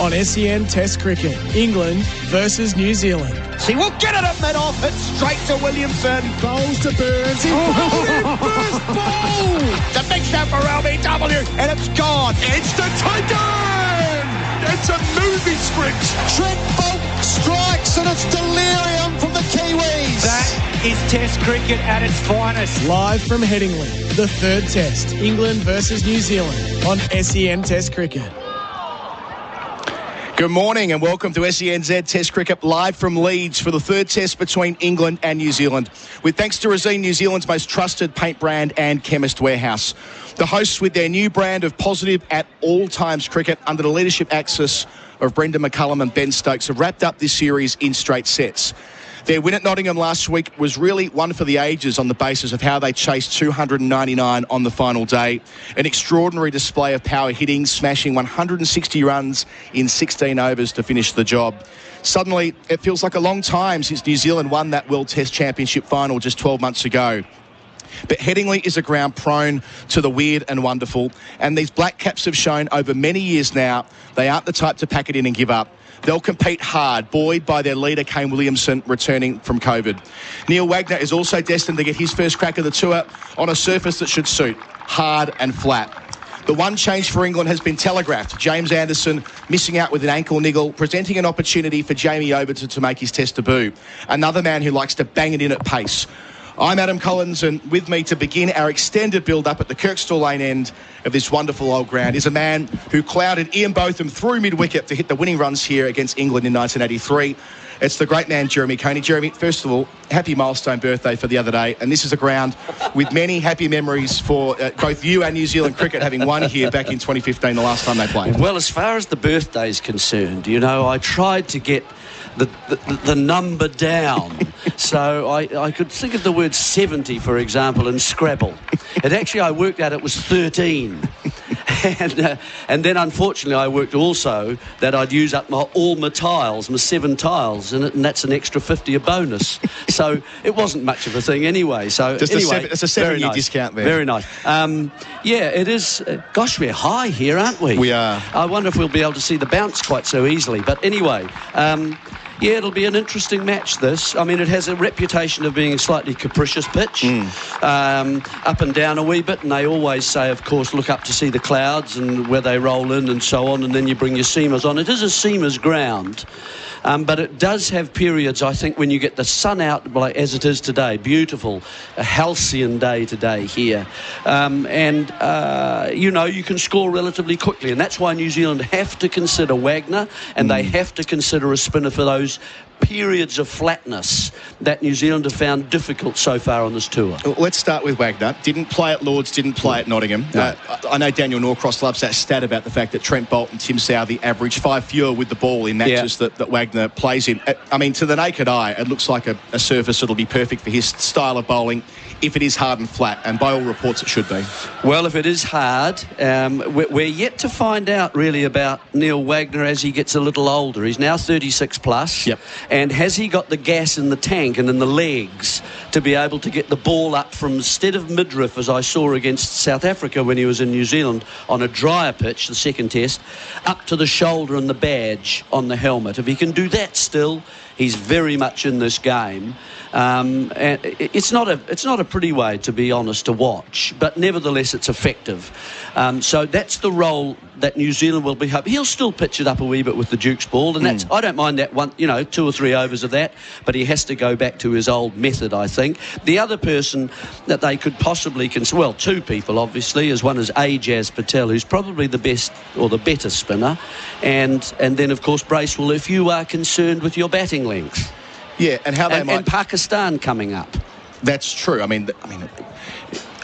on SEN Test Cricket. England versus New Zealand. He will get it at mid-off. It's straight to Williamson. Bowls to Burns. He bowled it first bowl. The big shot for LBW, and it's gone. It's the taken. It's a movie script. Trent Bolt strikes, and it's delirium from the Kiwis. That is Test cricket at its finest. Live from Headingley, the third Test, England versus New Zealand on SEN Test Cricket. Good morning and welcome to SENZ Test Cricket live from Leeds for the third test between England and New Zealand. With thanks to Resene, New Zealand's most trusted paint brand and chemist warehouse. The hosts with their new brand of positive at all times cricket under the leadership axis of Brendan McCullum and Ben Stokes have wrapped up this series in straight sets. Their win at Nottingham last week was really one for the ages on the basis of how they chased 299 on the final day. An extraordinary display of power hitting, smashing 160 runs in 16 overs to finish the job. Suddenly, it feels like a long time since New Zealand won that World Test Championship final just 12 months ago. But Headingley is a ground prone to the weird and wonderful, and these Black Caps have shown over many years now they aren't the type to pack it in and give up. They'll compete hard, buoyed by their leader, Kane Williamson, returning from COVID. Neil Wagner is also destined to get his first crack of the tour on a surface that should suit, hard and flat. The one change for England has been telegraphed. James Anderson missing out with an ankle niggle, presenting an opportunity for Jamie Overton to make his test debut. Another man who likes to bang it in at pace. I'm Adam Collins, and with me to begin our extended build-up at the Kirkstall Lane end of this wonderful old ground is a man who clouded Ian Botham through mid-wicket to hit the winning runs here against England in 1983. It's the great man, Jeremy Coney. Jeremy, first of all, happy milestone birthday for the other day, and this is a ground with many happy memories for both you and New Zealand cricket, having won here back in 2015, the last time they played. Well, as far as the birthday is concerned, you know, I tried to get the number down. So I could think of the word 70, for example, in Scrabble. And actually, I worked out it was 13. And then, unfortunately, I worked also that I'd use up all my tiles, my 7 tiles, and that's an extra 50 a bonus. So it wasn't much of a thing anyway. So it's a 7-year nice. Discount there. Very nice. Yeah, it is. Gosh, we're high here, aren't we? We are. I wonder if we'll be able to see the bounce quite so easily. But anyway... yeah, it'll be an interesting match, this. I mean, it has a reputation of being a slightly capricious pitch, up and down a wee bit, and they always say, of course, look up to see the clouds and where they roll in and so on, and then you bring your seamers on. It is a seamers ground, but it does have periods, I think, when you get the sun out, like as it is today. Beautiful, a halcyon day today here. You know, you can score relatively quickly, and that's why New Zealand have to consider Wagner, and they have to consider a spinner for those periods of flatness that New Zealand have found difficult so far on this tour. Well, let's start with Wagner. Didn't play at Lord's, didn't play at Nottingham. No. I know Daniel Norcross loves that stat about the fact that Trent Bolt and Tim Southey average 5 fewer with the ball in matches that Wagner plays in. I mean, to the naked eye, it looks like a surface that'll be perfect for his style of bowling if it is hard and flat, and by all reports it should be. Well, if it is hard, we're yet to find out really about Neil Wagner as he gets a little older. He's now 36 plus. Yep. And has he got the gas in the tank and in the legs to be able to get the ball up from, instead of midriff, as I saw against South Africa when he was in New Zealand on a drier pitch, the second test, up to the shoulder and the badge on the helmet? If he can do that still, he's very much in this game. And it's not a pretty way, to be honest, to watch, but nevertheless it's effective. So that's the role that New Zealand will be hoping. He'll still pitch it up a wee bit with the Duke's ball, and that's I don't mind that one, 2 or 3 overs of that, but he has to go back to his old method, I think. The other person that they could possibly consider, well, 2 people obviously, is one is Ajaz Patel, who's probably the best or the better spinner, and then of course Bracewell, if you are concerned with your batting length. Yeah, and how they might... And Pakistan coming up. That's true. I mean,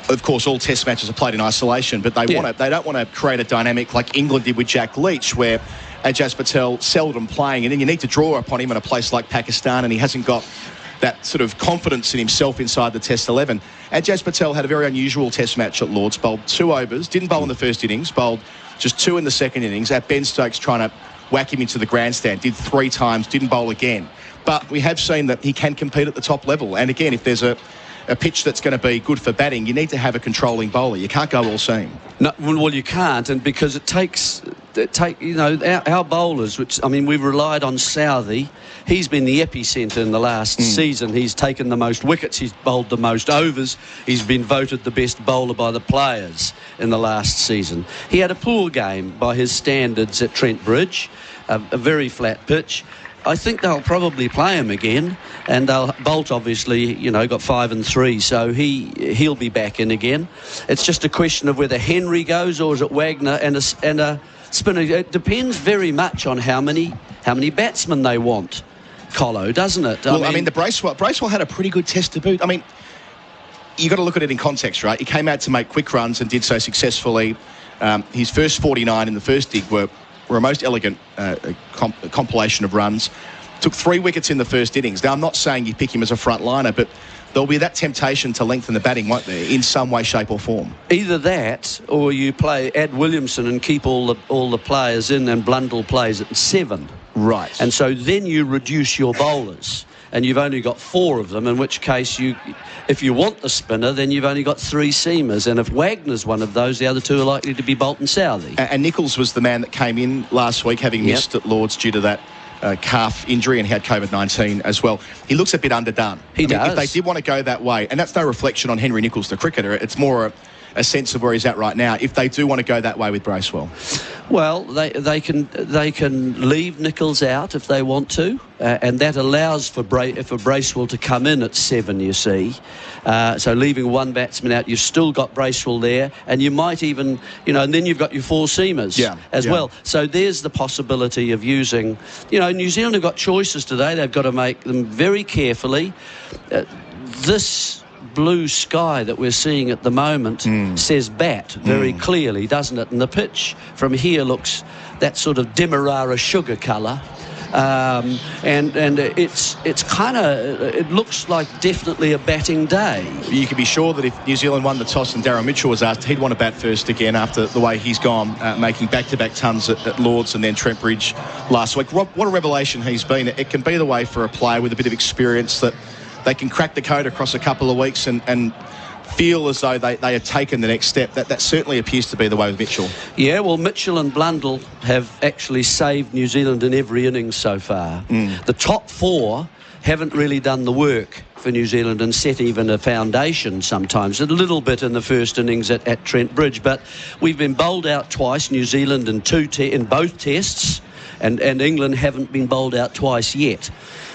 of course, all Test matches are played in isolation, but they don't want to create a dynamic like England did with Jack Leach, where Ajaz Patel seldom playing, and then you need to draw upon him in a place like Pakistan, and he hasn't got that sort of confidence in himself inside the Test 11. Ajaz Patel had a very unusual Test match at Lord's, bowled 2 overs, didn't bowl in the first innings, bowled just 2 in the second innings, at Ben Stokes trying to whack him into the grandstand, did 3 times, didn't bowl again. But we have seen that he can compete at the top level. And again, if there's a pitch that's going to be good for batting, you need to have a controlling bowler. You can't go all seam. No, well, you can't, and because it takes our bowlers, which, I mean, we've relied on Southey. He's been the epicentre in the last season. He's taken the most wickets. He's bowled the most overs. He's been voted the best bowler by the players in the last season. He had a poor game by his standards at Trent Bridge, a very flat pitch. I think they'll probably play him again, and Bolt obviously, got 5 and 3, so he'll be back in again. It's just a question of whether Henry goes or is it Wagner and a spinner. It depends very much on how many batsmen they want, Colo, doesn't it? I mean, the Bracewell had a pretty good test to boot. I mean, you got to look at it in context, right? He came out to make quick runs and did so successfully. His first 49 in the first dig were a most elegant compilation of runs. Took 3 wickets in the first innings. Now, I'm not saying you pick him as a front liner, but there'll be that temptation to lengthen the batting, won't there, in some way, shape or form? Either that, or you add Williamson and keep all the players in, and Blundell plays at 7. Right. And so then you reduce your bowlers, and you've only got 4 of them, in which case if you want the spinner, then you've only got 3 seamers. And if Wagner's one of those, the other 2 are likely to be Bolt and Southey. And Nichols was the man that came in last week, having missed at Lord's due to that calf injury, and he had COVID-19 as well. He looks a bit underdone. He does. If they did want to go that way, and that's no reflection on Henry Nichols, the cricketer, it's more a sense of where he's at right now. If they do want to go that way with Bracewell, well, they can leave Nichols out if they want to, and that allows for Bracewell to come in at 7. You see, so leaving one batsman out, you've still got Bracewell there, and you might even, and then you've got your 4 seamers as well. So there's the possibility of using. New Zealand have got choices today. They've got to make them very carefully. This blue sky that we're seeing at the moment says bat very clearly, doesn't it? And the pitch from here looks that sort of Demerara sugar colour, and it's kind of, it looks like definitely a batting day. You can be sure that if New Zealand won the toss and Darren Mitchell was asked, he'd want to bat first again after the way he's gone, making back-to-back tons at Lord's and then Trent Bridge last week. What a revelation he's been. It can be the way for a player with a bit of experience that they can crack the code across a couple of weeks and feel as though they have taken the next step. That certainly appears to be the way with Mitchell. Yeah, well, Mitchell and Blundell have actually saved New Zealand in every innings so far. The top 4 haven't really done the work for New Zealand and set even a foundation sometimes, a little bit in the first innings at Trent Bridge. But we've been bowled out twice, New Zealand in both tests, and England haven't been bowled out twice yet.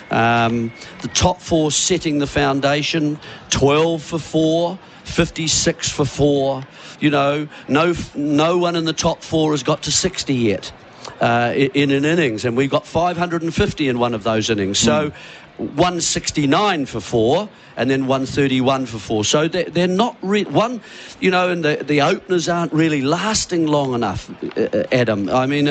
The top 4 setting the foundation, 12 for 4, 56 for 4. No one in the top 4 has got to 60 yet in an innings, and we've got 550 in one of those innings. So 169 for 4 and then 131 for 4. So they're not and the openers aren't really lasting long enough, Adam. I mean,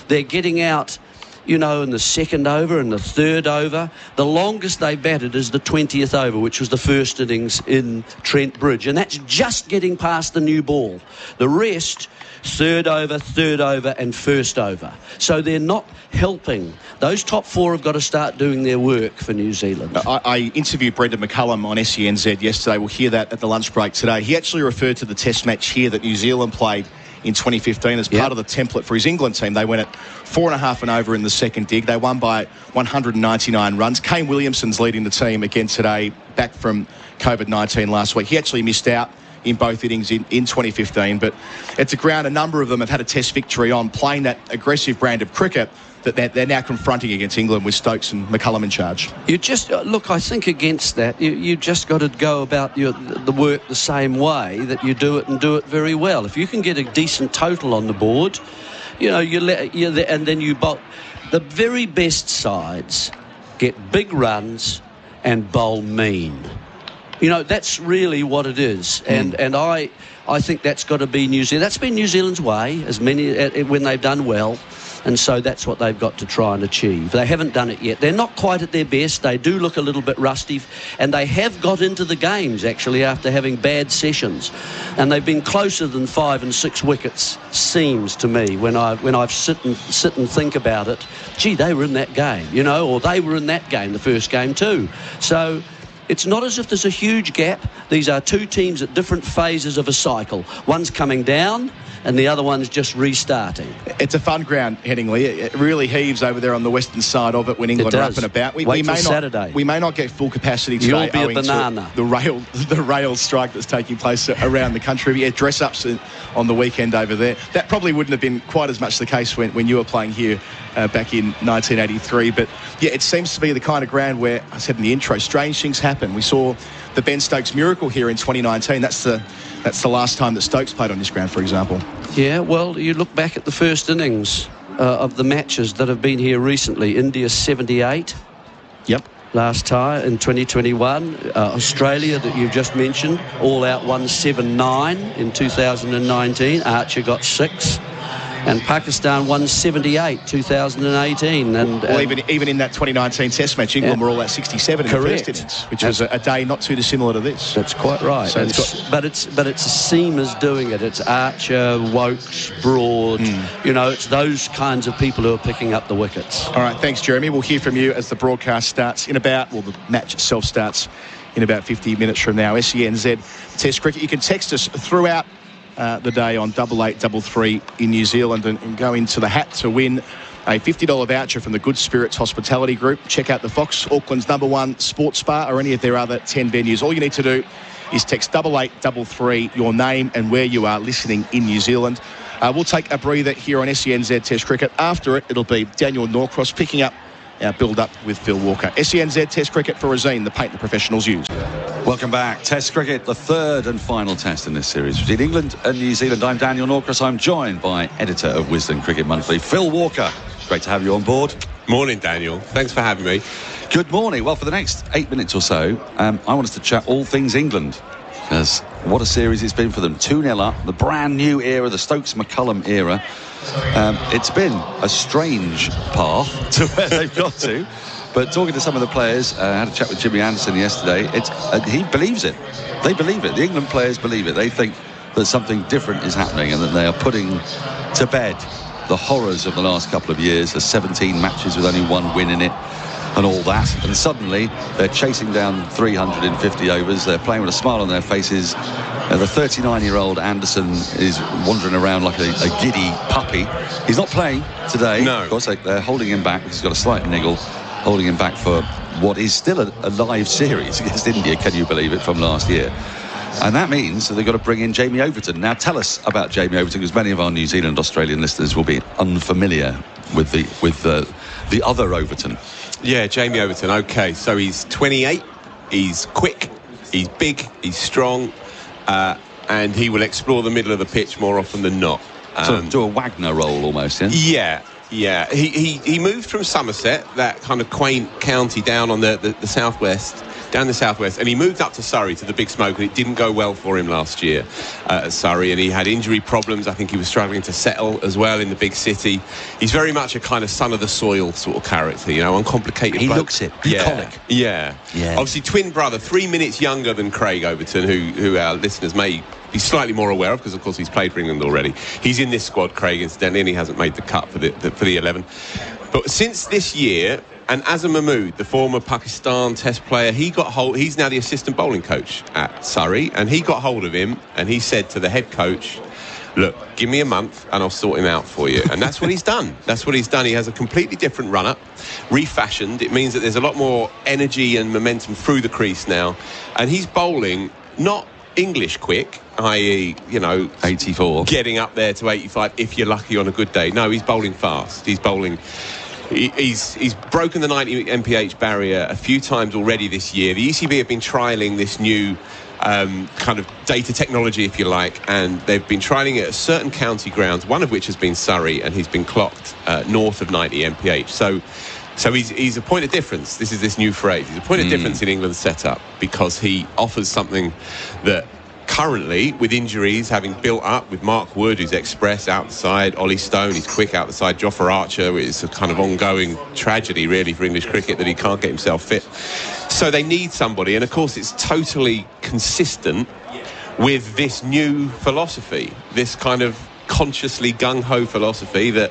they're getting out in the second over and the third over. The longest they batted is the 20th over, which was the first innings in Trent Bridge, and that's just getting past the new ball. The rest, third over and first over. So they're not helping. Those top 4 have got to start doing their work for New Zealand. I interviewed Brendan McCullum on SENZ yesterday. We'll hear that at the lunch break today. He actually referred to the test match here that New Zealand played in 2015 as part of the template for his England team. They went at 4.5 and over in the second dig. They won by 199 runs. Kane Williamson's leading the team again today, back from COVID-19 last week. He actually missed out in both innings in 2015, but it's a ground a number of them have had a test victory on, playing that aggressive brand of cricket that they're now confronting against England with Stokes and McCullum in charge. You just look, I think against that, you just got to go about the work the same way that you do it, and do it very well. If you can get a decent total on the board, and then you bowl. The very best sides get big runs and bowl mean. That's really what it is. And I think that's got to be New Zealand. That's been New Zealand's way, when they've done well. And so that's what they've got to try and achieve. They haven't done it yet. They're not quite at their best. They do look a little bit rusty. And they have got into the games, actually, after having bad sessions. And they've been closer than 5 and 6 wickets, seems to me, when I've sit and think about it. Gee, they were in that game, or they were in that game, the first game too. So it's not as if there's a huge gap. These are two teams at different phases of a cycle. One's coming down and the other one's just restarting. It's a fun ground, Headingley. It really heaves over there on the western side of it when England are up and about. We may Saturday. We may not get full capacity today. You'll be a banana. To the rail strike that's taking place around the country. Yeah, dress-ups on the weekend over there. That probably wouldn't have been quite as much the case when you were playing here back in 1983. But yeah, it seems to be the kind of ground where, I said in the intro, strange things happen. We saw the Ben Stokes miracle here in 2019. That's the last time that Stokes played on this ground, for example. Yeah, well, you look back at the first innings of the matches that have been here recently. India 78. Yep. Last tie in 2021. Australia, that you've just mentioned, all out 179 in 2019. Archer got 6. And Pakistan 178, 2018. And even in that 2019 Test match, England were all at 67 in the first innings, which was a day not too dissimilar to this. That's quite right. So but it's seamers doing it. It's Archer, Wokes, Broad. It's those kinds of people who are picking up the wickets. All right, thanks, Jeremy. We'll hear from you as the broadcast starts the match itself starts in about 50 minutes from now. SENZ Test Cricket. You can text us throughout the day on 8833 in New Zealand and go into the hat to win a $50 voucher from the Good Spirits Hospitality Group. Check out the Fox, Auckland's #1 sports bar, or any of their other 10 venues. All you need to do is text 8833 your name and where you are listening in New Zealand. We'll take a breather here on SENZ Test Cricket. After it, it'll be Daniel Norcross picking up our build-up with Phil Walker. SENZ Test Cricket for Rosine, the paint the professionals use. Welcome back. Test Cricket, the third and final test in this series between England and New Zealand. I'm Daniel Norcross. I'm joined by editor of Wisden Cricket Monthly, Phil Walker. Great to have you on board. Morning, Daniel. Thanks for having me. Good morning. Well, for the next 8 minutes or so, I want us to chat all things England, because what a series it's been for them. 2-0 up, the brand new era, the Stokes-McCullum era. It's been a strange path to where they've got to. But talking to some of the players, I had a chat with Jimmy Anderson yesterday. He believes it. They believe it. The England players believe it. They think that something different is happening and that they are putting to bed the horrors of the last couple of years. There's 17 matches with only one win in it and all that. And suddenly they're chasing down 350 overs. They're playing with a smile on their faces. The 39-year-old Anderson is wandering around like a giddy puppy. He's not playing today. No. Of course, they're holding him back. He's got a slight niggle, holding him back for what is still a live series against India, can you believe it, from last year. And that means that they've got to bring in Jamie Overton. Now, tell us about Jamie Overton, because many of our New Zealand, Australian listeners will be unfamiliar with the other Overton. Yeah, Jamie Overton. OK, so he's 28. He's quick. He's big. He's strong. And he will explore the middle of the pitch more often than not. So do a Wagner role almost, yeah? Yeah. He moved from Somerset, that kind of quaint county down on the southwest, and he moved up to Surrey, to the big smoke, and it didn't go well for him last year at Surrey, and he had injury problems. I think he was struggling to settle as well in the big city. He's very much a kind of son of the soil sort of character, uncomplicated. He looks it, bucolic. Yeah. Obviously, twin brother, 3 minutes younger than Craig Overton, who our listeners may be slightly more aware of, because of course he's played for England already. He's in this squad, Craig, incidentally, and he hasn't made the cut for the 11. But since this year, and Azam Mahmood, the former Pakistan Test player, he's now the assistant bowling coach at Surrey, and he got hold of him and he said to the head coach, look, give me a month and I'll sort him out for you. And that's what he's done. He has a completely different run-up, refashioned. It means that there's a lot more energy and momentum through the crease now, and he's bowling not English quick, i.e., 84, getting up there to 85 if you're lucky on a good day. No, he's bowling fast. He's broken the 90 mph barrier a few times already this year. The ECB have been trialling this new kind of data technology, if you like, and they've been trialling it at certain county grounds, one of which has been Surrey, and he's been clocked north of 90 mph. So he's a point of difference. This is this new phrase. He's a point of difference in England's setup, because he offers something that currently, with injuries having built up, with Mark Wood, who's express outside, Ollie Stone, he's quick out the side, Jofra Archer, it's a kind of ongoing tragedy really for English cricket that he can't get himself fit. So they need somebody, and of course it's totally consistent with this new philosophy, this kind of consciously gung-ho philosophy that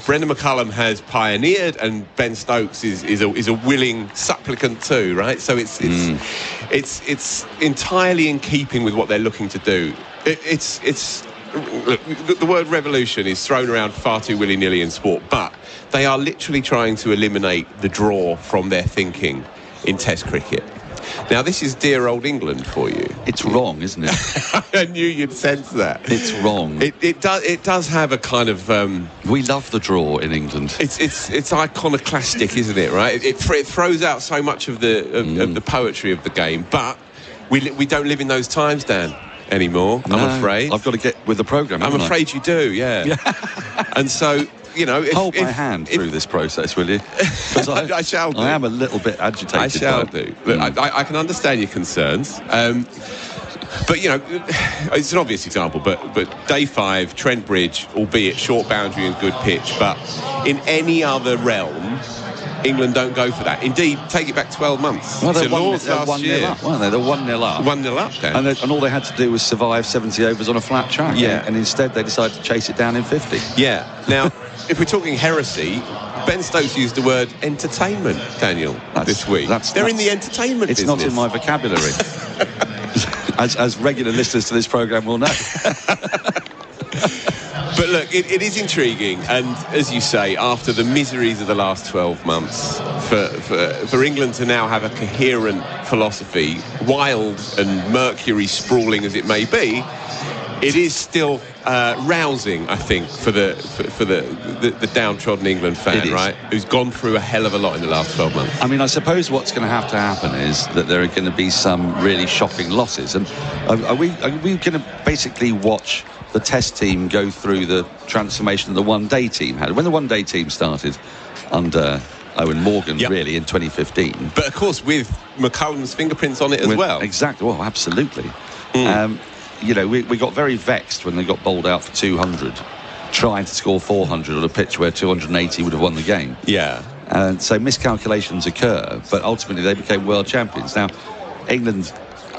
Brendan McCullum has pioneered, and Ben Stokes is a willing supplicant too, right? So it's entirely in keeping with what they're looking to do. Look, the word revolution is thrown around far too willy-nilly in sport, but they are literally trying to eliminate the draw from their thinking in Test cricket. Now, this is dear old England for you. It's wrong, isn't it? I knew you'd sense that. It's wrong. It does have a kind of... we love the draw in England. It's iconoclastic, isn't it, right? It throws out so much of the poetry of the game, but we don't live in those times, Dan, anymore, No, I'm afraid. I've got to get with the programme, I'm afraid you do, yeah. And so... hold my hand through this process, will you? I shall do. I am a little bit agitated. I shall do. Look, I can understand your concerns. But, it's an obvious example, but day 5, Trent Bridge, albeit short boundary and good pitch, but in any other realm, England don't go for that. Indeed, take it back 12 months. Well, they're Lord's last year. 1-0 up, weren't they? They're 1-0 up. 1-0 up, then. And all they had to do was survive 70 overs on a flat track. Yeah. And instead they decided to chase it down in 50. Yeah. Now, if we're talking heresy, Ben Stokes used the word entertainment, Daniel, this week. They're in the entertainment business. It's not in my vocabulary. as regular listeners to this programme will know. But look, it is intriguing, and as you say, after the miseries of the last 12 months, for England to now have a coherent philosophy, wild and mercury sprawling as it may be, it is still rousing, I think, for the downtrodden England fan, right? Who's gone through a hell of a lot in the last 12 months. I mean, I suppose what's going to happen is that there are going to be some really shocking losses. And are we going to basically watch the Test team go through the transformation the one-day team had? When the one-day team started under Owen Morgan, really, in 2015. But, of course, with McCullum's fingerprints on it as well. Exactly. Well, absolutely. We got very vexed when they got bowled out for 200, trying to score 400 on a pitch where 280 would have won the game. Yeah. And so miscalculations occur, but ultimately they became world champions. Now, England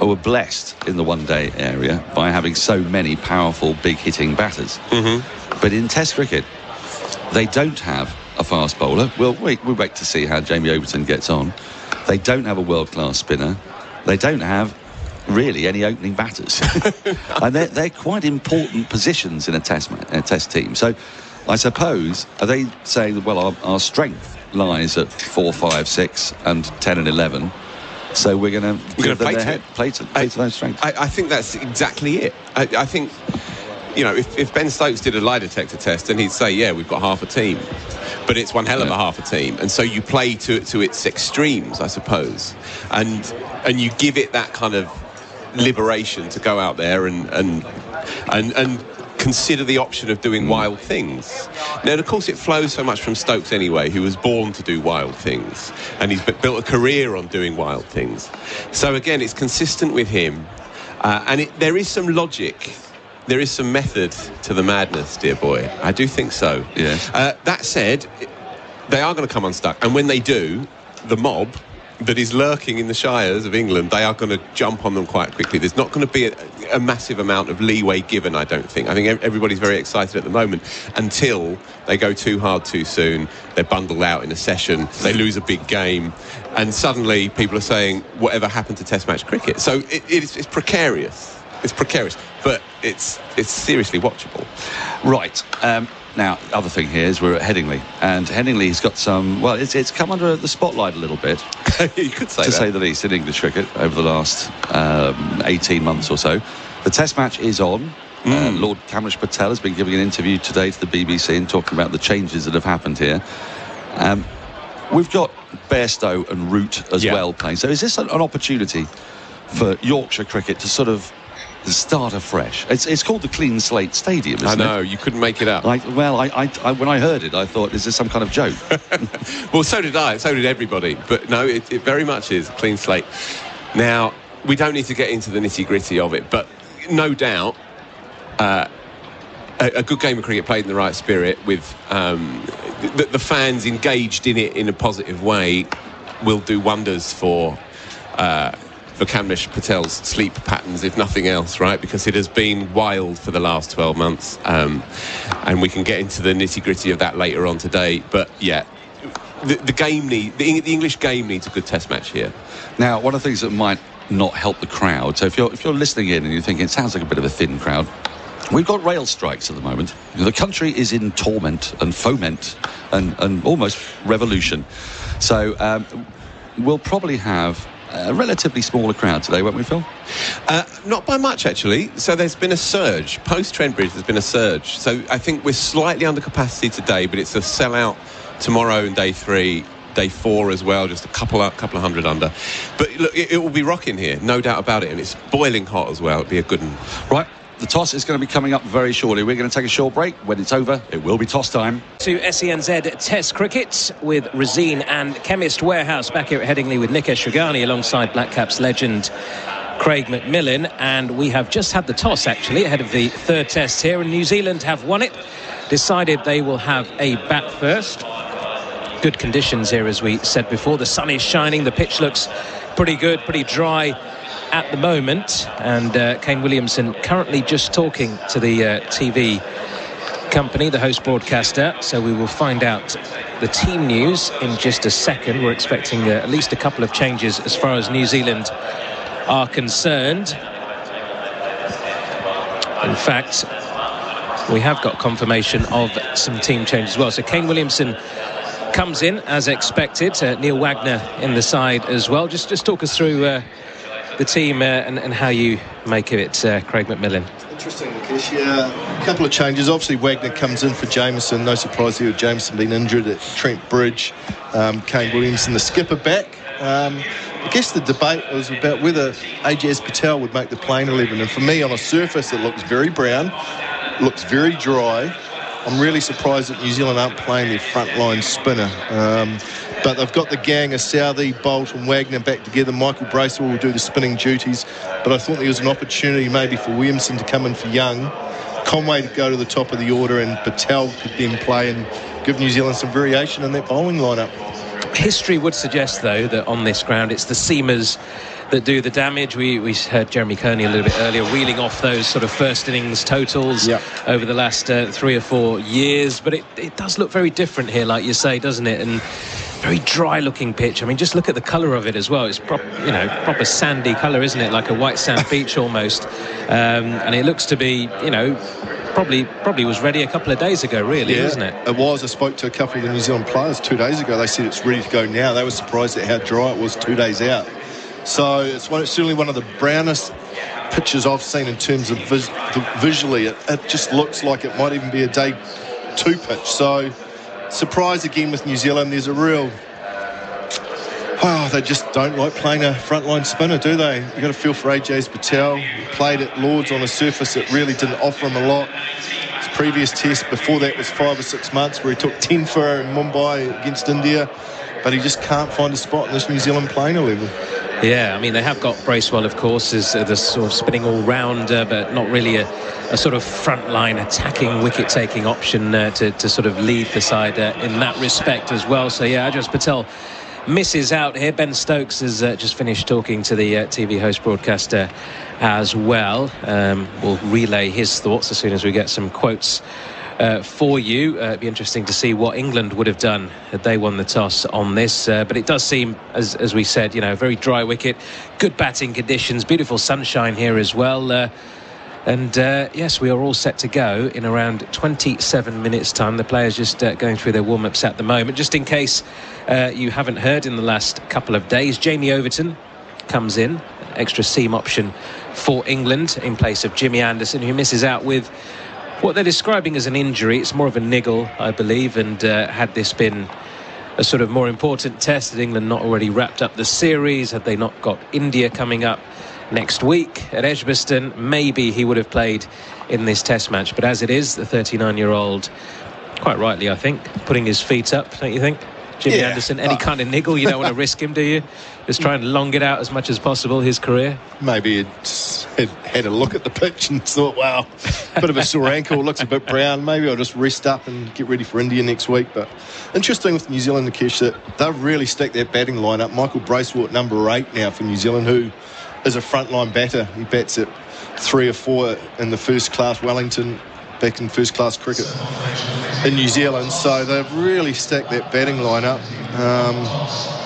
were blessed in the one-day area by having so many powerful, big-hitting batters. Mm-hmm. But in Test cricket, they don't have a fast bowler. We'll wait to see how Jamie Overton gets on. They don't have a world-class spinner. They don't have really any opening batters. And they're quite important positions in a test team. So I suppose, are they saying that, well, our strength lies at 4, 5, 6 and 10 and 11, so we're going to play to those strengths? I think that's exactly it. I think, if Ben Stokes did a lie detector test, then he'd say, yeah, we've got half a team, but it's one hell of a half a team, and so you play to its extremes, I suppose, and you give it that kind of liberation to go out there and consider the option of doing wild things. Now, of course, it flows so much from Stokes anyway, who was born to do wild things, and he's built a career on doing wild things. So again, it's consistent with him, and there is some logic, there is some method to the madness, dear boy. I do think so. Yes. That said, they are going to come unstuck, and when they do, the mob that is lurking in the shires of England, they are going to jump on them quite quickly. There's not going to be a massive amount of leeway given, I don't think. I think everybody's very excited at the moment until they go too hard too soon, they're bundled out in a session, they lose a big game, and suddenly people are saying, whatever happened to Test match cricket? So it's precarious. It's precarious, but it's seriously watchable. Right. Now, other thing here is we're at Headingley, and Headingley's got some... Well, it's come under the spotlight a little bit. You could say to that. say the least, in English cricket over the last 18 months or so. The Test match is on. Lord Kamlesh Patel has been giving an interview today to the BBC and talking about the changes that have happened here. We've got Bairstow and Root as well playing. So is this an opportunity for Yorkshire cricket to sort of start afresh? It's called the Clean Slate Stadium, isn't it? I know, you couldn't make it up. I when I heard it, I thought, is this some kind of joke? Well, so did I, so did everybody. But no, it very much is Clean Slate. Now, we don't need to get into the nitty-gritty of it, but no doubt a good game of cricket played in the right spirit with the fans engaged in it in a positive way will do wonders for for Kamlesh Patel's sleep patterns, if nothing else, right? Because it has been wild for the last 12 months. And we can get into the nitty-gritty of that later on today. But, yeah, the English game needs a good test match here. Now, one of the things that might not help the crowd, so if you're listening in and you're thinking it sounds like a bit of a thin crowd, we've got rail strikes at the moment. The country is in torment and foment and almost revolution. So we'll probably have a relatively smaller crowd today, won't we, Phil? Not by much, actually. So there's been a surge. Post-Trent-Bridge, there's been a surge. So I think we're slightly under capacity today, but it's a sellout tomorrow and day 3. Day 4 as well, just a couple of hundred under. But look, it will be rocking here, no doubt about it, and it's boiling hot as well. It'll be a good one. Right, the toss is going to be coming up very shortly. We're going to take a short break. When it's over, it will be toss time. To SENZ Test Cricket with Razine and Chemist Warehouse back here at Headingley with Nikesh Shrigani alongside Black Caps legend Craig McMillian. And we have just had the toss, actually, ahead of the third test here, and New Zealand have won it, decided they will have a bat first. Good conditions here, as we said before. The sun is shining, the pitch looks pretty good, pretty dry at the moment, and Kane Williamson currently just talking to the TV company, the host broadcaster, so we will find out the team news in just a second. We're expecting at least a couple of changes as far as New Zealand are concerned. In fact, we have got confirmation of some team changes as well. So Kane Williamson comes in as expected. Neil Wagner in the side as well. Just talk us through the team and how you make of it, Craig McMillian. Interesting, Nikesh. Yeah, a couple of changes. Obviously, Wagner comes in for Jameson. No surprise here with Jameson being injured at Trent Bridge. Kane Williamson, the skipper, back. I guess the debate was about whether Ajaz Patel would make the playing 11. And for me, on a surface, it looks very brown, looks very dry. I'm really surprised that New Zealand aren't playing their frontline spinner. But they've got the gang of Southey, Bolt and Wagner back together. Michael Bracewell will do the spinning duties. But I thought there was an opportunity maybe for Williamson to come in for Young, Conway to go to the top of the order, and Patel could then play and give New Zealand some variation in that bowling lineup. History would suggest, though, that on this ground it's the seamers that do the damage. We heard Jeremy Coney a little bit earlier wheeling off those sort of first innings totals over the last 3 or 4 years, but it does look very different here, like you say, doesn't it? And very dry looking pitch. I mean, just look at the colour of it as well. It's proper sandy colour, isn't it? Like a white sand beach almost. And it looks to be, probably was ready a couple of days ago, really, isn't it? It was. I spoke to a couple of the New Zealand players 2 days ago. They said it's ready to go now. They were surprised at how dry it was 2 days out. So it's certainly one of the brownest pitches I've seen in terms of visually. It just looks like it might even be a day 2 pitch. So surprise again with New Zealand. There's a real... they just don't like playing a frontline spinner, do they? You've got to feel for Ajaz Patel. He played at Lords on a surface that really didn't offer him a lot. His previous test before that was 5 or 6 months where he took 10 for in Mumbai against India. But he just can't find a spot in this New Zealand playing 11. Yeah, I mean, they have got Bracewell, of course, as the sort of spinning all-rounder, but not really a sort of frontline attacking, wicket-taking option to sort of lead the side in that respect as well. So, yeah, Ajaz Patel misses out here. Ben Stokes has just finished talking to the TV host broadcaster as well. We'll relay his thoughts as soon as we get some quotes for you. It'd be interesting to see what England would have done had they won the toss on this. But it does seem, as we said, a very dry wicket, good batting conditions, beautiful sunshine here as well. And yes, we are all set to go in around 27 minutes' time. The players just going through their warm-ups at the moment. Just in case you haven't heard in the last couple of days, Jamie Overton comes in, extra seam option for England in place of Jimmy Anderson, who misses out with what they're describing as an injury. It's more of a niggle, I believe, and had this been a sort of more important test, had England not already wrapped up the series, had they not got India coming up next week at Edgbaston, maybe he would have played in this test match. But as it is, the 39-year-old, quite rightly, I think, putting his feet up, don't you think? Jimmy Anderson, any kind of niggle, you don't want to risk him, do you? Just try and long it out as much as possible, his career. Maybe he'd had a look at the pitch and thought, wow, a bit of a sore ankle, looks a bit brown. Maybe I'll just rest up and get ready for India next week. But interesting with New Zealand, Nikesh, that they've really stacked their batting lineup. Michael Bracewell at number 8 now for New Zealand, who as a frontline batter. He bats at 3 or 4 in the first class Wellington, back in first class cricket in New Zealand. So they've really stacked that batting lineup.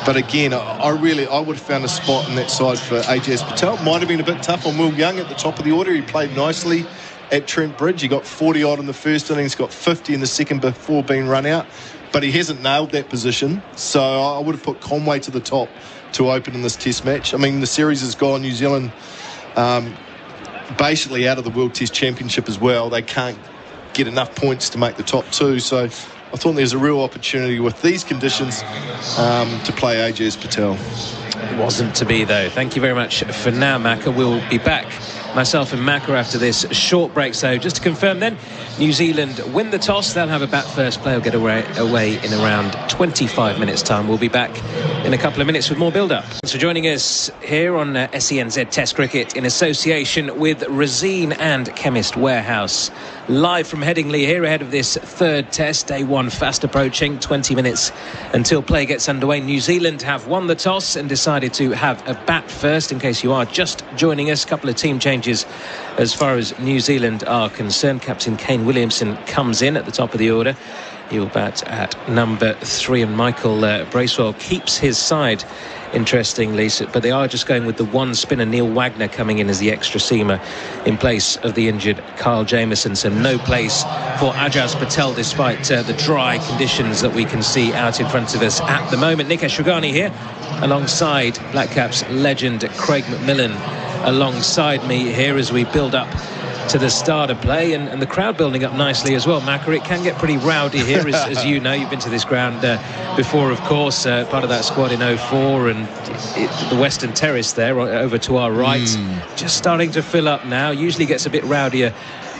But again, I would have found a spot in that side for AJS Patel. Might have been a bit tough on Will Young at the top of the order. He played nicely at Trent Bridge. He got 40 odd in the first innings, got 50 in the second before being run out. But he hasn't nailed that position. So I would have put Conway to the top to open in this test match. I mean, the series has gone New Zealand basically out of the World Test Championship as well. They can't get enough points to make the top 2. So I thought there's a real opportunity with these conditions to play AJS Patel. It wasn't to be, though. Thank you very much for now, Macca. We'll be back, myself and Macca, after this short break. So just to confirm then, New Zealand win the toss. They'll have a bat first. Play will get away in around 25 minutes' time. We'll be back in a couple of minutes with more build-up. Thanks for joining us here on SENZ Test Cricket in association with Resine and Chemist Warehouse. Live from Headingley here ahead of this third test. Day 1 fast approaching. 20 minutes until play gets underway. New Zealand have won the toss and decided to have a bat first. In case you are just joining us, a couple of team changes as far as New Zealand are concerned. Captain Kane Williamson comes in at the top of the order. He'll bat at number 3, and Michael Bracewell keeps his side, interestingly, but they are just going with the one spinner, Neil Wagner, coming in as the extra seamer in place of the injured Kyle Jamieson. So no place for Ajaz Patel despite the dry conditions that we can see out in front of us at the moment. Nikesh Rugani here alongside Black Caps legend Craig McMillian alongside me here as we build up to the start of play, and the crowd building up nicely as well. Macca, it can get pretty rowdy here as you know. You've been to this ground before, of course, part of that squad in 04, and the Western Terrace there over to our right just starting to fill up now. Usually gets a bit rowdier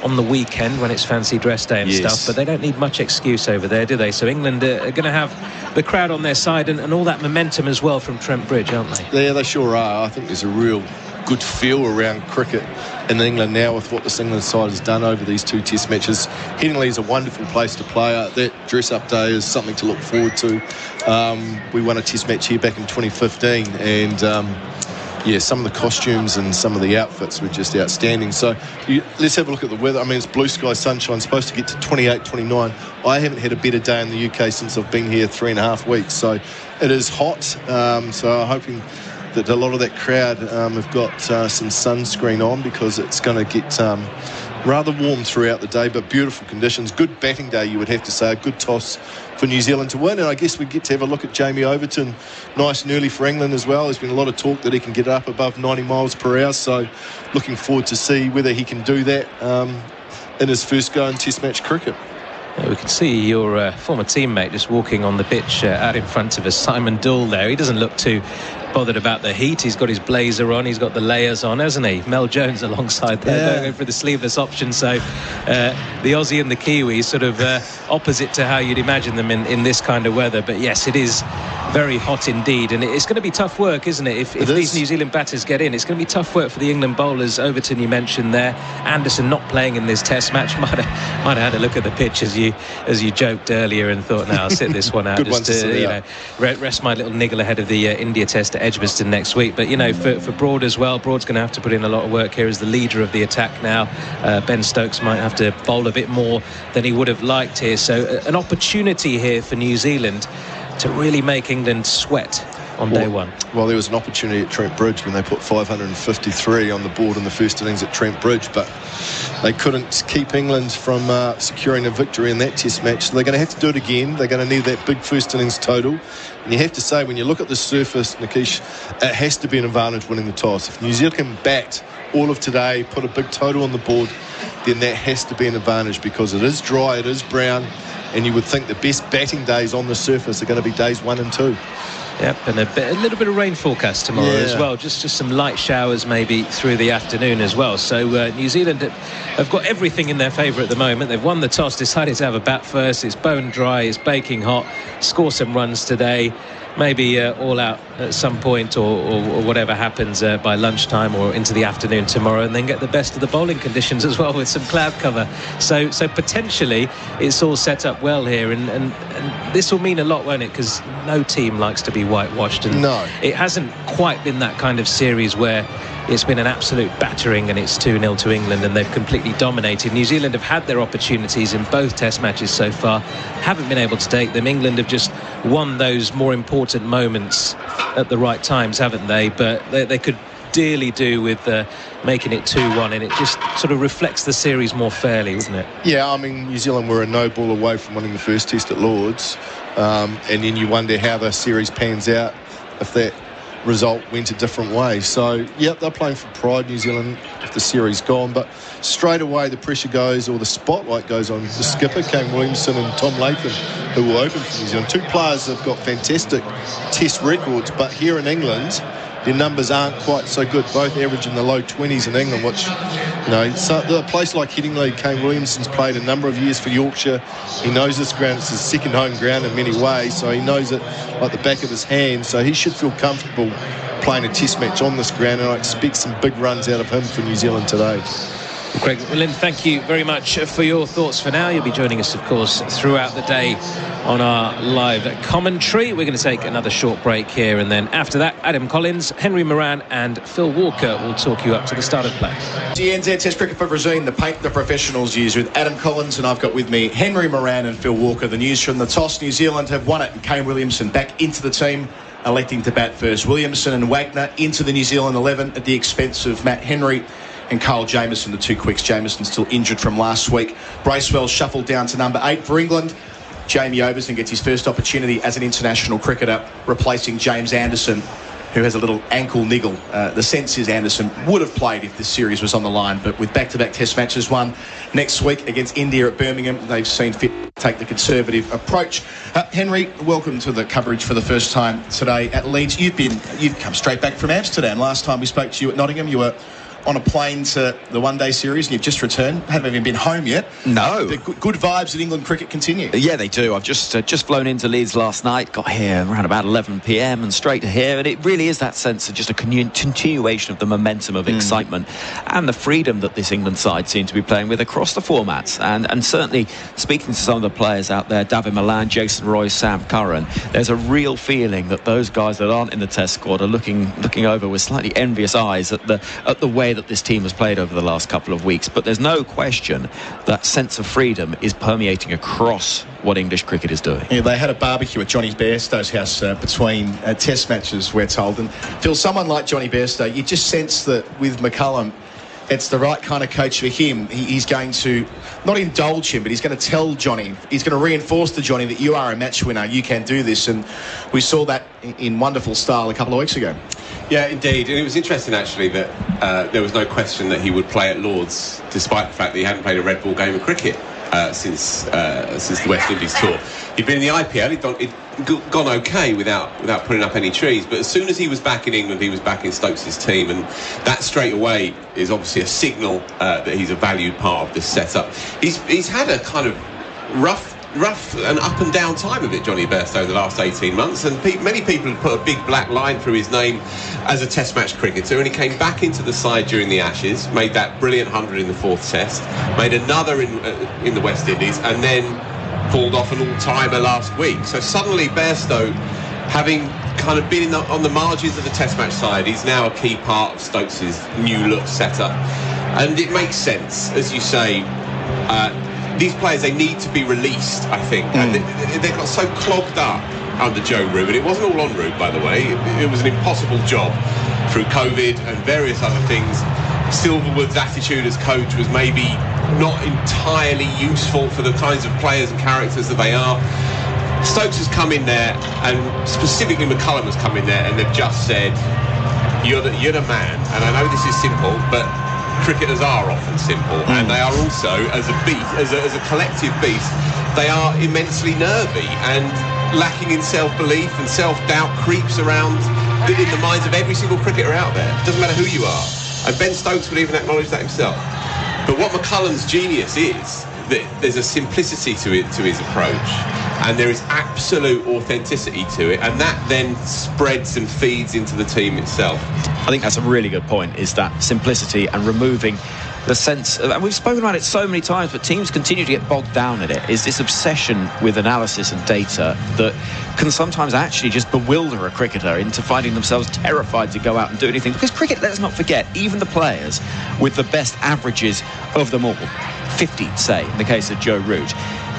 on the weekend when it's fancy dress day and stuff, but they don't need much excuse over there, do they? So England are going to have the crowd on their side and all that momentum as well from Trent Bridge, aren't they? Yeah, they sure are. I think there's a real good feel around cricket in England now with what this England side has done over these 2 test matches. Headingley is a wonderful place to play. That dress-up day is something to look forward to. We won a test match here back in 2015, and some of the costumes and some of the outfits were just outstanding. So let's have a look at the weather. I mean, it's blue sky, sunshine, supposed to get to 28, 29. I haven't had a better day in the UK since I've been here 3.5 weeks. So it is hot. So I'm hoping that a lot of that crowd have got some sunscreen on, because it's going to get rather warm throughout the day, but beautiful conditions. Good batting day, you would have to say. A good toss for New Zealand to win, and I guess we get to have a look at Jamie Overton. Nice and early for England as well. There's been a lot of talk that he can get up above 90 miles per hour, so looking forward to see whether he can do that in his first go in test match cricket. We can see your former teammate just walking on the pitch out in front of us, Simon Doull there. He doesn't look too bothered about the heat. He's got his blazer on, he's got the layers on, hasn't he? Mel Jones alongside there, going for the sleeveless option. So the Aussie and the Kiwi sort of opposite to how you'd imagine them in this kind of weather. But yes, it is very hot indeed, and it's going to be tough work, isn't it? If these New Zealand batters get in, it's going to be tough work for the England bowlers. Overton, you mentioned there, Anderson not playing in this test match. Might have had a look at the pitch as you joked earlier and thought, no, I'll sit this one out just to rest my little niggle ahead of the India test at Edgbaston next week. But for Broad as well, Broad's going to have to put in a lot of work here as the leader of the attack now. Ben Stokes might have to bowl a bit more than he would have liked here. So an opportunity here for New Zealand to really make England sweat on day 1. Well, there was an opportunity at Trent Bridge when they put 553 on the board in the first innings at Trent Bridge, but they couldn't keep England from securing a victory in that test match. So they're going to have to do it again. They're going to need that big first innings total. And you have to say, when you look at the surface, Nikish, it has to be an advantage winning the toss. If New Zealand can bat all of today, put a big total on the board, then that has to be an advantage, because it is dry, it is brown, and you would think the best batting days on the surface are going to be days 1 and 2. Yep, and a little bit of rain forecast tomorrow as well. Just some light showers maybe through the afternoon as well. So New Zealand have got everything in their favour at the moment. They've won the toss, decided to have a bat first. It's bone dry, it's baking hot. Score some runs today. Maybe all out at some point or whatever happens by lunchtime or into the afternoon tomorrow, and then get the best of the bowling conditions as well with some cloud cover. So potentially it's all set up well here, and this will mean a lot, won't it? Because no team likes to be completely whitewashed. And no, it hasn't quite been that kind of series where it's been an absolute battering and it's 2-0 to England and they've completely dominated. New Zealand have had their opportunities in both test matches so far, haven't been able to take them. England have just won those more important moments at the right times, haven't they? But they could dearly do with making it 2-1, and it just sort of reflects the series more fairly, wouldn't it? Yeah, I mean, New Zealand were a no ball away from winning the first test at Lord's, and then you wonder how the series pans out if that result went a different way. So, yeah, they're playing for pride, New Zealand, if the series gone, but straight away the pressure goes, or the spotlight goes on the skipper, Kane Williamson and Tom Latham, who will open for New Zealand. Two players have got fantastic test records, but here in England, their numbers aren't quite so good, both average in the low 20s in England, which, you know, so a place like Headingley, Kane Williamson's played a number of years for Yorkshire. He knows this ground. It's his second home ground in many ways, so he knows it like the back of his hand, so he should feel comfortable playing a test match on this ground, and I expect some big runs out of him for New Zealand today. Craig McMillian, thank you very much for your thoughts for now. You'll be joining us, of course, throughout the day on our live commentary. We're going to take another short break here, and then after that, Adam Collins, Henry Moran and Phil Walker will talk you up to the start of play. GNZ Test Cricket for Brazil, the paint the professionals use, with Adam Collins, and I've got with me Henry Moran and Phil Walker. The news from the toss: New Zealand have won it, and Kane Williamson back into the team, electing to bat first. Williamson and Wagner into the New Zealand 11 at the expense of Matt Henry and Carl Jamieson, the two quicks. Jamieson still injured from last week. Bracewell shuffled down to number 8 for England. Jamie Overton gets his first opportunity as an international cricketer, replacing James Anderson, who has a little ankle niggle. The sense is Anderson would have played if this series was on the line, but with back-to-back test matches, one next week against India at Birmingham, they've seen fit to take the conservative approach. Henry, welcome to the coverage for the first time today at Leeds. You've come straight back from Amsterdam. Last time we spoke to you at Nottingham, you were on a plane to the one-day series, and you've just returned. Haven't even been home yet. No. The good vibes at England cricket continue. Yeah, they do. I've just flown into Leeds last night, got here around about 11 p.m. and straight to here, and it really is that sense of just a continuation of the momentum of excitement and the freedom that this England side seem to be playing with across the formats. And certainly, speaking to some of the players out there, David Milan, Jason Roy, Sam Curran, there's a real feeling that those guys that aren't in the Test squad are looking over with slightly envious eyes at the way that this team has played over the last couple of weeks. But there's no question that sense of freedom is permeating across what English cricket is doing. Yeah, they had a barbecue at Johnny Bairstow's house between test matches, we're told. And Phil, someone like Johnny Bairstow, you just sense that with McCullum, it's the right kind of coach for him. He's going to not indulge him, but he's going to tell Johnny, he's going to reinforce to Johnny that you are a match winner, you can do this. And we saw that in wonderful style a couple of weeks ago. Yeah, indeed. And it was interesting, actually, that there was no question that he would play at Lord's, despite the fact that he hadn't played a red ball game of cricket since the West Indies tour. He'd been in the IPL, he'd gone okay without putting up any trees, but as soon as he was back in England, he was back in Stokes' team, and that straight away is obviously a signal that he's a valued part of this setup. He's had a kind of rough and up and down time of it, Johnny Bairstow, the last 18 months, and many people have put a big black line through his name as a test match cricketer, and he came back into the side during the Ashes, made that brilliant 100 in the 4th test, made another in the West Indies, and then pulled off an all-timer last week. So suddenly Bairstow, having kind of been on the margins of the test match side, he's now a key part of Stokes' new look setup, and it makes sense, as you say. These players, they need to be released, I think. And they got so clogged up under Joe Root, and it wasn't all on Root, by the way. It was an impossible job through COVID and various other things. Silverwood's attitude as coach was maybe not entirely useful for the kinds of players and characters that they are. Stokes has come in there, and specifically McCullum has come in there, and they've just said, you're the man. And I know this is simple, but cricketers are often simple, and they are also, as a collective beast, they are immensely nervy, and lacking in self-belief and self-doubt creeps around in the minds of every single cricketer out there. It doesn't matter who you are, and Ben Stokes would even acknowledge that himself. But what McCullum's genius is that there's a simplicity to his approach, and there is absolute authenticity to it, and that then spreads and feeds into the team itself. I think that's a really good point, is that simplicity and removing the sense of, and we've spoken about it so many times, but teams continue to get bogged down in it, is this obsession with analysis and data that can sometimes actually just bewilder a cricketer into finding themselves terrified to go out and do anything. Because cricket, let's not forget, even the players with the best averages of them all, 50, say, in the case of Joe Root,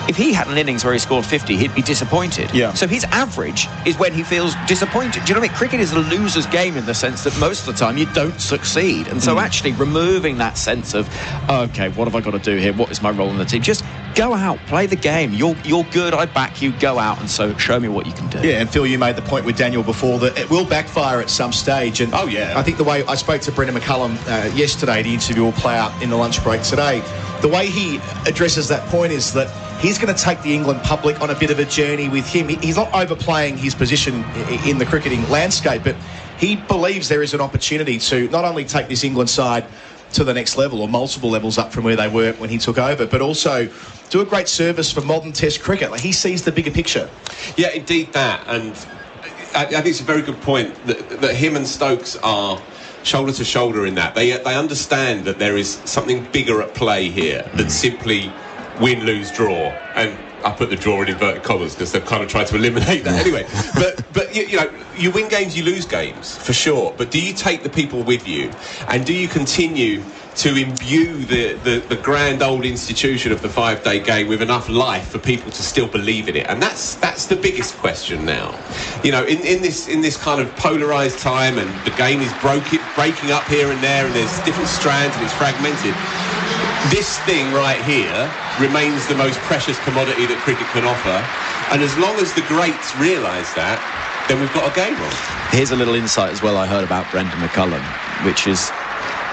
if he had an innings where he scored 50, he'd be disappointed. Yeah. So his average is when he feels disappointed. Do you know what I mean? Cricket is a loser's game in the sense that most of the time you don't succeed. And so actually removing that sense of, OK, what have I got to do here? What is my role in the team? Just go out, play the game. You're good, I back you, go out and so show me what you can do. Yeah, and Phil, you made the point with Daniel before that it will backfire at some stage. And I think the way I spoke to Brendan McCullum yesterday, the interview will play out in the lunch break today, the way he addresses that point is that he's going to take the England public on a bit of a journey with him. He's not overplaying his position in the cricketing landscape, but he believes there is an opportunity to not only take this England side to the next level or multiple levels up from where they were when he took over, but also do a great service for modern Test cricket. Like, he sees the bigger picture. Yeah, indeed that. And I think it's a very good point that him and Stokes are shoulder to shoulder in that. They understand that there is something bigger at play here than simply win, lose, draw. And I put the draw in inverted commas because they've kind of tried to eliminate that anyway. But you know, you win games, you lose games, for sure. But do you take the people with you? And do you continue to imbue the grand old institution of the 5-day game with enough life for people to still believe in it? And that's the biggest question now. You know, in this kind of polarised time, and the game is breaking up here and there, and there's different strands and it's fragmented. This thing right here remains the most precious commodity that cricket can offer, and as long as the greats realise that, then we've got a game on. Here's a little insight as well I heard about Brendan McCullum, which is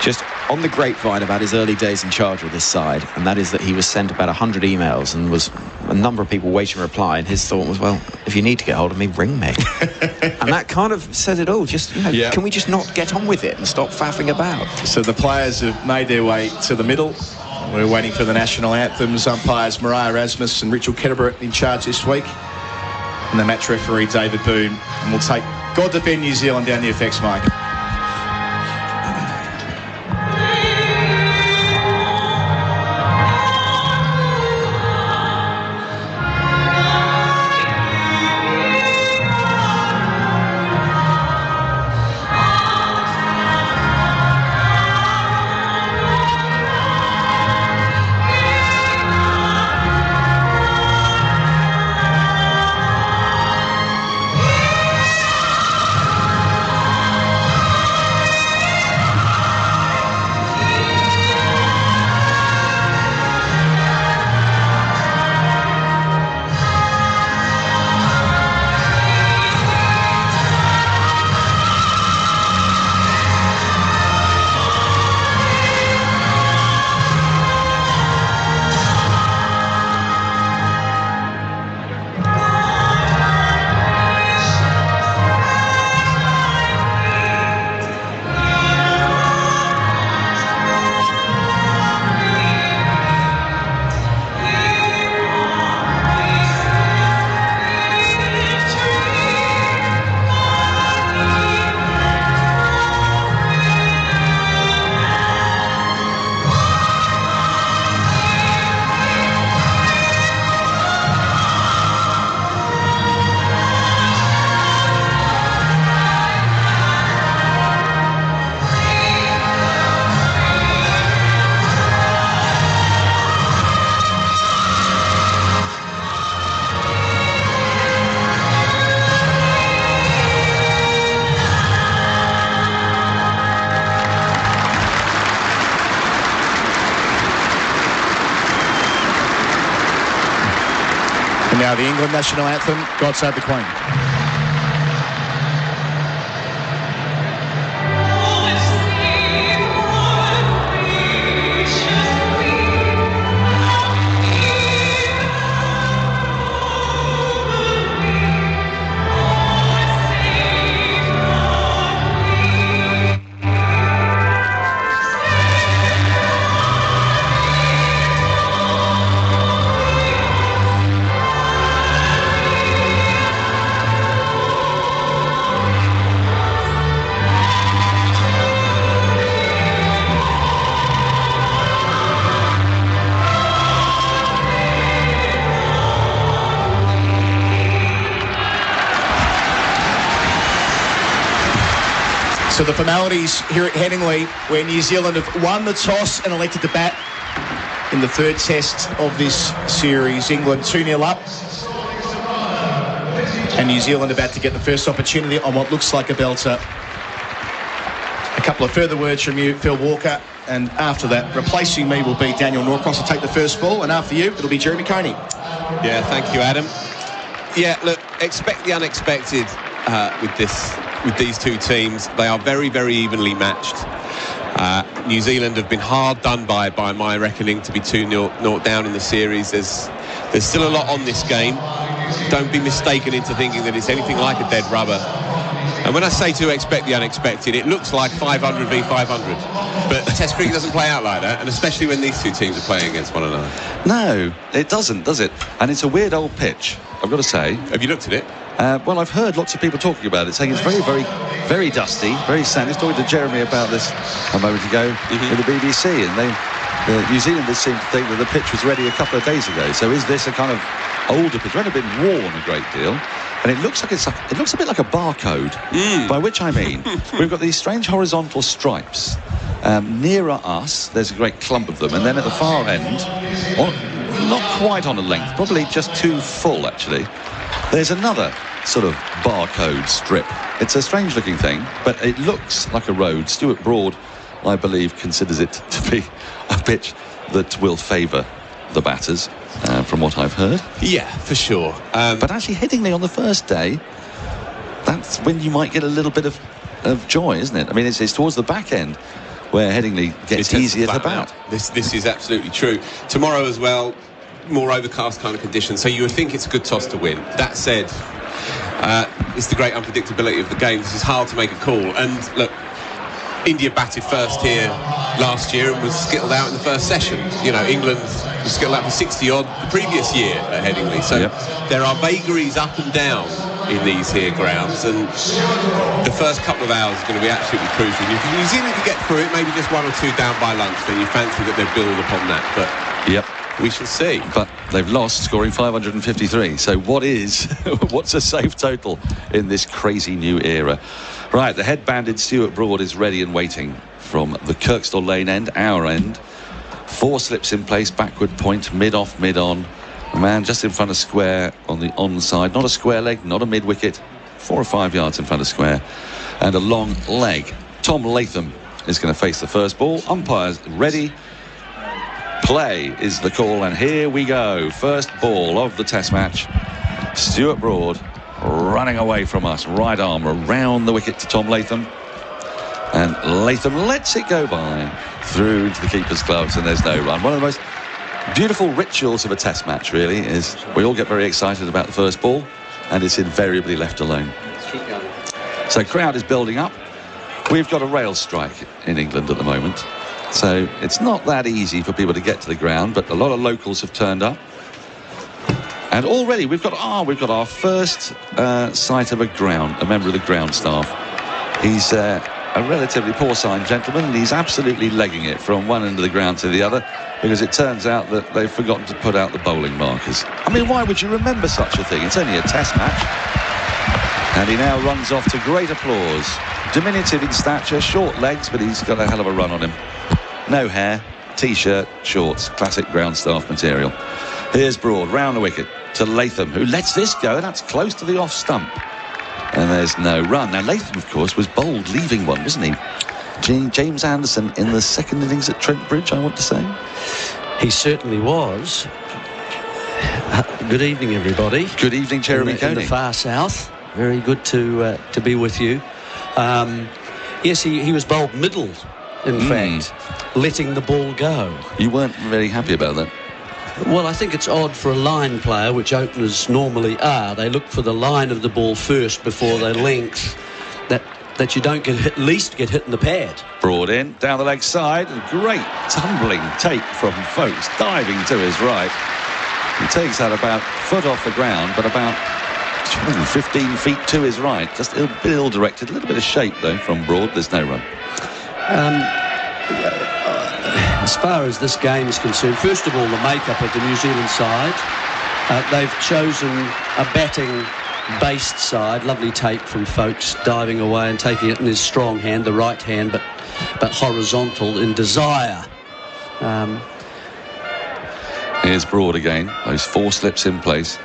just on the grapevine about his early days in charge of this side, and that is that he was sent about 100 emails and was a number of people waiting to reply, and his thought was, well, if you need to get hold of me, ring me. And that kind of says it all. Just, you know, can we just not get on with it and stop faffing about? So the players have made their way to the middle. We're waiting for the national anthems. Umpires Mariah Erasmus and Richard Kettleborough in charge this week, and the match referee David Boone. And we'll take God defend New Zealand down the effects mic. Now the England national anthem, God Save the Queen. So the formalities here at Headingley, where New Zealand have won the toss and elected to bat in the third test of this series. England 2-0 up. And New Zealand about to get the first opportunity on what looks like a belter. A couple of further words from you, Phil Walker. And after that, replacing me will be Daniel Norcross to take the first ball. And after you, it'll be Jeremy Coney. Yeah, thank you, Adam. Yeah, look, expect the unexpected with these two teams. They are very, very evenly matched. New Zealand have been hard done by my reckoning, to be 2-0 down in the series. There's still a lot on this game. Don't be mistaken into thinking that it's anything like a dead rubber. And when I say to expect the unexpected, it looks like 500 v 500. But Test cricket doesn't play out like that, and especially when these two teams are playing against one another. No, it doesn't, does it? And it's a weird old pitch, I've got to say. Have you looked at it? Well, I've heard lots of people talking about it, saying it's very, very, very dusty, very sand. I was talking to Jeremy about this a moment ago with the BBC, and the New Zealanders seem to think that the pitch was ready a couple of days ago. So is this a kind of older pitch? It's only been worn a great deal, and it looks like it looks a bit like a barcode. By which I mean we've got these strange horizontal stripes. Nearer us, there's a great clump of them, and then at the far end, not quite on a length, probably just too full actually, there's another sort of barcode strip. It's a strange looking thing, but it looks like a road. Stuart Broad, I believe, considers it to be a pitch that will favour the batters, from what I've heard. Yeah, for sure. But actually, Headingley on the first day, that's when you might get a little bit of joy, isn't it? I mean, it's towards the back end where Headingley gets easier to bat. This is absolutely true. Tomorrow as well, more overcast kind of conditions, so you would think it's a good toss to win. That said, it's the great unpredictability of the game. This is hard to make a call. And look, India batted first here last year and was skittled out in the first session. You know, England was skittled out for 60-odd the previous year at Headingley. So there are vagaries up and down in these here grounds, and the first couple of hours is going to be absolutely crucial. If New Zealand can get through it, maybe just 1 or 2 down by lunch, then you fancy that they'll build upon that. But we shall see. But they've lost, scoring 553. So what's a safe total in this crazy new era? Right, the head-banded Stuart Broad is ready and waiting from the Kirkstall Lane end, our end. 4 slips in place, backward point, mid-off, mid-on. A man just in front of square on the onside. Not a square leg, not a mid-wicket. 4 or 5 yards in front of square. And a long leg. Tom Latham is going to face the first ball. Umpires ready. Play is the call, and here we go. First ball of the Test match. Stuart Broad running away from us. Right arm around the wicket to Tom Latham. And Latham lets it go by through to the keeper's gloves, and there's no run. One of the most beautiful rituals of a Test match, really, is we all get very excited about the first ball, and it's invariably left alone. So crowd is building up. We've got a rail strike in England at the moment, so it's not that easy for people to get to the ground, but a lot of locals have turned up. And already we've got our first sight of a member of the ground staff. He's a relatively porcine gentleman, and he's absolutely legging it from one end of the ground to the other, because it turns out that they've forgotten to put out the bowling markers. I mean, why would you remember such a thing? It's only a Test match. And he now runs off to great applause. Diminutive in stature, short legs, but he's got a hell of a run on him. No hair, t-shirt, shorts, classic ground staff material. Here's Broad, round the wicket to Latham, who lets this go. That's close to the off stump. And there's no run. Now, Latham, of course, was bowled leaving one, wasn't he? James Anderson in the second innings at Trent Bridge, I want to say. He certainly was. Good evening, everybody. Good evening, Jeremy Coney. In the far south. Very good to be with you. Yes, he was bowled middle, in fact, letting the ball go. You weren't very happy about that? Well, I think it's odd for a line player, which openers normally are. They look for the line of the ball first before the length, that you don't at least get hit in the pad. Broad in, down the leg side, and great tumbling take from Folks, diving to his right. He takes that about a foot off the ground, but about 15 feet to his right. Just a bit ill-directed, a little bit of shape, though, from Broad. There's no run. As far as this game is concerned, first of all, the makeup of the New Zealand side. They've chosen a batting based side. Lovely take from Folkes, diving away and taking it in his strong hand, the right hand, but horizontal in desire. Here's Broad again. Those 4 slips in place.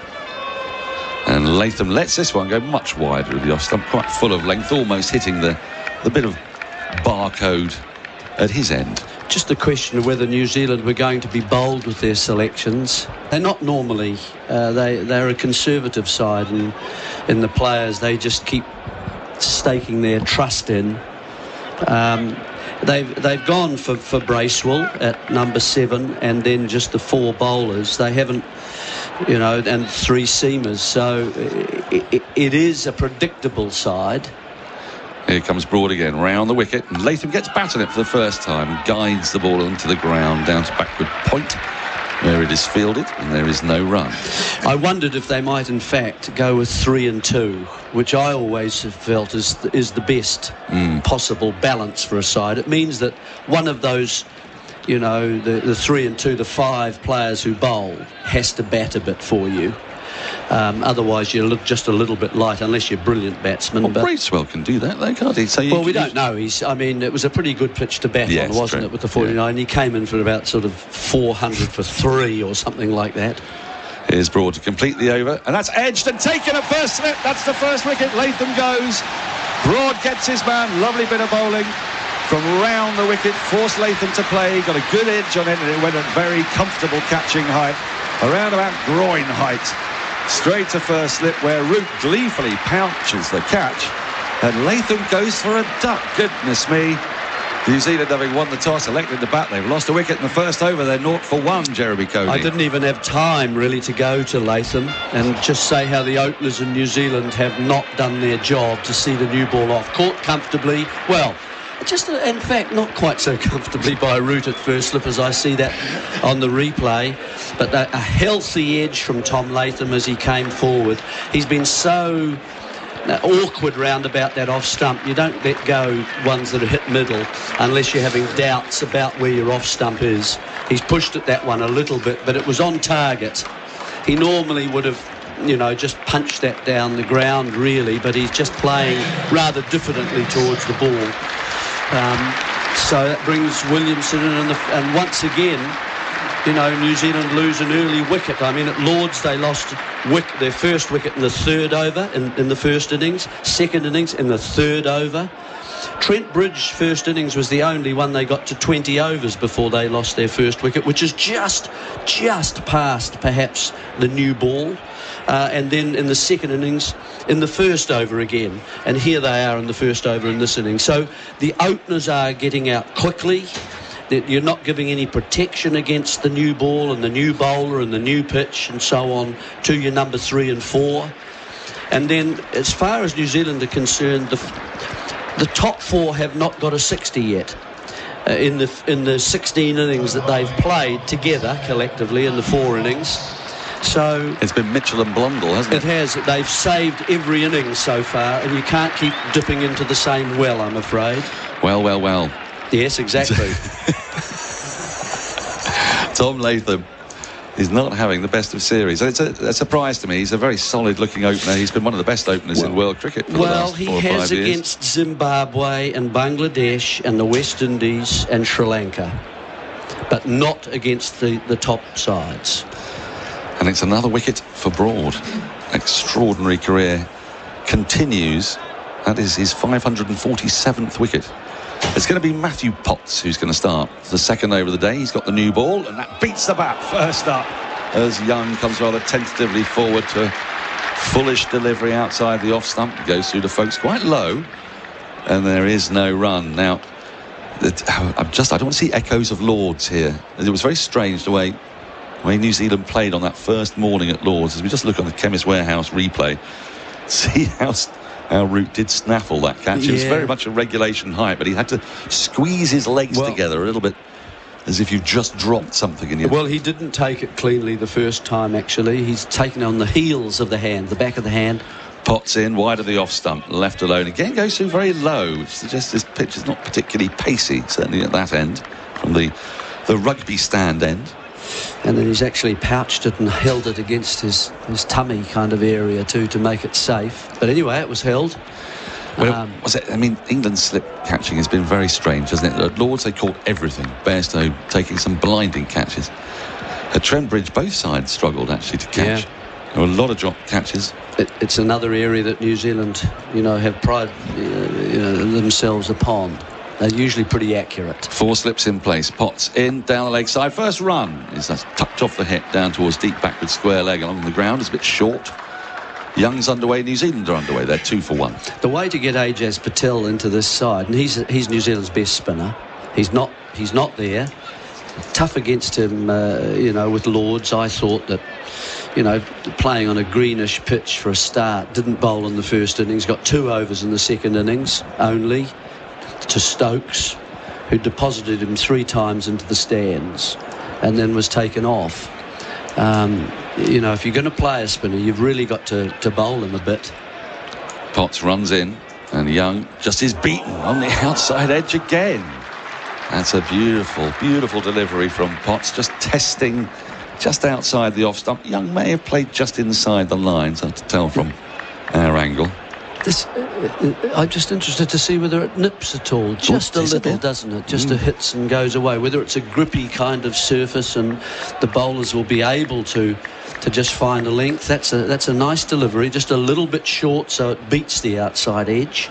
And Latham lets this one go much wider of the off stump, quite full of length, almost hitting the bit of barcode at his end. Just a question of whether New Zealand were going to be bold with their selections. They're not normally. They're a conservative side, and in the players they just keep staking their trust in. They've gone for Bracewell at number 7, and then just the 4 bowlers. They haven't, and 3 seamers. So it is a predictable side. Here comes Broad again, round the wicket, and Latham gets batted it for the first time and guides the ball onto the ground down to backward point, where it is fielded, and there is no run. I wondered if they might in fact go with 3 and 2, which I always have felt is the best possible balance for a side. It means that one of those, the 3 and 2, the 5 players who bowl has to bat a bit for you. Otherwise you look just a little bit light, unless you're a brilliant batsman. Well, Bracewell can do that though, can't he? So we don't know. It was a pretty good pitch to bat on, wasn't it, with the 49? Yeah. He came in for about sort of 400 for 3 or something like that. Here's Broad to complete the over, and that's edged and taken at first slip. That's the first wicket. Latham goes. Broad gets his man. Lovely bit of bowling from round the wicket. Forced Latham to play. Got a good edge on it, and it went at very comfortable catching height, around about groin height. Straight to first slip, where Root gleefully pouches the catch, and Latham goes for a duck. Goodness me. New Zealand, having won the toss, elected to bat. They've lost a wicket in the first over. They're 0 for 1, Jeremy Coney. I didn't even have time really to go to Latham and just say how the openers in New Zealand have not done their job to see the new ball off. Caught comfortably. Well, just in fact not quite so comfortably by Root at first slip as I see that on the replay, but a healthy edge from Tom Latham as he came forward. He's been so awkward round about that off stump. You don't let go ones that are hit middle unless you're having doubts about where your off stump is. He's pushed at that one a little bit, but it was on target. He normally would have just punched that down the ground really, but he's just playing rather diffidently towards the ball. So that brings Williamson in, and once again, New Zealand lose an early wicket. I mean, at Lords they lost their first wicket in the 3rd over in the first innings, second innings in the 3rd over. Trent Bridge first innings was the only one they got to 20 overs before they lost their first wicket, which is just past perhaps the new ball. And then in the second innings, in the first over again. And here they are in the first over in this innings. So the openers are getting out quickly. You're not giving any protection against the new ball and the new bowler and the new pitch and so on to your number 3 and 4. And then as far as New Zealand are concerned, the top 4 have not got a 60 yet. In the 16 innings that they've played together collectively in the 4 innings. So it's been Mitchell and Blundell, hasn't it? It has. They've saved every innings so far, and you can't keep dipping into the same well, I'm afraid. Well. Yes, exactly. Tom Latham is not having the best of series. It's a surprise to me. He's a very solid-looking opener. He's been one of the best openers in world cricket for the last 4 or 5 years. Well, he has against Zimbabwe and Bangladesh and the West Indies and Sri Lanka, but not against the top sides. And it's another wicket for Broad. Extraordinary career continues. That is his 547th wicket. It's going to be Matthew Potts who's going to start the second over of the day. He's got the new ball, and that beats the bat first up as Young comes rather tentatively forward to a foolish delivery outside the off stump. Goes through the folks quite low, and there is no run. Now, I don't want to see echoes of Lords here. It was very strange the way New Zealand played on that first morning at Lords. As we just look on the Chemist Warehouse replay, see how Root did snaffle that catch. Yeah. It was very much a regulation height, but he had to squeeze his legs together a little bit, as if you just dropped something in your... Well, he didn't take it cleanly the first time, actually. He's taken on the heels of the hand, the back of the hand. Potts in, wide of the off stump, left alone. Again, goes through very low, which suggests this pitch is not particularly pacey, certainly at that end, from the rugby stand end. And then he's actually pouched it and held it against his tummy kind of area too, to make it safe. But anyway, it was held. Well, England's slip catching has been very strange, hasn't it? At Lords, they caught everything. Bairstow taking some blinding catches. At Trent Bridge, both sides struggled actually to catch. Yeah. There were a lot of drop catches. It's another area that New Zealand, have pride themselves upon. They're usually pretty accurate. 4 slips in place. Potts in, down the leg side. First run is that's tucked off the hip down towards deep backward square leg along the ground. It's a bit short. Young's underway. New Zealand are underway. They're 2 for 1. The way to get Ajaz Patel into this side, and he's New Zealand's best spinner. He's not there. Tough against him, with Lords. I thought that, playing on a greenish pitch for a start, didn't bowl in the first innings. Got 2 overs in the second innings only, to Stokes, who deposited him 3 times into the stands and then was taken off. If you're going to play a spinner, you've really got to bowl him a bit. Potts runs in, and Young just is beaten on the outside edge again. That's a beautiful, beautiful delivery from Potts, just testing just outside the off stump. Young may have played just inside the lines, hard to tell from our angle. I'm just interested to see whether it nips at all. Just a little, doesn't it? Just a hits and goes away. Whether it's a grippy kind of surface and the bowlers will be able to just find a length. That's a nice delivery. Just a little bit short, so it beats the outside edge.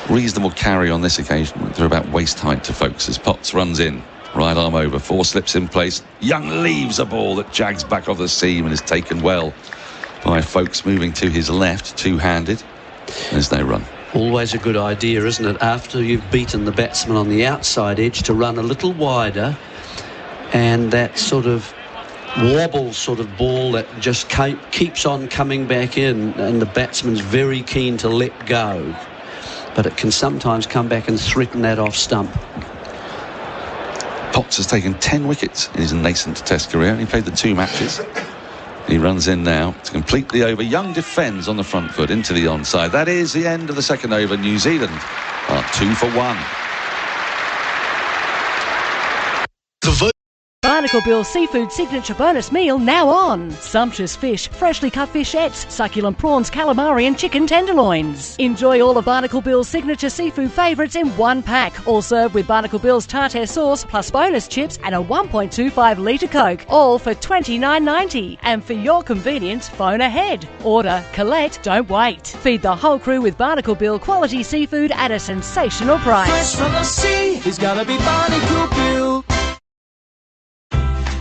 Reasonable carry on this occasion. They're about waist height to Folkes as Potts runs in. Right arm over. 4 slips in place. Young leaves a ball that jags back off the seam and is taken well by Folkes, moving to his left, two-handed. There's no run. Always a good idea, isn't it, after you've beaten the batsman on the outside edge, to run a little wider, and that sort of wobble sort of ball that just keeps on coming back in, and the batsman's very keen to let go, but it can sometimes come back and threaten that off stump. Potts has taken 10 wickets in his nascent Test career, and he played the 2 matches. He runs in now. It's completely over. Young defends on the front foot into the onside. That is the end of the second over. New Zealand are 2 for 1. Barnacle Bill Seafood Signature Bonus Meal now on. Sumptuous fish, freshly cut fishettes, succulent prawns, calamari and chicken tenderloins. Enjoy all of Barnacle Bill's signature seafood favourites in one pack. All served with Barnacle Bill's tartare sauce plus bonus chips and a 1.25 litre Coke. All for $29.90. And for your convenience, phone ahead. Order, collect, don't wait. Feed the whole crew with Barnacle Bill quality seafood at a sensational price. Fresh from the sea, it's gotta be Barnacle Bill.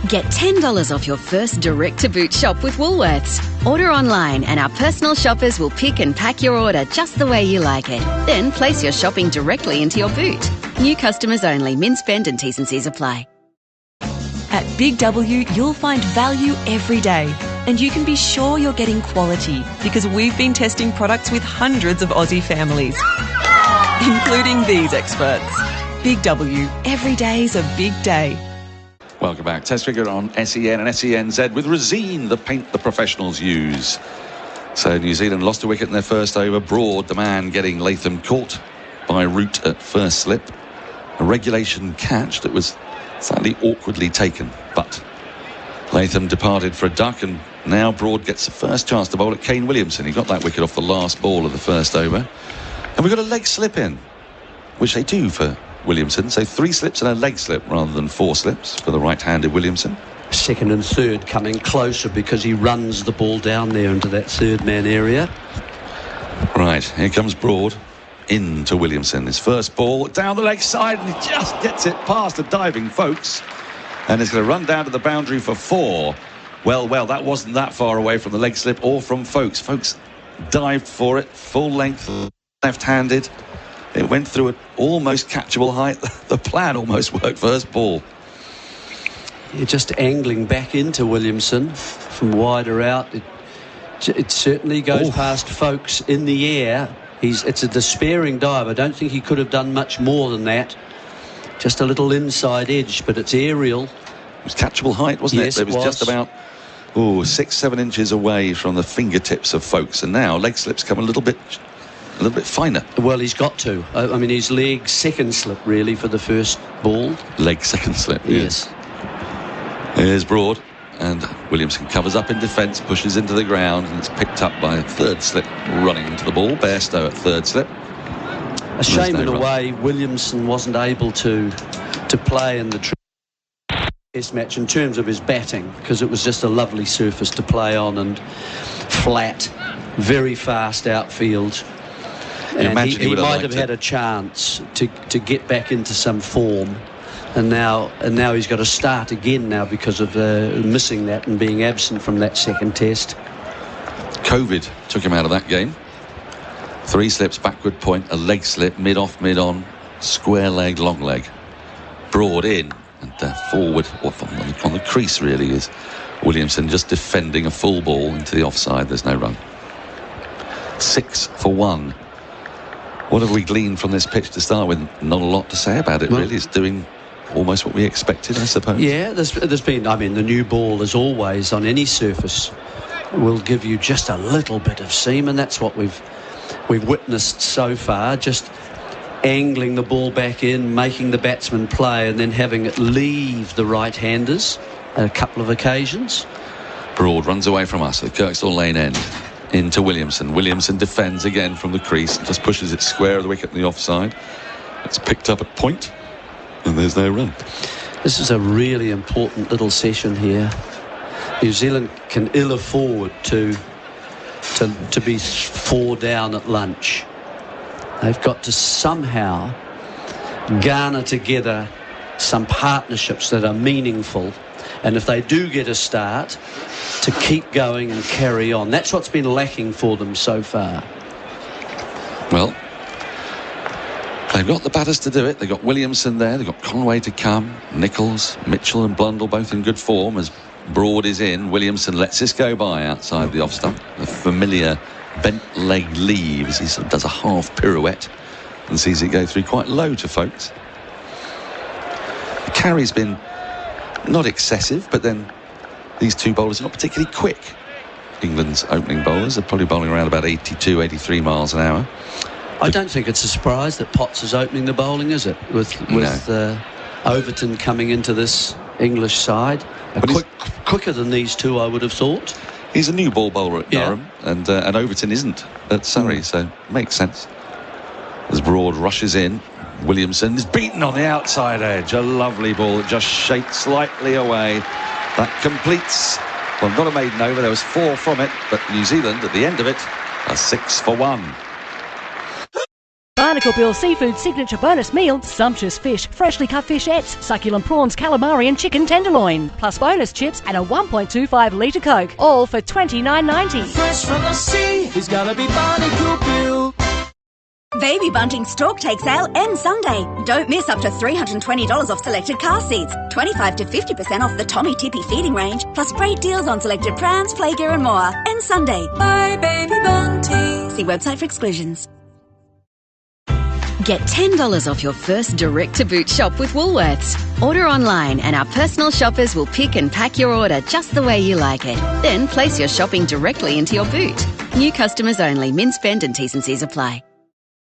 Get $10 off your first direct-to-boot shop with Woolworths. Order online and our personal shoppers will pick and pack your order just the way you like it. Then place your shopping directly into your boot. New customers only. Min spend and T's and C's apply. At Big W, you'll find value every day. And you can be sure you're getting quality because we've been testing products with hundreds of Aussie families, including these experts. Big W, every day's a big day. Welcome back. Test cricket on SEN and SENZ with Rosine, the paint the professionals use. So New Zealand lost a wicket in their first over. Broad, the man getting Latham caught by Root at first slip. A regulation catch that was slightly awkwardly taken, but Latham departed for a duck, and now Broad gets the first chance to bowl at Kane Williamson. He got that wicket off the last ball of the first over. And we've got a leg slip in, which they do for Williamson. So 3 slips and a leg slip rather than 4 slips for the right-handed Williamson. Second and third coming closer because he runs the ball down there into that third man area. Right, here comes Broad into Williamson. His first ball down the leg side, and he just gets it past the diving Folkes, and it's going to run down to the boundary for 4. Well, that wasn't that far away from the leg slip or from Folkes. Folkes dived for it, full length, left-handed. It went through at almost catchable height. The plan almost worked first ball. You're just angling back into Williamson from wider out. It certainly goes past Folkes in the air. It's a despairing dive. I don't think he could have done much more than that. Just a little inside edge, but it's aerial. It was catchable height, wasn't it? It was just about 6-7 inches away from the fingertips of Folkes, and now leg slips come a little bit finer. Well, he's got to. I mean, his leg second slip really for the first ball. Leg second slip, yes. Here's Broad, and Williamson covers up in defence, pushes into the ground, and it's picked up by a third slip running into the ball. Bairstow at third slip. A shame in a way Williamson wasn't able to play in the Test match in terms of his batting, because it was just a lovely surface to play on and flat, very fast outfield. And he might have had a chance to get back into some form. And now he's got to start again now because of missing that and being absent from that second test. COVID took him out of that game. 3 slips, backward point, a leg slip, mid-off, mid-on, square leg, long leg. Broad in and forward, or on the crease really, is Williamson just defending a full ball into the offside. There's no run. 6 for 1. What have we gleaned from this pitch to start with? Not a lot to say about it, really. It's doing almost what we expected, I suppose. Yeah, there's been, I mean, the new ball, as always, on any surface, will give you just a little bit of seam, and that's what we've witnessed so far, just angling the ball back in, making the batsman play, and then having it leave the right-handers at a couple of occasions. Broad runs away from us at Kirkstall Lane end. Into Williamson. Williamson defends again from the crease, just pushes it square of the wicket in the offside. It's picked up at point, and there's no run. This is a really important little session here. New Zealand can ill afford to be 4 down at lunch. They've got to somehow garner together some partnerships that are meaningful, and if they do get a start, to keep going and carry on. That's what's been lacking for them so far. Well, they've got the batters to do it. They've got Williamson there, they've got Conway to come, Nichols, Mitchell and Blundell both in good form. As Broad is in, Williamson lets this go by outside the off stump. The familiar bent leg leave as he sort of does a half pirouette and sees it go through quite low to folks. The carry's been not excessive, but then these two bowlers are not particularly quick. England's opening bowlers are probably bowling around about 82, 83 miles an hour. I don't think it's a surprise that Potts is opening the bowling, is it? With Overton coming into this English side. Quicker than these two, I would have thought. He's a new ball bowler at Durham, and Overton isn't at Surrey, so makes sense. As Broad rushes in, Williamson is beaten on the outside edge. A lovely ball that just shakes slightly away. That completes, well, not a maiden over. There was 4 from it, but New Zealand at the end of it are 6 for 1. Barnacle Bill Seafood Signature Bonus Meal, sumptuous fish, freshly cut fishettes, succulent prawns, calamari and chicken tenderloin, plus bonus chips and a 1.25 litre Coke, all for $29.90. Fresh from the sea, he's gotta be Barnacle Bill. Baby Bunting Stalk Take Sale ends Sunday. Don't miss up to $320 off selected car seats, 25 to 50% off the Tommy Tippy feeding range, plus great deals on selected prams, play gear and more. Ends Sunday. Bye, Baby Bunting. See website for exclusions. Get $10 off your first direct-to-boot shop with Woolworths. Order online and our personal shoppers will pick and pack your order just the way you like it. Then place your shopping directly into your boot. New customers only. Min spend and T's and C's apply.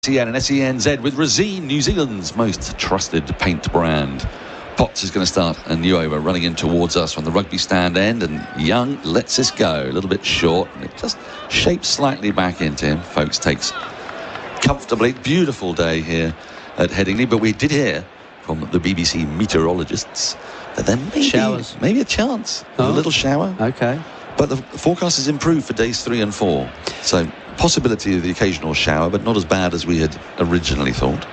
SEN and SENZ with Resine, New Zealand's most trusted paint brand. Potts is going to start a new over, running in towards us from the rugby stand end, and Young lets this go. A little bit short, and it just shapes slightly back into him. Folks takes comfortably. Beautiful day here at Headingley, but we did hear from the BBC meteorologists that there may showers, maybe a chance of a little shower. Okay, but the forecast has improved for days 3 and 4, so possibility of the occasional shower, but not as bad as we had originally thought.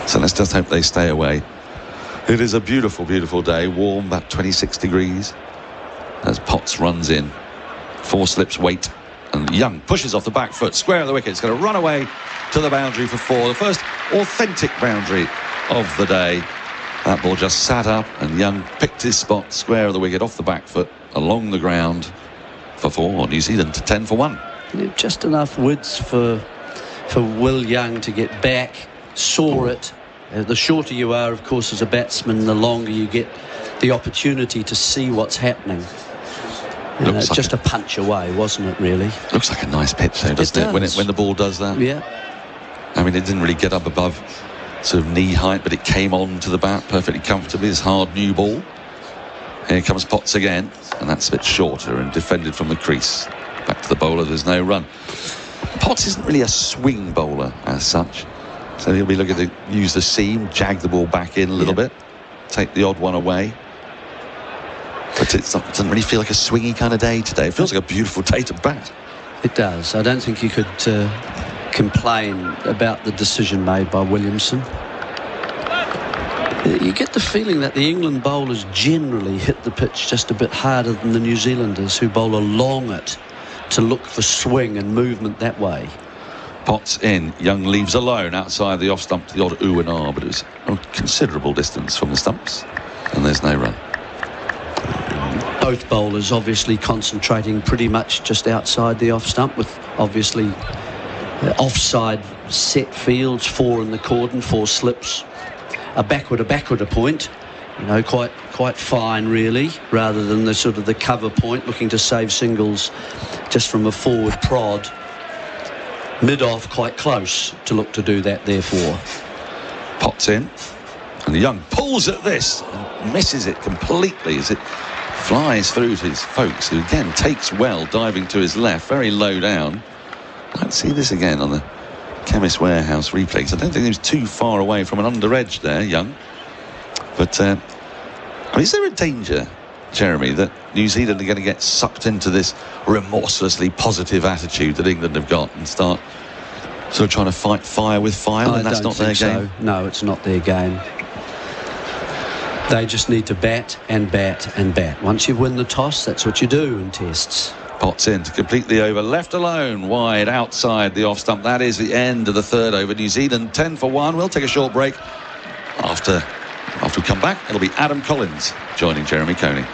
So let's just hope they stay away. It is a beautiful, beautiful day, warm, about 26 degrees, as Potts runs in. 4 slips wait, and Young pushes off the back foot, square of the wicket. It's going to run away to the boundary for 4, the first authentic boundary of the day. That ball just sat up, and Young picked his spot, square of the wicket, off the back foot, along the ground for 4. New Zealand to 10 for 1. Just enough width for Will Young to get back, saw it. The shorter you are, of course, as a batsman, the longer you get the opportunity to see what's happening. It's just a punch away, wasn't it, really? Looks like a nice pitch, though, doesn't it? When the ball does that? Yeah. I mean, it didn't really get up above sort of knee height, but it came on to the bat perfectly comfortably. This hard new ball. Here comes Potts again, and that's a bit shorter and defended from the crease. Back to the bowler, there's no run. Potts isn't really a swing bowler as such, so he'll be looking to use the seam, jag the ball back in a little bit, take the odd one away. But it doesn't really feel like a swingy kind of day today. It feels like a beautiful day to bat. It does. I don't think you could complain about the decision made by Williamson. You get the feeling that the England bowlers generally hit the pitch just a bit harder than the New Zealanders, who bowl along it to look for swing and movement that way. Potts in. Young leaves alone outside the off stump to the odd ooh and ah, but it was a considerable distance from the stumps, and there's no run. Both bowlers obviously concentrating pretty much just outside the off stump, with obviously offside set fields, 4 in the cordon, 4 slips, a backward point, you know, quite fine really, rather than the sort of the cover point, looking to save singles just from a forward prod. Mid-off quite close to look to do that, therefore. Potts in, and the Young pulls at this and misses it completely as it flies through to his folks, who again takes well, diving to his left, very low down. Let's see this again on the Chemist Warehouse replays. I don't think he was too far away from an under edge there, Young. But I mean, is there a danger, Jeremy, that New Zealand are going to get sucked into this remorselessly positive attitude that England have got and start sort of trying to fight fire with fire, and that's not their game? No, it's not their game. They just need to bat and bat and bat. Once you win the toss, that's what you do in tests. Potts in to complete the over, left alone, wide outside the off stump. That is the end of the third over. New Zealand 10 for 1. We'll take a short break. After we come back, it'll be Adam Collins joining Jeremy Coney.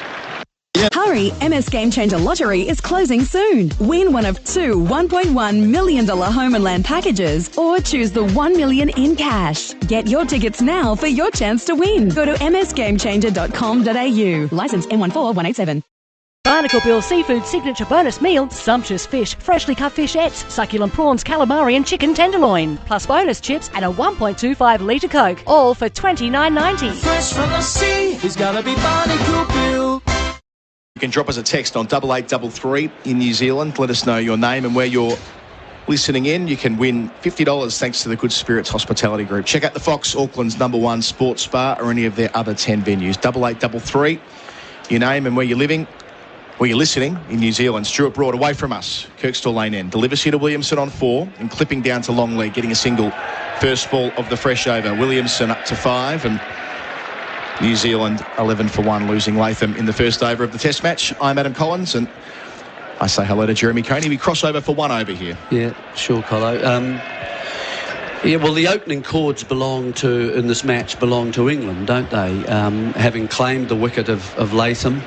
Hurry, MS Game Changer Lottery is closing soon. Win one of 2 $1.1 million home and land packages, or choose the $1 million in cash. Get your tickets now for your chance to win. Go to msgamechanger.com.au. Licence N14187. Barnacle Bill Seafood Signature Bonus Meal, sumptuous fish, freshly cut fishettes, succulent prawns, calamari and chicken tenderloin, plus bonus chips and a 1.25 litre Coke, all for $29.90. Fresh from the sea, he's gotta be Barnacle Bill. You can drop us a text on 8833 in New Zealand. Let us know your name and where you're listening in. You can win $50 thanks to the Good Spirits Hospitality Group. Check out the Fox, Auckland's #1 sports bar, or any of their other 10 venues. 8833, your name and where you're living. Well, you're listening in New Zealand. Stuart Broad away from us. Kirkstall Lane end. Delivers here to Williamson on 4 and clipping down to long leg, getting a single. First ball of the fresh over. Williamson up to 5 and New Zealand 11 for 1, losing Latham in the first over of the Test match. I'm Adam Collins and I say hello to Jeremy Coney. We cross over for 1 over here. Yeah, sure, Colo. Yeah, well, the opening chords in this match belong to England, don't they? Having claimed the wicket of Latham.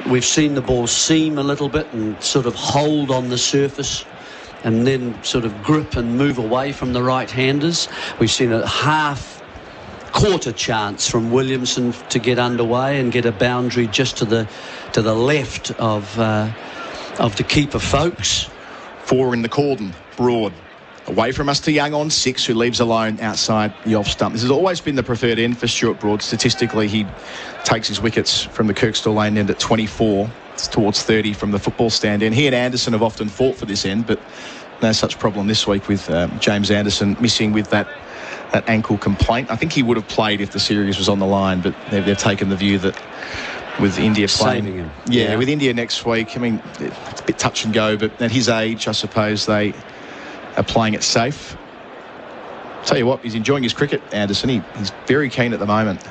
We've seen the ball seam a little bit and sort of hold on the surface and then sort of grip and move away from the right-handers. We've seen a half-quarter chance from Williamson to get underway and get a boundary just to the left of the keeper, folks. 4 in the cordon. Broad away from us to Young on 6, who leaves alone outside the off stump. This has always been the preferred end for Stuart Broad. Statistically, he takes his wickets from the Kirkstall Lane end at 24. It's towards 30 from the football stand end. He and Anderson have often fought for this end, but no such problem this week with James Anderson missing with that ankle complaint. I think he would have played if the series was on the line, but they've taken the view that with India playing saving him. Yeah, with India next week, I mean, it's a bit touch and go, but at his age, I suppose they are playing it safe. Tell you what, he's enjoying his cricket, Anderson. He's very keen at the moment.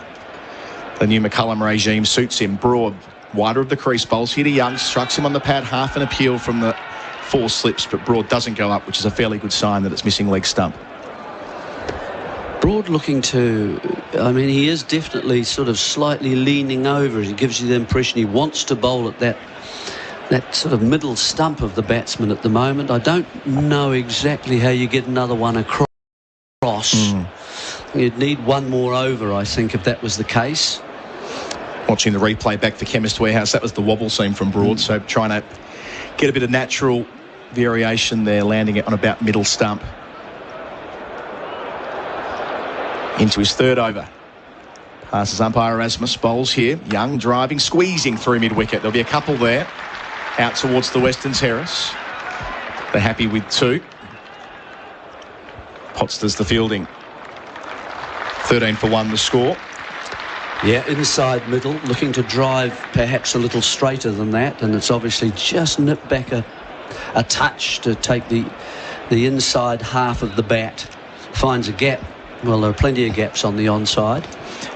The new McCullum regime suits him. Broad, wider of the crease bowls here to Young, strikes him on the pad, half an appeal from the 4 slips, but Broad doesn't go up, which is a fairly good sign that it's missing leg stump. Broad looking to, I mean, he is definitely sort of slightly leaning over. He gives you the impression he wants to bowl at that sort of middle stump of the batsman at the moment. I don't know exactly how you get another one across. You'd need one more over, I think, if that was the case. Watching the replay back for Chemist Warehouse, that was the wobble seam from Broad, so trying to get a bit of natural variation there, landing it on about middle stump. Into his third over. Passes umpire Erasmus. Bowls here. Young driving, squeezing through mid-wicket. There'll be a couple there. Out towards the Western Terrace. They're happy with 2. Potts does the fielding. 13 for 1 the score. Yeah, inside middle, looking to drive perhaps a little straighter than that, and it's obviously just nipped back a touch to take the inside half of the bat. Finds a gap. Well, there are plenty of gaps on the onside.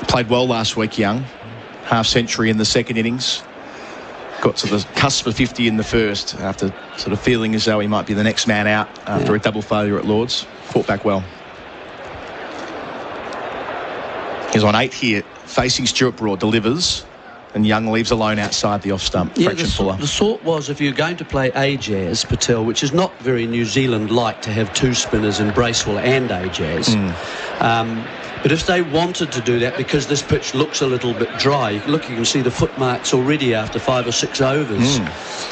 Played well last week, Young. Half century in the second innings. Got to the cusp of 50 in the first after sort of feeling as though he might be the next man out after a double failure at Lords. Fought back well. He's on 8 here, facing Stuart Broad, delivers, and Young leaves alone outside the off-stump. Yeah, the thought was if you're going to play Ajaz Patel, which is not very New Zealand-like to have 2 spinners in Bracewell and Ajaz, but if they wanted to do that, because this pitch looks a little bit dry, you can see the footmarks already after 5 or 6 overs,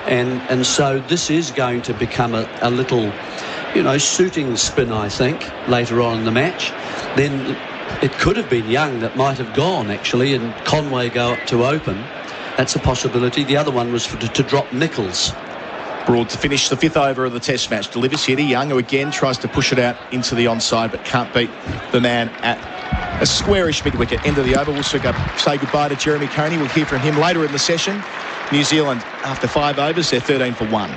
and so this is going to become a little, suiting spin, I think, later on in the match. Then it could have been Young that might have gone, actually, and Conway go up to open. That's a possibility. The other one was to drop Nichols. Broad to finish the 5th over of the Test match. Delivers here to Young, who again tries to push it out into the onside, but can't beat the man at a squarish mid-wicket. End of the over. We'll say goodbye to Jeremy Coney. We'll hear from him later in the session. New Zealand, after 5 overs, they're 13 for 1.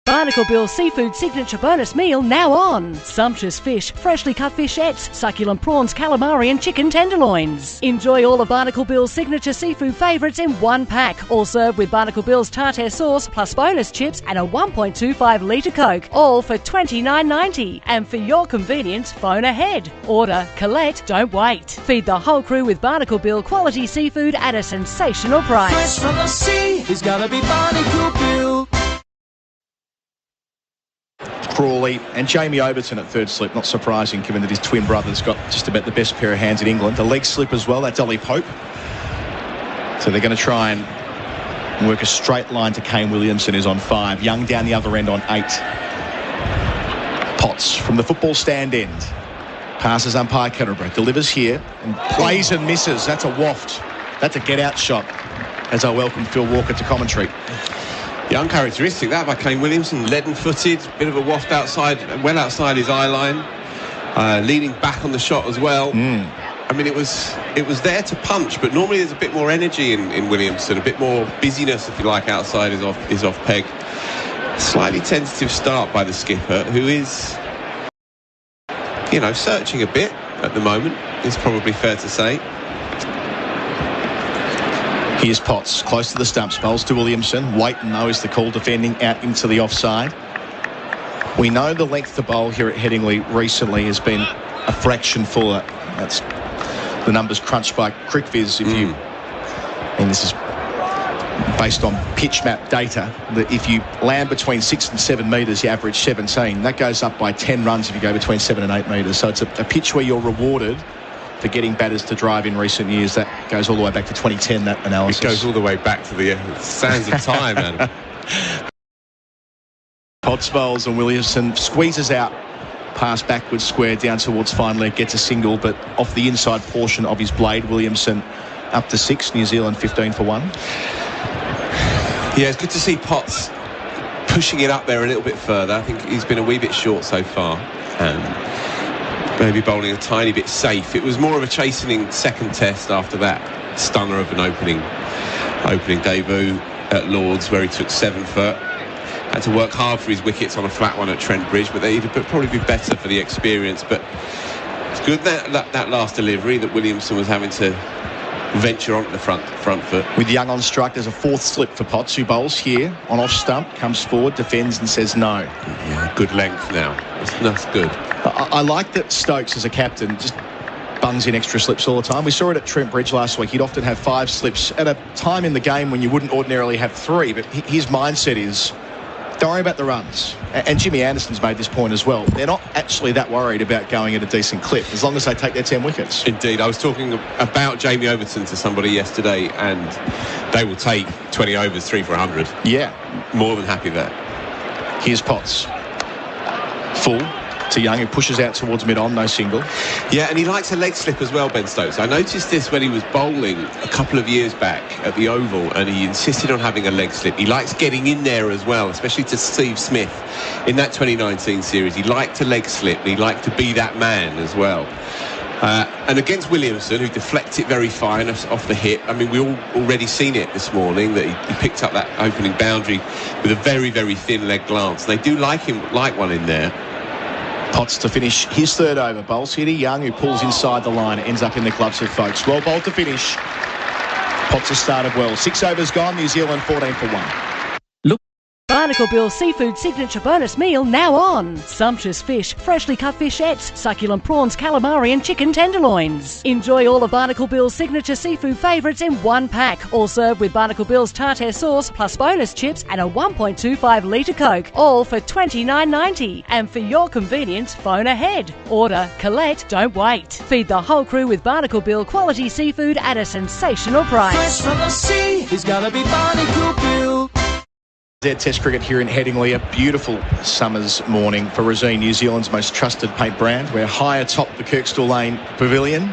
Barnacle Bill Seafood Signature Bonus Meal now on. Sumptuous fish, freshly cut fishettes, succulent prawns, calamari and chicken tenderloins. Enjoy all of Barnacle Bill's signature seafood favourites in one pack. All served with Barnacle Bill's tartare sauce plus bonus chips and a 1.25 litre Coke. All for $29.90. And for your convenience, phone ahead. Order, collect, don't wait. Feed the whole crew with Barnacle Bill quality seafood at a sensational price. Fresh from the sea, it's gotta be Barnacle Bill. Crawley and Jamie Overton at third slip. Not surprising, given that his twin brother's got just about the best pair of hands in England. The leg slip as well, that's Ollie Pope. So they're going to try and work a straight line to Kane Williamson, who's on 5. Young down the other end on 8. Potts from the football stand end. Passes umpire Canberra. Delivers here and plays and misses. That's a waft. That's a get-out shot, as I welcome Phil Walker to commentary. Yeah, uncharacteristic that by Kane Williamson, leaden-footed, bit of a waft outside, well outside his eye line, leaning back on the shot as well. I mean, it was there to punch, but normally there's a bit more energy in Williamson, a bit more busyness, if you like, outside his off peg. Slightly tentative start by the skipper, who is, searching a bit at the moment. It's probably fair to say. Here's Potts, close to the stumps, bowls to Williamson. Waiting, though, is the call, defending out into the offside. We know the length to bowl here at Headingley recently has been a fraction fuller. That's the numbers crunched by CricViz. And this is based on pitch map data, that if you land between 6 and 7 metres, you average 17. That goes up by 10 runs if you go between 7 and 8 metres. So it's a pitch where you're rewarded for getting batters to drive in recent years. That goes all the way back to 2010, that analysis. It goes all the way back to the sands of time, man. Potts bowls and Williamson squeezes out, pass backwards square down towards fine leg, gets a single, but off the inside portion of his blade. Williamson up to 6, New Zealand 15 for 1. Yeah, it's good to see Potts pushing it up there a little bit further. I think he's been a wee bit short so far. Maybe bowling a tiny bit safe. It was more of a chastening second test after that stunner of an opening debut at Lords, where he took 7 for. Had to work hard for his wickets on a flat one at Trent Bridge, but they'd probably be better for the experience. But it's good that last delivery that Williamson was having to venture onto the front foot. With Young on strike, there's a 4th slip for Potts, who bowls here on off stump, comes forward, defends and says no. Yeah, good length now. That's good. I like that Stokes, as a captain, just bungs in extra slips all the time. We saw it at Trent Bridge last week. He'd often have 5 slips at a time in the game when you wouldn't ordinarily have 3, but his mindset is, don't worry about the runs. And Jimmy Anderson's made this point as well. They're not actually that worried about going at a decent clip as long as they take their 10 wickets. Indeed. I was talking about Jamie Overton to somebody yesterday, and they will take 20 overs, 3 for 100. Yeah. More than happy there. Here's Potts. Full to Young, who pushes out towards mid-on, no single. Yeah, and he likes a leg slip as well, Ben Stokes. I noticed this when he was bowling a couple of years back at the Oval, and he insisted on having a leg slip. He likes getting in there as well, especially to Steve Smith in that 2019 series. He liked to leg slip, and he liked to be that man as well. And against Williamson, who deflects it very fine off the hip. I mean, we all already seen it this morning, that he picked up that opening boundary with a very, very thin leg glance. They do like one in there. Potts to finish his third over. Bowls here to Young, who pulls inside the line. It ends up in the gloves of Folkes. Well bowled to finish. Potts has started well. 6 overs gone. New Zealand 14 for 1. Barnacle Bill Seafood Signature Bonus Meal now on. Sumptuous fish, freshly cut fishettes, succulent prawns, calamari and chicken tenderloins. Enjoy all of Barnacle Bill's signature seafood favourites in one pack. All served with Barnacle Bill's tartare sauce plus bonus chips and a 1.25 litre Coke. All for $29.90. And for your convenience, phone ahead. Order, collect, don't wait. Feed the whole crew with Barnacle Bill quality seafood at a sensational price. Fresh from the sea, it's gotta be Barnacle Bill. Z Test cricket here in Headingley, a beautiful summer's morning for Resene, New Zealand's most trusted paint brand. We're high atop the Kirkstall Lane Pavilion,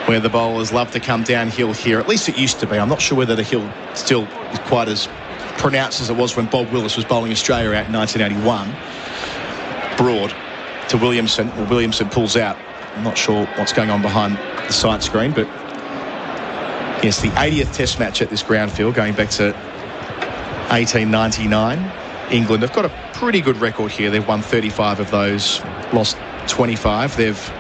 where the bowlers love to come downhill here. At least it used to be. I'm not sure whether the hill still is quite as pronounced as it was when Bob Willis was bowling Australia out in 1981. Broad to Williamson. Well, Williamson pulls out. I'm not sure what's going on behind the sight screen, but yes, the 80th Test match at this ground field, going back to 1899. England have got a pretty good record here. They've won 35 of those, lost 25. They've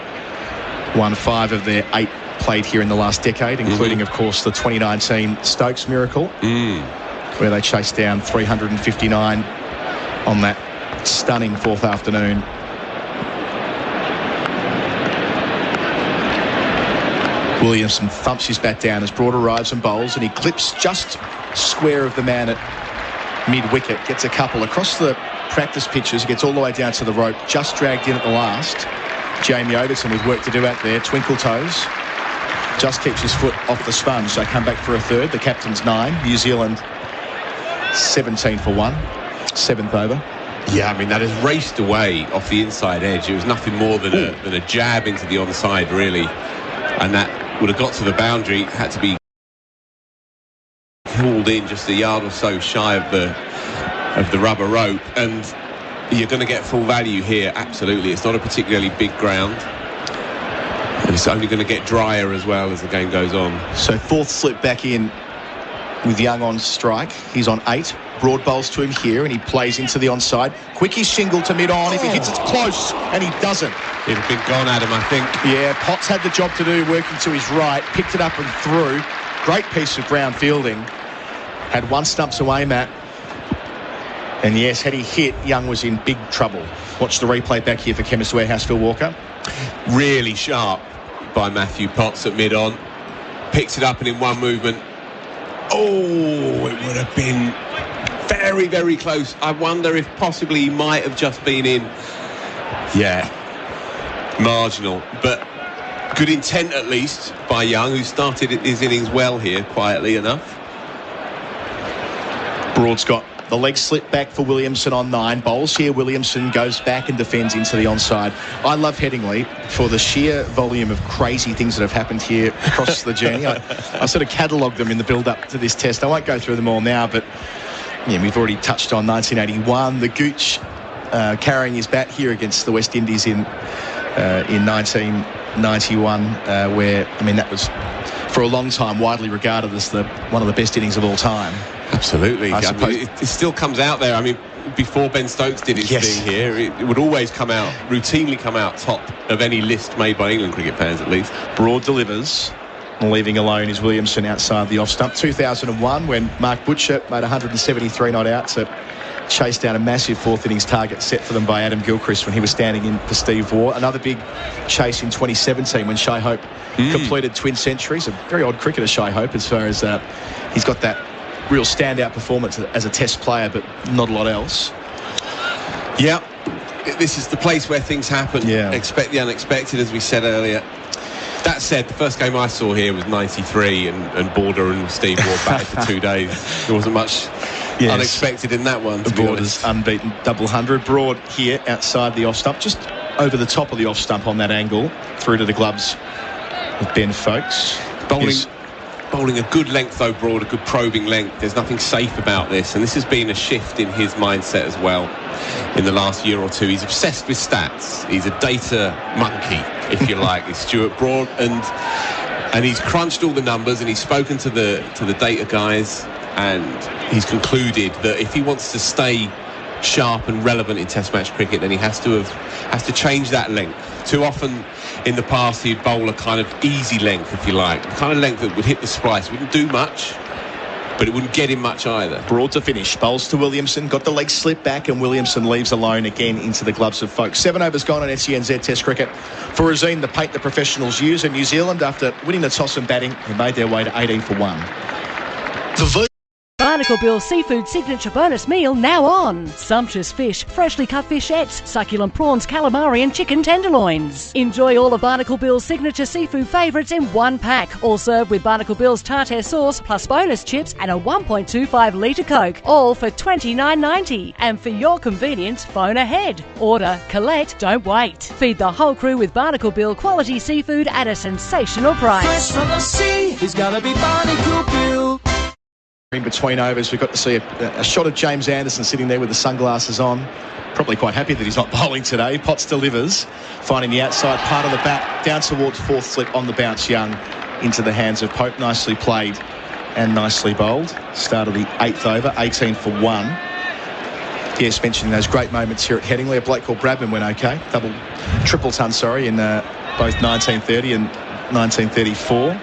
won 5 of their 8 played here in the last decade, including, of course, the 2019 Stokes miracle, where they chased down 359 on that stunning fourth afternoon. Williamson thumps his bat down as Broad arrives and bowls, and he clips just square of the man at mid-wicket, gets a couple across the practice pitches, gets all the way down to the rope, just dragged in at the last. Jamie Overton with work to do out there, twinkle toes, just keeps his foot off the sponge. So come back for a third. The captain's 9, New Zealand 17 for 1, 7th over. Yeah, I mean, that has raced away off the inside edge. It was nothing more than a jab into the onside, really, and that would have got to the boundary, had to be hauled in just a yard or so shy of the rubber rope, and you're going to get full value here. Absolutely. It's not a particularly big ground, and it's only going to get drier as well as the game goes on. So fourth slip back in with Young on strike. He's on 8. Broad bowls to him here, and he plays into the onside. Quickie shingle to mid-on. If he hits, it's close, and he doesn't. It'd have been gone, Adam, I think. Yeah, Potts had the job to do, working to his right, picked it up and through. Great piece of ground fielding. Had 1 stump to aim at. And yes, had he hit, Young was in big trouble. Watch the replay back here for Chemist Warehouse, Phil Walker. Really sharp by Matthew Potts at mid-on. Picks it up, and in one movement, oh, it would have been very, very close. I wonder if possibly he might have just been in. Yeah, marginal, but good intent at least by Young, who started his innings well here, quietly enough. Broad's got the leg slip back for Williamson on 9. Bowls here. Williamson goes back and defends into the onside. I love Headingley for the sheer volume of crazy things that have happened here across the journey. I sort of catalogued them in the build-up to this test. I won't go through them all now, but yeah, we've already touched on 1981. The Gooch carrying his bat here against the West Indies in 1991, where, I mean, that was for a long time widely regarded as one of the best innings of all time. Absolutely. I mean, it still comes out there. I mean, before Ben Stokes did his thing here, it would always routinely come out top of any list made by England cricket fans, at least. Broad delivers. Leaving alone is Williamson outside the off stump. 2001, when Mark Butcher made 173 not out to chase down a massive fourth innings target set for them by Adam Gilchrist when he was standing in for Steve Waugh. Another big chase in 2017 when Shai Hope completed twin centuries. A very odd cricketer, Shai Hope, as far as he's got that real standout performance as a test player, but not a lot else. Yeah, this is the place where things happen. Yeah. Expect the unexpected, as we said earlier. That said, the first game I saw here was 93, and Border and Steve Waugh batted for 2 days. There wasn't much unexpected in that one. Broad is unbeaten, double 100. Broad here outside the off stump, just over the top of the off stump on that angle, through to the gloves of Ben Folkes. Bowling a good length though, Broad, a good probing length. There's nothing safe about this, and this has been a shift in his mindset as well in the last year or two. He's obsessed with stats. He's a data monkey, if you like, is Stuart Broad, and he's crunched all the numbers and he's spoken to the data guys, and he's concluded that if he wants to stay sharp and relevant in Test match cricket, then he has to change that length. Too often in the past he'd bowl a kind of easy length, if you like, the kind of length that would hit the splice, wouldn't do much, but it wouldn't get him much either. Broad to finish, bowls to Williamson, got the leg slip back, and Williamson leaves alone again into the gloves of Folkes. 7 overs gone on SENZ Test cricket for Rosine, the paint the professionals use, and New Zealand, after winning the toss and batting, they made their way to 18 for 1. Barnacle Bill Seafood Signature Bonus Meal now on. Sumptuous fish, freshly cut fishettes, succulent prawns, calamari and chicken tenderloins. Enjoy all of Barnacle Bill's signature seafood favourites in one pack. All served with Barnacle Bill's tartare sauce plus bonus chips and a 1.25 litre Coke. All for $29.90. And for your convenience, phone ahead. Order, collect, don't wait. Feed the whole crew with Barnacle Bill quality seafood at a sensational price. Fresh from the sea, he's gotta be Barnacle Bill. In between overs, we've got to see a shot of James Anderson sitting there with the sunglasses on. Probably quite happy that he's not bowling today. Potts delivers, finding the outside part of the bat, down towards fourth slip on the bounce. Young into the hands of Pope. Nicely played and nicely bowled. Start of the 8th over, 18 for 1. Yes, mentioning those great moments here at Headingley. A bloke called Bradman went okay. Triple ton, in both 1930 and 1934.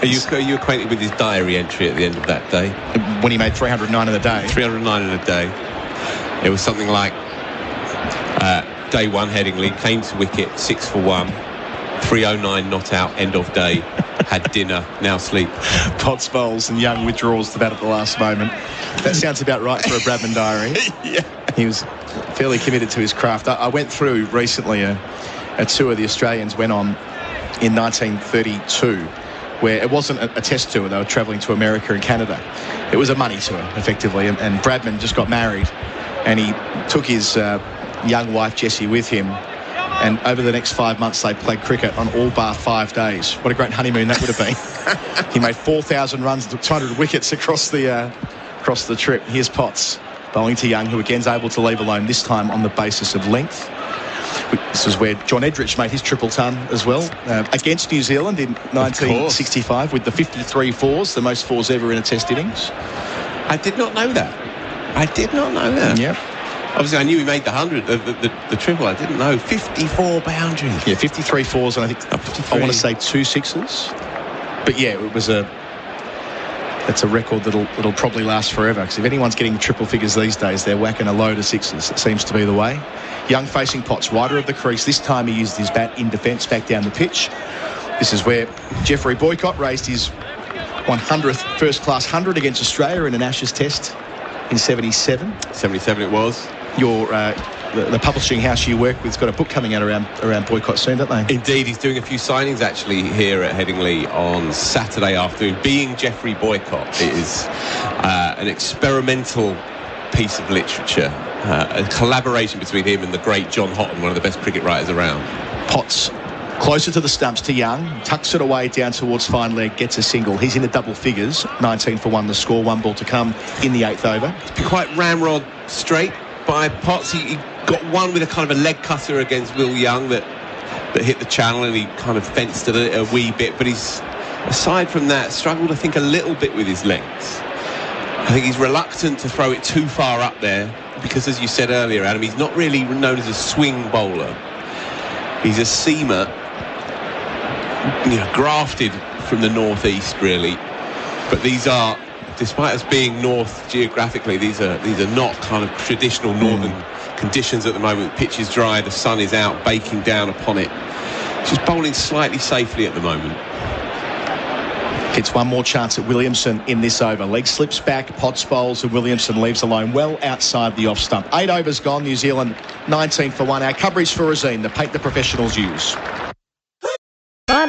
Are you acquainted with his diary entry at the end of that day? When he made 309 in a day? 309 in a day. It was something like day 1 Headingley, came to wicket, 6 for 1, 309 not out, end of day, had dinner, now sleep. Potts bowls and Young withdraws the bat at the last moment. That sounds about right for a Bradman diary. Yeah. He was fairly committed to his craft. I went through recently a tour the Australians went on in 1932, where it wasn't a test tour. They were travelling to America and Canada. It was a money tour, effectively, and Bradman just got married, and he took his young wife, Jessie, with him, and over the next 5 months, they played cricket on all bar 5 days. What a great honeymoon that would have been. He made 4,000 runs, 200 wickets across the trip. Here's Potts, bowling to Young, who again's able to leave alone, this time on the basis of length. This is where John Edrich made his triple ton as well, against New Zealand in 1965 with the 53 fours, the most fours ever in a test innings. I did not know that. Yeah. Obviously, I knew he made the 100, the triple. I didn't know 54 boundaries. Yeah, 53 fours, and I think I want to say 2 sixes. But yeah, that's a record that'll probably last forever, because if anyone's getting triple figures these days, they're whacking a load of sixes. It seems to be the way. Young facing Potts, rider of the crease. This time he used his bat in defence back down the pitch. This is where Jeffrey Boycott raised his 100th first-class 100 against Australia in an Ashes test in 77. 77 it was. Your the publishing house you work with's got a book coming out around Boycott soon, don't they? Indeed, he's doing a few signings actually here at Headingley on Saturday afternoon. Being Jeffrey Boycott, it is an experimental piece of literature, a collaboration between him and the great John Houghton, one of the best cricket writers around. Potts closer to the stumps to Young, tucks it away down towards fine leg, gets a single. He's in the double figures, 19 for 1 the score, 1 ball to come in the 8th over. It's been quite ramrod straight by Potts. He got one with a kind of a leg cutter against Will Young that hit the channel, and he kind of fenced it a wee bit, but he's, aside from that, struggled, I think, a little bit with his length. I think he's reluctant to throw it too far up there because, as you said earlier, Adam, he's not really known as a swing bowler. He's a seamer, grafted from the northeast, really. But these are, despite us being north geographically, these are not kind of traditional northern conditions at the moment. Pitch is dry, the sun is out, baking down upon it. Just bowling slightly safely at the moment. Gets one more chance at Williamson in this over. Leg slips back, Potts bowls, and Williamson leaves alone well outside the off stump. 8 overs gone, New Zealand 19 for 1. Our coverage for Rosine, the paint the professionals use.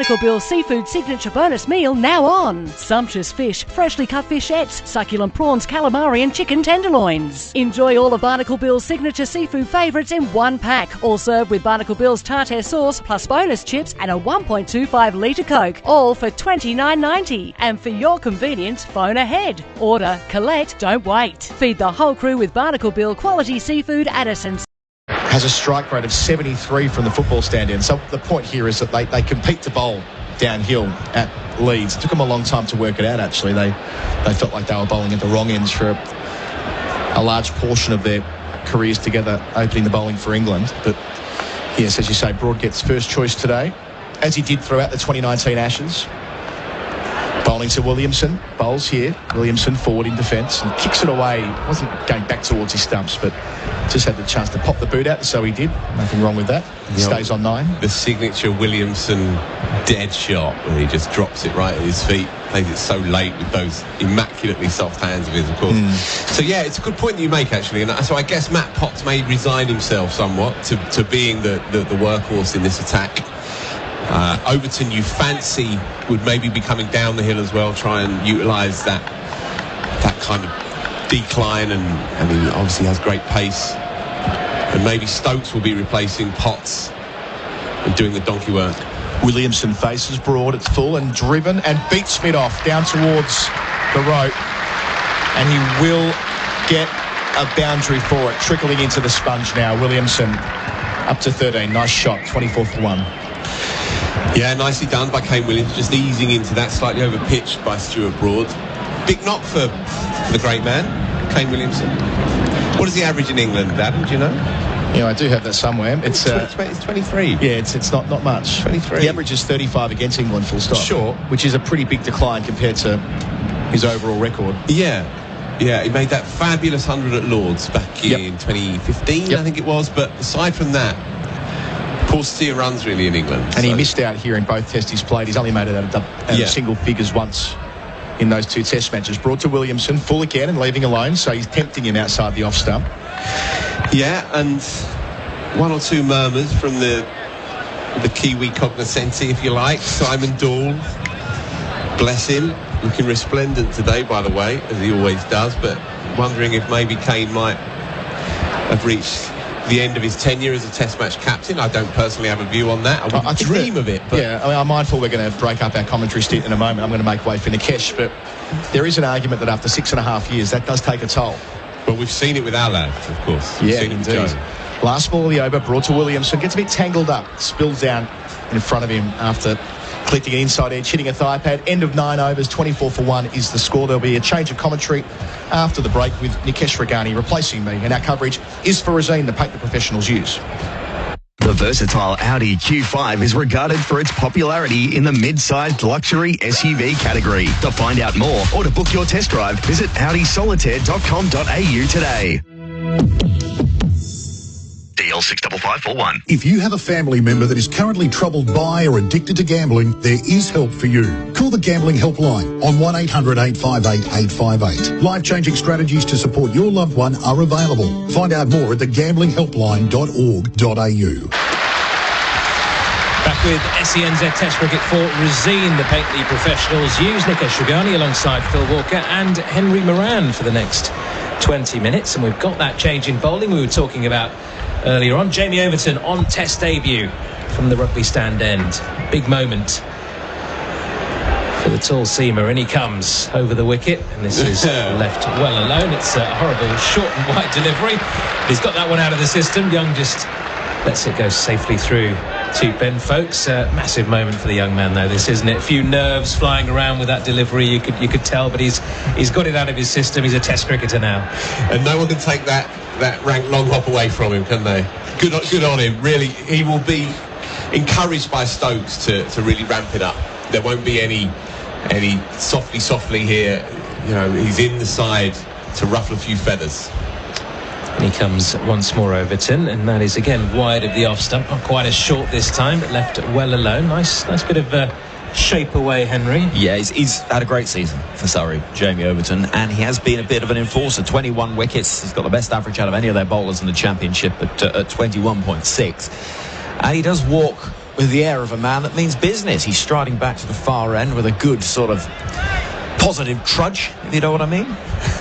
Barnacle Bill Seafood Signature Bonus Meal now on. Sumptuous fish, freshly cut fishettes, succulent prawns, calamari and chicken tenderloins. Enjoy all of Barnacle Bill's signature seafood favourites in one pack, all served with Barnacle Bill's tartare sauce plus bonus chips and a 1.25 litre Coke, all for $29.90. And for your convenience, phone ahead. Order, collect, don't wait. Feed the whole crew with Barnacle Bill quality seafood at a has a strike rate of 73 from the football stand-in. So the point here is that they compete to bowl downhill at Leeds. It took them a long time to work it out, actually. They felt like they were bowling at the wrong ends for a large portion of their careers together, opening the bowling for England. But yes, as you say, Broad gets first choice today, as he did throughout the 2019 Ashes. Bowling to Williamson, bowls here. Williamson forward in defence and kicks it away. Wasn't going back towards his stumps, but just had the chance to pop the boot out, so he did. Nothing wrong with that. He stays on 9. The signature Williamson dead shot, where he just drops it right at his feet, plays it so late with those immaculately soft hands of his, of course. So yeah, it's a good point that you make, actually. And so I guess Matt Potts may resign himself somewhat to being the workhorse in this attack. Overton, you fancy, would maybe be coming down the hill as well, try and utilise that kind of decline, and he obviously has great pace. And maybe Stokes will be replacing Potts and doing the donkey work. Williamson faces Broad, it's full and driven and beats mid-off down towards the rope, and he will get a boundary for it, trickling into the sponge now. Williamson up to 13, nice shot, 24 for 1. Yeah, nicely done by Kane Williams, just easing into that, slightly over-pitched by Stuart Broad. Big knock for the great man, Kane Williamson. What is the average in England, Adam, do you know? Yeah, I do have that somewhere. It's 23. Yeah, it's not much. 23. The average is 35 against England, full stop. Sure. Which is a pretty big decline compared to his overall record. Yeah, he made that fabulous 100 at Lords back in 2015, I think it was. But aside from that, paucity of runs really in England. And he missed out here in both tests he's played. He's only made it out of single figures once in those 2 test matches. Brought to Williamson, full again and leaving alone, so he's tempting him outside the off stump. Yeah, and 1 or 2 murmurs from the Kiwi cognoscenti, if you like. Simon Dahl, bless him, looking resplendent today, by the way, as he always does, but wondering if maybe Kane might have reached the end of his tenure as a test match captain. I don't personally have a view on that. I dream of it. But yeah, I mean, I'm mindful we're going to break up our commentary stint in a moment. I'm going to make way for Nikesh, but there is an argument that after 6.5 years, that does take a toll. Well, we've seen it with our lads, of course. Yeah, indeed. Last ball of the over, brought to Williamson, gets a bit tangled up, spills down in front of him after collecting an inside edge, hitting a thigh pad. End of 9 overs, 24 for 1 is the score. There'll be a change of commentary after the break with Nikesh Regani replacing me, and our coverage is for Razine, the paint the professionals use. The versatile Audi Q5 is regarded for its popularity in the mid-sized luxury SUV category. To find out more or to book your test drive, visit audisolitaire.com.au today. DL 65541. If you have a family member that is currently troubled by or addicted to gambling, there is help for you. Call the Gambling Helpline on 1-800-858-858. Life-changing strategies to support your loved one are available. Find out more at thegamblinghelpline.org.au. Back with SENZ Test Cricket for Razine, the Paintley professionals use Nikesh Regani alongside Phil Walker and Henry Moran for the next 20 minutes. And we've got that change in bowling we were talking about earlier on. Jamie Overton on test debut from the rugby stand end. Big moment for the tall seamer, and he comes over the wicket, and this is left well alone. It's a horrible short and wide delivery. He's got that one out of the system. Young just lets it go safely through to Ben Folkes. Massive moment for the young man, though, this, isn't it? A few nerves flying around with that delivery, you could tell, but he's got it out of his system. He's a test cricketer now, and no one can take that rank long hop away from him, can they? Good on him, really. He will be encouraged by Stokes to really ramp it up. There won't be any softly here. You know, he's in the side to ruffle a few feathers. And he comes once more, Overton, and that is again wide of the off stump. Not quite as short this time, but left well alone. Nice bit of shape away, Henry. Yeah, he's had a great season for Surrey, Jamie Overton, and he has been a bit of an enforcer. 21 wickets. He's got the best average out of any of their bowlers in the championship at 21.6. And he does walk with the air of a man that means business. He's striding back to the far end with a good sort of positive trudge, if you know what I mean.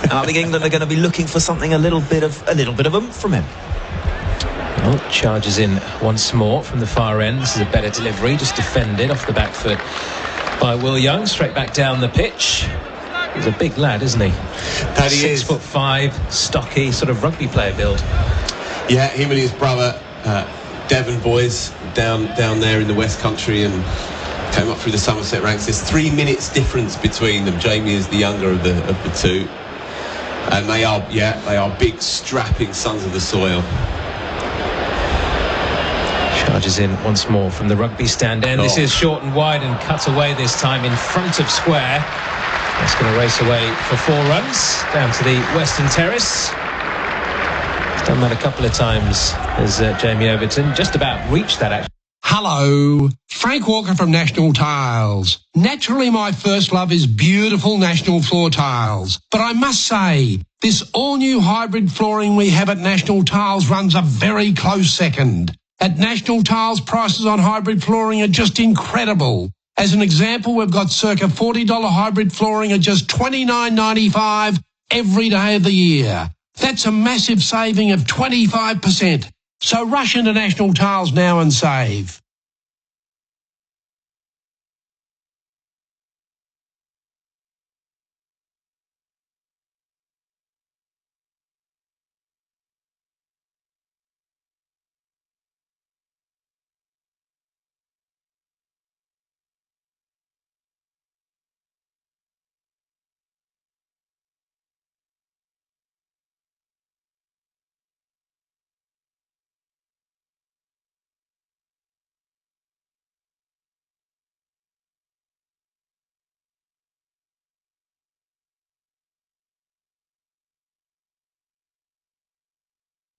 And I think England are going to be looking for something a little bit of oomph from him. Well, charges in once more from the far end. This is a better delivery, just defended off the back foot by Will Young, straight back down the pitch. He's a big lad, isn't he? That he is. 6'5", stocky, sort of rugby player build. Yeah, him and his brother, Devon boys, down there in the West Country, and came up through the Somerset ranks. There's 3 minutes difference between them. Jamie is the younger of the two, and they are big, strapping sons of the soil. Charges in once more from the rugby stand end. This is short and wide and cut away this time in front of square. That's going to race away for 4 runs down to the Western Terrace. He's done that a couple of times as Jamie Overton just about reached that actually. Hello, Frank Walker from National Tiles. Naturally, my first love is beautiful National Floor Tiles. But I must say, this all-new hybrid flooring we have at National Tiles runs a very close second. At National Tiles, prices on hybrid flooring are just incredible. As an example, we've got circa $40 hybrid flooring at just $29.95 every day of the year. That's a massive saving of 25%. So rush into National Tiles now and save.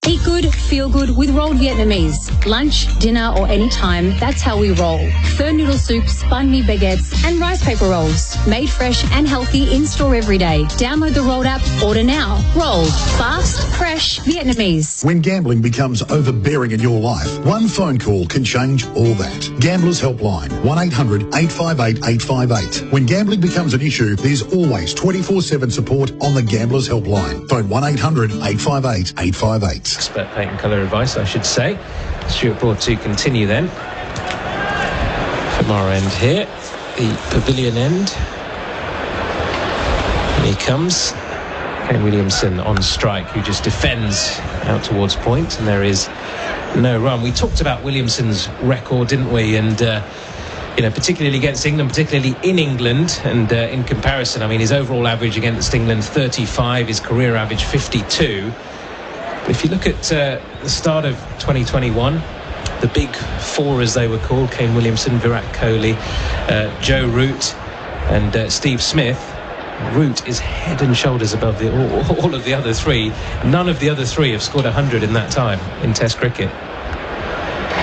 Eat good, feel good with rolled Vietnamese. Lunch, dinner or any time, that's how we roll. Pho noodle soups, banh mi baguettes and rice paper rolls. Made fresh and healthy in-store every day. Download the Rolled app, order now. Rolled. Fast, fresh, Vietnamese. When gambling becomes overbearing in your life, one phone call can change all that. Gamblers Helpline, 1-800-858-858. When gambling becomes an issue, there's always 24/7 support on the Gamblers Helpline. Phone 1-800-858-858. Expert paint and colour advice, I should say. Stuart Broad to continue then. From our end here, the pavilion end. And he comes. Kane Williamson on strike, who just defends out towards point, and there is no run. We talked about Williamson's record, didn't we? And particularly against England, particularly in England, and in comparison, I mean, his overall average against England 35, his career average 52. If you look at the start of 2021, the big four, as they were called, Kane Williamson, Virat Kohli, Joe Root and Steve Smith, Root is head and shoulders above all of the other three. None of the other three have scored 100 in that time in Test cricket.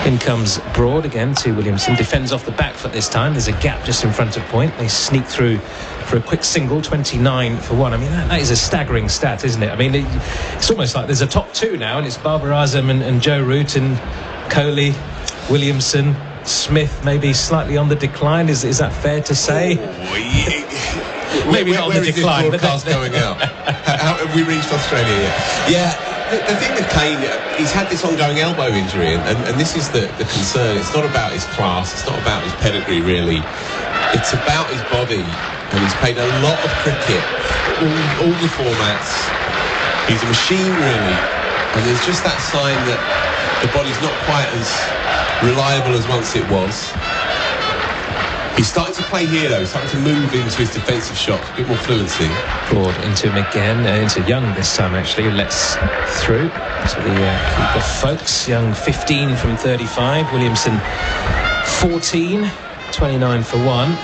In comes Broad again to Williamson, defends off the back foot this time. There's a gap just in front of point. They sneak through for a quick single, 29 for 1. I mean, that is a staggering stat, isn't it? I mean, it's almost like there's a top two now, and it's Babar Azam and Joe Root and Kohli, Williamson, Smith maybe slightly on the decline. Is that fair to say? Maybe not on the decline. Where is this broadcast going out? How have we reached Australia yet? Yeah. The thing with Kane, he's had this ongoing elbow injury, and this is the concern. It's not about his class, it's not about his pedigree, really. It's about his body, and he's played a lot of cricket, all the formats. He's a machine, really, and there's just that sign that the body's not quite as reliable as once it was. He's starting to play here, though. He's starting to move into his defensive shots, a bit more fluency. Broad into him again, into Young this time, actually, who lets through to the keeper Folkes. Young 15 from 35, Williamson 14, 29 for 1.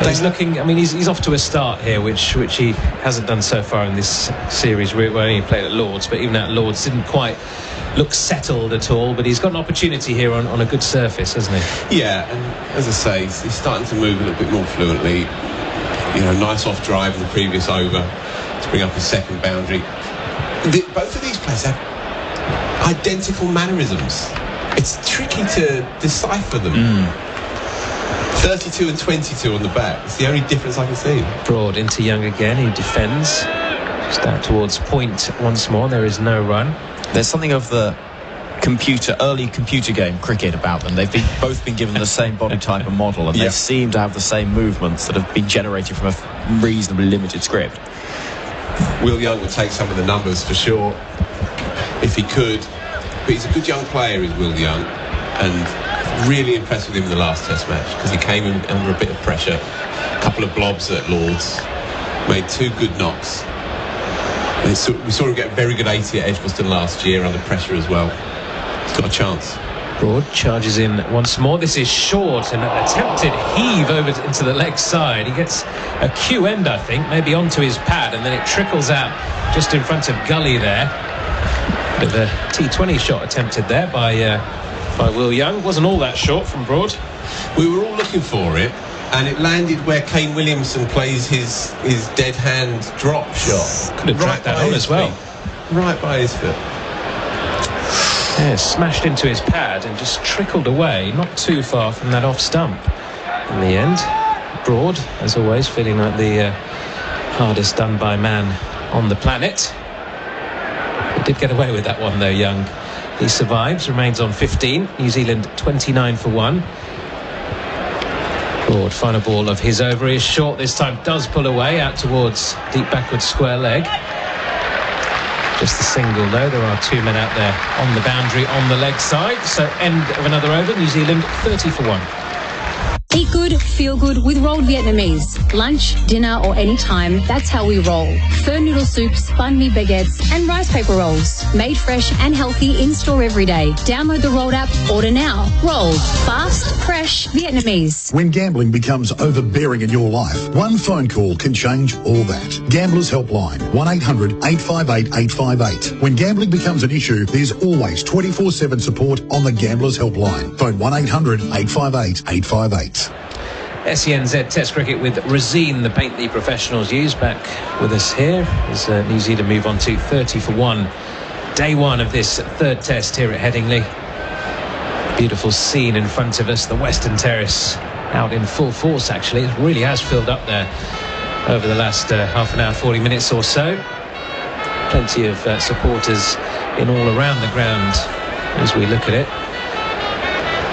He's looking, I mean, he's off to a start here, which he hasn't done so far in this series. We only played at Lord's, but even at Lord's didn't quite look settled at all, but he's got an opportunity here on a good surface, hasn't he? Yeah, and as I say, he's starting to move a little bit more fluently. Nice off drive in the previous over to bring up his second boundary. Both of these players have identical mannerisms. It's tricky to decipher them. 32 and 22 on the back. It's the only difference I can see. Broad into Young again. He defends. Just out towards point once more. There is no run. There's something of the early computer game cricket about them. They've both been given the same body type and model, and they seem to have the same movements that have been generated from a reasonably limited script. Will Young would take some of the numbers for sure if he could, but he's a good young player, is Will Young, and really impressed with him in the last Test match because he came in under a bit of pressure, a couple of blobs at Lord's, made 2 good knocks. We saw him get a very good 80 at Edgbaston last year under pressure as well. He's got a chance. Broad charges in once more. This is short, and an attempted heave over into the leg side. He gets a Q end, I think, maybe onto his pad, and then it trickles out just in front of Gully there. Bit of a T20 shot attempted there by Will Young. Wasn't all that short from Broad. We were all looking for it, and it landed where Kane Williamson plays his dead hand drop shot. Could have dragged that on as well. Right by his foot. Yeah, smashed into his pad and just trickled away, not too far from that off stump. In the end, Broad, as always, feeling like the hardest done by man on the planet. He did get away with that one though, Young. He survives, remains on 15. New Zealand 29 for 1. Broad, final ball of his over is short this time, does pull away out towards deep backward square leg. Just a single though. There are 2 men out there on the boundary on the leg side. So end of another over. New Zealand 30 for 1. Eat good, feel good with rolled Vietnamese. Lunch, dinner or any time, that's how we roll. Pho noodle soups, banh mi baguettes and rice paper rolls. Made fresh and healthy in store every day. Download the Rolled app, order now. Rolled. Fast, fresh, Vietnamese. When gambling becomes overbearing in your life, one phone call can change all that. Gamblers Helpline, 1-800-858-858. When gambling becomes an issue, there's always 24/7 support on the Gamblers Helpline. Phone 1-800-858-858. SENZ Test Cricket with Razine, the paint the professionals use, back with us here as New Zealand move on to 30 for 1. Day 1 of this 3rd Test here at Headingley. Beautiful scene in front of us, the Western Terrace out in full force actually. It really has filled up there over the last half an hour, 40 minutes or so. Plenty of supporters in all around the ground as we look at it.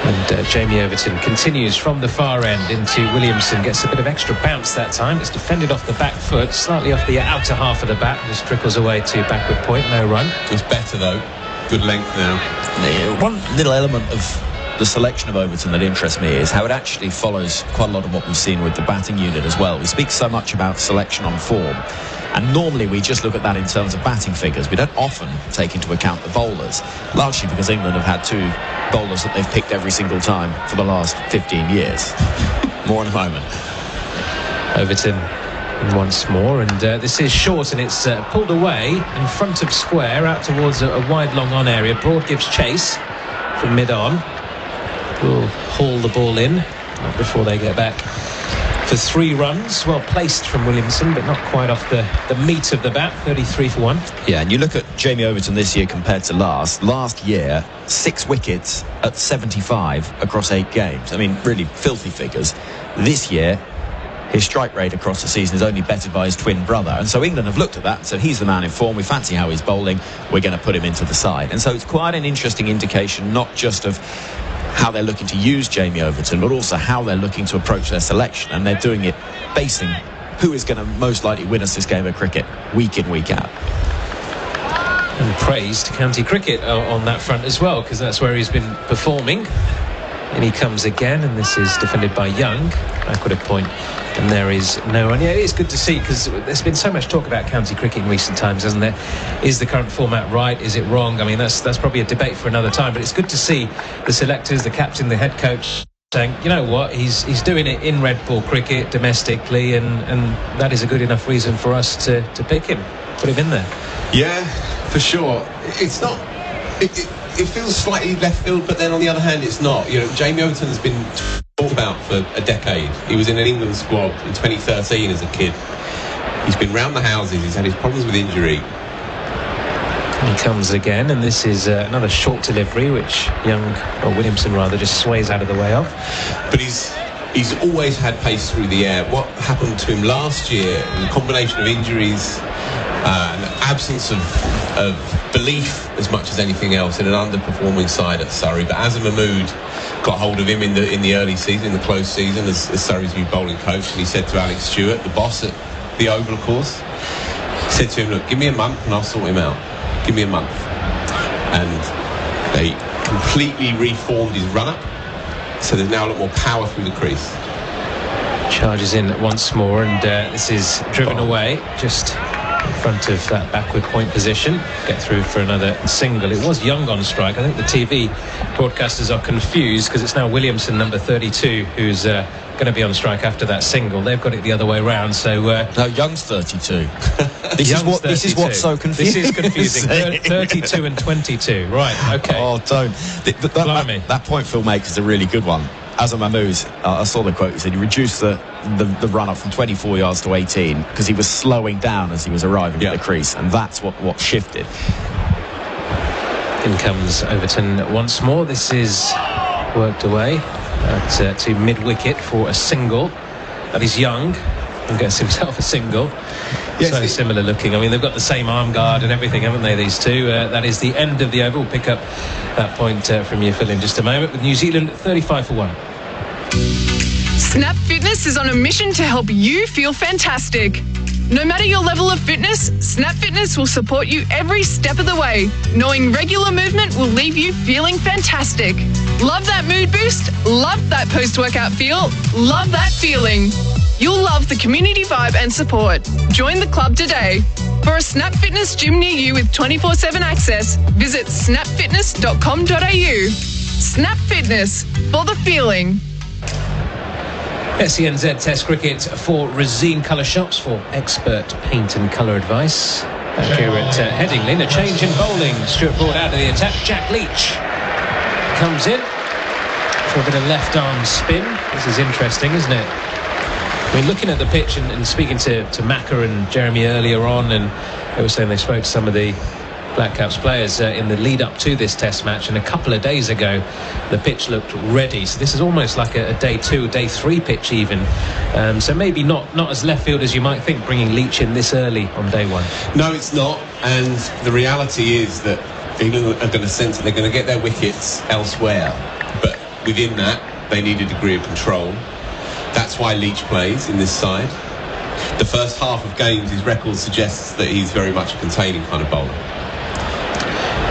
And Jamie Overton continues from the far end into Williamson, gets a bit of extra bounce that time. It's defended off the back foot, slightly off the outer half of the bat, just trickles away to backward point, no run. It's better though, good length now. One little element of the selection of Overton that interests me is how it actually follows quite a lot of what we've seen with the batting unit as well. We speak so much about selection on form, and normally we just look at that in terms of batting figures. We don't often take into account the bowlers, largely because England have had 2 bowlers that they've picked every single time for the last 15 years. More in a moment. Overton once more, and this is short, and it's pulled away in front of square out towards a wide long on area. Broad gives chase from mid on. Will haul the ball in before they get back for 3 runs. Well placed from Williamson, but not quite off the meat of the bat. 33 for 1. Yeah, and you look at Jamie Overton this year compared to last year, 6 wickets at 75 across 8 games. I mean, really filthy figures. This year, his strike rate across the season is only bettered by his twin brother, and so England have looked at that and said, he's the man in form, we fancy how he's bowling, we're going to put him into the side. And so it's quite an interesting indication, not just of how they're looking to use Jamie Overton, but also how they're looking to approach their selection, and they're doing it basing who is going to most likely win us this game of cricket week in, week out. And praise to county cricket on that front as well, because that's where he's been performing. And he comes again, and this is defended by Young, backward at point, and there is no one. Yeah, it is good to see, because there's been so much talk about county cricket in recent times, hasn't there? Is the current format right? Is it wrong? I mean, that's probably a debate for another time, but it's good to see the selectors, the captain, the head coach saying, you know what, he's doing it in red ball cricket domestically, and that is a good enough reason for us to pick him, put him in there. Yeah, for sure. It's not... It feels slightly left field, but then on the other hand, it's not. You know, Jamie Overton has been talked about for a decade. He was in an England squad in 2013 as a kid. He's been round the houses. He's had his problems with injury. He comes again, and this is another short delivery, which Williamson rather, just sways out of the way of. But he's always had pace through the air. What happened to him last year, the combination of injuries, an absence of belief as much as anything else in an underperforming side at Surrey. But Azam Mahmood got hold of him in the early season, in the close season, as Surrey's new bowling coach, and he said to Alex Stewart, the boss at the Oval, of course, said to him, look, give me a month and I'll sort him out. Give me a month. And they completely reformed his run-up, so there's now a lot more power through the crease. Charges in once more, and this is driven away just in front of that backward point position. Get through for another single. It was Young on strike. I think the TV broadcasters are confused because it's now Williamson, number 32, who's going to be on strike after that single. They've got it the other way round. So no, Young's 32. This is what's so confusing. This is confusing. 32 and 22. Right. Okay. Oh, don't. That point Phil makes is a really good one. Azam Mahmood, I saw the quote, he said he reduced the run-up from 24 yards to 18 because he was slowing down as he was arriving at the crease, and that's what shifted. In comes Overton once more. This is worked away to mid-wicket for a single. That is Young, and gets himself a single. Yes, so similar looking. I mean, they've got the same arm guard and everything, haven't they, these two? That is the end of the over. We'll pick up that point from you, Phil, in just a moment, with New Zealand 35 for 1. Snap Fitness is on a mission to help you feel fantastic. No matter your level of fitness, Snap Fitness will support you every step of the way, knowing regular movement will leave you feeling fantastic. Love that mood boost? Love that post-workout feel? Love that feeling? You'll love the community vibe and support. Join the club today. For a Snap Fitness gym near you with 24/7 access, visit snapfitness.com.au. Snap Fitness, for the feeling. SENZ Test Cricket for Resine Colour Shops for expert paint and colour advice. Back here at Headingley, a change in bowling. Stuart Broad out of the attack. Jack Leach comes in for a bit of left arm spin. This is interesting, isn't it? I mean, looking at the pitch and speaking to Macca and Jeremy earlier on, and they were saying they spoke to some of the Black Caps players in the lead up to this test match, and a couple of days ago the pitch looked ready. So this is almost like a day 2, day 3 pitch even. So maybe not as left field as you might think, bringing Leach in this early on day 1. No, it's not. And the reality is that England are going to sense that they're going to get their wickets elsewhere. But within that, they need a degree of control. That's why Leach plays in this side. The first half of games, his record suggests that he's very much a containing kind of bowler.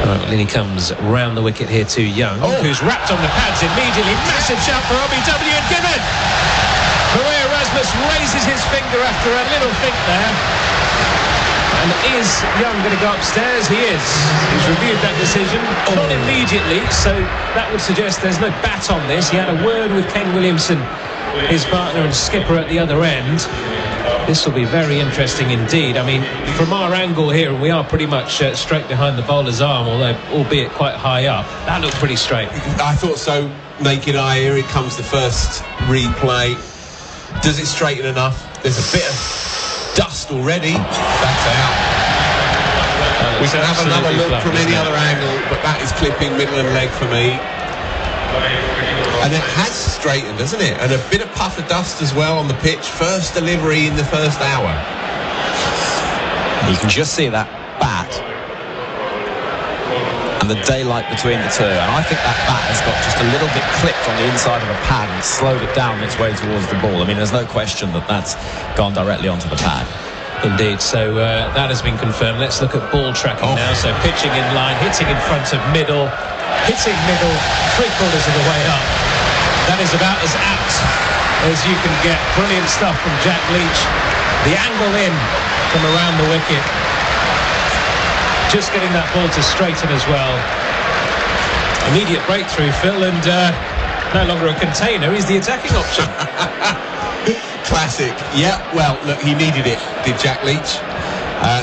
Right, well, in he comes round the wicket here to Young, who's wrapped on the pads immediately. Massive shout for OBW and Kimber. Maria Rasmus raises his finger after a little think there. And is Young going to go upstairs? He is. He's reviewed that decision. Not immediately, so that would suggest there's no bat on this. He had a word with Ken Williamson, his partner and skipper at the other end. This will be very interesting indeed. I mean, from our angle here, we are pretty much straight behind the bowler's arm, although albeit quite high up. That looked pretty straight. I thought so. Naked eye, here it comes the first replay. Does it straighten enough? There's a bit of dust already. That's out. We can have another look from any other angle, but that is clipping middle and leg for me. And it has straightened, hasn't it? And a bit of puff of dust as well on the pitch. First delivery in the first hour. You can just see that bat and the daylight between the two. And I think that bat has got just a little bit clipped on the inside of a pad and slowed it down its way towards the ball. I mean, there's no question that that's gone directly onto the pad. Indeed, so that has been confirmed. Let's look at ball tracking now. So pitching in line, hitting in front of middle, hitting middle, 3/4 of the way up. That is about as apt as you can get. Brilliant stuff from Jack Leach. The angle in from around the wicket. Just getting that ball to straighten as well. Immediate breakthrough, Phil, and no longer a container. He's the attacking option. Classic. Yeah, well, look, he needed it, did Jack Leach.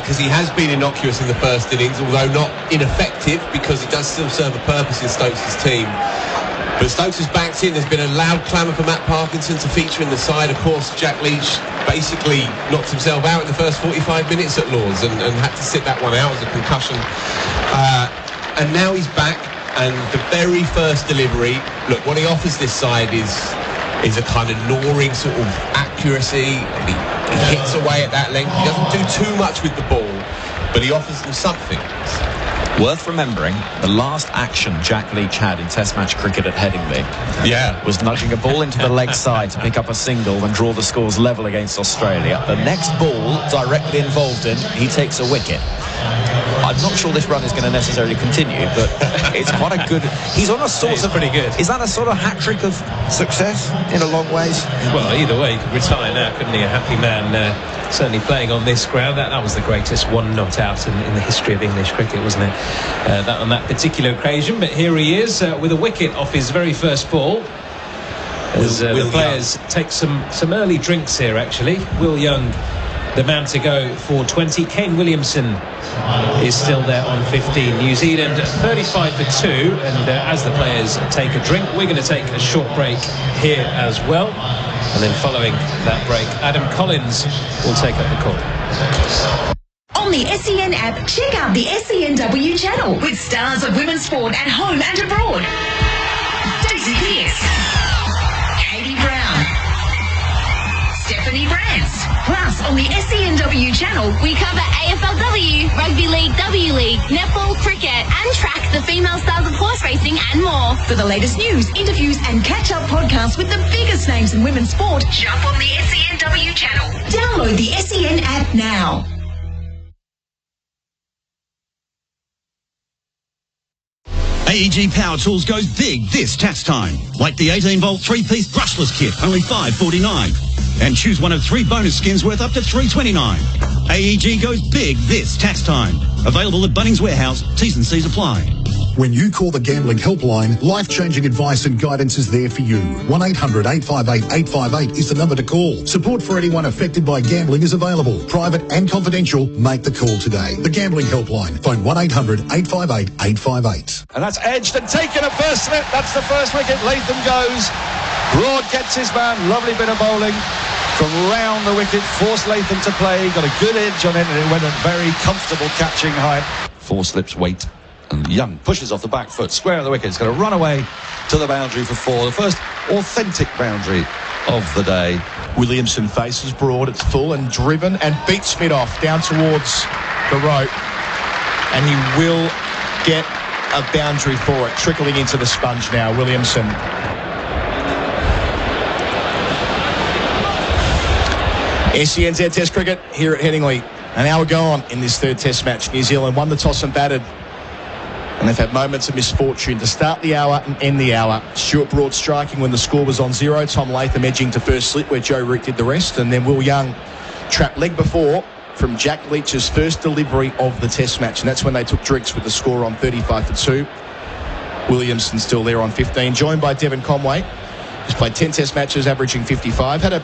Because he has been innocuous in the first innings, although not ineffective, because he does still serve a purpose in Stokes' team. But Stokes has backed in. There's been a loud clamour for Matt Parkinson to feature in the side. Of course, Jack Leach basically knocked himself out in the first 45 minutes at Lords and had to sit that one out as a concussion. And now he's back, and the very first delivery, look, what he offers this side is a kind of gnawing sort of accuracy. He hits away at that length. He doesn't do too much with the ball, but he offers them something. Worth remembering, the last action Jack Leach had in Test match cricket at Headingley was nudging a ball into the leg side to pick up a single and draw the scores level against Australia. The next ball directly involved in, he takes a wicket. I'm not sure this run is going to necessarily continue, but it's quite a good... He's on a sort of... pretty good. Is that a sort of hat-trick of success in a long ways? Well, either way, he could retire now, couldn't he? A happy man, certainly playing on this ground. That was the greatest one not out in the history of English cricket, wasn't it? That on that particular occasion. But here he is with a wicket off his very first ball. As the players take some early drinks here, actually. Will Young, the man to go for 20. Kane Williamson is still there on 15. New Zealand 35 for 2, and as the players take a drink, we're going to take a short break here as well, and then following that break, Adam Collins will take up the call. On the SEN app, check out the SENW channel with stars of women's sport at home and abroad. Daisy Pearce, Katie Brown, Stephanie Brands. Plus, on the SENW channel, we cover AFLW, Rugby League, W League, netball, cricket, and track the female stars of horse racing and more. For the latest news, interviews, and catch-up podcasts with the biggest names in women's sport, jump on the SENW channel. Download the SEN app now. AEG Power Tools goes big this tax time. Like the 18-volt 3-piece brushless kit, only $5.49. And choose one of 3 bonus skins worth up to $3.29. AEG goes big this tax time. Available at Bunnings Warehouse. T's and C's apply. When you call the Gambling Helpline, life-changing advice and guidance is there for you. 1-800-858-858 is the number to call. Support for anyone affected by gambling is available. Private and confidential. Make the call today. The Gambling Helpline. Phone 1-800-858-858. And that's edged and taken at first slip. That's the first wicket. Latham goes. Broad gets his man. Lovely bit of bowling from round the wicket. Forced Latham to play. Got a good edge on it, and it went at very comfortable catching height. 4 slips weight. And Young pushes off the back foot, square of the wicket. It's going to run away to the boundary for 4. The first authentic boundary of the day. Williamson faces Broad. It's full and driven and beats mid-off down towards the rope. And he will get a boundary for it, trickling into the sponge now, Williamson. SENZ Test cricket here at Headingley. An hour gone in this third Test match. New Zealand won the toss and batted. And they've had moments of misfortune to start the hour and end the hour. Stuart Broad striking when the score was on 0. Tom Latham edging to first slip where Joe Root did the rest. And then Will Young trapped leg before from Jack Leach's first delivery of the Test match. And that's when they took drinks with the score on 35 for 2. Williamson still there on 15. Joined by Devon Conway, who's played 10 Test matches, averaging 55. Had a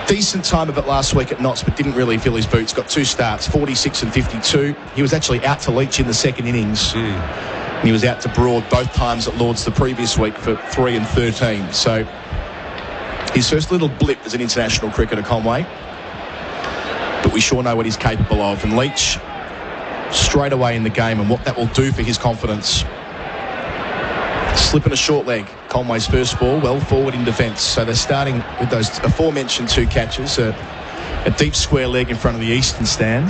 decent time of it last week at Notts, but didn't really fill his boots. Got 2 starts, 46 and 52. He was actually out to Leach in the second innings. And he was out to Broad both times at Lords the previous week for 3 and 13. So his first little blip as an international cricketer, Conway. But we sure know what he's capable of. And Leach straight away in the game and what that will do for his confidence. Slip and a short leg. Conway's first ball, well forward in defence. So they're starting with those aforementioned 2 catches. A deep square leg in front of the eastern stand.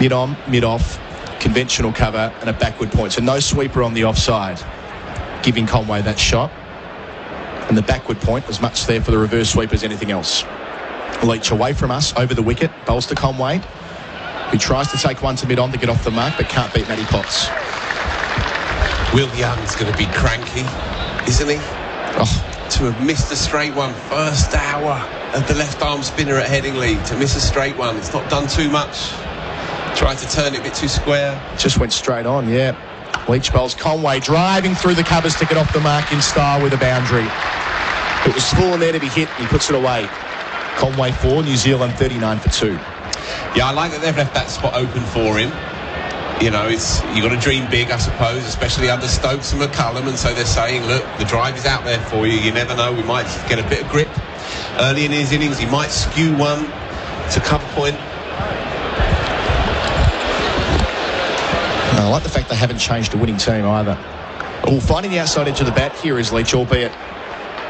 Mid-on, mid-off, conventional cover and a backward point. So no sweeper on the offside, giving Conway that shot. And the backward point as much there for the reverse sweep as anything else. Leach away from us, over the wicket. Bowls to Conway, who tries to take one to mid-on to get off the mark, but can't beat Matty Potts. Will Young's going to be cranky, isn't he? To have missed a straight one, first hour of the left arm spinner at Headingley, to miss a straight one. It's not done too much. Tried to turn it a bit too square. Just went straight on, yeah. Leach bowls Conway, driving through the covers to get off the mark in style with a boundary. It was full in there to be hit, and he puts it away. Conway 4, New Zealand 39 for 2. Yeah, I like that they've left that spot open for him. you know, you got to dream big, I suppose, especially under Stokes and McCullum. And so they're saying, look, the drive is out there for you. You never know. We might get a bit of grip early in his innings. He might skew one to cover point. I like the fact they haven't changed the winning team either. Well, finding the outside edge of the bat here is Leach, albeit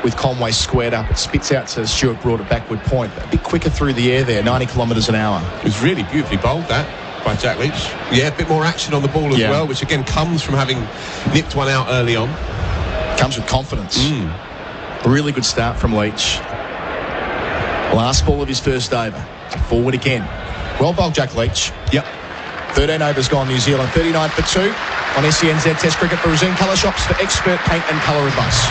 with Conway squared up. It spits out to Stewart Broad at backward point. A bit quicker through the air there, 90 kilometres an hour. It was really beautifully bowled, that, by Jack Leach. Yeah, a bit more action on the ball as well, which again comes from having nipped one out early on. Comes with confidence. A really good start from Leach. Last ball of his first over. Forward again. Well bowled, Jack Leach. Yep. 13 overs gone, New Zealand. 39 for 2 on SENZ Test Cricket. Brazilian colour shops for expert paint and colour advice.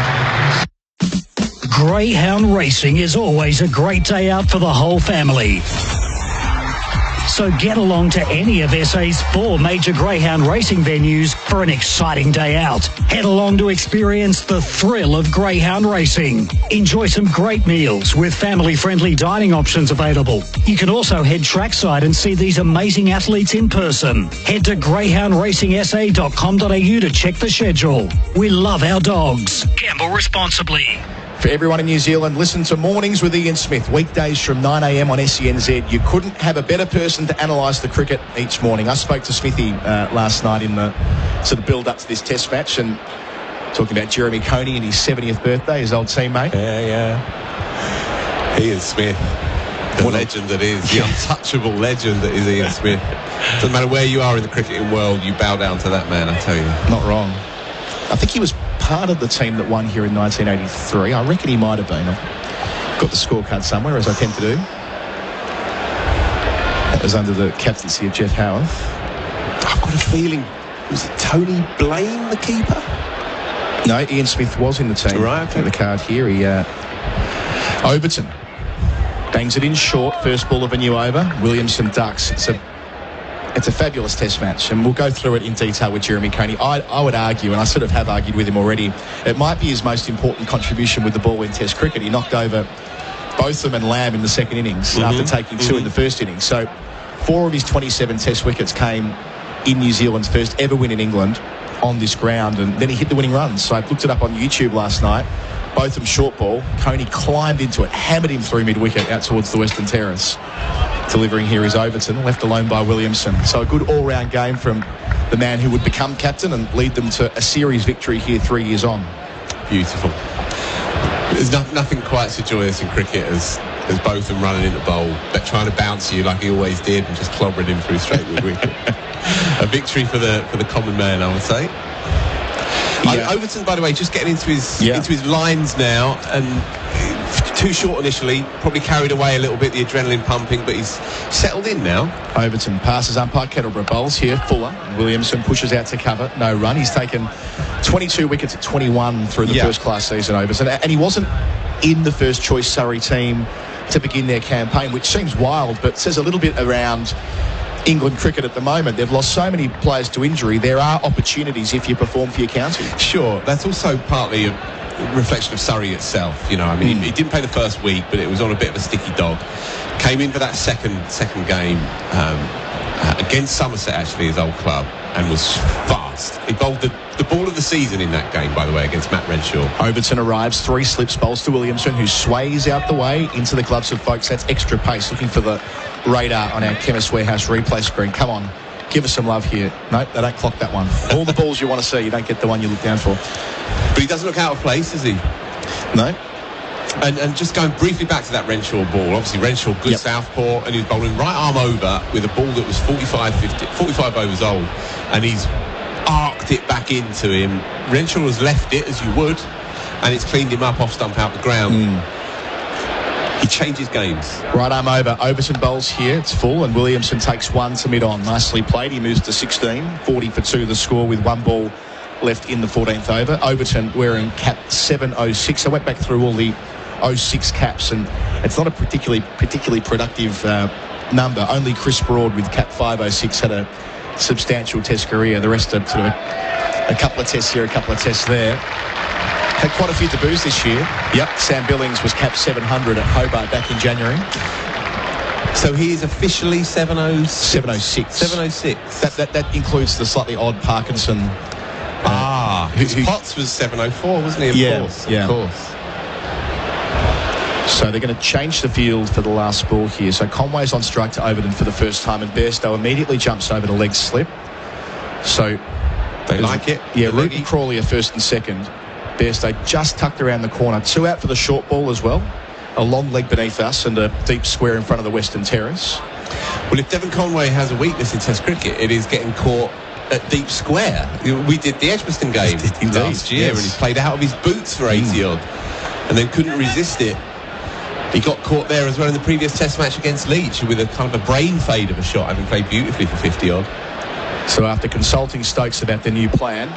Greyhound racing is always a great day out for the whole family. So get along to any of SA's 4 major greyhound racing venues for an exciting day out. Head along to experience the thrill of greyhound racing. Enjoy some great meals with family-friendly dining options available. You can also head trackside and see these amazing athletes in person. Head to greyhoundracingsa.com.au to check the schedule. We love our dogs. Gamble responsibly. For everyone in New Zealand, listen to Mornings with Ian Smith, weekdays from 9 a.m. on SENZ. You couldn't have a better person to analyse the cricket each morning. I spoke to Smithy last night in the sort of build-up to this test match and talking about Jeremy Coney and his 70th birthday, his old teammate. Yeah. Ian Smith, the legend that is, the untouchable legend that is Ian Smith. Doesn't matter where you are in the cricketing world, you bow down to that man, I tell you. Not wrong. I think he was part of the team that won here in 1983. I reckon he might have been. I've got the scorecard somewhere, as I tend to do. That was under the captaincy of Jeff Howarth. I've got a feeling, was it Tony Blaine, the keeper? No, Ian Smith was in the team. Right, okay. The card here. Overton bangs it in short. First ball of a new over. Williamson ducks. It's a fabulous test match, and we'll go through it in detail with Jeremy Coney. I would argue, and I sort of have argued with him already, it might be his most important contribution with the ball in test cricket. He knocked over Botham and Lamb in the second innings after taking 2 in the first innings. So 4 of his 27 test wickets came in New Zealand's first ever win in England on this ground, and then he hit the winning runs. So I looked it up on YouTube last night. Botham short ball. Coney climbed into it, hammered him through mid-wicket out towards the Western Terrace. Delivering here is Overton, left alone by Williamson. So a good all-round game from the man who would become captain and lead them to a series victory here 3 years on. Beautiful. There's nothing quite so joyous in cricket as Botham running into bowl, but trying to bounce you like he always did and just clobbering him through straight mid-wicket. A victory for the common man, I would say. Overton, by the way, just getting into his lines now, and too short initially, probably carried away a little bit, the adrenaline pumping, but he's settled in now. Overton passes umpire Kettleborough bowls here. Fuller. Williamson pushes out to cover. No run. He's taken 22 wickets at 21 through the first class season, Overton, and he wasn't in the first choice Surrey team to begin their campaign, which seems wild, but says a little bit around England cricket at the moment. They've lost so many players to injury. There are opportunities if you perform for your county. Sure, that's also partly a reflection of Surrey itself. You know, I mean, he didn't play the first week, but it was on a bit of a sticky dog. Came in for that second game against Somerset, actually, his old club, and was fast. He bowled the ball of the season in that game, by the way, against Matt Renshaw. Overton arrives, 3 slips, bowls to Williamson, who sways out the way into the gloves of folks. That's extra pace. Looking for the radar on our Chemist Warehouse replay screen. Come on, give us some love here. No, they don't clock that one. All the balls you want to see, you don't get the one you look down for. But he doesn't look out of place, does he? No. And just going briefly back to that Renshaw ball, obviously Renshaw, good southpaw, and he was bowling right arm over with a ball that was 45 overs old, and he's arced it back into him. Renshaw has left it, as you would, and it's cleaned him up off stump out the ground. He changes games. Right arm over. Overton bowls here. It's full, and Williamson takes 1 to mid-on. Nicely played. He moves to 16. 40 for 2 the score with 1 ball left in the 14th over. Overton wearing cap 706. I went back through all the 06 caps, and it's not a particularly productive number. Only Chris Broad with cap 506 had a substantial test career. The rest are sort of a couple of tests here, a couple of tests there. Had quite a few debuts this year. Sam Billings was capped 700 at Hobart back in January. So he is officially 706. 706. That includes the slightly odd Parkinson. Potts was 704, wasn't he? Of course. So they're going to change the field for the last ball here. So Conway's on strike to Overton for the first time, and Bairstow immediately jumps over the leg slip. So they like it. Yeah, Root and Crawley are first and second. Bairstow just tucked around the corner. 2 out for the short ball as well. A long leg beneath us and a deep square in front of the Western Terrace. Well, if Devon Conway has a weakness in Test cricket, it is getting caught at deep square. We did the Edgbaston game last year, and he played out of his boots for 80 odd, and then couldn't resist it. He got caught there as well in the previous Test match against Leach with a kind of a brain fade of a shot, having played beautifully for 50 odd. So after consulting Stokes about the new plan,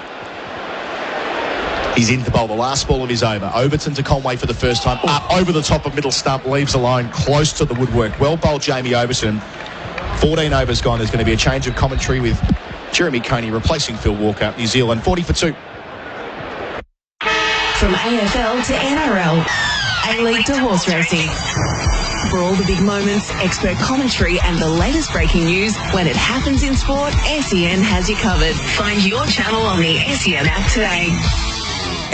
he's in to bowl the last ball of his over. Overton to Conway for the first time. Over the top of middle stump, leaves a line close to the woodwork. Well bowled, Jamie Overton. 14 overs gone. There's going to be a change of commentary with Jeremy Coney replacing Phil Walker. New Zealand 40 for 2. From AFL to NRL, A-League to horse racing. For all the big moments, expert commentary and the latest breaking news, when it happens in sport, SEN has you covered. Find your channel on the SEN app today.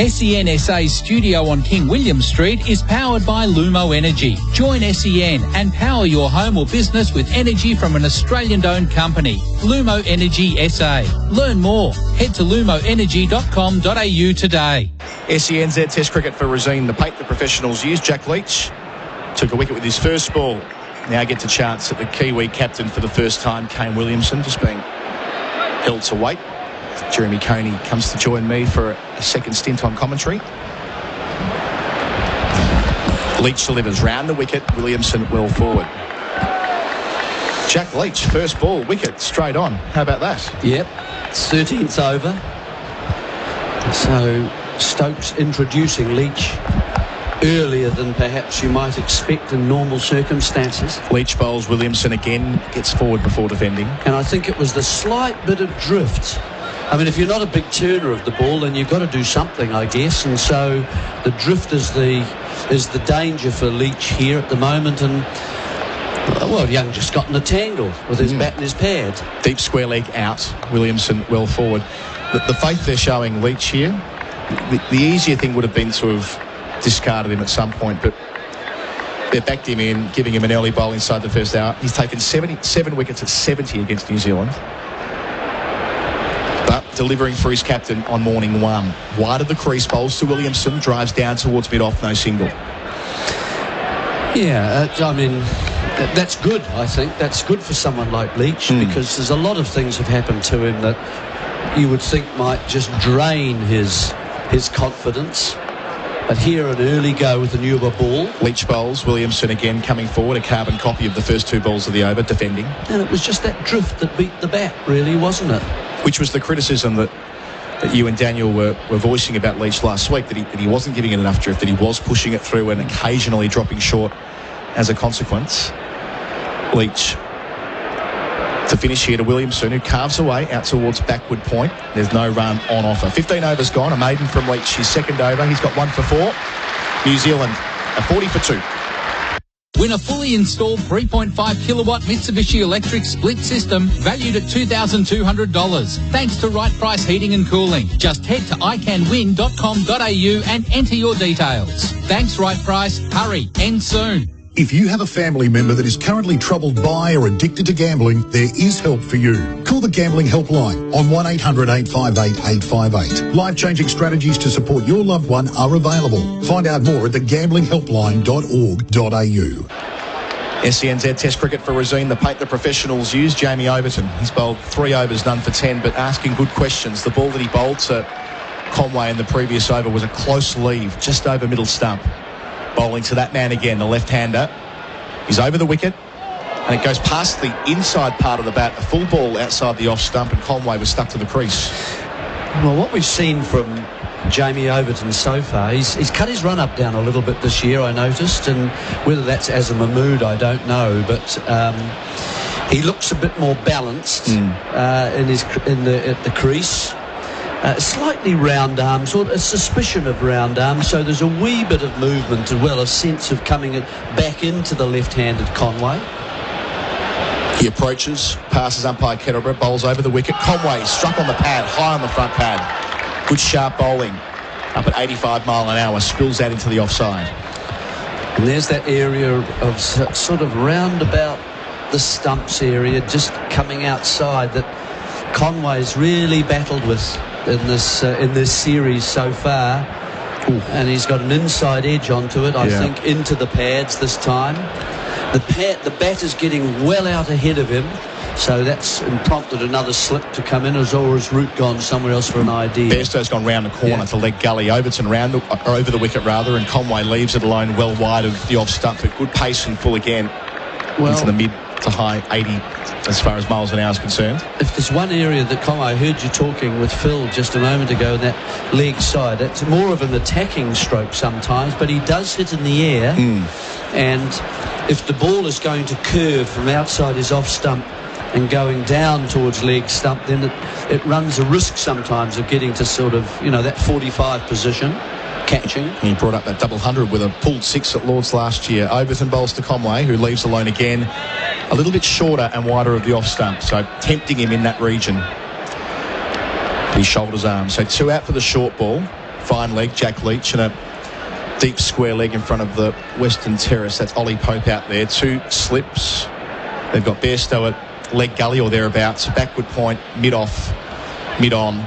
SEN SA's studio on King William Street is powered by Lumo Energy. Join SEN and power your home or business with energy from an Australian-owned company. Lumo Energy SA. Learn more. Head to lumoenergy.com.au today. SENZ Test cricket for Rosine. The paint the professionals used. Jack Leach took a wicket with his first ball. Now gets a chance at the Kiwi captain for the first time, Kane Williamson, just being held to wait. Jeremy Coney comes to join me for a second stint on commentary. Leach delivers round the wicket. Williamson well forward. Jack Leach, first ball, wicket, straight on. How about that? Yep, 13th over. So Stokes introducing Leach earlier than perhaps you might expect in normal circumstances. Leach bowls Williamson again, gets forward before defending. And I think it was the slight bit of drift. I mean, if you're not a big turner of the ball, then you've got to do something, I guess. And so the drift is the danger for Leach here at the moment. And, well, Young just got in a tangle with his bat and his pad. Deep square leg out. Williamson well forward. The faith they're showing Leach here, the easier thing would have been to have discarded him at some point, but they backed him in, giving him an early bowl inside the first hour. He's taken 77 wickets at 70 against New Zealand, but delivering for his captain on morning one. Wide of the crease, bowls to Williamson, drives down towards mid-off, no single. Yeah, I mean, that's good, I think. That's good for someone like Leach, because there's a lot of things have happened to him that you would think might just drain his confidence. But here an early go with the newer ball. Leach bowls, Williamson again coming forward, a carbon copy of the first 2 balls of the over, defending. And it was just that drift that beat the bat, really, wasn't it? Which was the criticism that you and Daniel were voicing about Leach last week, that he wasn't giving it enough drift, that he was pushing it through and occasionally dropping short as a consequence. Leach to finish here to Williamson, who carves away out towards backward point. There's no run on offer. 15 overs gone, a maiden from Leach. His second over, he's got 1 for 4. New Zealand, a 40 for 2. Win a fully installed 3.5 kilowatt Mitsubishi electric split system valued at $2,200. Thanks to Right Price Heating and Cooling. Just head to iCanWin.com.au and enter your details. Thanks, Right Price. Hurry, end soon. If you have a family member that is currently troubled by or addicted to gambling, there is help for you. Call the Gambling Helpline on 1-800-858-858. Life-changing strategies to support your loved one are available. Find out more at thegamblinghelpline.org.au. SENZ Test cricket for Rosine. The paint the professionals use. Jamie Overton. He's bowled 3 overs, none for 10, but asking good questions. The ball that he bowled to Conway in the previous over was a close leave, just over middle stump. Bowling to that man again, the left-hander. He's over the wicket, and it goes past the inside part of the bat, a full ball outside the off stump, and Conway was stuck to the crease. Well, what we've seen from Jamie Overton so far, he's cut his run-up down a little bit this year, I noticed, and whether that's as a Mahmood, I don't know, but he looks a bit more balanced at the crease. Slightly round arm, sort of a suspicion of round arm, so there's a wee bit of movement as well, a sense of coming back into the left-handed Conway. He approaches, passes umpire Kettleborough, bowls over the wicket. Conway struck on the pad, high on the front pad. Good sharp bowling. Up at 85 mile an hour, spills that into the offside. And there's that area of sort of round about the stumps area, just coming outside, that Conway's really battled with in this series so far. Ooh. And he's got an inside edge onto it, I think, into the pads this time. The batter's getting well out ahead of him, so that's prompted another slip to come in, or his route gone somewhere else for an idea. Bairstow's gone round the corner to leg gully. Overton over the wicket rather, and Conway leaves it alone well wide of the off stump, but good pace and full again into the mid to high 80 as far as miles an hour is concerned. If there's one area that I heard you talking with Phil just a moment ago, that leg side, it's more of an attacking stroke sometimes, but he does hit in the air, and if the ball is going to curve from outside his off stump and going down towards leg stump, then it runs a risk sometimes of getting to sort of, that 45 position, catching. He brought up that double 100 with a pulled 6 at Lord's last year. Overton bowls to Conway, who leaves alone again, a little bit shorter and wider of the off stump, so tempting him in that region. He shoulders arm. So 2 out for the short ball. Fine leg, Jack Leach, and a deep square leg in front of the Western Terrace. That's Ollie Pope out there. 2 slips. They've got Bairstow at leg gully or thereabouts, a backward point, mid-off, mid-on,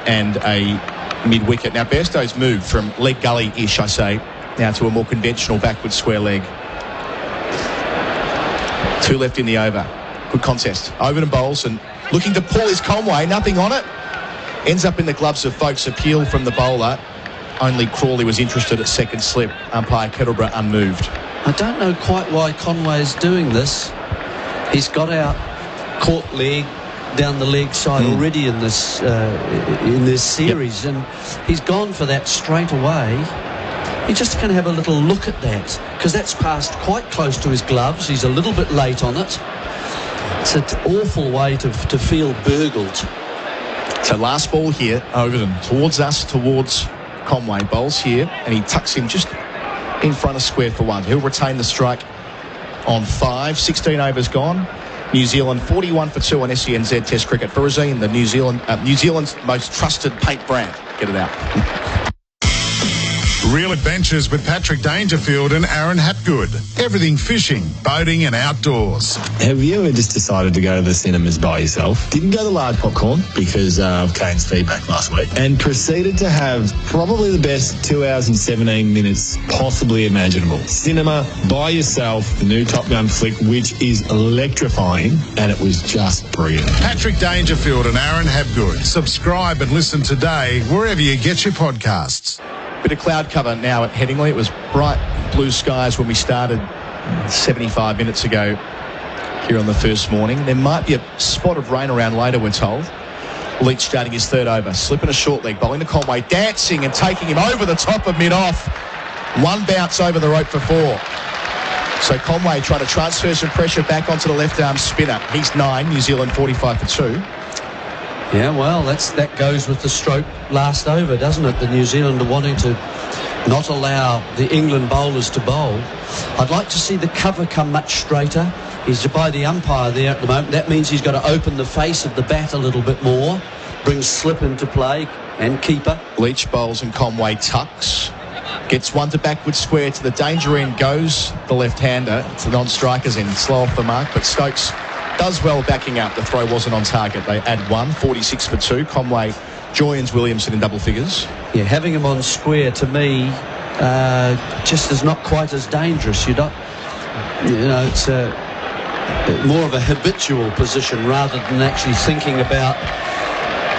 and a mid-wicket. Now, Bairstow's moved from leg gully-ish, I say, now to a more conventional backward square leg. 2 left in the over. Good contest. Overton bowls and looking to pull his Conway. Nothing on it. Ends up in the gloves of Folkes. Appeal from the bowler. Only Crawley was interested at second slip. Umpire Kettleborough unmoved. I don't know quite why Conway is doing this. He's got out, caught leg, down the leg side already in this series, and he's gone for that straight away. You're just going to have a little look at that, because that's passed quite close to his gloves. He's a little bit late on it. It's an awful way to feel burgled. So last ball here, Overton towards us, towards Conway. Bowls here, and he tucks him just in front of square for 1. He'll retain the strike on 5. 16 overs gone. New Zealand 41 for 2 on SENZ Test cricket. For Razine, the New Zealand's most trusted paint brand. Get it out. Real Adventures with Patrick Dangerfield and Aaron Hapgood. Everything fishing, boating and outdoors. Have you ever just decided to go to the cinemas by yourself? Didn't go to large popcorn because of Kane's feedback last week, and proceeded to have probably the best 2 hours and 17 minutes possibly imaginable. Cinema by yourself, the new Top Gun flick, which is electrifying, and it was just brilliant. Patrick Dangerfield and Aaron Hapgood. Subscribe and listen today wherever you get your podcasts. Bit of cloud cover now at Headingley. It was bright blue skies when we started 75 minutes ago here on the first morning. There might be a spot of rain around later, we're told. Leach starting his 3rd over, slipping a short leg, bowling to Conway, dancing and taking him over the top of mid-off. 1 bounce over the rope for 4. So Conway trying to transfer some pressure back onto the left-arm spinner. He's 9, New Zealand 45 for 2. Yeah, well, that goes with the stroke last over, doesn't it? The New Zealander wanting to not allow the England bowlers to bowl. I'd like to see the cover come much straighter. He's by the umpire there at the moment. That means he's got to open the face of the bat a little bit more. Brings slip into play and keeper. Leach bowls and Conway tucks. Gets 1 to backward square to the danger end. Goes the left-hander. It's the non-strikers end. Slow off the mark, but Stokes does well backing up. The throw wasn't on target. They add 1, 46 for 2. Conway joins Williamson in double figures. Yeah, having him on square to me just is not quite as dangerous. It's more of a habitual position rather than actually thinking about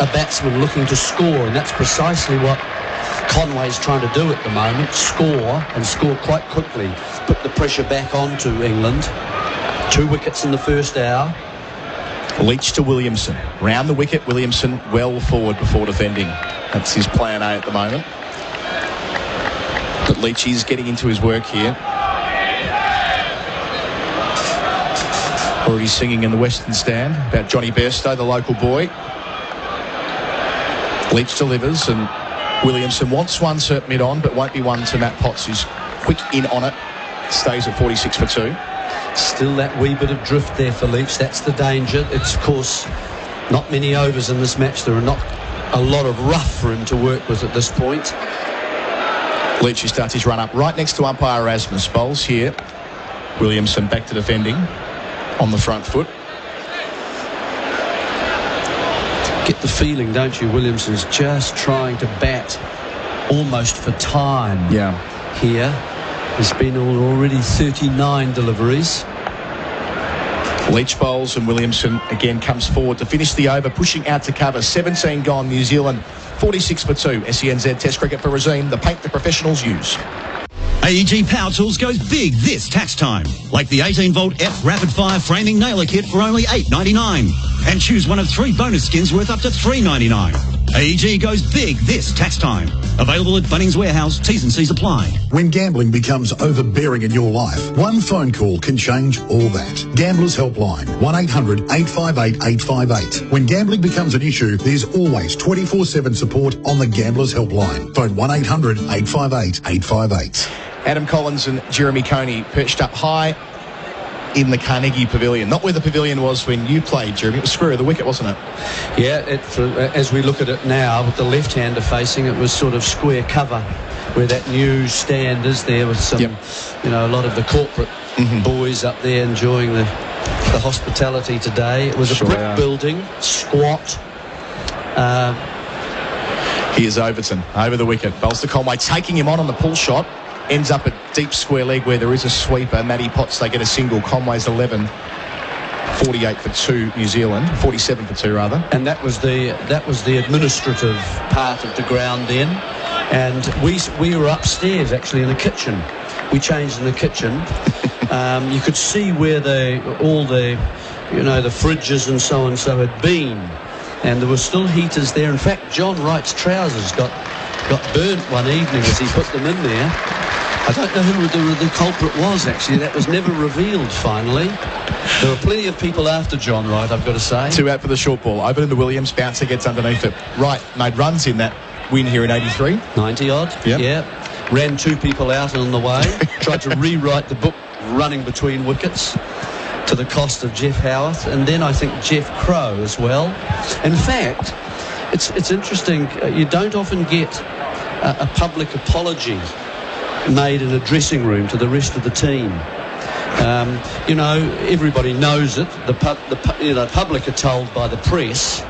a batsman looking to score, and that's precisely what Conway's trying to do at the moment. Score, and score quite quickly. Put the pressure back onto England. 2 wickets in the first hour. Leach to Williamson. Round the wicket, Williamson well forward before defending. That's his plan A at the moment. But Leach is getting into his work here. Already singing in the Western Stand about Johnny Bairstow, the local boy. Leach delivers, and Williamson wants 1 cert mid-on, but won't be 1 to Matt Potts, who's quick in on it. Stays at 46 for 2. Still that wee bit of drift there for Leach. That's the danger. It's, of course, not many overs in this match. There are not a lot of rough for him to work with at this point. Leach, who starts his run up right next to umpire Erasmus. Bowls here. Williamson back to defending on the front foot. Get the feeling, don't you, Williamson's just trying to bat almost for time here. There's been already 39 deliveries. Leach bowls and Williamson again comes forward to finish the over, pushing out to cover. 17 gone, New Zealand 46 for 2. SENZ Test cricket for Razim, the paint the professionals use. AEG Power Tools goes big this tax time. Like the 18-volt F Rapid Fire Framing Nailer Kit for only $8.99. And choose one of 3 bonus skins worth up to $3.99. AEG goes big this tax time. Available at Bunnings Warehouse. T's and C's apply. When gambling becomes overbearing in your life, one phone call can change all that. Gamblers Helpline, 1-800-858-858. When gambling becomes an issue, there's always 24/7 support on the Gamblers Helpline. Phone 1-800-858-858. Adam Collins and Jeremy Coney perched up high in the Carnegie Pavilion. Not where the pavilion was when you played, Jeremy. It was square of the wicket, wasn't it? Yeah, as we look at it now, with the left-hander facing, it was sort of square cover where that new stand is there with some, you know, a lot of the corporate boys up there enjoying the hospitality today. It was a brick building, squat. Here's Overton over the wicket. Bowls to Conway, taking him on the pull shot. Ends up at deep square leg where there is a sweeper. Matty Potts, they get a single. Conway's 11. 48 for 2 New Zealand. 47 for 2 rather. And that was the administrative part of the ground then. And we were upstairs actually in the kitchen. We changed in the kitchen. You could see where all the fridges and so had been. And there were still heaters there. In fact, John Wright's trousers got burnt one evening as he put them in there. I don't know who the culprit was, actually. That was never revealed, finally. There were plenty of people after John Wright, I've got to say. 2 out for the short ball. Over into Williams. Bouncer gets underneath it. Wright made runs in that win here in 83. 90-odd, yeah. Ran 2 people out on the way. Tried to rewrite the book running between wickets to the cost of Jeff Howarth. And then I think Jeff Crow as well. In fact, it's interesting. You don't often get a public apology made in a dressing room to the rest of the team. Everybody knows it. The public are told by the press.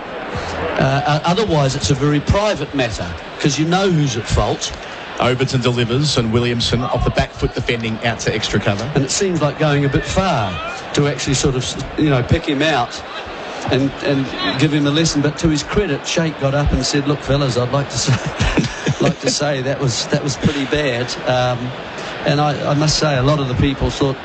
Otherwise, it's a very private matter because you know who's at fault. Overton delivers and Williamson off the back foot defending out to extra cover. And it seems like going a bit far to actually sort of, pick him out and give him a lesson. But to his credit, Sheikh got up and said, "Look, fellas, I'd like to say that was pretty bad." And I must say, a lot of the people thought,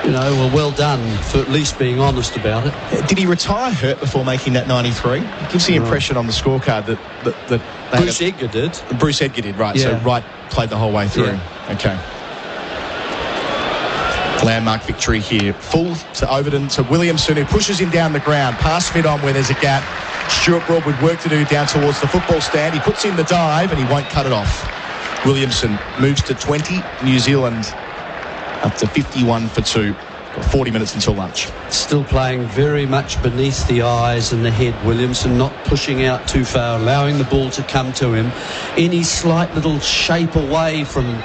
well done for at least being honest about it. Did he retire hurt before making that 93? It gives the impression on the scorecard that Bruce Edgar did. Bruce Edgar did, right. Yeah. So Wright played the whole way through. Yeah. Okay. Landmark victory here. Full to Overton to Williamson, who pushes him down the ground. Pass mid on where there's a gap. Stuart Broad with work to do down towards the football stand. He puts in the dive and he won't cut it off. Williamson moves to 20. New Zealand up to 51 for 2. Got 40 minutes until lunch. Still playing very much beneath the eyes and the head. Williamson not pushing out too far, allowing the ball to come to him. Any slight little shape away from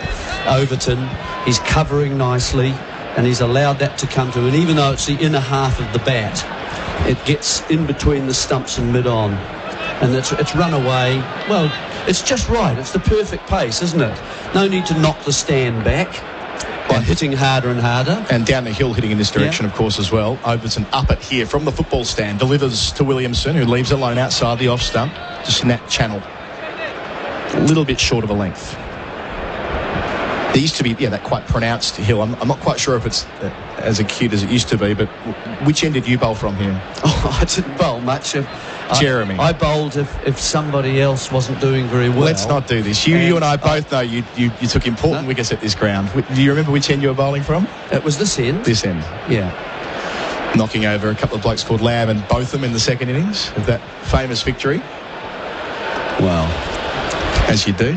Overton, he's covering nicely and he's allowed that to come to him. And even though it's the inner half of the bat, it gets in between the stumps and mid-on. And it's run away. Well, it's just right. It's the perfect pace, isn't it? No need to knock the stand back by hitting harder and harder. And down the hill hitting in this direction, of course, as well. Overton up it here from the football stand. Delivers to Williamson, who leaves alone outside the off stump. Just in that channel. A little bit short of a length. There used to be, that quite pronounced hill. I'm not quite sure if it's as acute as it used to be, but which end did you bowl from here? Oh, I didn't bowl much. Jeremy. I bowled if somebody else wasn't doing very well. Let's not do this. You and I both know you took important wickets at this ground. Do you remember which end you were bowling from? It was this end. This end. Yeah. Knocking over a couple of blokes called Lamb and Botham in the second innings of that famous victory. Wow. As you do.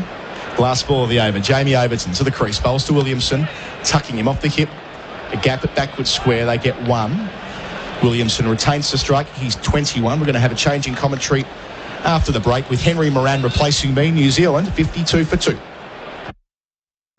Last ball of the over. Jamie Overton to the crease. Bowls to Williamson. Tucking him off the hip. A gap at backward square, they get 1. Williamson retains the strike. He's 21. We're going to have a change in commentary after the break with Henry Moran replacing me. New Zealand 52 for 2.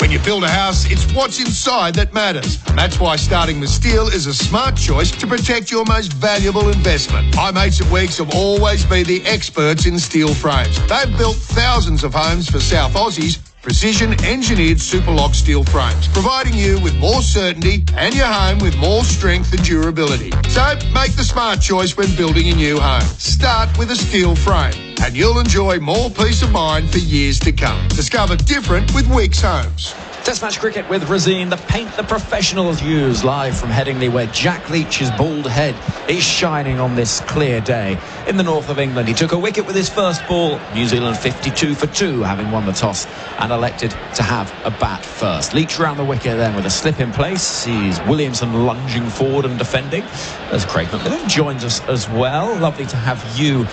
When you build a house, it's what's inside that matters. That's why starting with steel is a smart choice to protect your most valuable investment. My mates at Weeks have always been the experts in steel frames. They've built thousands of homes for South Aussies. Precision-engineered Superlock steel frames, providing you with more certainty and your home with more strength and durability. So make the smart choice when building a new home. Start with a steel frame, and you'll enjoy more peace of mind for years to come. Discover different with Weeks Homes. Test match cricket with Rosine, the paint the professionals use, live from Headingley, where Jack Leach's bald head is shining on this clear day. In the north of England, he took a wicket with his first ball. New Zealand 52 for 2, having won the toss and elected to have a bat first. Leach round the wicket then with a slip in place. Sees Williamson lunging forward and defending as Craig McMillian joins us as well. Lovely to have you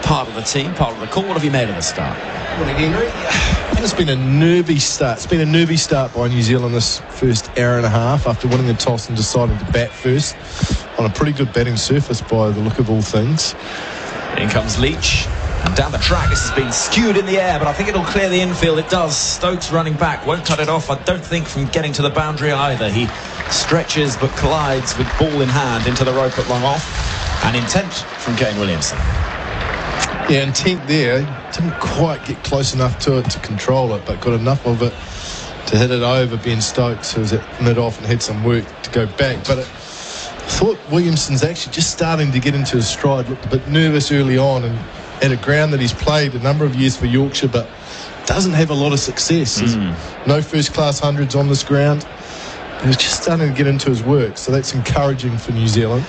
part of the team, part of the call. What have you made of the start? Morning, Henry. I think it's been a nervy start. It's been a nervy start by New Zealand this first hour and a half after winning the toss and deciding to bat first on a pretty good batting surface by the look of all things. In comes Leach. And down the track, this has been skewed in the air, but I think it'll clear the infield. It does. Stokes running back, won't cut it off, I don't think, from getting to the boundary either. He stretches but collides with ball in hand into the rope at long off. And intent from Kane Williamson. Yeah, intent there. Didn't quite get close enough to it to control it, but got enough of it to hit it over Ben Stokes, who was at mid-off and had some work to go back. But I thought Williamson's actually just starting to get into his stride. Looked a bit nervous early on, and at a ground that he's played a number of years for Yorkshire, but doesn't have a lot of success. No first-class hundreds on this ground. He was just starting to get into his work, so that's encouraging for New Zealand.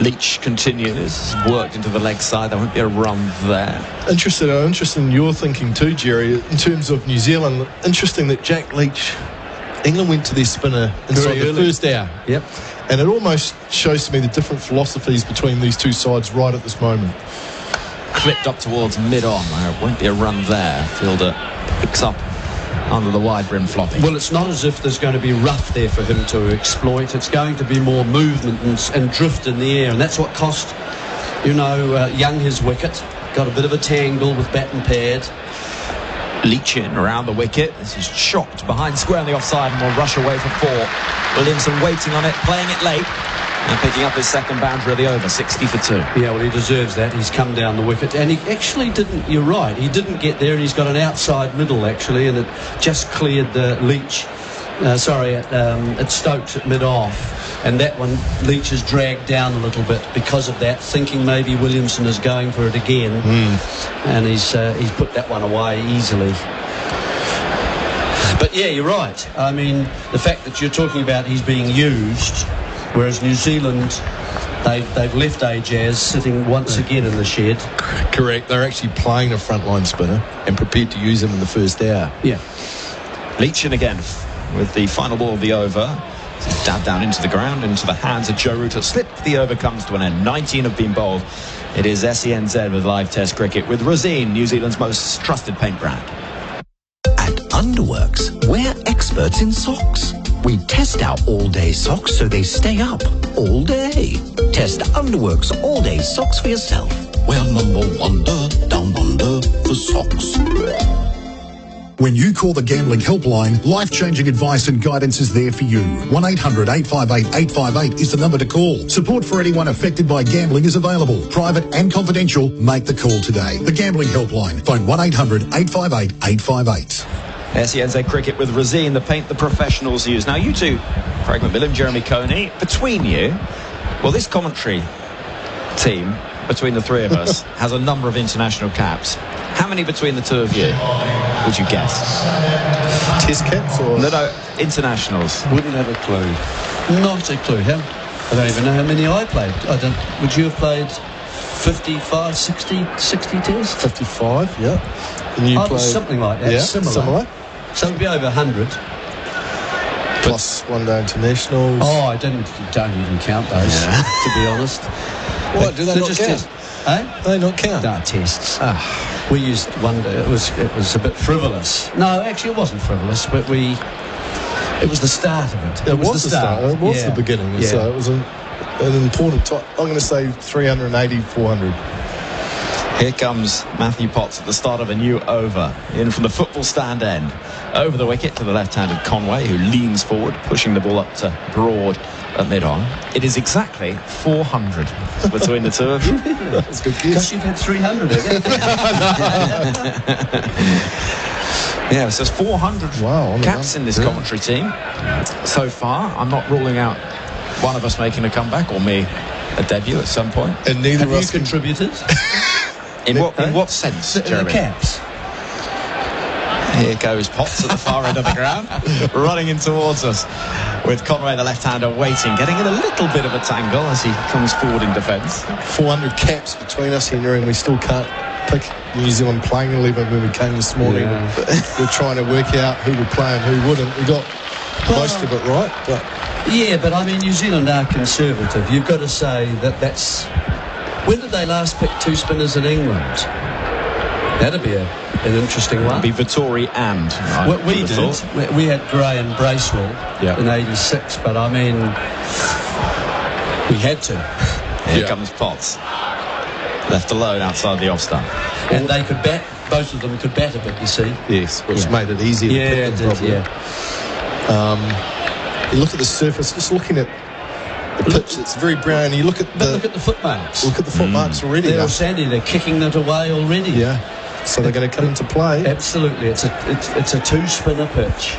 Leach continues, worked into the leg side. There won't be a run there. Interested in your thinking too, Jerry, in terms of New Zealand. Interesting that Jack Leach, England went to their spinner inside the first hour. Yep. And it almost shows to me the different philosophies between these two sides right at this moment. Clipped up towards mid-on, where it won't be a run there. Fielder picks up under the wide brim flopping. Well, it's not as if there's going to be rough there for him to exploit. It's going to be more movement and drift in the air, and that's what cost, Young his wicket. Got a bit of a tangle with bat and pad. Leach in around the wicket. This is chopped behind square on the offside and will rush away for 4. Williamson waiting on it, playing it late, and picking up his second boundary of the over, 60 for 2. Yeah, well, he deserves that. He's come down the wicket, and he actually didn't, you're right, he didn't get there, and he's got an outside middle, actually, and it just cleared the Leach, at Stokes at mid-off. And that one, Leach has dragged down a little bit because of that, thinking maybe Williamson is going for it again. And he's put that one away easily. But yeah, you're right. I mean, the fact that you're talking about he's being used, whereas New Zealand, they've left Ajaz sitting once again in the shed. Correct. They're actually playing a frontline spinner and prepared to use him in the first hour. Yeah. Leach in again with the final ball of the over. Dabbed down into the ground, into the hands of Jarrod. Slipped, the over comes to an end. 19 have been bowled. It is SENZ with live test cricket with Rosine, New Zealand's most trusted paint brand. At Underworks, we're experts in socks. We test our all-day socks so they stay up all day. Test Underworks all-day socks for yourself. We're number one down under for socks. When you call the Gambling Helpline, life-changing advice and guidance is there for you. 1-800-858-858 is the number to call. Support for anyone affected by gambling is available. Private and confidential. Make the call today. The Gambling Helpline. Phone 1-800-858-858. SENZ cricket with Rosine, the paint the professionals use. Now you two, Craig McMillian, Jeremy Coney, between you, well, this commentary team, between the three of us, has a number of international caps. How many between the two of you would you guess? Test caps or? No, internationals. Wouldn't have a clue. Not a clue. I don't even know how many I played. Would you have played 55, 60 tests? 55, yeah. And you played something like that. Yeah, similar. So it would be over 100. Plus one-day internationals. Oh, I don't even count those, to be honest. What, do they not count? They not count? No, tests. We used one day. It was a bit frivolous. No, actually, it wasn't frivolous. But we It was the start of it. It was the start. It was the beginning. Yeah. So it was an important time. I'm going to say 380, 400. Here comes Matthew Potts at the start of a new over. In from the football stand end. Over the wicket to the left-handed Conway, who leans forward, pushing the ball up to Broad at mid-on. It is exactly 400 between the two of you. That's good. Because you've had 300 again. Yeah, so there's 400 caps in this commentary team so far. I'm not ruling out one of us making a comeback or me a debut at some point. And neither of us contributed. In what sense, Jeremy? The caps. Here goes Potts at the far end of the ground, running in towards us, with Conway, the left-hander, waiting, getting in a little bit of a tangle as he comes forward in defence. 400 caps between us, Henry, and we still can't pick New Zealand playing 11 when we came this morning. Yeah. We're trying to work out who would play and who wouldn't. We got most of it right, but but I mean, New Zealand are conservative. You've got to say that's. When did they last pick two spinners in England? That'd be an interesting one. It'd be Vittori and. We did. We had Gray and Bracewell in '86, but I mean, we had to. Here comes Potts. Left alone outside the off stump. And they could bat, both of them could bat a bit, you see. Yes, which made it easier to pick them properly. You look at the surface, just looking at the pitch, it's very brown. You look at the footmarks. Look at the footmarks already. They're all sandy, they're kicking it away already. Yeah. So they're going to come into play. Absolutely. It's a two-spinner pitch.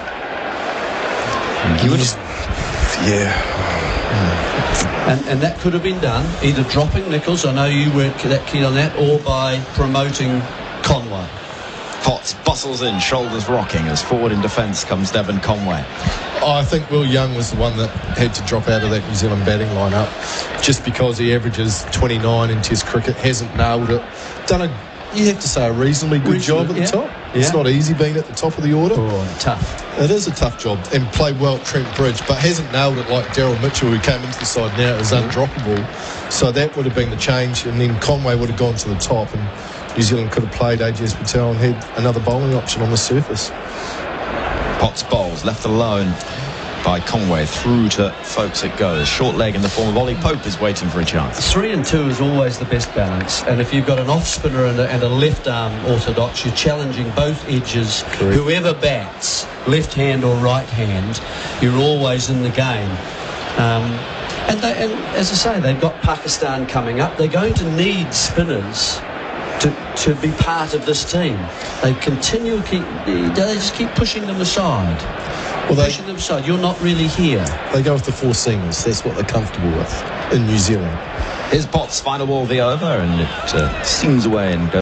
And that could have been done either dropping Nichols, I know you weren't that keen on that, or by promoting Conway. Potts bustles in, shoulders rocking, as forward in defence comes Devon Conway. I think Will Young was the one that had to drop out of that New Zealand batting lineup just because he averages 29 in Test cricket, hasn't nailed it, you have to say a reasonably good job at the top. It's not easy being at the top of the order. Tough. It is a tough job, and played well at Trent Bridge, but hasn't nailed it like Daryl Mitchell, who came into the side now, is undroppable. So that would have been the change, and then Conway would have gone to the top, and New Zealand could have played AJS Patel and had another bowling option on the surface. Potts bowls, left alone by Conway, through to Folks it goes. Short leg in the form of Ollie Pope is waiting for a chance. 3 and 2 is always the best balance, and if you've got an off spinner and a left arm orthodox, you're challenging both edges. Correct. Whoever bats, left hand or right hand, you're always in the game. And as I say, they've got Pakistan coming up. They're going to need spinners to be part of this team. They just keep pushing them aside. Pushing them aside. You're not really here. They go with the 4 seamers. That's what they're comfortable with in New Zealand. Here's Potts' final ball of the over, and it sings away and goes.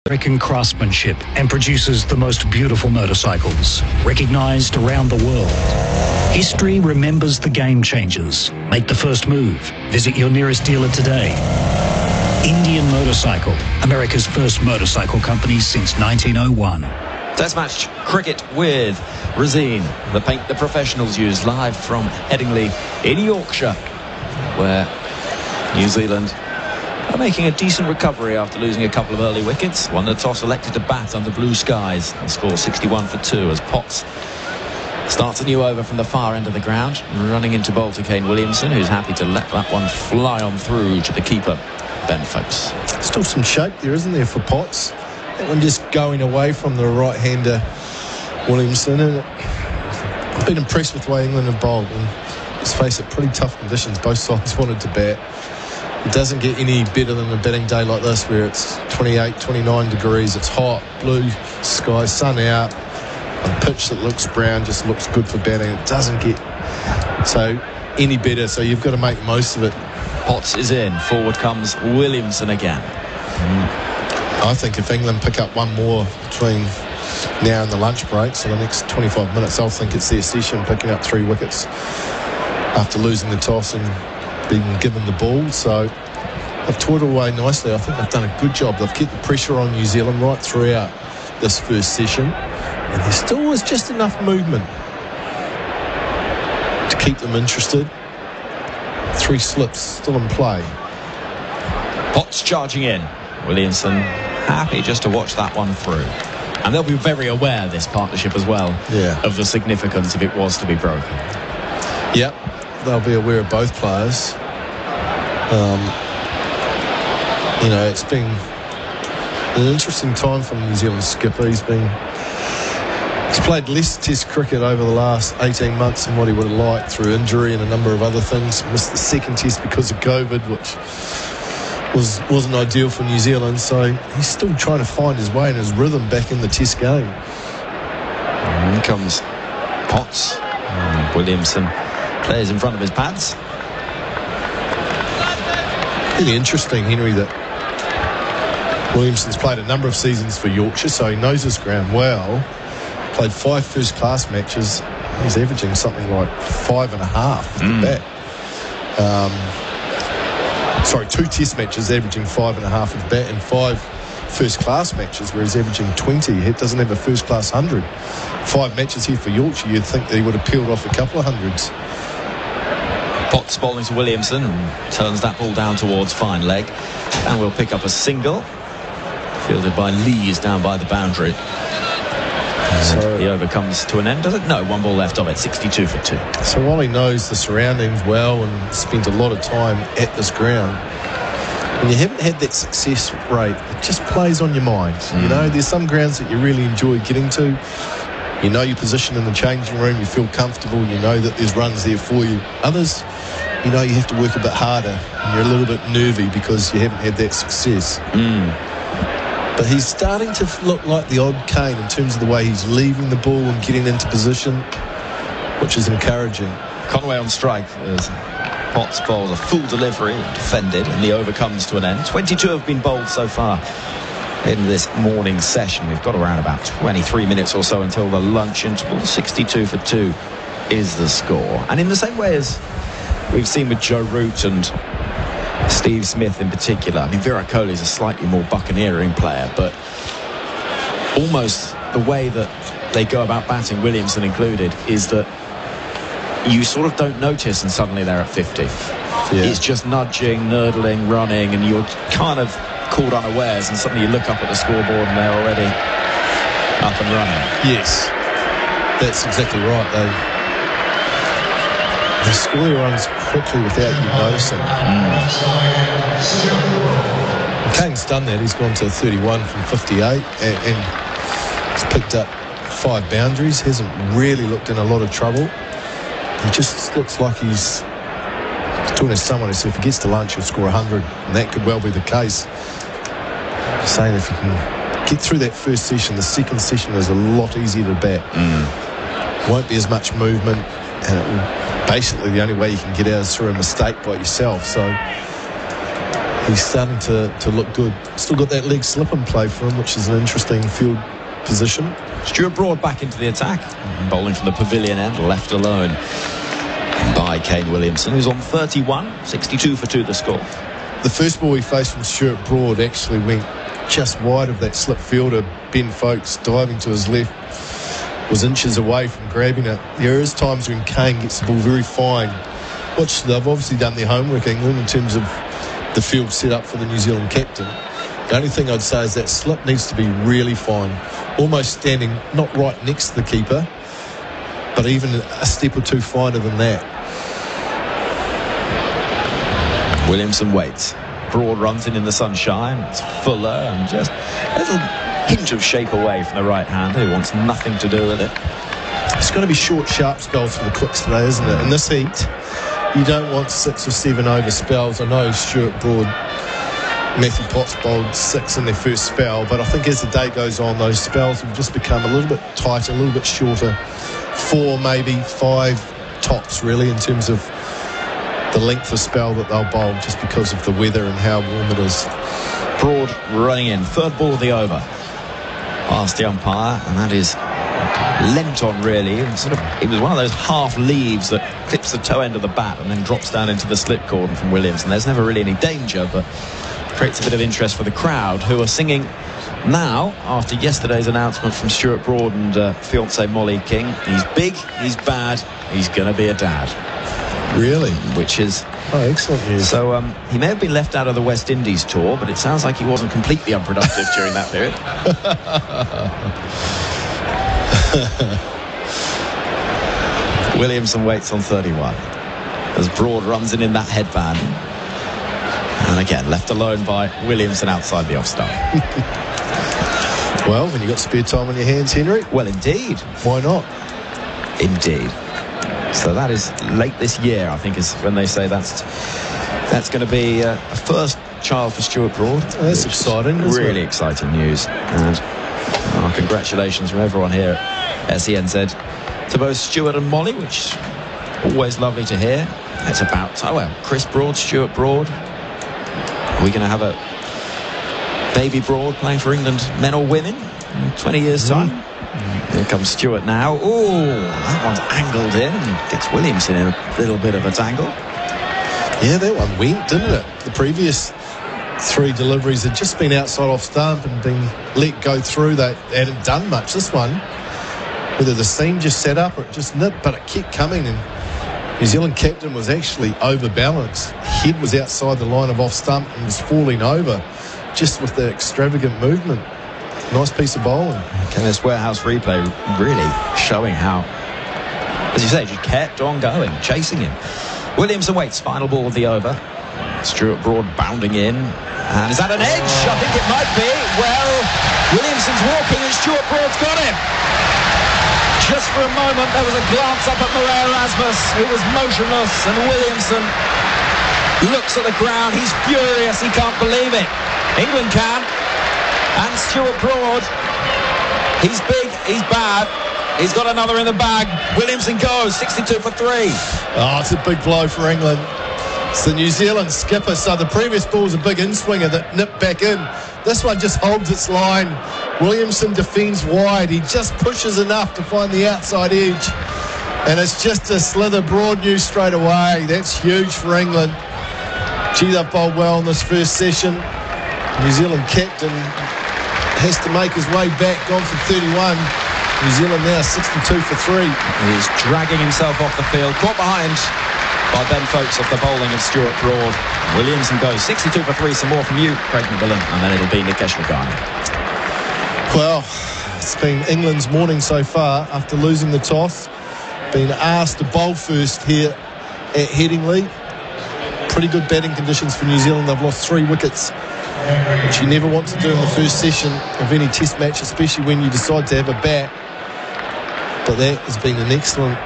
American craftsmanship and produces the most beautiful motorcycles, recognized around the world. History remembers the game changers. Make the first move. Visit your nearest dealer today. Indian Motorcycle, America's first motorcycle company since 1901. Test match cricket with Razine, the paint the professionals use, live from Headingley in Yorkshire, where New Zealand are making a decent recovery after losing a couple of early wickets. Won the toss, elected to bat under blue skies and score 61 for 2 as Potts starts a new over from the far end of the ground, running into bowl to Kane Williamson, who's happy to let that one fly on through to the keeper, Ben Folks. Still some shape there, isn't there, for Potts? That one just going away from the right-hander Williamson. And I've been impressed with the way England have bowled. And let's face it, pretty tough conditions. Both sides wanted to bat. It doesn't get any better than a batting day like this, where it's 28, 29 degrees. It's hot, blue sky, sun out. A pitch that looks brown just looks good for batting. It doesn't get any better, so you've got to make most of it. Potts is in. Forward comes Williamson again. I think if England pick up one more between now and the lunch break, so the next 25 minutes, I'll think it's their session, picking up 3 wickets after losing the toss and being given the ball. So they've toiled away nicely. I think they've done a good job. They've kept the pressure on New Zealand right throughout this first session, and there still was just enough movement to keep them interested. 3 slips still in play. Potts charging in. Williamson happy just to watch that one through. And they'll be very aware, this partnership as well, of the significance if it was to be broken. Yep, they'll be aware of both players. You know, it's been an interesting time from New Zealand skipper. He's played less Test cricket over the last 18 months than what he would have liked through injury and a number of other things. Missed the second Test because of COVID, which wasn't ideal for New Zealand. So he's still trying to find his way and his rhythm back in the Test game. And in comes Potts. And Williamson plays in front of his pads. Really interesting, Henry, that Williamson's played a number of seasons for Yorkshire, so he knows this ground well. Played 5 first-class matches. He's averaging something like 5.5 at the bat. 2 Test matches, averaging 5.5 at the bat, and 5 first-class matches where he's averaging 20. He doesn't have a first-class 100. 5 matches here for Yorkshire, you'd think that he would have peeled off a couple of hundreds. Potts bowling to Williamson and turns that ball down towards fine leg, and we'll pick up a single fielded by Lees down by the boundary. So the over comes to an end, does it? No, 1 ball left of it, 62 for 2. So while he knows the surroundings well and spent a lot of time at this ground, when you haven't had that success rate, it just plays on your mind. You know, there's some grounds that you really enjoy getting to. You know your position in the changing room, you feel comfortable, you know that there's runs there for you. Others, you know you have to work a bit harder and you're a little bit nervy because you haven't had that success. But he's starting to look like the odd Kane in terms of the way he's leaving the ball and getting into position, which is encouraging. Conway on strike as Potts bowls a full delivery, defended, and the over comes to an end. 22 have been bowled so far in this morning session. We've got around about 23 minutes or so until the lunch interval. 62 for 2 is the score. And in the same way as we've seen with Joe Root and Steve Smith in particular, I mean, Virat Kohli is a slightly more buccaneering player, but almost the way that they go about batting, Williamson included, is that you sort of don't notice and suddenly they're at 50. It's just nudging, nurdling, running, and you're kind of caught unawares, and suddenly you look up at the scoreboard and they're already up and running. Yes, that's exactly right. They score their runs quickly without you noticing. Kane's done that. He's gone to 31 from 58 and he's picked up 5 boundaries. Hasn't really looked in a lot of trouble. He just looks like he's talking to someone who said if he gets to lunch he'll score 100, and that could well be the case. Saying if you can get through that first session, the second session is a lot easier to bat. Won't be as much movement, and it will, basically the only way you can get out is through a mistake by yourself. So he's starting to look good. Still got that leg slip and play for him, which is an interesting field position. Stuart Broad back into the attack, bowling from the pavilion end, left alone by Kane Williamson, who's on 31, 62 for 2 the score. The first ball he faced from Stuart Broad actually went just wide of that slip fielder. Ben Folkes diving to his left was inches away from grabbing it. There is times when Kane gets the ball very fine, which they've obviously done their homework, England, in terms of the field set up for the New Zealand captain. The only thing I'd say is that slip needs to be really fine, almost standing not right next to the keeper, but even a step or two finer than that. Williamson waits. Broad runs in the sunshine. It's fuller and just a little hint of shape away from the right-hander who wants nothing to do with it. It's going to be short, sharp spells for the quicks today, isn't it? In this heat, you don't want 6 or 7 over spells. I know Stuart Broad, Matthew Potts bowled 6 in their first spell, but I think as the day goes on, those spells will just become a little bit tighter, a little bit shorter. 4, maybe 5 tops, really, in terms of the length of spell that they'll bowl, just because of the weather and how warm it is. Broad running in, 3rd ball of the over, past the umpire, and that is leant on really. It was one of those half leaves that clips the toe end of the bat and then drops down into the slip cordon from Williamson. There's never really any danger, but creates a bit of interest for the crowd, who are singing now after yesterday's announcement from Stuart Broad and fiancée Molly King. He's big, he's bad, he's gonna be a dad. Really? Which is Oh, excellent news. So he may have been left out of the West Indies tour, but it sounds like he wasn't completely unproductive during that period. Williamson waits on 31 as Broad runs in that headband. And again, left alone by Williamson outside the off stump. Well, when you've got spare time on your hands, Henry. Well, indeed. Why not? Indeed. So that is late this year, I think, is when they say that's going to be a first child for Stuart Broad. Oh, that's exciting. Really exciting news. And congratulations from everyone here at SENZ to both Stuart and Molly, which is always lovely to hear. It's about, Chris Broad, Stuart Broad. Are we going to have a baby Broad playing for England, men or women, in 20 years' time? Here comes Stuart now. Oh, that one's angled in and gets Williamson in a little bit of a tangle. Yeah, that one went, didn't it? The previous 3 deliveries had just been outside off stump and been let go through. They hadn't done much. This one, whether the seam just set up or it just nipped, but it kept coming, and New Zealand captain was actually overbalanced. Head was outside the line of off stump and was falling over just with the extravagant movement. Nice piece of bowling. Okay, this warehouse replay really showing how, as you say, just kept on going, chasing him. Williamson waits, final ball of the over. Stuart Broad bounding in. And is that an edge? I think it might be. Well, Williamson's walking and Stuart Broad's got him. Just for a moment, there was a glance up at Moran Rasmus, who was motionless, and Williamson looks at the ground. He's furious. He can't believe it. England can. And Stuart Broad, he's big, he's bad. He's got another in the bag. Williamson goes, 62 for 3. Oh, it's a big blow for England. It's the New Zealand skipper. So the previous ball was a big in-swinger that nipped back in. This one just holds its line. Williamson defends wide. He just pushes enough to find the outside edge. And it's just a slither. Broad knew straight away. That's huge for England. Gee, they've bowled well in this first session. New Zealand captain has to make his way back, gone for 31. New Zealand now 62 for 3. He's dragging himself off the field, caught behind by Ben Folkes of the bowling of Stuart Broad. Williamson goes 62 for 3. Some more from you, Craig McMillian, and then it'll be Nikesh Regani. Well, it's been England's morning so far after losing the toss. Been asked to bowl first here at Headingley. Pretty good batting conditions for New Zealand. They've lost 3 wickets, which you never want to do in the first session of any test match, especially when you decide to have a bat. But that has been an excellent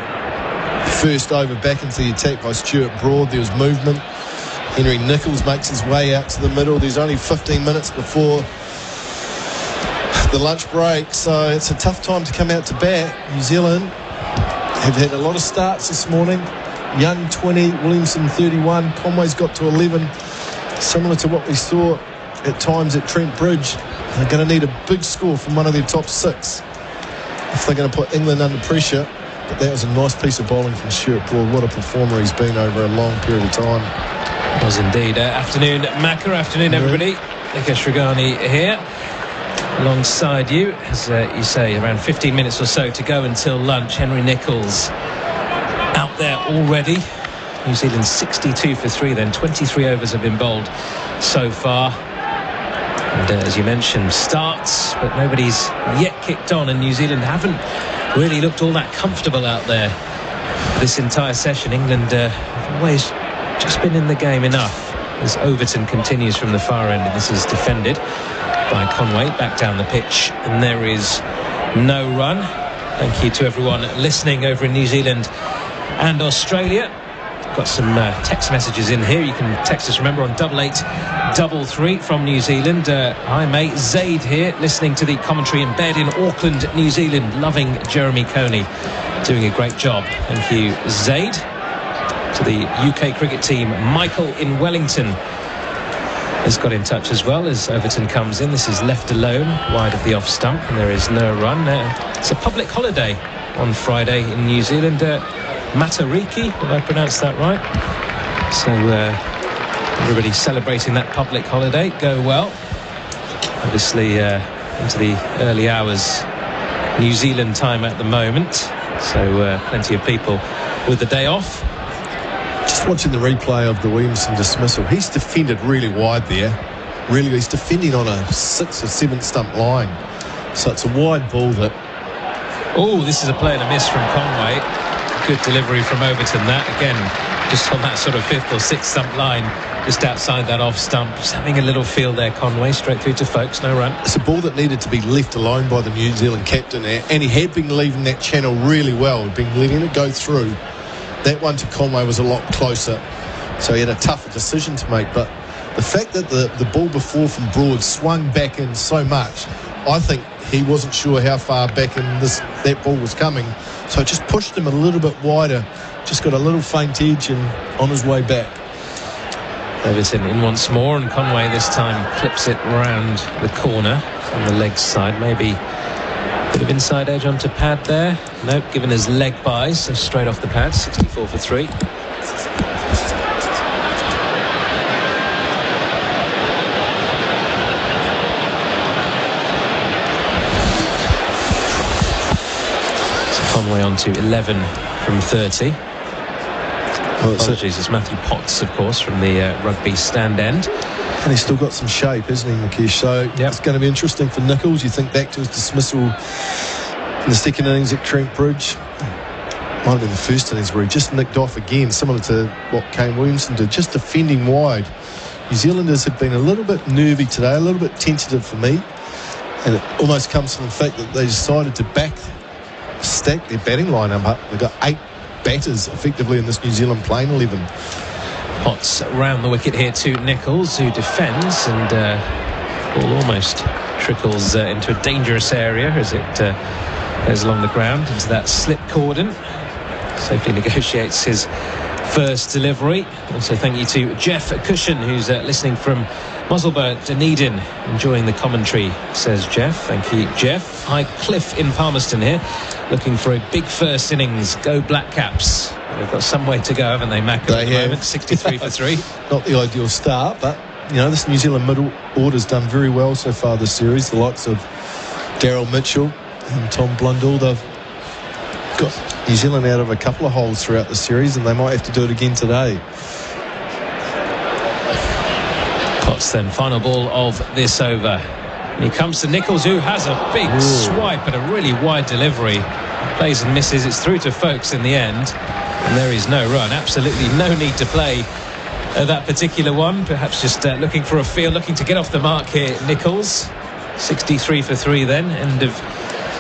first over back into the attack by Stuart Broad. There was movement. Henry Nicholls makes his way out to the middle. There's only 15 minutes before the lunch break, so it's a tough time to come out to bat. New Zealand have had a lot of starts this morning. Young 20, Williamson 31, Conway's got to 11. Similar to what we saw at times at Trent Bridge. They're going to need a big score from one of their top 6 if they're going to put England under pressure. But that was a nice piece of bowling from Stuart Broad. What a performer he's been over a long period of time. It was indeed. Afternoon, Macca. Afternoon, everybody. Nikesh Regani here, alongside you. As you say, around 15 minutes or so to go until lunch. Henry Nicholls out there already. New Zealand 62 for 3 then. 23 overs have been bowled so far. And as you mentioned, starts, but nobody's yet kicked on, and New Zealand haven't really looked all that comfortable out there this entire session. England have always just been in the game enough, as Overton continues from the far end, and this is defended by Conway back down the pitch, and there is no run. Thank you to everyone listening over in New Zealand and Australia. Got some text messages in here. You can text us, remember, on 8833 from New Zealand. Hi mate, Zaid here, listening to the commentary in bed in Auckland, New Zealand, loving Jeremy Coney, doing a great job. Thank you, Zaid. To the UK cricket team, Michael in Wellington has got in touch as well as Overton comes in. This is left alone wide of the off stump, and there is no run. It's a public holiday on Friday in New Zealand. Matariki, did I pronounce that right? So everybody celebrating that public holiday. Go well. Obviously into the early hours New Zealand time at the moment, so plenty of people with the day off. Just Just watching the replay of the Williamson dismissal, he's defended really wide there. Really, he's defending on a 6 or 7 stump line. So it's a wide ball that... Oh, this is a play and a miss from Conway. Good delivery from Overton. That, again, just on that sort of 5th or 6th stump line, just outside that off stump. Just having a little feel there, Conway. Straight through to Folkes, no run. It's a ball that needed to be left alone by the New Zealand captain there, and he had been leaving that channel really well. He'd been letting it go through. That one to Conway was a lot closer, so he had a tougher decision to make. But the fact that the ball before from Broad swung back in so much, I think he wasn't sure how far back in that ball was coming, so it just pushed him a little bit wider, just got a little faint edge and on his way back. Overton in once more, and Conway this time clips it round the corner on the leg side. Maybe a bit of inside edge onto pad there. Nope, given his leg by, so straight off the pad. 64 for 3. Conway on to 11 from 30. Apologies, it's Matthew Potts, of course, from the rugby stand end. And he's still got some shape, isn't he, Mukesh? So It's going to be interesting for Nichols. You think back to his dismissal in the second innings at Trent Bridge. Might have been the first innings where he just nicked off again, similar to what Kane Williamson did, just defending wide. New Zealanders have been a little bit nervy today, a little bit tentative for me. And it almost comes from the fact that they decided to stack their batting lineup up. They've got 8 batters effectively in this New Zealand playing 11. Potts round the wicket here to Nichols, who defends, and ball almost trickles into a dangerous area as it goes along the ground into that slip cordon. Safely negotiates his first delivery. Also thank you to Jeff Cushion, who's listening from Musselburgh, Dunedin, enjoying the commentary, says Jeff. Thank you, Jeff. Hi, Cliff in Palmerston here, looking for a big first innings. Go Black Caps. They've got some way to go, haven't they, Mac, at the moment? 63 for 3. Not the ideal start, but, you know, this New Zealand middle order's done very well so far this series. The likes of Daryl Mitchell and Tom Blundell, they've got New Zealand out of a couple of holes throughout the series, and they might have to do it again today. Potts then, final ball of this over. And he comes to Nichols, who has a big swipe and a really wide delivery. Plays and misses. It's through to Folkes in the end, and there is no run. Absolutely no need to play that particular one. Perhaps just looking for a feel, looking to get off the mark here, Nichols. 63 for 3 then, end of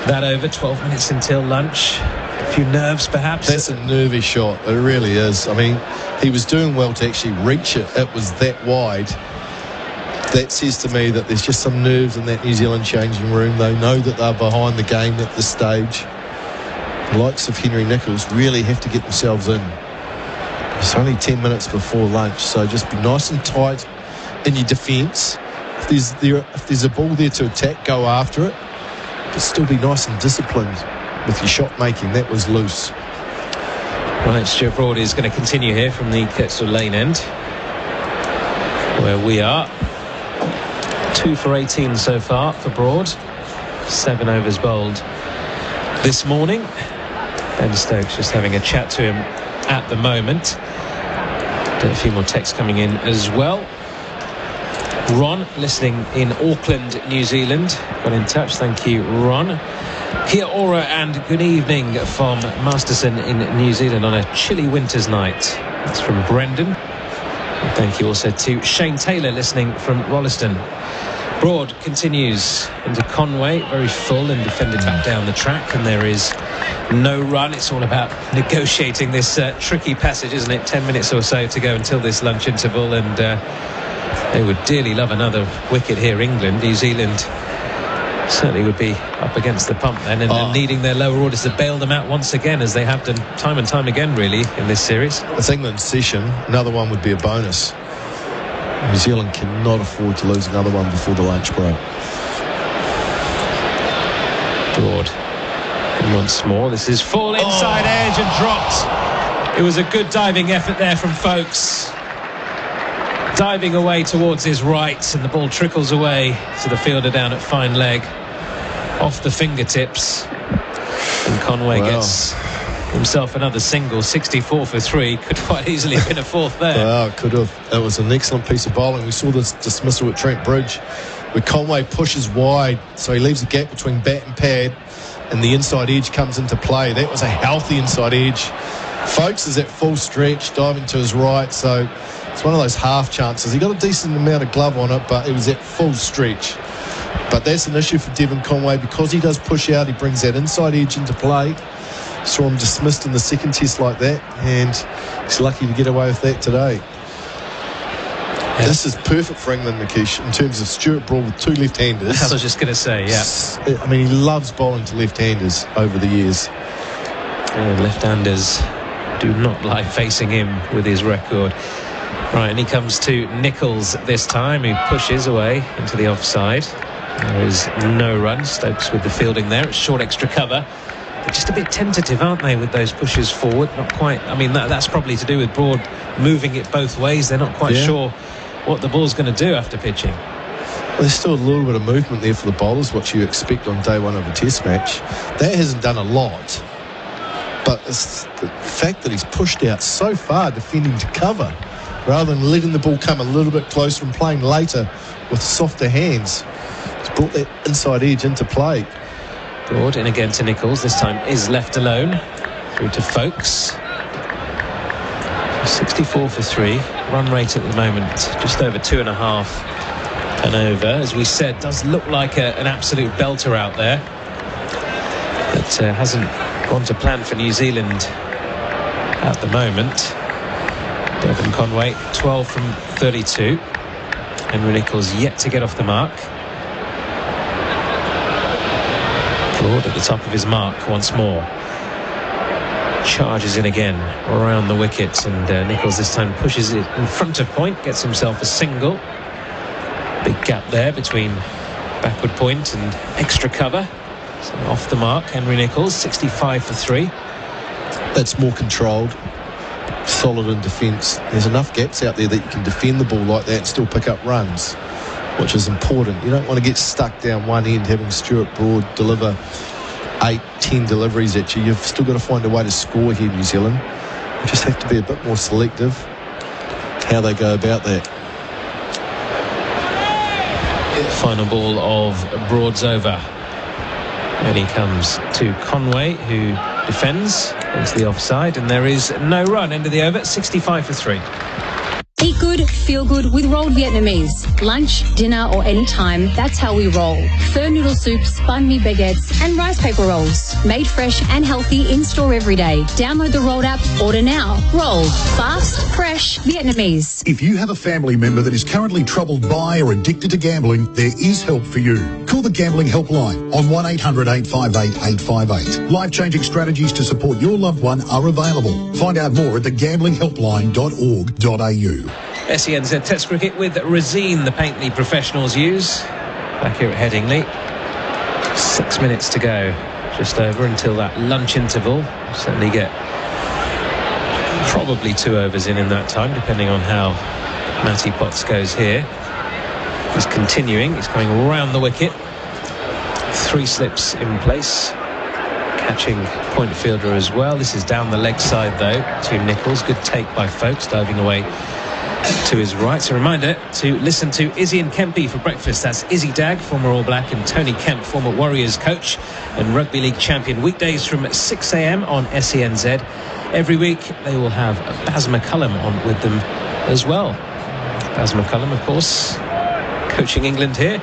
that over. 12 minutes until lunch. A few nerves perhaps. That's a nervy shot, it really is. I mean, he was doing well to actually reach it. It was that wide. That says to me that there's just some nerves in that New Zealand changing room. They know that they're behind the game at this stage. The likes of Henry Nichols really have to get themselves in. It's only 10 minutes before lunch, so just be nice and tight in your defence. If there's a ball there to attack, go after it, but still be nice and disciplined with your shot making. That was loose. Right, Stuart Broad is going to continue here from the Ketzel Lane end, where we are. 2 for 18 so far for Broad. 7 overs bowled this morning. Ben Stokes just having a chat to him at the moment. A few more texts coming in as well. Ron, listening in Auckland, New Zealand, got in touch. Thank you, Ron. Kia ora and good evening from Masterson in New Zealand on a chilly winter's night. That's from Brendan. And thank you also to Shane Taylor, listening from Rolleston. Broad continues into Conway, very full and defended back down the track, and there is no run. It's all about negotiating this tricky passage, isn't it? 10 minutes or so to go until this lunch interval, and they would dearly love another wicket here, England. New Zealand certainly would be up against the pump then, and needing their lower orders to bail them out once again, as they have done time and time again, really, in this series. It's England's session. Another one would be a bonus. New Zealand cannot afford to lose another one before the lunch break. Broad. And once more, this is full inside edge and dropped. It was a good diving effort there from Folkes. Diving away towards his right, and the ball trickles away to the fielder down at fine leg, off the fingertips. And Conway gets himself another single. 64 for 3. Could quite easily have been a fourth there. Well, it could have. It was an excellent piece of bowling. We saw this dismissal at Trent Bridge where Conway pushes wide, so he leaves a gap between bat and pad, and the inside edge comes into play. That was a healthy inside edge. Folkes is at full stretch, diving to his right, so it's one of those half chances. He got a decent amount of glove on it, but it was at full stretch. But that's an issue for Devon Conway because he does push out. He brings that inside edge into play. Saw him dismissed in the second test like that, and he's lucky to get away with that today. Yeah. This is perfect for England, Makeesh, in terms of Stuart Broad with two left-handers. I was just going to say, yeah. I mean, he loves bowling to left-handers over the years. And left-handers do not like facing him with his record. Right, and he comes to Nicholls this time, who pushes away into the offside. There is no run. Stokes with the fielding there. It's short extra cover. They're just a bit tentative, aren't they, with those pushes forward? Not quite. I mean, that's probably to do with Broad moving it both ways. They're not quite sure what the ball's going to do after pitching. Well, there's still a little bit of movement there for the bowlers, what you expect on day one of a test match. That hasn't done a lot. But it's the fact that he's pushed out so far defending to cover rather than letting the ball come a little bit closer and playing later with softer hands. He's brought that inside edge into play. Broad in again to Nicholls. This time is left alone. Through to Folkes. 64 for 3. Run rate at the moment just over 2.5 and over. As we said, does look like an absolute belter out there. But hasn't gone to plan for New Zealand at the moment. Devon Conway 12 from 32. Henry Nicholls yet to get off the mark. Broad at the top of his mark once more. Charges in again around the wicket, and Nicholls this time pushes it in front of point, gets himself a single. Big gap there between backward point and extra cover. So off the mark, Henry Nicholls, 65 for 3. That's more controlled, solid in defence. There's enough gaps out there that you can defend the ball like that and still pick up runs, which is important. You don't want to get stuck down one end having Stuart Broad deliver 8-10 deliveries at you. You've still got to find a way to score here, New Zealand. You just have to be a bit more selective how they go about that. Final ball of Broad's over. And he comes to Conway, who defends into the offside, and there is no run. End of the over, 65 for 3. Eat good, feel good with rolled Vietnamese. Lunch, dinner or any time, that's how we roll. Pho noodle soups, banh mi baguettes and rice paper rolls. Made fresh and healthy in-store every day. Download the Rolled app, order now. Rolled, fast, fresh, Vietnamese. If you have a family member that is currently troubled by or addicted to gambling, there is help for you. Call the Gambling Helpline on 1800 858 858. Life-changing strategies to support your loved one are available. Find out more at thegamblinghelpline.org.au. SENZ Test Cricket with Resine, the paint the professionals use. Back here at Headingley. 6 minutes to go. Just over until that lunch interval. Certainly get probably 2 overs in that time, depending on how Matty Potts goes here. He's continuing. He's coming around the wicket. 3 slips in place. Catching point fielder as well. This is down the leg side though to Nicholls. Good take by Folkes, diving away to his right. So a reminder to listen to Izzy and Kempy for breakfast. That's Izzy Dag, former All Black, and Tony Kemp, former Warriors coach and Rugby League champion. Weekdays from 6 a.m. on SENZ. Every week they will have Baz McCullum on with them as well. Baz McCullum, of course, coaching England here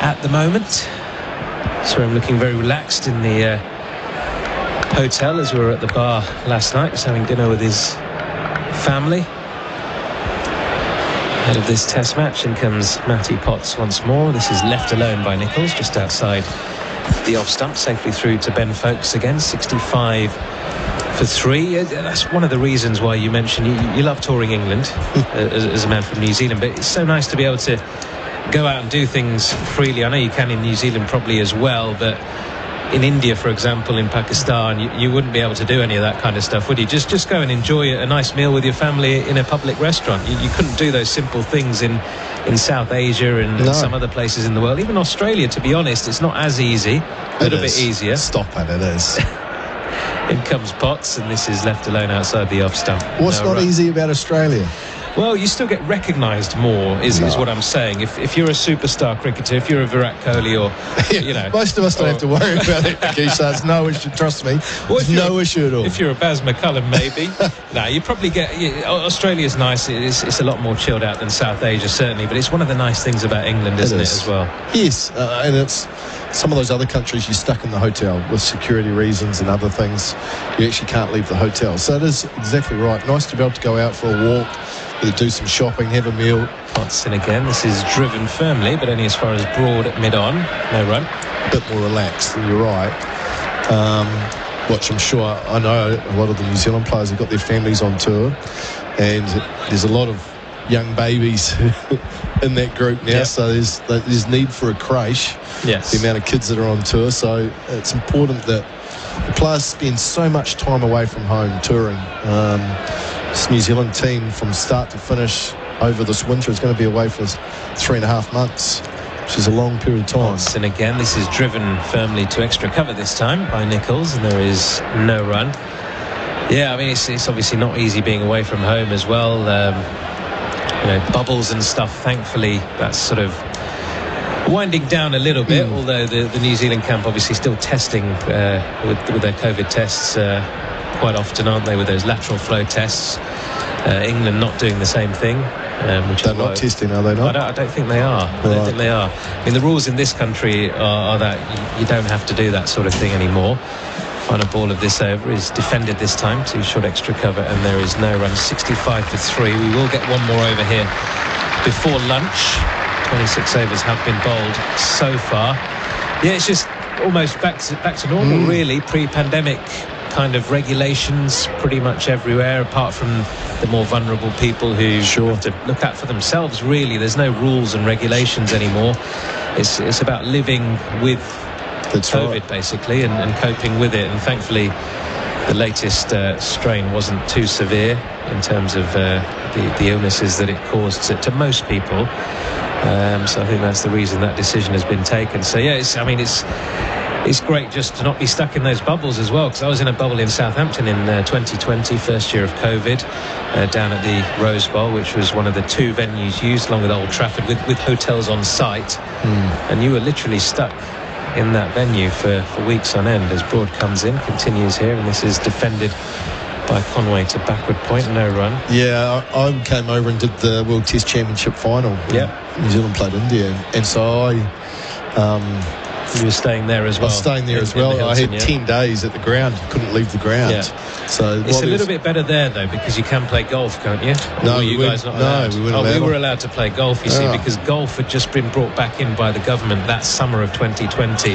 at the moment. So I'm looking very relaxed in the hotel as we were at the bar last night, just having dinner with his family. Ahead of this test match, in comes Matty Potts once more. This is left alone by Nicholls, just outside the off stump, safely through to Ben Folkes again, 65 for 3. That's one of the reasons why you mentioned you love touring England as a man from New Zealand, but it's so nice to be able to go out and do things freely. I know you can in New Zealand probably as well, but in India, for example, in Pakistan, you wouldn't be able to do any of that kind of stuff, would you? Just go and enjoy a nice meal with your family in a public restaurant. You couldn't do those simple things in South Asia and some other places in the world. Even Australia, to be honest, it's not as easy. A little bit easier. Stop it, it is. In comes Potts, and this is left alone outside the off stump. What's not easy about Australia? Well, you still get recognised more, is what I'm saying. If you're a superstar cricketer, if you're a Virat Kohli or, you know... Most of us don't have to worry about it, Keith, so it's no issue, trust me. There's no issue at all. If you're a Baz McCullum, maybe. No, you probably get... Australia's nice. It's a lot more chilled out than South Asia, certainly, but it's one of the nice things about England, isn't it, as well? Yes, and it's... Some of those other countries, you're stuck in the hotel with security reasons and other things. You actually can't leave the hotel. So it is exactly right. Nice to be able to go out for a walk, do some shopping, have a meal. Potts in again. This is driven firmly, but only as far as Broad at mid-on. No run. A bit more relaxed, and you're right. Which I'm sure, I know a lot of the New Zealand players have got their families on tour, and there's a lot of young babies in that group now, so there's need for a creche. Yes. The amount of kids that are on tour, so it's important that the players spend so much time away from home touring. This New Zealand team, from start to finish over this winter, is going to be away for 3.5 months, which is a long period of time. And again, this is driven firmly to extra cover this time by Nichols, and there is no run. Yeah, I mean, it's obviously not easy being away from home as well. You know, bubbles and stuff. Thankfully, that's sort of winding down a little bit, although the New Zealand camp obviously still testing with their COVID tests quite often, aren't they, with those lateral flow tests. England not doing the same thing. Which They're not testing, are they not? I don't think they are. I don't think they are. I mean, the rules in this country are that you don't have to do that sort of thing anymore. Final ball of this over is defended this time, 2 short extra cover, and there is no run. 65 for 3. We will get one more over here before lunch. 26 overs have been bowled so far. Yeah, it's just almost back to normal, really. Pre-pandemic kind of regulations pretty much everywhere, apart from the more vulnerable people who have to look out for themselves, really. There's no rules and regulations anymore. It's about living with COVID, basically, and coping with it. And thankfully, the latest strain wasn't too severe in terms of the illnesses that it caused to most people. So I think that's the reason that decision has been taken. So yeah, it's great just to not be stuck in those bubbles as well, because I was in a bubble in Southampton in 2020, first year of COVID, down at the Rose Bowl, which was one of the 2 venues used along with Old Trafford with hotels on site, and you were literally stuck in that venue for weeks on end. As Broad comes in, continues here, and this is defended by Conway to backward point, no run. Yeah, I came over and did the World Test Championship final. New Zealand played India, and so you were staying there as well. I was staying there as well. I had 10 days at the ground, couldn't leave the ground. So it's a little bit better there though, because you can play golf, can't you? No, you guys not allowed? we weren't allowed. We were allowed to play golf, you see, because golf had just been brought back in by the government that summer of 2020.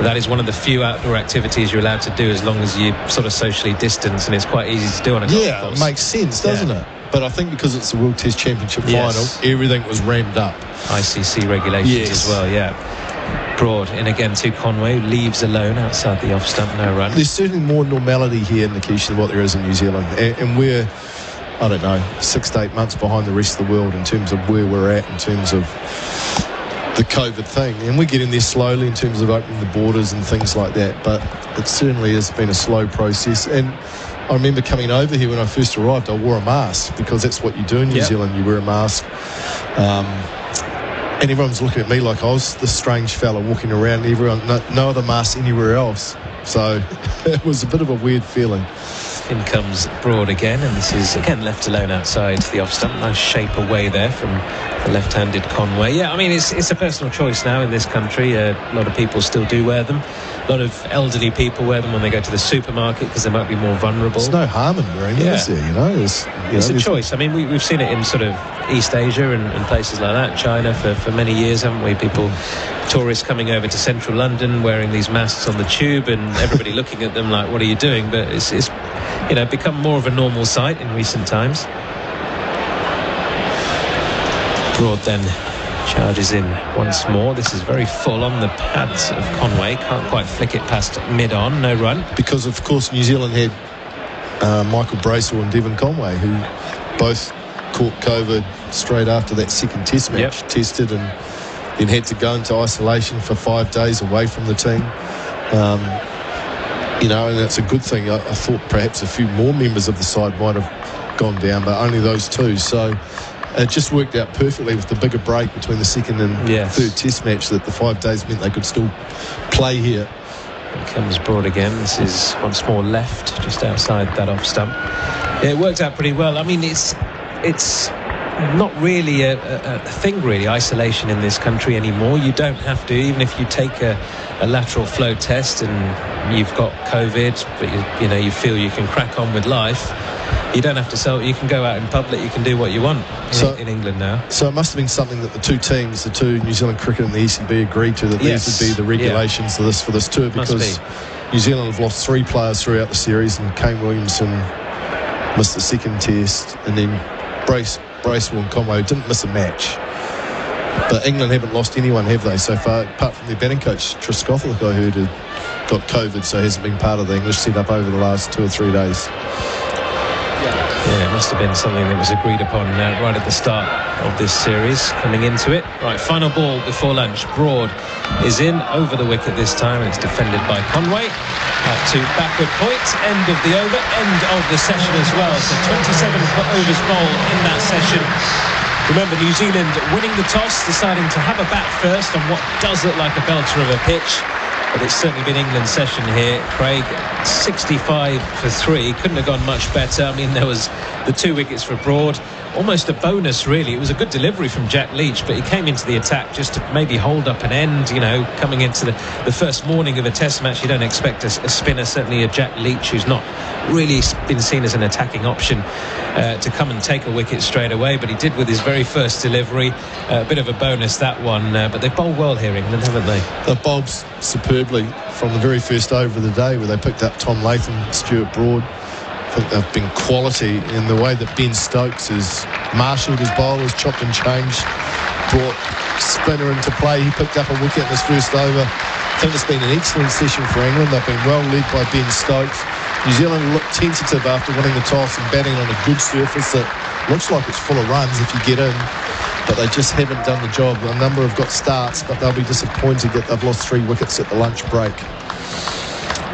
That is one of the few outdoor activities you're allowed to do as long as you sort of socially distance, and it's quite easy to do on a golf course. It makes sense, doesn't it? But I think because it's the World Test Championship final, everything was ramped up. ICC regulations as well, Broad in again to Conway, leaves alone outside the off stump, no run. There's certainly more normality here in Nikish than what there is in New Zealand, and we're, I don't know, 6 to 8 months behind the rest of the world in terms of where we're at in terms of the COVID thing, and we're getting there slowly in terms of opening the borders and things like that, but it certainly has been a slow process. And I remember coming over here when I first arrived, I wore a mask, because that's what you do in New Zealand, you wear a mask. And everyone's looking at me like I was the strange fella walking around. Everyone, no other masks anywhere else. So it was a bit of a weird feeling. In comes Broad again, and this is again left alone outside the off stump. Nice shape away there from the left-handed Conway. Yeah, I mean, it's a personal choice now in this country. A lot of people still do wear them. A lot of elderly people wear them when they go to the supermarket because they might be more vulnerable. There's no harm in wearing them, is there? You know, it's a choice. I mean, we've seen it in sort of East Asia and places like that, China for many years, haven't we? People, tourists coming over to central London wearing these masks on the tube, and everybody looking at them like, what are you doing? But it's become more of a normal sight in recent times. Broad then charges in once more. This is very full on the pads of Conway. Can't quite flick it past mid-on. No run. Because, of course, New Zealand had Michael Bracewell and Devon Conway, who both caught COVID straight after that second test match, tested, and then had to go into isolation for 5 days away from the team. you know, and that's a good thing. I thought perhaps a few more members of the side might have gone down, but only those two. So it just worked out perfectly with the bigger break between the second and third test match, that the 5 days meant they could still play here. Here comes Broad again. This is once more left, just outside that off stump. Yeah, it worked out pretty well. I mean, it's not really a thing, really, isolation in this country anymore. You don't have to, even if you take a lateral flow test and you've got COVID, but you feel you can crack on with life. You don't have to sell. You can go out in public. You can do what you want in England now. So it must have been something that the two teams, the two New Zealand Cricket and the ECB, agreed to, that these would be the regulations for this tour, because New Zealand have lost 3 players throughout the series, and Kane Williamson missed the second test, and then Bracewell and Conway didn't miss a match. But England haven't lost anyone, have they, so far, apart from their batting coach, Triscothel, I heard, had got COVID, so hasn't been part of the English setup over the last 2 or 3 days. Yeah, it must have been something that was agreed upon right at the start of this series, coming into it. Right, final ball before lunch. Broad is in over the wicket this time. It's defended by Conway. Out to backward point, end of the over, end of the session as well. So 27 overs bowled in that session. Remember, New Zealand winning the toss, deciding to have a bat first on what does look like a belter of a pitch. But it's certainly been England's session here. Craig, 65 for 3. Couldn't have gone much better. I mean, there was the 2 wickets for Broad. Almost a bonus, really. It was a good delivery from Jack Leach, but he came into the attack just to maybe hold up an end. Coming into the first morning of a test match, you don't expect a spinner, certainly a Jack Leach, who's not really been seen as an attacking option, to come and take a wicket straight away. But he did with his very first delivery. A bit of a bonus, that one. But they've bowled well here, England, haven't they? They've bowled superbly from the very first over of the day, where they picked up Tom Latham, Stuart Broad. I think they've been quality in the way that Ben Stokes has marshalled his bowlers, chopped and changed, brought spinner into play. He picked up a wicket in his first over. I think it's been an excellent session for England. They've been well led by Ben Stokes. New Zealand looked tentative after winning the toss and batting on a good surface that looks like it's full of runs if you get in, but they just haven't done the job. A number have got starts, but they'll be disappointed that they've lost 3 wickets at the lunch break.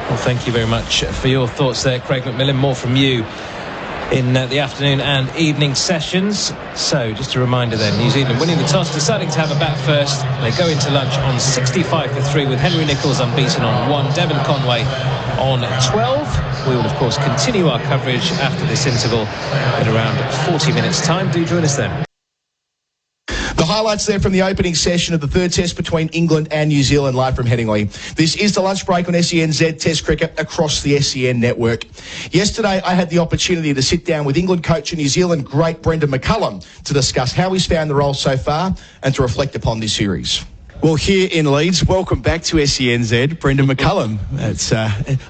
Well, thank you very much for your thoughts there, Craig McMillian. More from you in the afternoon and evening sessions. So, just a reminder then, New Zealand winning the toss, deciding to have a bat first. They go into lunch on 65 for 3 with Henry Nicholls unbeaten on 1, Devon Conway on 12. We will, of course, continue our coverage after this interval in around 40 minutes' time. Do join us then. The highlights there from the opening session of the 3rd test between England and New Zealand, live from Headingley. This is the lunch break on SENZ Test Cricket across the SEN network. Yesterday, I had the opportunity to sit down with England coach and New Zealand great Brendan McCullum to discuss how he's found the role so far and to reflect upon this series. Well, here in Leeds, welcome back to SENZ, Brendan McCullum.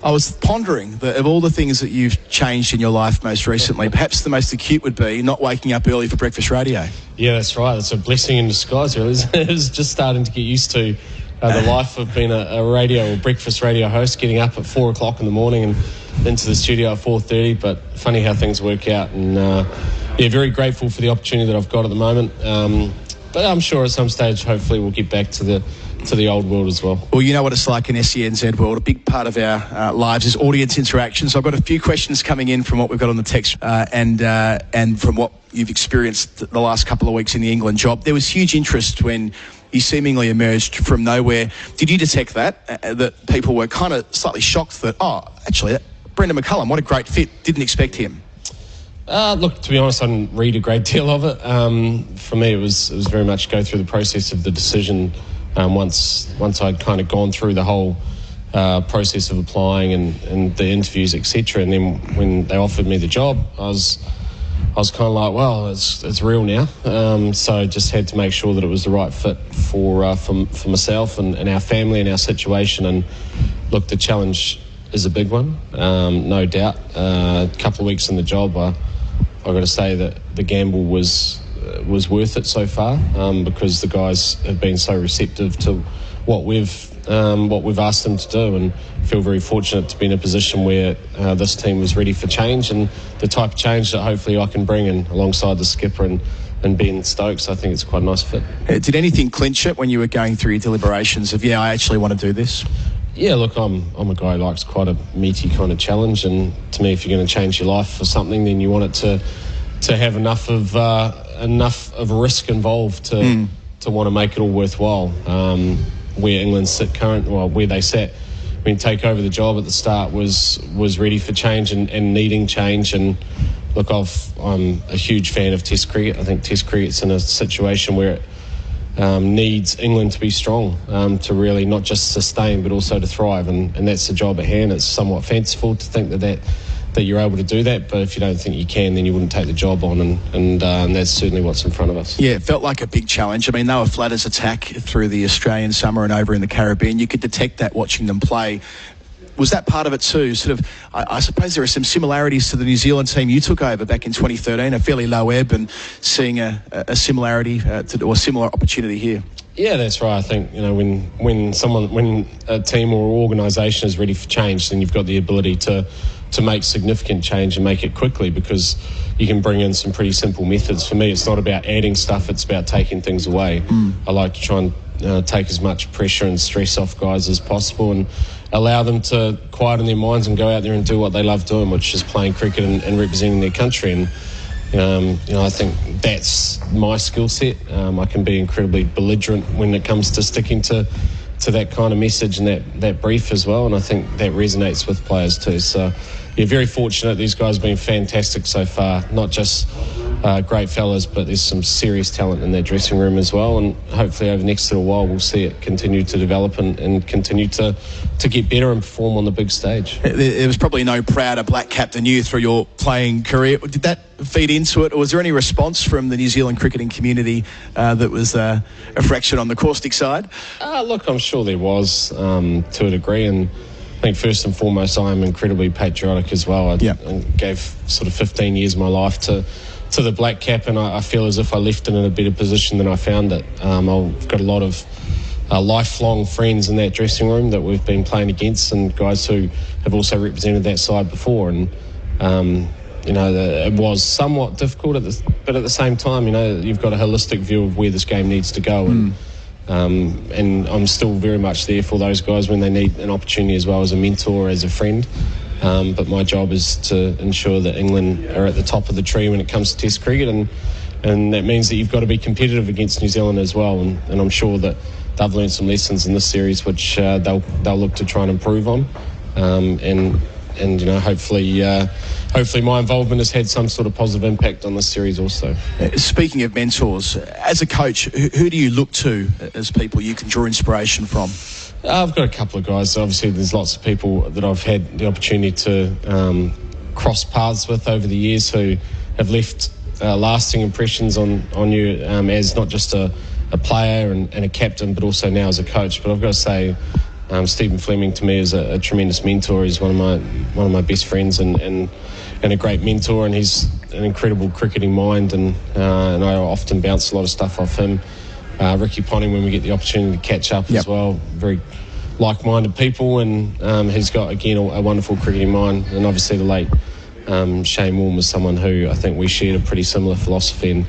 I was pondering that of all the things that you've changed in your life most recently, perhaps the most acute would be not waking up early for breakfast radio. Yeah, that's right. It's a blessing in disguise, really. It was just starting to get used to the life of being a radio or breakfast radio host, getting up at 4 o'clock in the morning and into the studio at 4:30. But funny how things work out. And very grateful for the opportunity that I've got at the moment. But I'm sure at some stage, hopefully, we'll get back to the old world as well. Well, you know what it's like in SENZ world. A big part of our lives is audience interaction. So I've got a few questions coming in from what we've got on the text and from what you've experienced the last couple of weeks in the England job. There was huge interest when he seemingly emerged from nowhere. Did you detect that people were kind of slightly shocked that, actually, Brendan McCullum, what a great fit, didn't expect him? Look, to be honest, I didn't read a great deal of it. For me, it was very much go through the process of the decision. Once I'd kind of gone through the whole process of applying and the interviews, etc., and then when they offered me the job, I was kind of like, well, it's real now. So I just had to make sure that it was the right fit for myself and our family and our situation. And look, the challenge is a big one, no doubt. A couple of weeks in the job, I've got to say that the gamble was worth it so far, because the guys have been so receptive to what we've asked them to do, and feel very fortunate to be in a position where this team was ready for change, and the type of change that hopefully I can bring in alongside the skipper and Ben Stokes. I think it's quite a nice fit. Did anything clinch it when you were going through your deliberations of, I actually want to do this? Yeah, look, I'm a guy who likes quite a meaty kind of challenge, and to me, if you're going to change your life for something, then you want it to have enough of a risk involved to want to make it all worthwhile. Where England where they sat when you take over the job at the start was ready for change and needing change. And look, I'm a huge fan of Test cricket. I think Test cricket's in a situation where it needs England to be strong, to really not just sustain but also to thrive, and that's the job at hand. It's somewhat fanciful to think that you're able to do that, but if you don't think you can, then you wouldn't take the job on, and that's certainly what's in front of us. Yeah, it felt like a big challenge. I mean, they were flat as a tack through the Australian summer and over in the Caribbean. You could detect that watching them play. Was that part of it too? Sort of, I suppose there are some similarities to the New Zealand team you took over back in 2013, a fairly low ebb, and seeing a similarity or a similar opportunity here. Yeah, that's right. I think, when a team or organisation is ready for change, then you've got the ability to make significant change and make it quickly, because you can bring in some pretty simple methods. For me, it's not about adding stuff, it's about taking things away. I like to try and take as much pressure and stress off guys as possible and allow them to quieten their minds and go out there and do what they love doing, which is playing cricket and representing their country. And I think that's my skill set. I can be incredibly belligerent when it comes to sticking to that kind of message and that brief as well, and I think that resonates with players too. So you're very fortunate. These guys have been fantastic so far, not just great fellas, but there's some serious talent in their dressing room as well, and hopefully over the next little while we'll see it continue to develop and continue to get better and perform on the big stage. There was probably no prouder black cap than you through your playing career. Did that feed into it, or was there any response from the New Zealand cricketing community that was a fraction on the caustic side? Look, I'm sure there was to a degree, and I think first and foremost I am incredibly patriotic as well. I gave sort of 15 years of my life to the black cap, and I feel as if I left it in a better position than I found it. I've got a lot of lifelong friends in that dressing room that we've been playing against, and guys who have also represented that side before, and it was somewhat difficult but at the same time, you've got a holistic view of where this game needs to go, and I'm still very much there for those guys when they need an opportunity as well, as a mentor, as a friend. But my job is to ensure that England are at the top of the tree when it comes to Test cricket, and that means that you've got to be competitive against New Zealand as well, and I'm sure that they've learned some lessons in this series which they'll look to try and improve on, and hopefully my involvement has had some sort of positive impact on this series also. Speaking of mentors, as a coach, who do you look to as people you can draw inspiration from? I've got a couple of guys. Obviously, there's lots of people that I've had the opportunity to cross paths with over the years who have left lasting impressions on you as not just a player and a captain, but also now as a coach. But I've got to say, Stephen Fleming to me is a tremendous mentor. He's one of my best friends and a great mentor, and he's an incredible cricketing mind, and I often bounce a lot of stuff off him. Ricky Ponting, when we get the opportunity to catch up as well, very like-minded people, and he's got again a wonderful cricketing mind. And obviously the late Shane Warne was someone who I think we shared a pretty similar philosophy in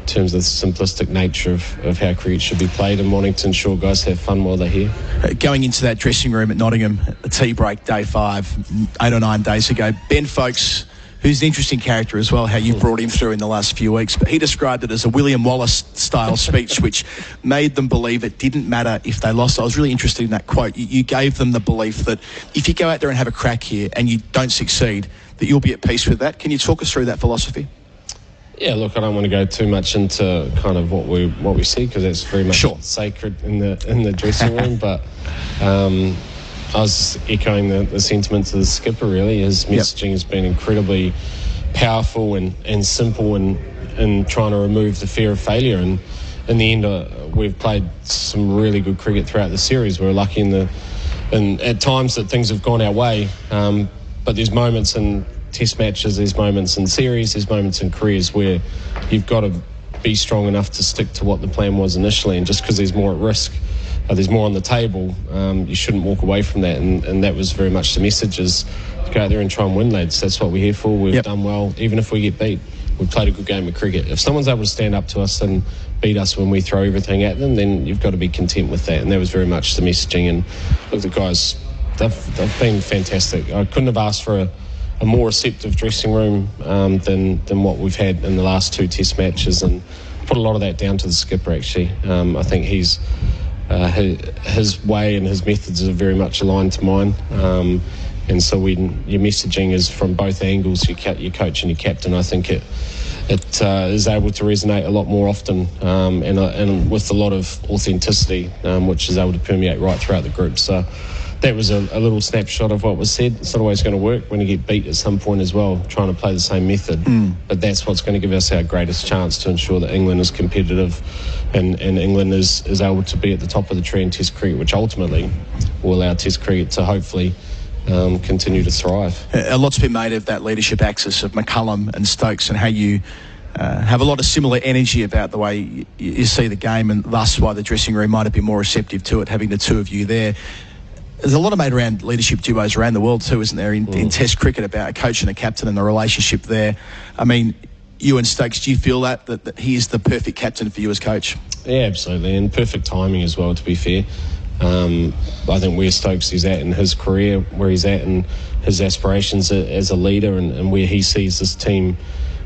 terms of the simplistic nature of how cricket should be played and wanting to ensure guys have fun while they're here. Going into that dressing room at Nottingham, a tea break, day 5, 8 or 9 days ago, Ben Folkes, who's an interesting character as well, how you brought him through in the last few weeks, but he described it as a William Wallace-style speech, which made them believe it didn't matter if they lost. I was really interested in that quote. You gave them the belief that if you go out there and have a crack here and you don't succeed, that you'll be at peace with that. Can you talk us through that philosophy? Yeah, look, I don't want to go too much into kind of what we see, because that's very much sacred in the dressing room, but I was echoing the sentiments of the skipper, really. His messaging has been incredibly powerful and simple in trying to remove the fear of failure. And in the end, we've played some really good cricket throughout the series. We're lucky in at times that things have gone our way, but there's moments in Test matches, there's moments in series, there's moments in careers where you've got to be strong enough to stick to what the plan was initially, and just because there's more at risk, there's more on the table, you shouldn't walk away from that, and that was very much the message, is to go out there and try and win, lads. That's what we're here for. We've done well, even if we get beat. We've played a good game of cricket. If someone's able to stand up to us and beat us when we throw everything at them, then you've got to be content with that, and that was very much the messaging. And look, the guys they've been fantastic. I couldn't have asked for a more receptive dressing room than what we've had in the last 2 test matches, and put a lot of that down to the skipper, actually. I think his way and his methods are very much aligned to mine. And so when your messaging is from both angles, your coach and your captain, I think it is able to resonate a lot more often, and with a lot of authenticity, which is able to permeate right throughout the group. So that was a little snapshot of what was said. It's not always going to work when you get beat at some point as well, trying to play the same method. But that's what's going to give us our greatest chance to ensure that England is competitive and England is able to be at the top of the tree in Test cricket, which ultimately will allow Test cricket to hopefully continue to thrive. A lot's been made of that leadership axis of McCullum and Stokes, and how you have a lot of similar energy about the way you see the game, and thus why the dressing room might have been more receptive to it, having the two of you there. There's a lot of made around leadership duos around the world too, isn't there, in Test cricket, about a coach and a captain and the relationship there. I mean, you and Stokes, do you feel that he is the perfect captain for you as coach? Yeah, absolutely, and perfect timing as well, to be fair. I think where Stokes is at in his career, where he's at in his aspirations as a leader, and where he sees this team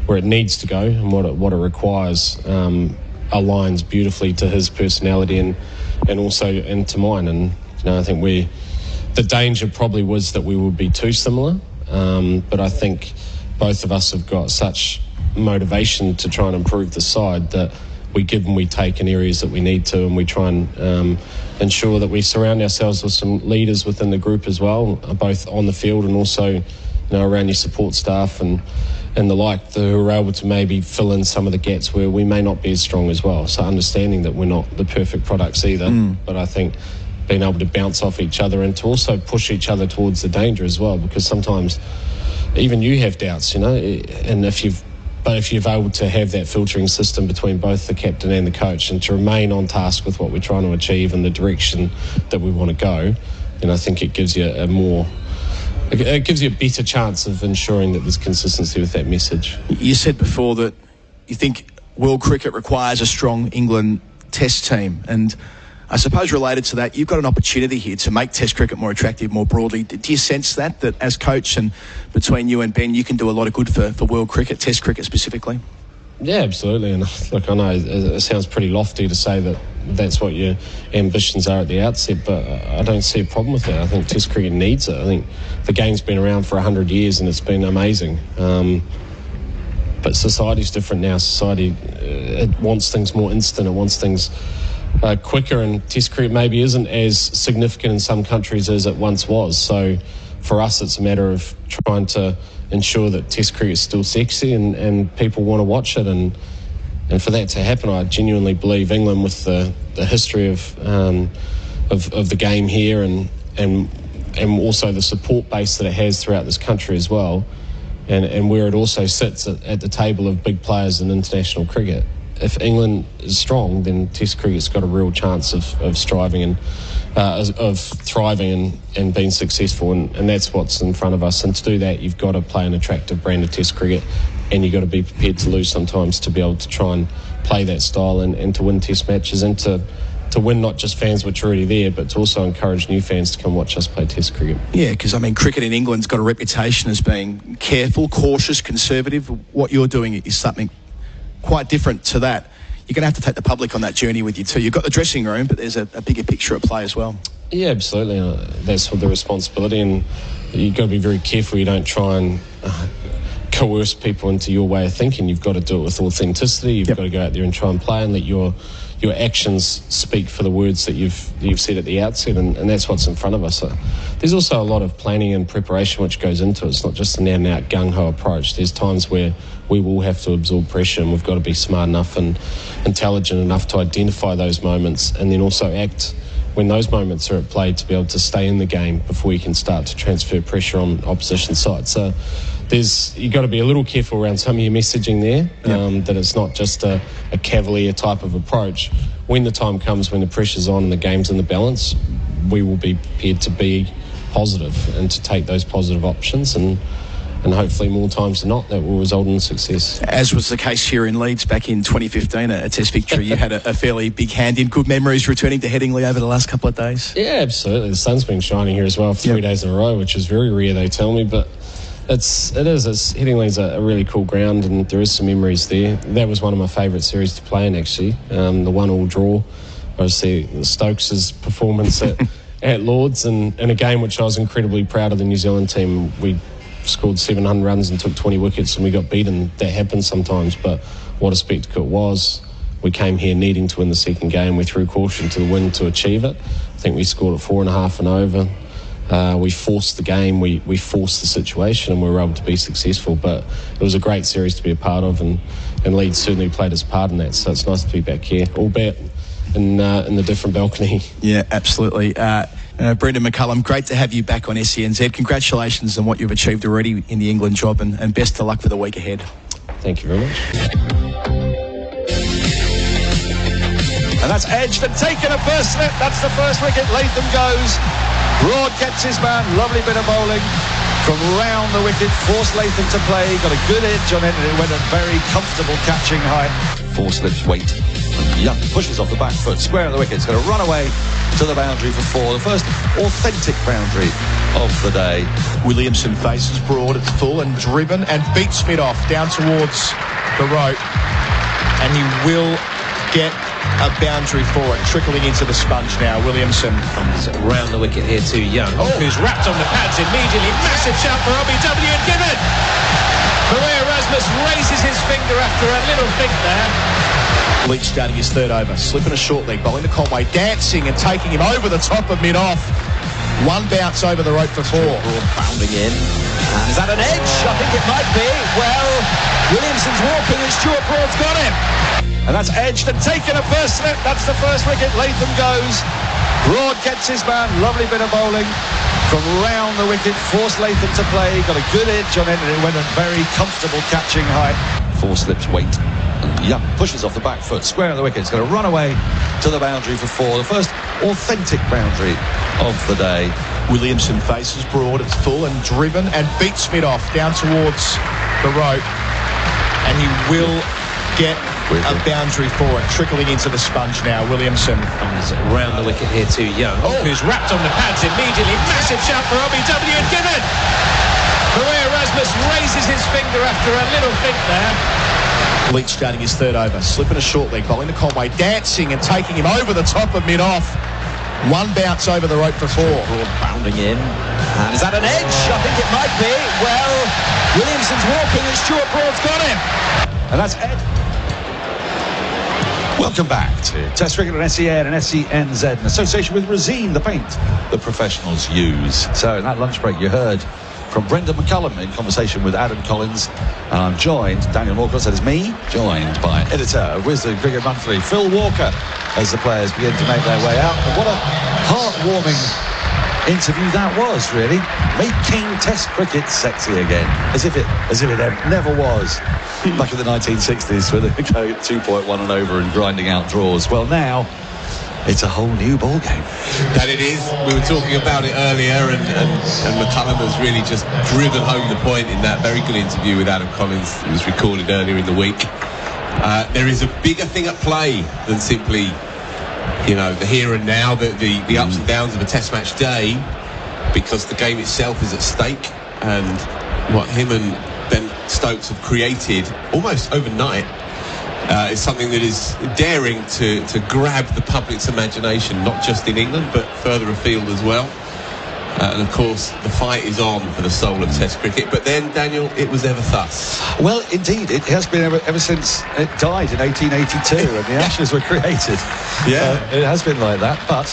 where it needs to go and what it requires, aligns beautifully to his personality and also into mine. And I think the danger probably was that we would be too similar, but I think both of us have got such motivation to try and improve the side that we give and we take in areas that we need to, and we try and ensure that we surround ourselves with some leaders within the group as well, both on the field and also around your support staff and the like, who are able to maybe fill in some of the gaps where we may not be as strong as well. So understanding that we're not the perfect products either, but I think being able to bounce off each other and to also push each other towards the danger as well, because sometimes even you have doubts, and if you're able to have that filtering system between both the captain and the coach, and to remain on task with what we're trying to achieve and the direction that we want to go, then I think it gives you a better chance of ensuring that there's consistency with that message. You said before that you think world cricket requires a strong England Test team, and I suppose related to that, you've got an opportunity here to make Test cricket more attractive more broadly. Do you sense that as coach, and between you and Ben, you can do a lot of good for world cricket, Test cricket specifically? Yeah, absolutely. And look, I know it sounds pretty lofty to say that that's what your ambitions are at the outset, but I don't see a problem with that. I think Test cricket needs it. I think the game's been around for 100 years and it's been amazing. But society's different now. Society, it wants things more instant. It wants things quicker, and Test cricket maybe isn't as significant in some countries as it once was. So for us, it's a matter of trying to ensure that Test cricket is still sexy and people want to watch it. And for that to happen, I genuinely believe England, with the history of the game here and also the support base that it has throughout this country as well, and where it also sits at the table of big players in international cricket. If England is strong, then Test cricket's got a real chance of striving and of thriving and being successful, and that's what's in front of us. And to do that, you've got to play an attractive brand of Test cricket, and you've got to be prepared to lose sometimes to be able to try and play that style and to win Test matches, and to win not just fans which are already there, but to also encourage new fans to come watch us play Test cricket. Yeah, because cricket in England's got a reputation as being careful, cautious, conservative. What you're doing is something quite different to that. You're going to have to take the public on that journey with you too. You've got the dressing room, but there's a bigger picture at play as well. Yeah, absolutely. That's the responsibility, and you've got to be very careful you don't try and coerce people into your way of thinking. You've got to do it with authenticity. You've got to go out there and try and play and let your actions speak for the words that you've said at the outset, and that's what's in front of us. There's also a lot of planning and preparation which goes into it. It's not just an out-and-out gung-ho approach. There's times where we will have to absorb pressure, and we've got to be smart enough and intelligent enough to identify those moments, and then also act when those moments are at play to be able to stay in the game before you can start to transfer pressure on opposition sides. So you've got to be a little careful around some of your messaging there, that it's not just a cavalier type of approach. When the time comes, when the pressure's on and the game's in the balance, we will be prepared to be positive and to take those positive options. And and hopefully more times than not that will result in success. As was the case here in Leeds back in 2015, a Test victory you had a fairly big hand in. Good memories returning to Headingley over the last couple of days? Yeah, absolutely. The sun's been shining here as well for 3 days in a row, which is very rare, they tell me, but Headingley's a really cool ground, and there is some memories there. That was one of my favourite series to play in, actually, the 1-1 draw. Obviously, Stokes' performance at Lords, and in a game which I was incredibly proud of the New Zealand team. We scored 700 runs and took 20 wickets, and we got beaten. That happens sometimes, but what a spectacle it was. We came here needing to win the second game. We threw caution to the wind to achieve it. I think we scored at 4.5 and over. We forced the game, we forced the situation, and we were able to be successful. But it was a great series to be a part of, and Leeds certainly played its part in that. So it's nice to be back here, albeit in the different balcony. Yeah, absolutely. Brendan McCullum, great to have you back on SENZ. Congratulations on what you've achieved already in the England job, and best of luck for the week ahead. Thank you very much. And that's edged and taken a first slip. That's the first wicket. Latham goes. Broad gets his man. Lovely bit of bowling from round the wicket. Forced Latham to play. Got a good edge on it, and it went a very comfortable catching height. 4 slips wait. Young pushes off the back foot, square on the wicket. It's going to run away to the boundary for 4. The first authentic boundary of the day. Williamson faces broad, it's full and driven, and beats mid off down towards the rope. And he will get a boundary for it, trickling into the sponge now. Williamson comes round the wicket here to Young, who's wrapped on the pads immediately. Massive shout for OBW and given. Maria Erasmus raises his finger after a little think there. Leach starting his third over, slipping a short leg, bowling to Conway, dancing and taking him over the top of mid-off. One bounce over the rope for 4. Broad bounding in. And is that an edge? I think it might be. Well, Williamson's walking and Stuart Broad's got him. And that's edged and taken a first slip. That's the first wicket. Latham goes. Broad gets his man. Lovely bit of bowling from round the wicket. Forced Latham to play. Got a good edge on it, and it went a very comfortable catching height. 4 slips wait. Young pushes off the back foot, square on the wicket. It's going to run away to the boundary for 4. The first authentic boundary of the day. Williamson faces broad, it's full and driven, and beats mid off down towards the rope. And he will get a boundary for it, trickling into the sponge now. Williamson comes round the wicket here to Young, who's wrapped on the pads immediately. Massive shout for OBW and given. Maria Erasmus raises his finger after a little think there. Leach starting his third over, slipping a short leg, bowling to Conway, dancing and taking him over the top of mid-off. One bounce over the rope for 4. Broad bounding in. And is that an edge? I think it might be. Well, Williamson's walking and Stuart Broad's got him. And that's Ed. Welcome back to Test Cricket on SEN and SENZ in association with Resine, the paint the professionals use. So in that lunch break you heard from Brendan McCullum in conversation with Adam Collins, and I'm joined, Daniel Norcross, that is me, joined by editor of Wisden Cricket Monthly, Phil Walker, as the players begin to make their way out. And what a heartwarming interview that was, really, making Test cricket sexy again, as if it never was back in the 1960s when they go 2.1 and over and grinding out draws. Well, now it's a whole new ball game. That it is. We were talking about it earlier, and McCullum has really just driven home the point in that very good interview with Adam Collins. It was recorded earlier in the week. There is a bigger thing at play than simply, the here and now, the ups and downs of a Test match day, because the game itself is at stake, and what him and Ben Stokes have created almost overnight is something that is daring to grab the public's imagination, not just in England but further afield as well. And of course the fight is on for the soul of Test cricket. But then, Daniel, it was ever thus. Well, indeed, it has been ever since it died in 1882 and the Ashes were created. Yeah, it has been like that. But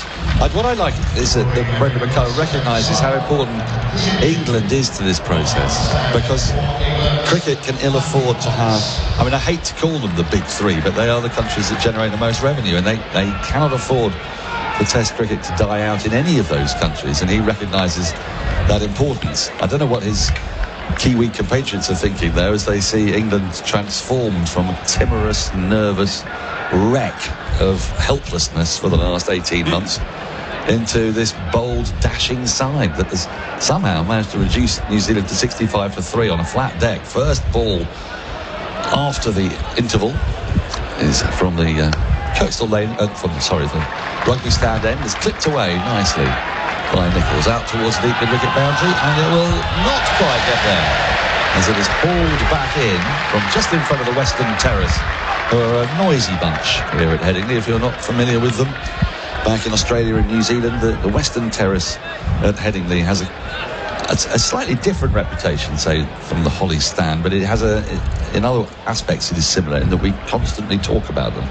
what I like is that Brendan McCullum recognises how important England is to this process, because cricket can ill afford to have, I hate to call them the big three, but they are the countries that generate the most revenue, and they cannot afford for Test cricket to die out in any of those countries, and he recognises that importance. I don't know what his Kiwi compatriots are thinking there as they see England transformed from a timorous, nervous wreck of helplessness for the last 18 months into this bold, dashing side that has somehow managed to reduce New Zealand to 65 for 3 on a flat deck. First ball after the interval is from the coastal lane, the rugby stand end, is clipped away nicely by Nichols out towards the deep mid-wicket boundary, and it will not quite get there as it is hauled back in from just in front of the Western Terrace, who are a noisy bunch here at Headingley. If you're not familiar with them, back in Australia and New Zealand, the Western Terrace at Headingley has a slightly different reputation, say, from the Holly stand, but it has in other aspects it is similar in that we constantly talk about them.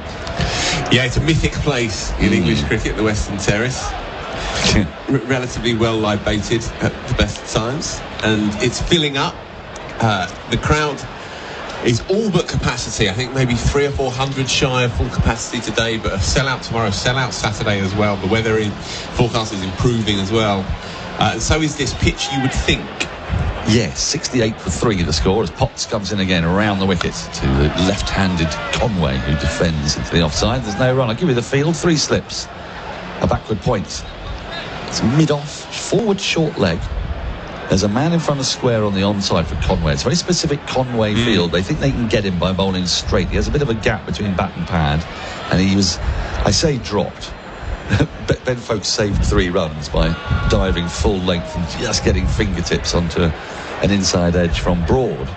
Yeah, it's a mythic place in English cricket, the Western Terrace. Relatively well libated at the best of times, and it's filling up. The crowd is all but capacity. I think maybe 300 or 400 shy of full capacity today, but a sellout tomorrow, sellout Saturday as well. The weather forecast is improving as well. And so is this pitch, you would think. Yes, 68 for 3 the score as Potts comes in again around the wicket to the left-handed Conway, who defends into the offside. There's no run. I'll give you the field. 3 slips, a backward point. It's mid-off, forward short leg. There's a man in front of square on the onside for Conway. It's a very specific Conway field. They think they can get him by bowling straight. He has a bit of a gap between bat and pad, and he was, I say, dropped. Ben Foakes saved 3 runs by diving full length and just getting fingertips onto an inside edge from Broad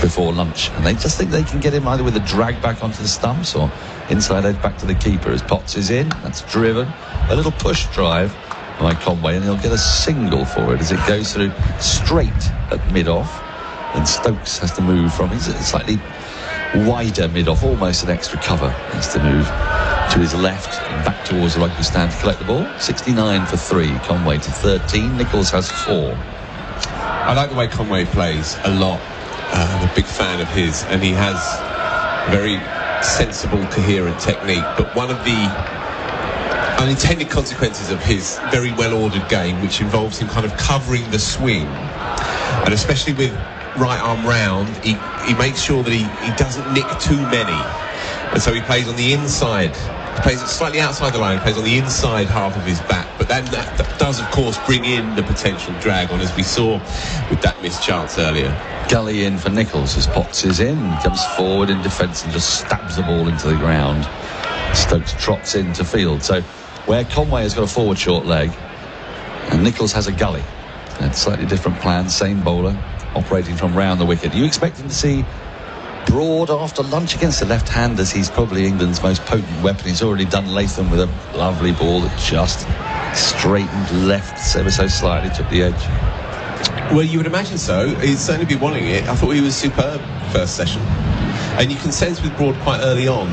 before lunch, and they just think they can get him either with a drag back onto the stumps or inside edge back to the keeper as Potts is in. That's driven. A little push drive by Conway, and he'll get a single for it as it goes through straight at mid-off, and Stokes has to move from his slightly wider mid-off, almost an extra cover. He has to move to his left and back towards the rugby stand to collect the ball. 69 for 3, Conway to 13. Nichols has 4. I like the way Conway plays a lot. I'm a big fan of his, and he has very sensible, coherent technique, but one of the unintended consequences of his very well-ordered game, which involves him kind of covering the swing, and especially with right arm round, he makes sure that he doesn't nick too many, and so he plays on the inside. He plays slightly outside the line, he plays on the inside half of his bat, but then that does of course bring in the potential drag on, as we saw with that missed chance earlier. Gully in for Nichols as Potts is in, comes forward in defence and just stabs the ball into the ground. Stokes trots into field, so where Conway has got a forward short leg and Nichols has a gully, and slightly different plan, same bowler operating from round the wicket. Are you expecting to see Broad after lunch against the left-handers? He's probably England's most potent weapon. He's already done Latham with a lovely ball that just straightened left ever so slightly, took the edge. Well, you would imagine so. He'd certainly be wanting it. I thought he was superb first session, and you can sense with Broad quite early on.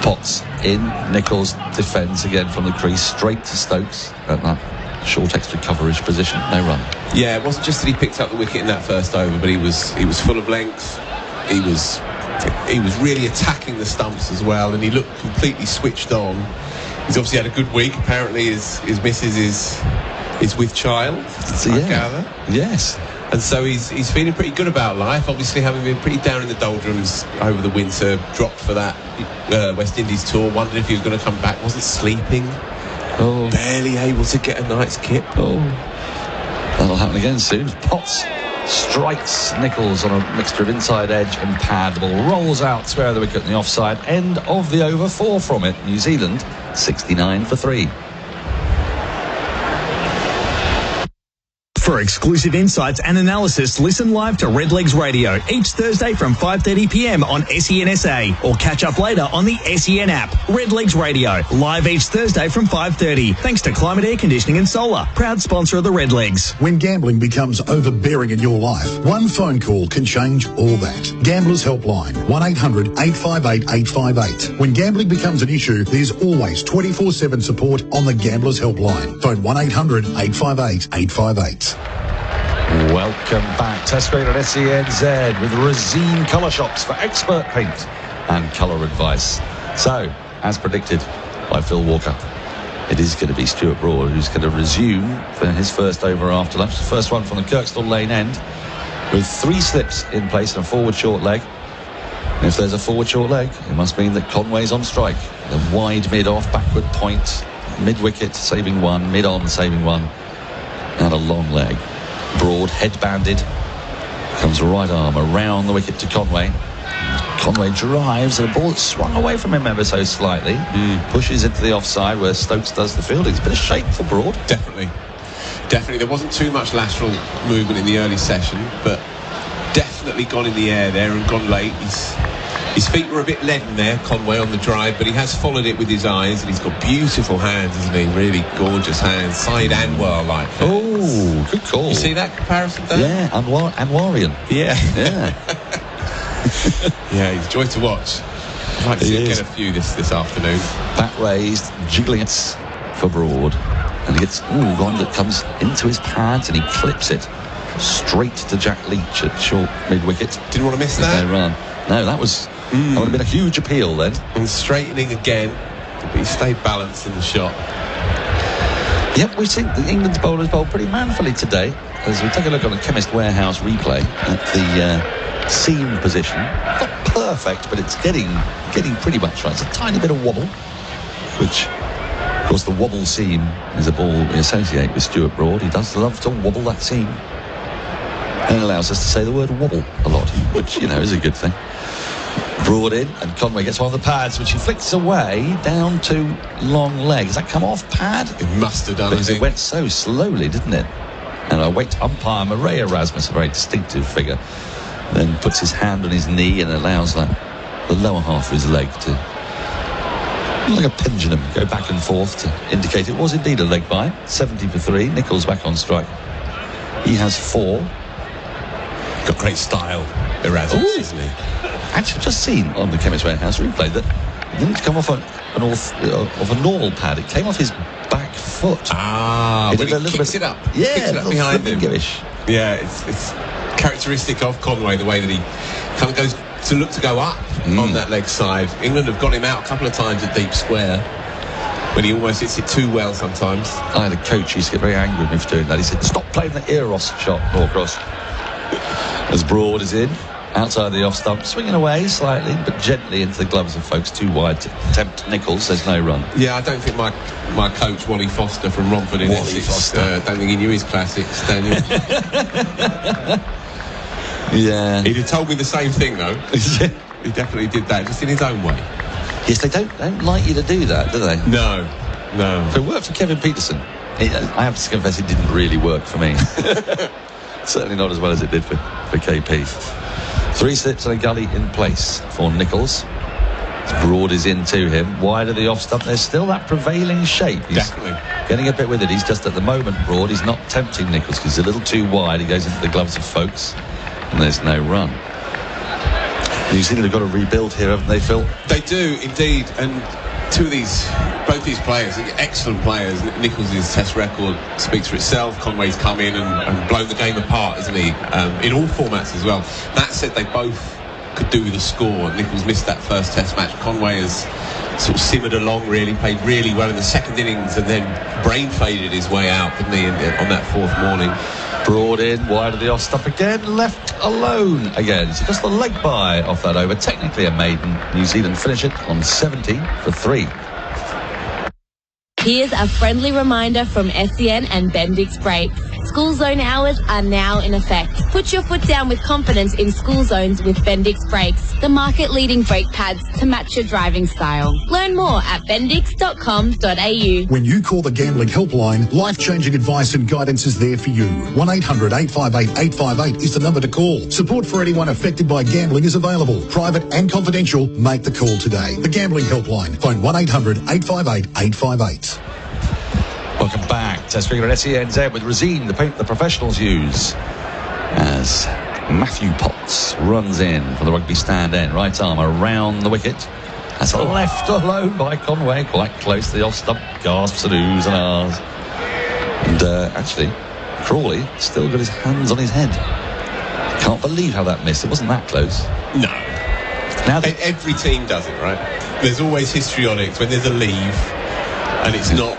Potts in, Nichols defends again from the crease, straight to Stokes at that short extra coverage position. No run. Yeah, it wasn't just that he picked up the wicket in that first over, but he was full of length. He was really attacking the stumps as well, and he looked completely switched on. He's obviously had a good week. Apparently his missus is with child, I gather. Yes. And so he's feeling pretty good about life, obviously having been pretty down in the doldrums over the winter, dropped for that West Indies tour, wondered if he was going to come back, wasn't sleeping, barely able to get a night's kip. That'll happen again soon. Potts strikes Nichols on a mixture of inside edge and pad. The ball rolls out, square of the wicket in the offside. End of the over, 4 from it. New Zealand 69 for 3. For exclusive insights and analysis, listen live to Redlegs Radio each Thursday from 5:30 p.m. on SENSA, or catch up later on the SEN app. Redlegs Radio, live each Thursday from 5:30. Thanks to Climate Air Conditioning and Solar, proud sponsor of the Redlegs. When gambling becomes overbearing in your life, one phone call can change all that. Gamblers Helpline, 1-800-858-858. When gambling becomes an issue, there's always 24/7 support on the Gamblers Helpline. Phone 1-800-858-858. Welcome back. Test grade on SENZ with Resine Colour Shops for expert paint and colour advice. So, as predicted by Phil Walker, it is going to be Stuart Broad who's going to resume for his first over after lunch. The first one from the Kirkstall Lane end with 3 slips in place and a forward short leg. And if there's a forward short leg, it must mean that Conway's on strike. The wide mid-off, backward point. mid-wicket, saving one, mid-on, saving one, and a long leg. Broad, head-banded, comes right arm around the wicket to Conway. Conway drives, and the ball swung away from him ever so slightly. Pushes into the offside where Stokes does the fielding. It's a bit of shape for Broad. Definitely. There wasn't too much lateral movement in the early session, but definitely gone in the air there and gone late. His feet were a bit leaden there, Conway, on the drive, but he has followed it with his eyes, and he's got beautiful hands, hasn't he? Really gorgeous hands, side and well like. Oh, good call. You see that comparison there? Yeah, Anwarian. Yeah. Yeah. Yeah, he's a joy to watch. I'd like to get a few this afternoon. Back raised, jiggling it for Broad. And he gets one that comes into his pads, and he clips it straight to Jack Leach at short mid-wicket. Didn't want to miss that. No run. No, that would have been a huge appeal then. And straightening again, but he stayed balanced in the shot. Yep, we've seen the England's bowlers bowl pretty manfully today. As we take a look on the Chemist Warehouse replay at the seam position. Not perfect, but it's getting pretty much right. It's a tiny bit of wobble, which, of course, the wobble seam is a ball we associate with Stuart Broad. He does love to wobble that seam. And it allows us to say the word wobble a lot, which, is a good thing. Broad in, and Conway gets one of the pads, which he flicks away down to long leg. Does that come off pad? It must have done, because it went so slowly, didn't it? And I wait umpire Murray Erasmus, a very distinctive figure, then puts his hand on his knee and allows the lower half of his leg to, like a pendulum, go back and forth to indicate it was indeed a leg bye. 70 for 3. Nichols back on strike. He has 4. Got great style, Erasmus, isn't he? Actually, just seen on the Chemist Warehouse replay that it didn't come off of a normal pad. It came off his back foot. But he kicks it up. Yeah, kicks it up behind him. Gimmish. Yeah, it's characteristic of Conway, the way that he kind of goes to look to go up on that leg side. England have got him out a couple of times at deep square when he almost hits it too well sometimes. I had a coach who used to get very angry with me for doing that. He said, stop playing the Eros shot, Norcross. As Broad is in, outside the off stump, swinging away slightly, but gently into the gloves of folks. Too wide to tempt Nichols. There's no run. Yeah, I don't think my coach, Wally Foster from Romford in Essex, don't think he knew his classics, Daniel. Yeah. He'd have told me the same thing, though. He definitely did that, just in his own way. Yes, they don't like you to do that, do they? No. If it worked for Kevin Peterson, I have to confess it didn't really work for me. Certainly not as well as it did for KP. 3 slips and a gully in place for Nichols. Broad is in to him. Wide of the off stump, there's still that prevailing shape. He's definitely getting a bit with it. He's just at the moment, Broad, he's not tempting Nichols because he's a little too wide. He goes into the gloves of folks, and there's no run. New Zealand have got to rebuild here, haven't they, Phil? They do, indeed. And both these players, excellent players. Nichols' test record speaks for itself. Conway's come in and blown the game apart, isn't he? In all formats as well. That said, they both could do with a score. Nichols missed that first test match. Conway has sort of simmered along, really, played really well in the second innings, and then brain faded his way out, didn't he, on that fourth morning. Broad in, wide of the off stump again, left alone again. So just the leg bye off that over. Technically a maiden. New Zealand finish it on 70 for 3. Here's a friendly reminder from SEN and Bendix Brakes. School zone hours are now in effect. Put your foot down with confidence in school zones with Bendix Brakes, the market-leading brake pads to match your driving style. Learn more at bendix.com.au. When you call the Gambling Helpline, life-changing advice and guidance is there for you. 1-800-858-858 is the number to call. Support for anyone affected by gambling is available. Private and confidential. Make the call today. The Gambling Helpline. Phone 1-800-858-858. Welcome back. Test cricket at SENZ with Razine, the paint the professionals use. As Matthew Potts runs in for the rugby stand end. Right arm around the wicket. That's left alone by Conway. Quite close to the off stump. Gasps and oohs and ahs. And actually, Crawley still got his hands on his head. Can't believe how that missed. It wasn't that close. No. Now every team does it, right? There's always histrionics when there's a leave and it's not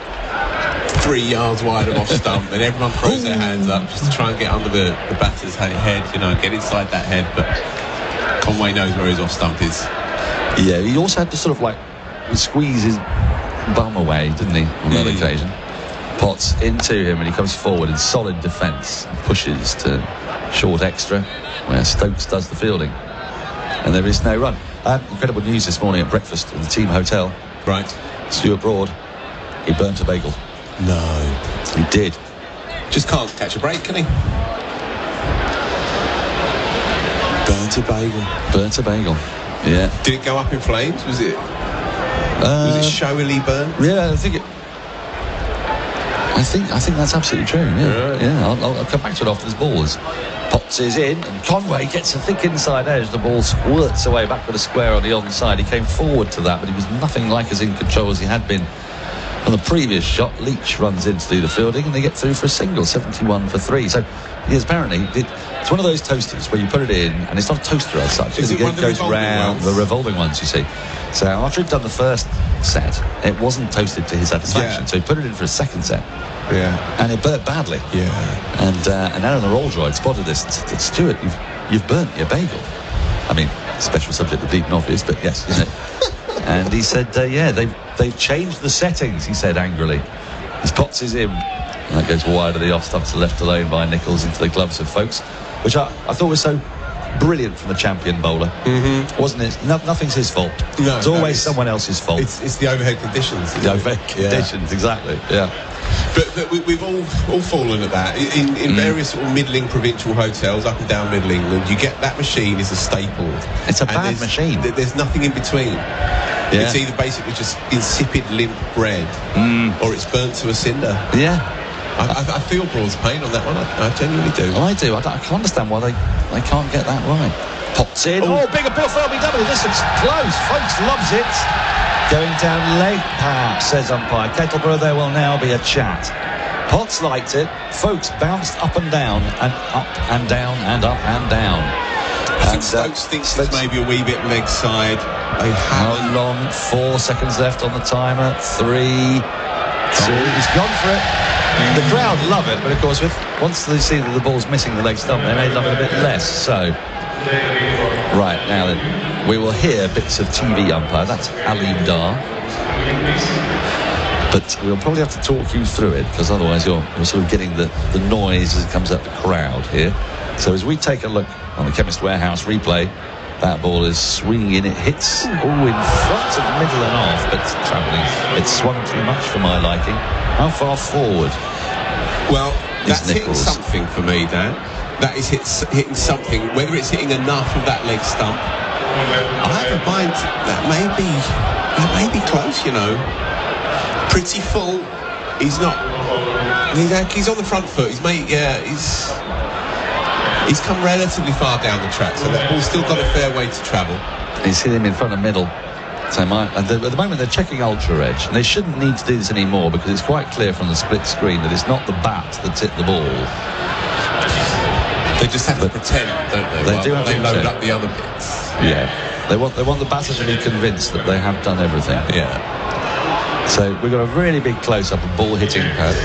3 yards wide of off stump, and everyone throws their hands up just to try and get under the batter's head, get inside that head. But Conway knows where his off stump is. Yeah, he also had to sort of squeeze bum away, didn't he, on that occasion? Potts into him, and he comes forward in solid defence, pushes to short extra, where Stokes does the fielding, and there is no run. Incredible news this morning at breakfast at the team hotel. Right. Stuart Broad, he burnt a bagel. No. He did. Just can't catch a break, can he? Burnt a bagel. Burnt a bagel. Yeah. Did it go up in flames? Was it showily burnt? Yeah, I think that's absolutely true. Yeah. I'll come back to it after this ball. Potts is in, and Conway gets a thick inside edge. The ball squirts away back with a square on the onside. He came forward to that, but he was nothing like as in control as he had been on the previous shot. Leach runs in to do the fielding, and they get through for a single, 71 for 3. So he is apparently it's one of those toasters where you put it in, and it's not a toaster as such. It goes round the revolving ones, you see. So after he'd done the first set, it wasn't toasted to his satisfaction. So he put it in for a second set. Yeah. And it burnt badly. Yeah. And Alan the roll droid spotted this. Stuart, you've burnt your bagel. I mean, special subject, the deep and obvious, but yes, isn't it? And he said, they've changed the settings, he said angrily. His Potts is in. And that goes wide of the off stumps, left alone by Nichols into the gloves of Folkes, which I thought was so brilliant from the champion bowler. Wasn't it? Nothing's his fault. No, it's always someone else's fault. It's the overhead conditions. The overhead conditions, exactly. Yeah. But we've all fallen at that. In various sort of middling provincial hotels up and down Middle England, you get that machine is a staple. It's a bad machine. There's nothing in between. Yeah. It's either basically just insipid, limp bread, or it's burnt to a cinder. Yeah. I feel Broad's pain on that one. I genuinely do. I do. I can understand why they can't get that right. Potts in. Oh, big appeal for LBW. This looks close. Folkes loves it. Going down leg pass, says umpire Kettleborough. There will now be a chat. Potts liked it. Folkes bounced up and down and up and down and up and down. I think Stokes thinks it's maybe a wee bit leg side. How long? 4 seconds left on the timer. 3, 2. He's gone for it. The crowd love it, but of course, once they see that the ball's missing the leg stump, they may love it a bit less. So, right now then, we will hear bits of TV umpire. That's Ali Dar. But we'll probably have to talk you through it, because otherwise you're sort of getting the noise as it comes out the crowd here. So as we take a look on the Chemist Warehouse replay, that ball is swinging in. It hits in front of the middle and off, but it's travelling. It's swung too much for my liking. How far forward? Well, that's hitting something for me, Dan. That is hitting something. Whether it's hitting enough of that leg stump, I have in mind that may be close. You know, pretty full. He's not. He's on the front foot. He's come relatively far down the track, so that ball's still got a fair way to travel. He's hit him in front of middle. So at the moment they're checking ultra edge, and they shouldn't need to do this anymore, because it's quite clear from the split screen that it's not the bat that's hit the ball. They just have to pretend, don't they? They do have to load up the other bits. Yeah, they want the batter to be convinced that they have done everything. Yeah. So we've got a really big close-up of ball hitting pad.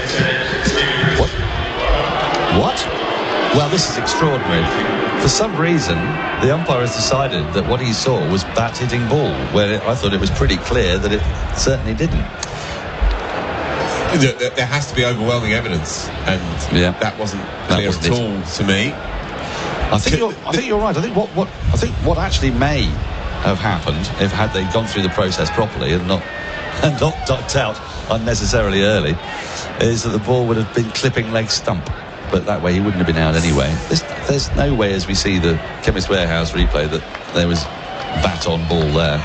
What? Well, this is extraordinary. For some reason, the umpire has decided that what he saw was bat hitting ball, where I thought it was pretty clear that it certainly didn't. There has to be overwhelming evidence, and that wasn't clear at all to me. I think you're right. I think what actually may have happened, if had they gone through the process properly and not ducked out unnecessarily early, is that the ball would have been clipping leg stump. But that way he wouldn't have been out anyway. There's no way, as we see the Chemist Warehouse replay, that there was bat on ball there.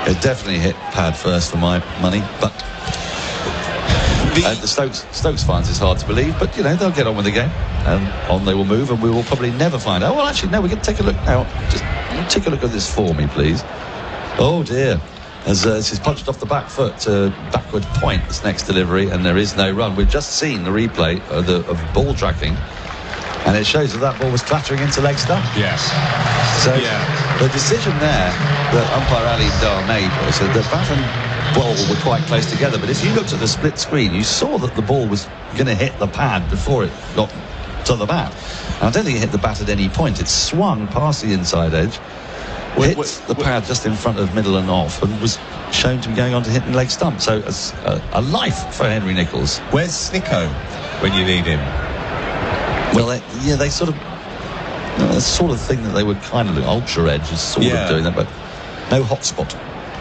It definitely hit pad first for my money, but the Stokes fans, it's hard to believe, but you know, they'll get on with the game, and on they will move, and we will probably never find out. Well, actually, no, we can take a look now. Just take a look at this for me, please. Oh dear. As he's punched off the back foot to backward point, this next delivery, and there is no run. We've just seen the replay of ball tracking, and it shows that ball was clattering into leg stump. Yes. So the decision there that umpire Ali Dar made was that the bat and ball were quite close together, but if you looked at the split screen, you saw that the ball was going to hit the pad before it got to the bat. And I don't think it hit the bat at any point. It swung past the inside edge, hit the pad just in front of middle and off, and was shown to be going on to hitting leg stump. So it's a life for Henry Nicholls. Where's Snicko when you need him? Well, they sort of the sort of thing that they would kind of do. Ultra Edge is sort of doing that, but no hotspot.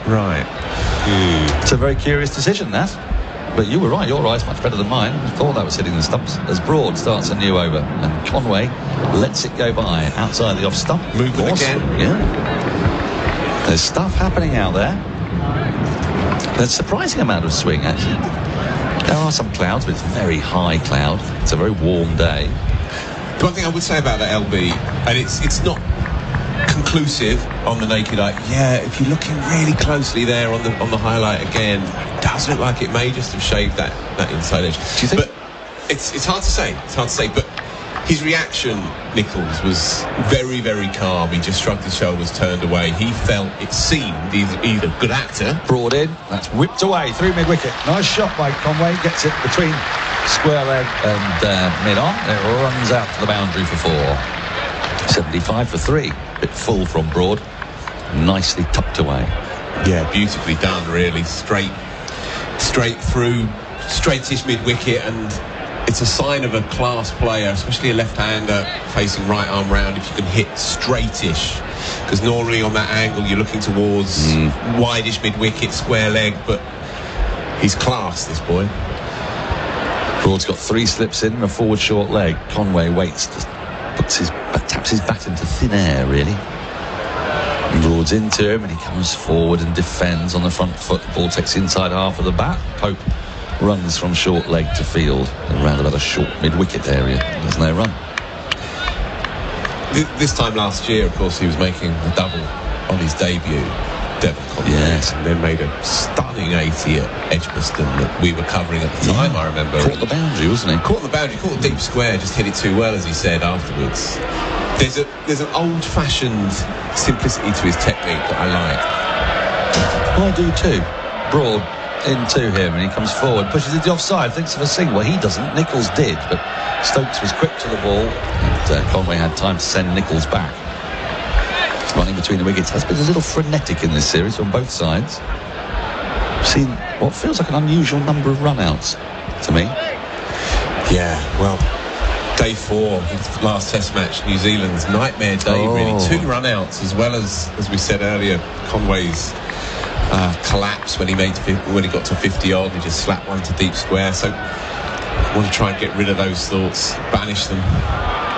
Right. It's a very curious decision, that. But you were right, your eye's much better than mine. I thought that was hitting the stumps. As Broad starts a new over, and Conway lets it go by outside the off stump. Movement again. Yeah. There's stuff happening out there. There's a surprising amount of swing, actually. There are some clouds, but it's very high cloud. It's a very warm day. One thing I would say about that LB, and it's not conclusive on the naked eye. Yeah, if you're looking really closely there on the highlight again, it does look like it may just have shaved that inside edge. Do you think? But it's hard to say. It's hard to say. But his reaction, Nicholls, was very, very calm. He just shrugged his shoulders, turned away. He felt, it seemed, he's a good actor. Broad in. That's whipped away through mid-wicket. Nice shot by Conway. Gets it between square leg and mid-on. It runs out to the boundary for 4. 75 for 3. Bit full from Broad. Nicely tucked away. Yeah, beautifully done, really. Straight through, straightish mid-wicket, and it's a sign of a class player, especially a left-hander facing right arm round, if you can hit straightish. Because normally on that angle you're looking towards wideish mid-wicket, square leg, but he's class, this boy. Broad's got 3 slips in and a forward short leg. Conway waits, just taps his bat into thin air, really. And Broad's into him, and he comes forward and defends on the front foot. The ball takes the inside half of the bat. Pope runs from short leg to field and round about a short mid-wicket area. There's no run. This time last year, of course, he was making the double on his debut. Devon Conway, yes, and then made a stunning 80 at Edgbaston that we were covering at the time. I remember. Caught the boundary, wasn't he? Caught the boundary, caught the deep square, just hit it too well, as he said afterwards. There's an old-fashioned simplicity to his technique that I like. Well, I do too. Broad into him, and he comes forward, pushes it to the offside, thinks of a single. Well, he doesn't. Nicholls did, but Stokes was quick to the ball, and Conway had time to send Nicholls back. Running between the wickets has been a little frenetic in this series on both sides. I've seen what feels like an unusual number of run-outs to me. Yeah, well, day 4, his last Test match, New Zealand's nightmare day, really. 2 run-outs, as well as we said earlier, Conway's collapse when he got to 50 odd. He just slapped one to deep square. So I want to try and get rid of those thoughts, banish them.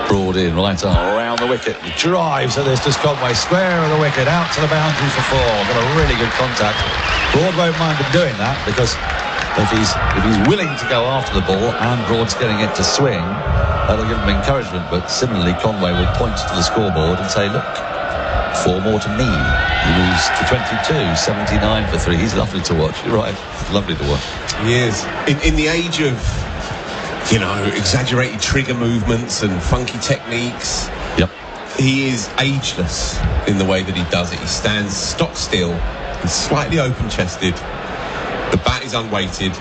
Broad in, right arm around the wicket, drives at this, just Conway square of the wicket, out to the boundary for 4. Got a really good contact. Broad won't mind him doing that, because if he's willing to go after the ball and Broad's getting it to swing, that'll give him encouragement. But similarly, Conway will point to the scoreboard and say, look, 4 more to me. He moves to 22, 79 for 3. He's lovely to watch. You're right, lovely to watch. He is. In the age of, exaggerated trigger movements and funky techniques. Yep. He is ageless in the way that he does it. He stands stock still. He's slightly open-chested. The bat is unweighted.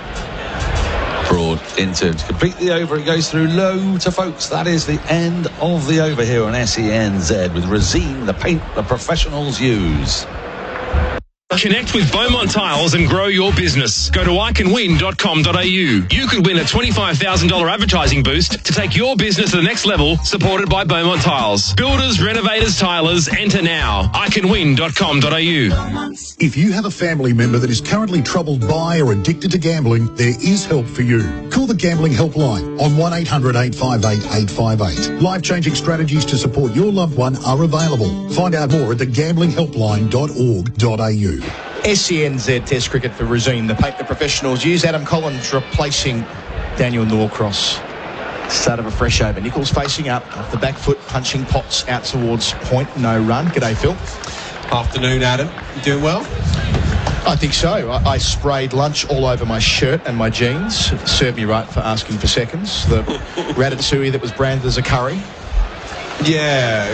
Broad into him to complete the over. It goes through low to folks. That is the end of the over here on SENZ with Resine, the paint the professionals use. Connect with Beaumont Tiles and grow your business. Go to iCanWin.com.au. You could win a $25,000 advertising boost to take your business to the next level, supported by Beaumont Tiles. Builders, renovators, tilers, enter now. iCanWin.com.au. If you have a family member that is currently troubled by or addicted to gambling, there is help for you. Call the Gambling Helpline on 1-800-858-858. Life-changing strategies to support your loved one are available. Find out more at thegamblinghelpline.org.au. SENZ Test cricket for Resine. The paint the professionals use. Adam Collins replacing Daniel Norcross. Start of a fresh over. Nicholls facing up off the back foot, punching pots out towards point. No run. G'day, Phil. Afternoon, Adam. You doing well? I think so. I sprayed lunch all over my shirt and my jeans. It served me right for asking for seconds. The ratatouille that was branded as a curry. Yeah,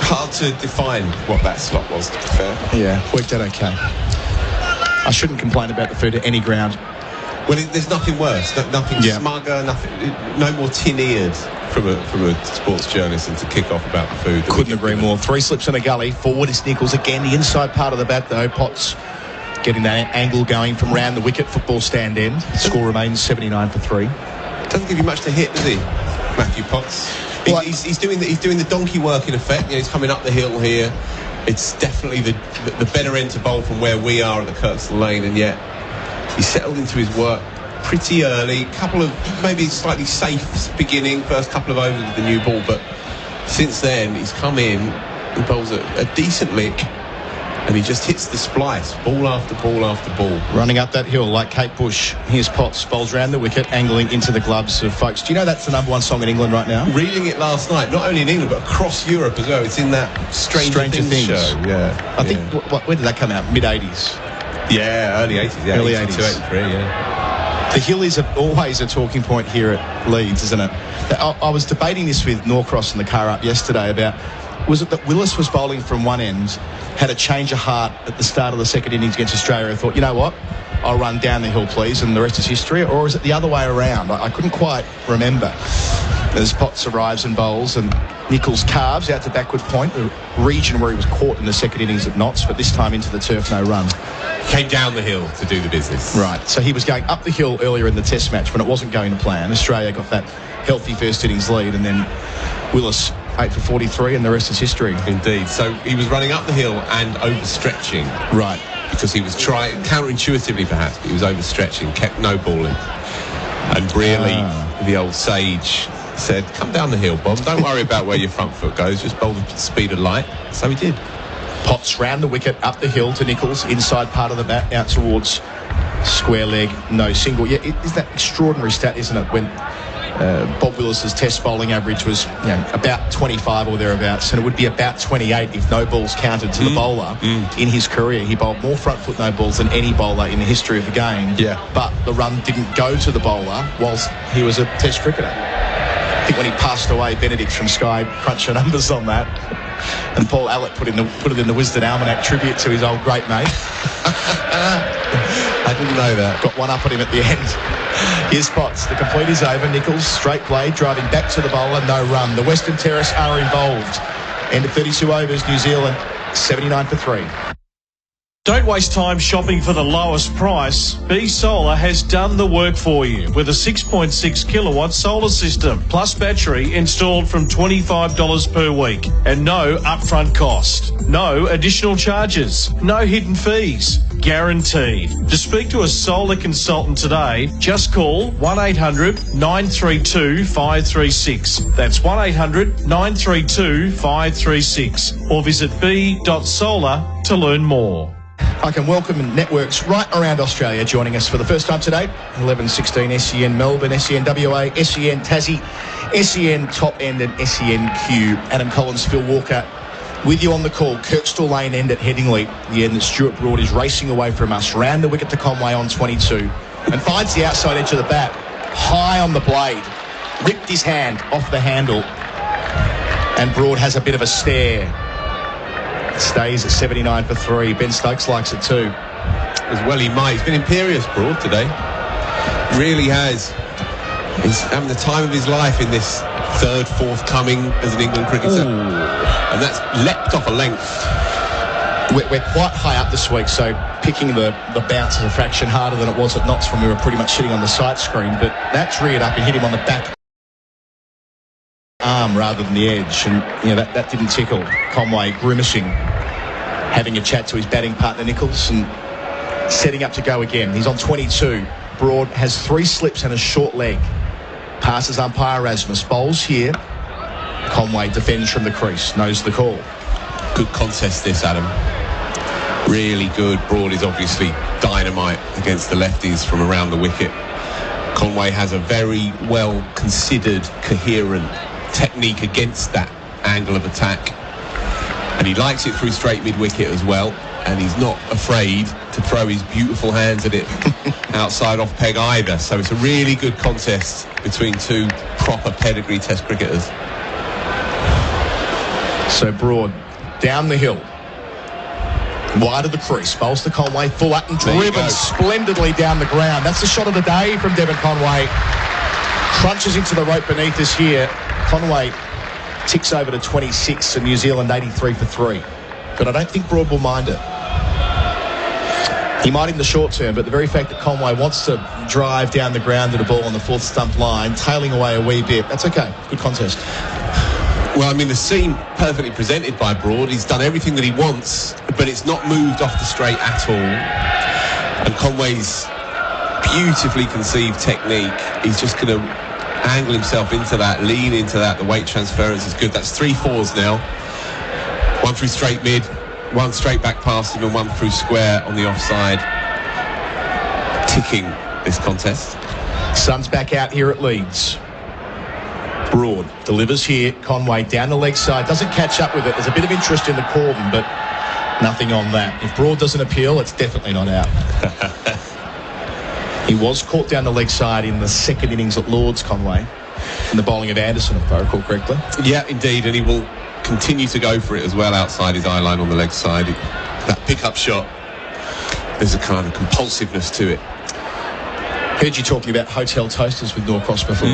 hard to define what that slot was, to be fair. Yeah, worked out okay. I shouldn't complain about the food at any ground Well, there's nothing worse, nothing smugger, no more tin-eared from a sports journalist than to kick off about the food. Couldn't agree more. 3 slips in a gully. Forward is Nichols again. The inside part of the bat, though. Potts getting that angle going from round the wicket, football stand end. Score remains 79 for 3. Doesn't give you much to hit, does he, Matthew Potts? He's doing the donkey work in effect. He's coming up the hill here. It's definitely the better end to bowl from where we are at the Kirkstall Lane, and yet he settled into his work pretty early. Couple of maybe slightly safe beginning, first couple of overs with the new ball, but since then he's come in and bowls a decent lick, and he just hits the splice, ball after ball after ball. Running up that hill like Kate Bush. Here's Potts, bowls round the wicket, angling into the gloves of folks. Do you know that's the #1 song in England right now? Reading it last night, not only in England but across Europe as well. It's in that Stranger Things show. Yeah, I think. When did that come out? Mid-80s. Yeah, early 80s. Yeah, early 82, 80s. 83. Yeah. The hill is always a talking point here at Leeds, isn't it? I was debating this with Norcross in the car up yesterday about, was it that Willis was bowling from one end, had a change of heart at the start of the second innings against Australia and thought, you know what, I'll run down the hill, please, and the rest is history? Or is it the other way around? I couldn't quite remember. As Potts arrives and bowls, and Nichols carves out to backward point, the region where he was caught in the second innings at Notts, but this time into the turf, no run. Came down the hill to do the business. Right, so he was going up the hill earlier in the Test match when it wasn't going to plan. Australia got that healthy first innings lead, and then Willis 8 for 43, and the rest is history. Indeed. So he was running up the hill and overstretching. Right. Because he was trying, counterintuitively perhaps, but he was overstretching, kept no ball in. And Brearley, the old sage, said, come down the hill, Bob. Don't worry about where your front foot goes. Just bowl the speed of light. So he did. Potts round the wicket, up the hill to Nichols, inside part of the bat, out towards square leg, no single. Yeah, it is that extraordinary stat, isn't it, when Bob Willis's Test bowling average was about 25 or thereabouts, and it would be about 28 if no balls counted to the bowler. In his career, he bowled more front foot no balls than any bowler in the history of the game. Yeah. But the run didn't go to the bowler whilst he was a Test cricketer. I think when he passed away, Benedict from Sky crunched the numbers on that, and Paul Allett put it in the Wisden Almanac tribute to his old great mate. I didn't know that. Got one up at him at the end. Here's Potts. The complete is over. Nichols, straight play, driving back to the bowler, no run. The Western Terrace are involved. End of 32 overs, New Zealand 79 for 3. Don't waste time shopping for the lowest price. B Solar has done the work for you with a 6.6 kilowatt solar system plus battery installed from $25 per week and no upfront cost. No additional charges. No hidden fees. Guaranteed. To speak to a solar consultant today, just call 1-800-932-536. That's 1-800-932-536. Or visit b.solar to learn more. I can welcome networks right around Australia joining us for the first time today. 11:16 SEN Melbourne, SEN WA, SEN Tassie, SEN Top End and SENQ. Adam Collins, Phil Walker with you on the call. Kirkstall Lane end at Headingley. The end that Stuart Broad is racing away from us. Round the wicket to Conway on 22 and finds the outside edge of the bat. High on the blade. Ripped his hand off the handle. And Broad has a bit of a stare. Stays at 79 for 3. Ben Stokes likes it too. As well he might. He's been imperious, Broad, today. Really has. He's having the time of his life in this third, fourth coming as an England cricketer. And that's leapt off a length. We're quite high up this week, so picking the bounce is a fraction harder than it was at Notts when we were pretty much sitting on the sight screen. But that's reared up and hit him on the back arm rather than the edge, and that didn't tickle. Conway grimacing, having a chat to his batting partner Nichols and setting up to go again. He's on 22. Broad has 3 slips and a short leg. Passes umpire Erasmus, bowls here. Conway defends from the crease, knows the call. Good contest this, Adam. Really good. Broad is obviously dynamite against the lefties from around the wicket. Conway has a very well considered, coherent technique against that angle of attack, and he likes it through straight mid-wicket as well, and he's not afraid to throw his beautiful hands at it outside off peg either. So it's a really good contest between two proper pedigree Test cricketers. So Broad down the hill, Wide of the crease, bowls to Conway, full up and driven splendidly down the ground. That's the shot of the day from Devon Conway. Crunches into the rope beneath us here. Conway ticks over to 26 and New Zealand 83 for 3. But I don't think Broad will mind it. He might in the short term, but the very fact that Conway wants to drive down the ground at a ball on the fourth stump line, tailing away a wee bit, that's okay. Good contest. Well, I mean, the scene perfectly presented by Broad. He's done everything that he wants, but it's not moved off the straight at all. And Conway's beautifully conceived technique, he's just going to angle himself into that, lean into that. The weight transference is good. That's 3 fours now. One through straight mid, one straight back past him, and one through square on the offside. Ticking this contest. Sun's back out here at Leeds. Broad delivers here. Conway down the leg side, doesn't catch up with it. There's a bit of interest in the cordon, but nothing on that. If Broad doesn't appeal, it's definitely not out. He was caught down the leg side in the second innings at Lord's, Conway, in the bowling of Anderson, if I recall correctly. Yeah, indeed, and he will continue to go for it as well outside his eye line on the leg side. That pickup shot, there's a kind of compulsiveness to it. Heard you talking about hotel toasters with Norcross before.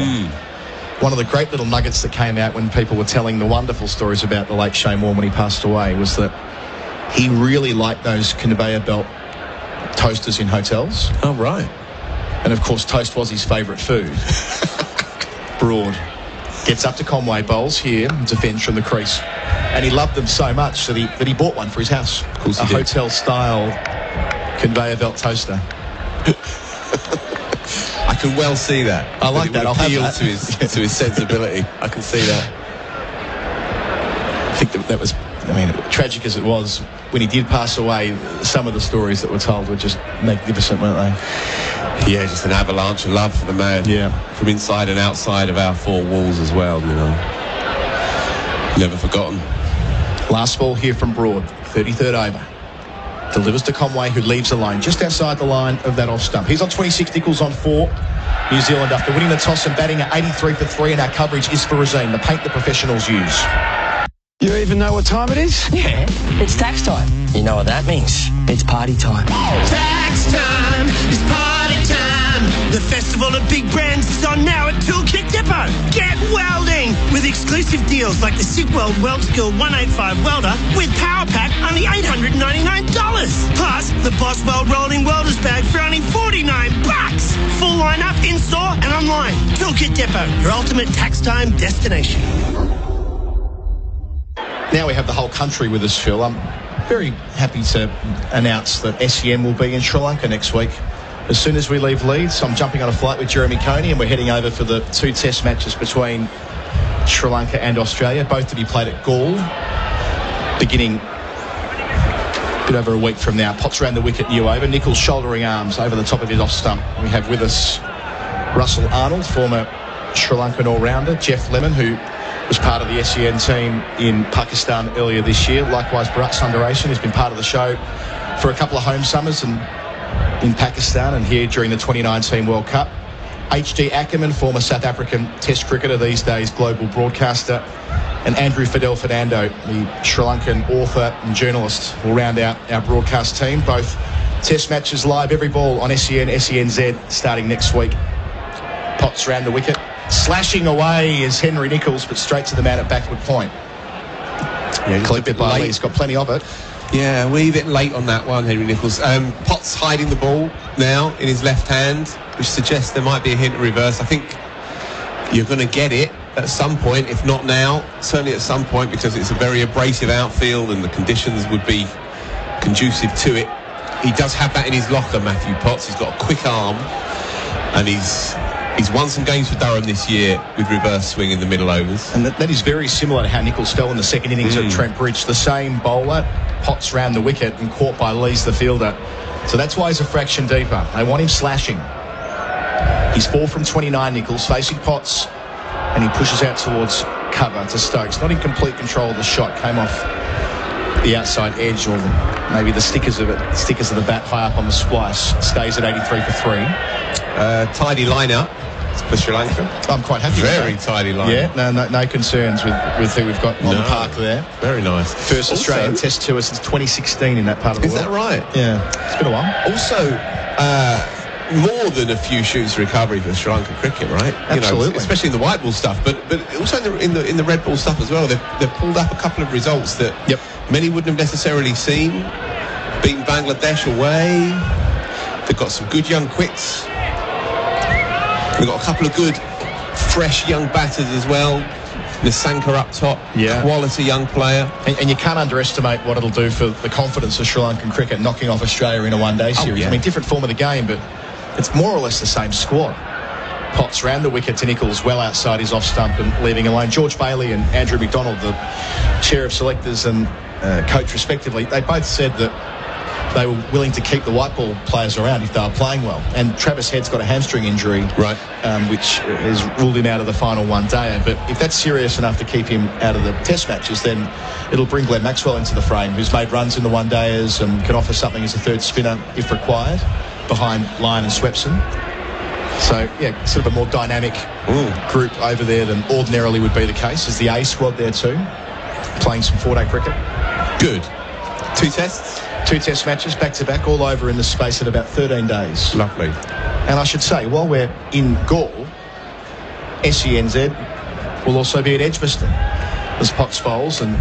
One of the great little nuggets that came out when people were telling the wonderful stories about the late Shane Warne when he passed away was that he really liked those conveyor belt toasters in hotels. Oh, right. And, of course, toast was his favourite food. Broad gets up to Conway, bowls here, and defends from the crease. And he loved them so much that he bought one for his house. Of course he did. A hotel-style conveyor belt toaster. I can well see that. I like that. I'll appeal have that. to his sensibility. I can see that. I think that was, I mean, tragic as it was, when he did pass away, some of the stories that were told were just magnificent, weren't they? Yeah, just an avalanche of love for the man. Yeah. From inside and outside of our 4 walls as well, you know. Never forgotten. Last ball here from Broad, 33rd over. Delivers to Conway, who leaves alone just outside the line of that off stump. He's on 26, Nichols on 4. New Zealand after winning the toss and batting at 83 for 3, and our coverage is for Razine, the paint the professionals use. You even know what time it is? Yeah, it's tax time. You know what that means? It's party time. Tax time is party time. The Festival of Big Brands is on now at Toolkit Depot. Get welding with exclusive deals like the Sigweld Weld Skill 185 welder with Power Pack only $899. Plus the Boss Weld Rolling Welders bag for only $49. Full lineup in store and online. Toolkit Depot, your ultimate tax time destination. Now we have the whole country with us, Phil. I'm very happy to announce that SEN will be in Sri Lanka next week. As soon as we leave Leeds, I'm jumping on a flight with Jeremy Coney and we're heading over for the 2 test matches between Sri Lanka and Australia, both to be played at Gaul, beginning a bit over a week from now. Potts around the wicket, new over. Nichols shouldering arms over the top of his off stump. We have with us Russell Arnold, former Sri Lankan all-rounder, Jeff Lemon, who was part of the SEN team in Pakistan earlier this year. Likewise, Bharat Sundaresan has been part of the show for a couple of home summers and in Pakistan and here during the 2019 World Cup. H.D. Ackerman, former South African Test cricketer, these days global broadcaster, and Andrew Fidel Fernando, the Sri Lankan author and journalist, will round out our broadcast team. Both Test matches live, every ball on SEN, SENZ, starting next week. Potts round the wicket. Slashing away is Henry Nichols, but straight to the man at backward point. Yeah, collected by Lee. He's got plenty of it. Yeah, a wee bit late on that one, Henry Nichols. Potts hiding the ball now in his left hand, which suggests there might be a hint of reverse. I think you're going to get it at some point, if not now, certainly at some point, because it's a very abrasive outfield and the conditions would be conducive to it. He does have that in his locker, Matthew Potts. He's got a quick arm, and he's won some games for Durham this year with reverse swing in the middle overs. And that is very similar to how Nichols fell in the second innings at Trent Bridge. The same bowler, Potts round the wicket and caught by Lees, the fielder. So that's why he's a fraction deeper. They want him slashing. He's 4 from 29, Nichols, facing Potts, and he pushes out towards cover to Stokes. Not in complete control of the shot. Came off the outside edge, or maybe the stickers of the bat high up on the splice. Stays at 83 for 3. Tidy line-up for Sri Lanka. I'm quite happy Very with that. tidy line. Yeah, no concerns with who we've got on the park there. Very nice. First Australian Test tour since 2016 in that part of the world. Is that right? Yeah, it's been a while. Also, more than a few shoots recovery for Sri Lanka cricket, right? Absolutely. You know, especially in the white ball stuff, but also in the red ball stuff as well. They've pulled up a couple of results that many wouldn't have necessarily seen. Beating Bangladesh away. They've got some good young quicks. They've got a couple of good, fresh young batters as well. Nisanka up top, quality young player. And you can't underestimate what it'll do for the confidence of Sri Lankan cricket knocking off Australia in a one-day series. I mean, different form of the game, but it's more or less the same squad. Potts ran the wicket to Nichols well outside his off-stump and leaving alone. George Bailey and Andrew McDonald, the chair of selectors and coach respectively, they both said that they were willing to keep the white ball players around if they were playing well. And Travis Head's got a hamstring injury, which has ruled him out of the final one-dayer. But if that's serious enough to keep him out of the test matches, then it'll bring Glenn Maxwell into the frame, who's made runs in the one-dayers and can offer something as a third spinner if required, behind Lyon and Swepson. So, yeah, sort of a more dynamic group over there than ordinarily would be the case. There's the A squad there too, playing some four-day cricket. Good. 2 tests? 2 test matches back-to-back, all over in the space of about 13 days. Lovely. And I should say, while we're in Gaul, SENZ will also be at Edgbaston as Potts bowls, and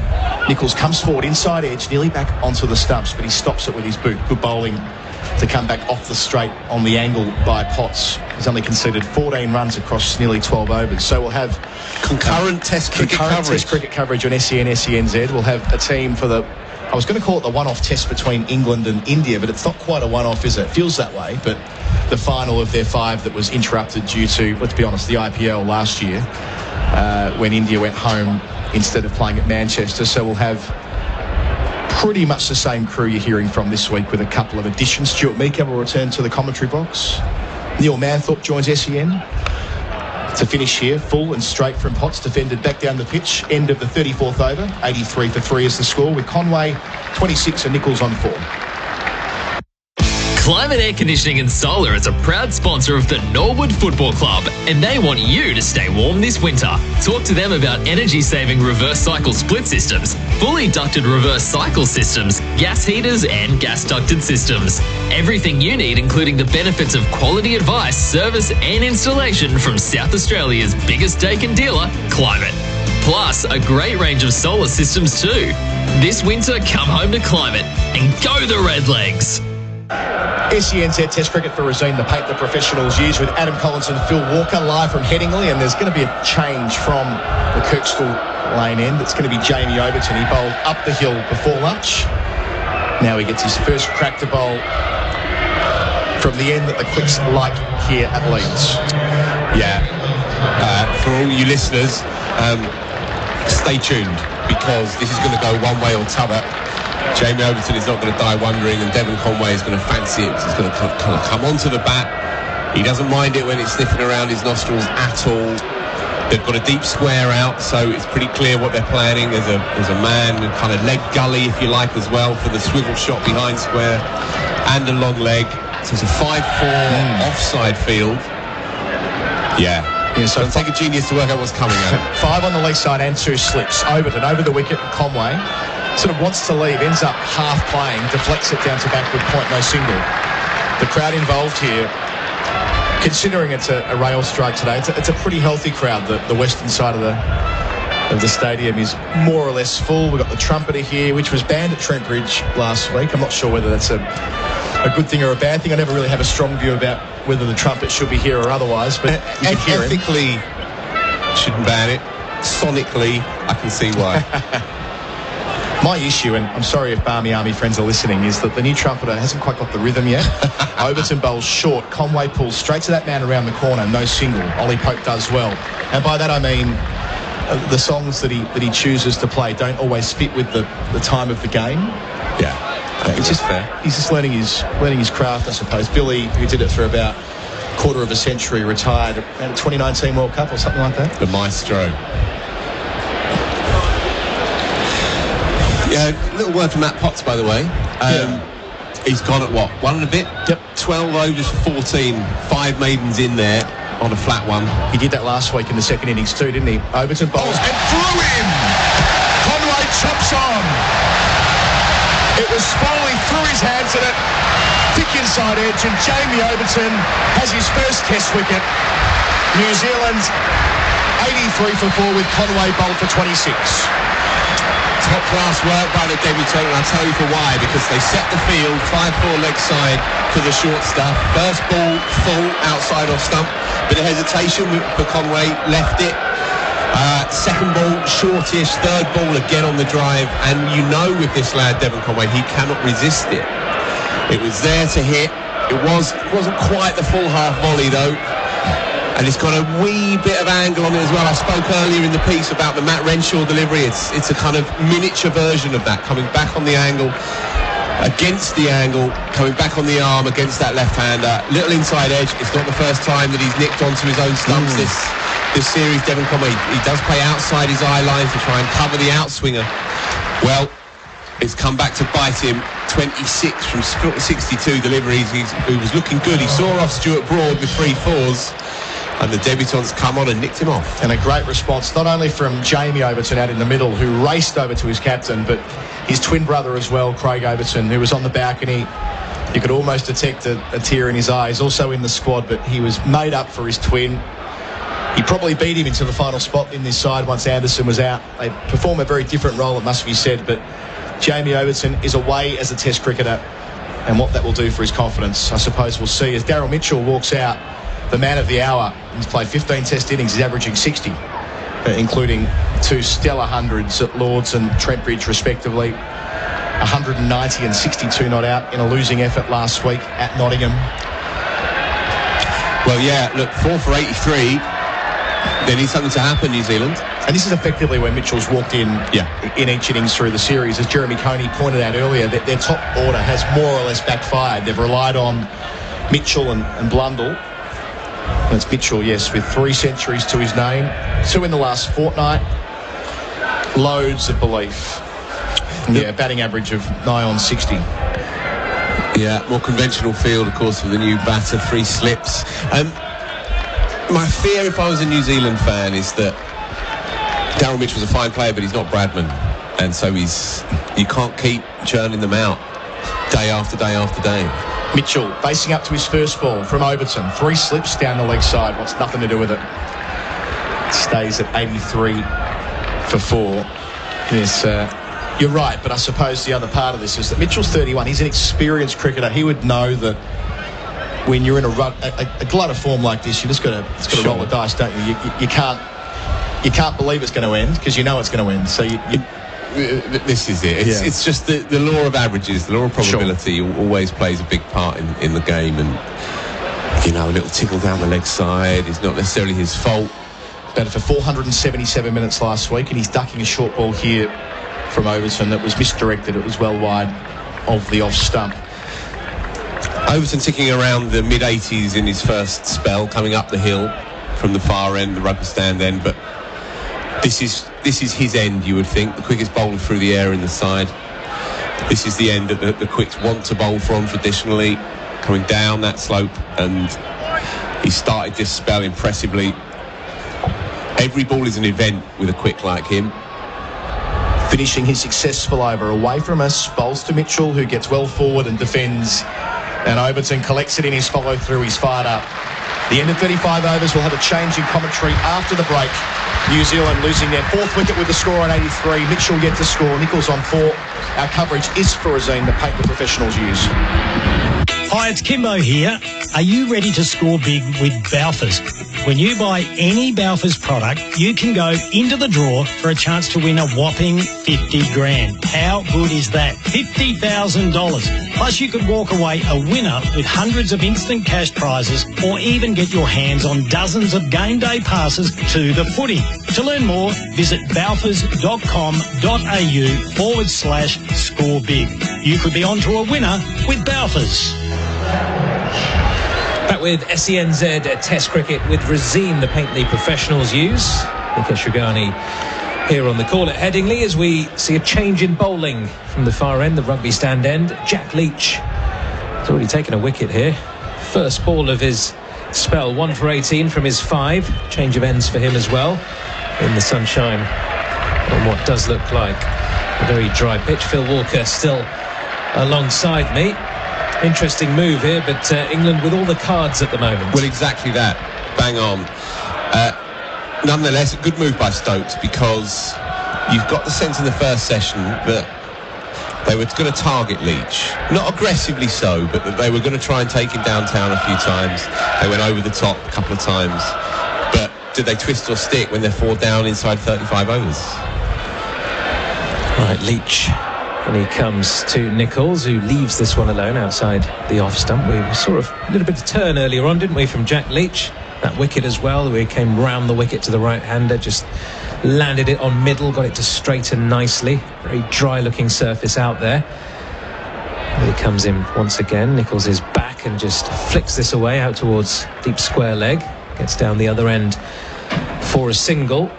Nichols comes forward inside edge, nearly back onto the stumps, but he stops it with his boot. Good bowling to come back off the straight on the angle by Potts. He's only conceded 14 runs across nearly 12 overs. So we'll have concurrent test cricket coverage on SEN, SENZ. We'll have a team for the, I was going to call it the one-off test between England and India, but it's not quite a one-off, is it? It feels that way, but the final of their 5 that was interrupted due to, let's be honest, the IPL last year, when India went home instead of playing at Manchester. So we'll have pretty much the same crew you're hearing from this week with a couple of additions. Stuart Meeker will return to the commentary box. Neil Manthorpe joins SEN to finish here, full and straight from Potts, defended back down the pitch. End of the 34th over, 83 for 3 is the score, with Conway 26 and Nichols on 4. Climate Air Conditioning and Solar is a proud sponsor of the Norwood Football Club, and they want you to stay warm this winter. Talk to them about energy-saving reverse cycle split systems, fully ducted reverse cycle systems, gas heaters and gas ducted systems. Everything you need, including the benefits of quality advice, service and installation from South Australia's biggest Dakin dealer, Climate. Plus, a great range of solar systems too. This winter, come home to Climate and go the Redlegs. SENZ Test Cricket for Rosine, the paint the professionals use, with Adam Collins and Phil Walker live from Headingley, and there's going to be a change from the Kirkstall lane end. It's going to be Jamie Overton. He bowled up the hill before lunch. Now he gets his first crack to bowl from the end that the Quicks like here at Leeds. Yeah. For all you listeners, stay tuned, because this is going to go one way or t'other. Jamie Overton is not going to die wondering, and Devon Conway is going to fancy it. He's going to kind of come onto the bat. He doesn't mind it when it's sniffing around his nostrils at all. They've got a deep square out, so it's pretty clear what they're planning. There's a man, a kind of leg gully, if you like, as well, for the swivel shot behind square, and a long leg. So it's a 5-4 offside field. Yeah, so it'll take a genius to work out what's coming out. 5 on the leg side and 2 slips. Overton over the wicket, Conway sort of wants to leave, ends up half playing, deflects it down to backward point, no single. The crowd involved here, considering it's a rail strike today, it's a pretty healthy crowd. The western side of the stadium is more or less full. We've got the trumpeter here, which was banned at Trent Bridge last week. I'm not sure whether that's a good thing or a bad thing. I never really have a strong view about whether the trumpet should be here or otherwise, but you can hear ethically, shouldn't ban it. Sonically, I can see why. My issue, and I'm sorry if Barmy Army friends are listening, is that the new trumpeter hasn't quite got the rhythm yet. Overton bowls short. Conway pulls straight to that man around the corner. No single. Ollie Pope does well. And by that I mean the songs that he chooses to play don't always fit with the time of the game. Yeah. It's just fair. He's just learning his craft, I suppose. Billy, who did it for about a quarter of a century, retired at a 2019 World Cup or something like that. The maestro. Yeah, little word from Matt Potts, by the way. He's gone at what? 1 and a bit? Yep. 12 overs for 14. 5 maidens in there. on a flat one. He did that last week in the second innings too, didn't he? Overton bowls and threw him. Conway chops on. It was Foley threw his hands at it. Thick inside edge, and Jamie Overton has his first Test wicket. New Zealand 83 for 4 with Conway bowled for 26. Top class work by the debutant, and I'll tell you for why, because they set the field 5-4 leg side to the short stuff. First ball full outside off stump, bit of hesitation for Conway, left it. Second ball shortish, third ball again on the drive, and you know with this lad Devon Conway, he cannot resist it. It was there to hit. It wasn't quite the full half volley though. And it's got a wee bit of angle on it as well. I spoke earlier in the piece about the Matt Renshaw delivery. It's a kind of miniature version of that, coming back on the angle, against the angle, coming back on the arm against that left-hander. Little inside edge. It's not the first time that he's nicked onto his own stumps this series, Devon Conway. He does play outside his eye line to try and cover the outswinger. Well, it's come back to bite him. 26 from 62 deliveries. He was looking good. He saw off Stuart Broad with 3 fours. And the debutants come on and nicked him off. And a great response, not only from Jamie Overton out in the middle, who raced over to his captain, but his twin brother as well, Craig Overton, who was on the balcony. You could almost detect a tear in his eye. He's also in the squad, but he was made up for his twin. He probably beat him into the final spot in this side once Anderson was out. They perform a very different role, it must be said, but Jamie Overton is away as a Test cricketer, and what that will do for his confidence, I suppose we'll see. As Daryl Mitchell walks out, the man of the hour, he's played 15 Test innings, he's averaging 60, including 2 stellar hundreds at Lords and Trentbridge respectively, 190 and 62 not out in a losing effort last week at Nottingham. Well, yeah, look, 4 for 83. There needs something to happen, New Zealand. And this is effectively where Mitchell's walked in each innings through the series. As Jeremy Coney pointed out earlier, that their top order has more or less backfired. They've relied on Mitchell and Blundell. And it's Mitchell, yes, with 3 centuries to his name, 2 in the last fortnight. Loads of belief. Yeah, batting average of nigh on 60. Yeah, more conventional field, of course, with the new batter, 3 slips. My fear, if I was a New Zealand fan, is that Daryl Mitchell's a fine player, but he's not Bradman, and so you can't keep churning them out day after day after day. Mitchell facing up to his first ball from Overton. 3 slips down the leg side. Wants nothing to do with it. Stays at 83 for 4. Yes, you're right, but I suppose the other part of this is that Mitchell's 31. He's an experienced cricketer. He would know that when you're in a glut of form like this, you just got to roll the dice, don't you? You can't believe it's going to end because you know it's going to end. So this is it. It's just the law of averages, the law of probability always plays a big part in the game, and a little tickle down the leg side is not necessarily his fault. Batted for 477 minutes last week, and he's ducking a short ball here from Overton that was misdirected. It was well wide of the off stump. Overton ticking around the mid-80s in his first spell, coming up the hill from the far end, the rugby stand end, but this is his end, you would think. The quickest bowler through the air in the side. This is the end that the quicks want to bowl from traditionally, coming down that slope, and he started this spell impressively. Every ball is an event with a quick like him. Finishing his successful over away from us, bowls to Mitchell, who gets well forward and defends, and Overton collects it in his follow-through. He's fired up. The end of 35 overs. We'll have a change in commentary after the break. New Zealand losing their 4th wicket with the score on 83. Mitchell yet to score. Nichols on 4. Our coverage is Furazine, the paint the professionals use. Hi, it's Kimber here. Are you ready to score big with Balfours? When you buy any Balfours product, you can go into the draw for a chance to win a whopping 50 grand. How good is that? $50,000. Plus, you could walk away a winner with hundreds of instant cash prizes, or even get your hands on dozens of game day passes to the footy. To learn more, visit balfours.com.au/score big. You could be on to a winner with Balfours. Back with SENZ Test Cricket with Razine, the paint the professionals use. Nikesh Shugani here on the call at Headingley as we see a change in bowling from the far end, the rugby stand end. Jack Leach has already taken a wicket here. First ball of his spell. 1 for 18 from his 5. Change of ends for him as well in the sunshine on what does look like a very dry pitch. Phil Walker still alongside me. Interesting move here, but England with all the cards at the moment. Well, exactly that. Bang on. Nonetheless, a good move by Stokes, because you've got the sense in the first session that they were going to target Leach. Not aggressively so, but that they were going to try and take him downtown a few times. They went over the top a couple of times. But did they twist or stick when they're 4 down inside 35 overs? Right, Leach. And he comes to Nichols, who leaves this one alone outside the off stump. We saw a little bit of turn earlier on, didn't we, from Jack Leach? That wicket as well, where he came round the wicket to the right-hander, just landed it on middle, got it to straighten nicely. Very dry-looking surface out there. Here he comes in once again. Nichols is back and just flicks this away out towards deep square leg. Gets down the other end for a single.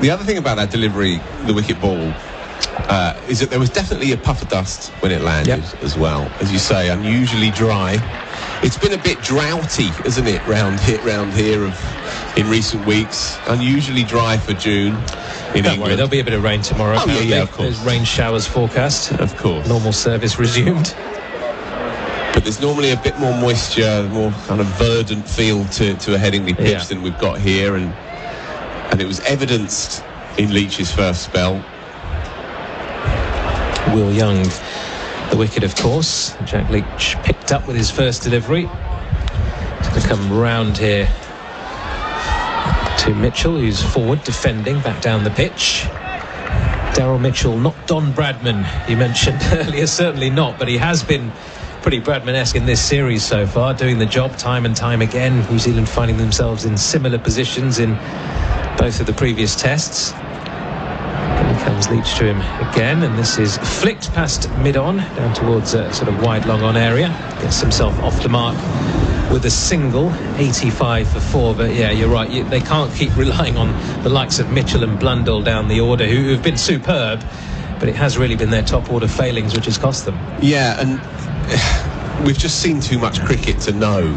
The other thing about that delivery, the wicket ball, is that there was definitely a puff of dust when it landed as well. As you say, unusually dry. It's been a bit droughty, isn't it, round here in recent weeks. Unusually dry for June in Don't worry, there'll be a bit of rain tomorrow. Oh, yeah, of course. There's rain showers forecast. Of course. Normal service resumed. But there's normally a bit more moisture, more kind of verdant feel to a Headingley pitch than we've got here, and it was evidenced in Leach's first spell. Will Young, the wicket, of course. Jack Leach picked up with his first delivery. It's going to come round here to Mitchell, who's forward defending back down the pitch. Daryl Mitchell, not Don Bradman, you mentioned earlier. Certainly not, but he has been pretty Bradman-esque in this series so far, doing the job time and time again. New Zealand finding themselves in similar positions in both of the previous tests. Here comes Leach to him again, and this is flicked past mid-on down towards a sort of wide long-on area. Gets himself off the mark with a single. 85 for 4, but yeah, you're right, they can't keep relying on the likes of Mitchell and Blundell down the order, who have been superb, but it has really been their top order failings which has cost them. Yeah, and we've just seen too much cricket to know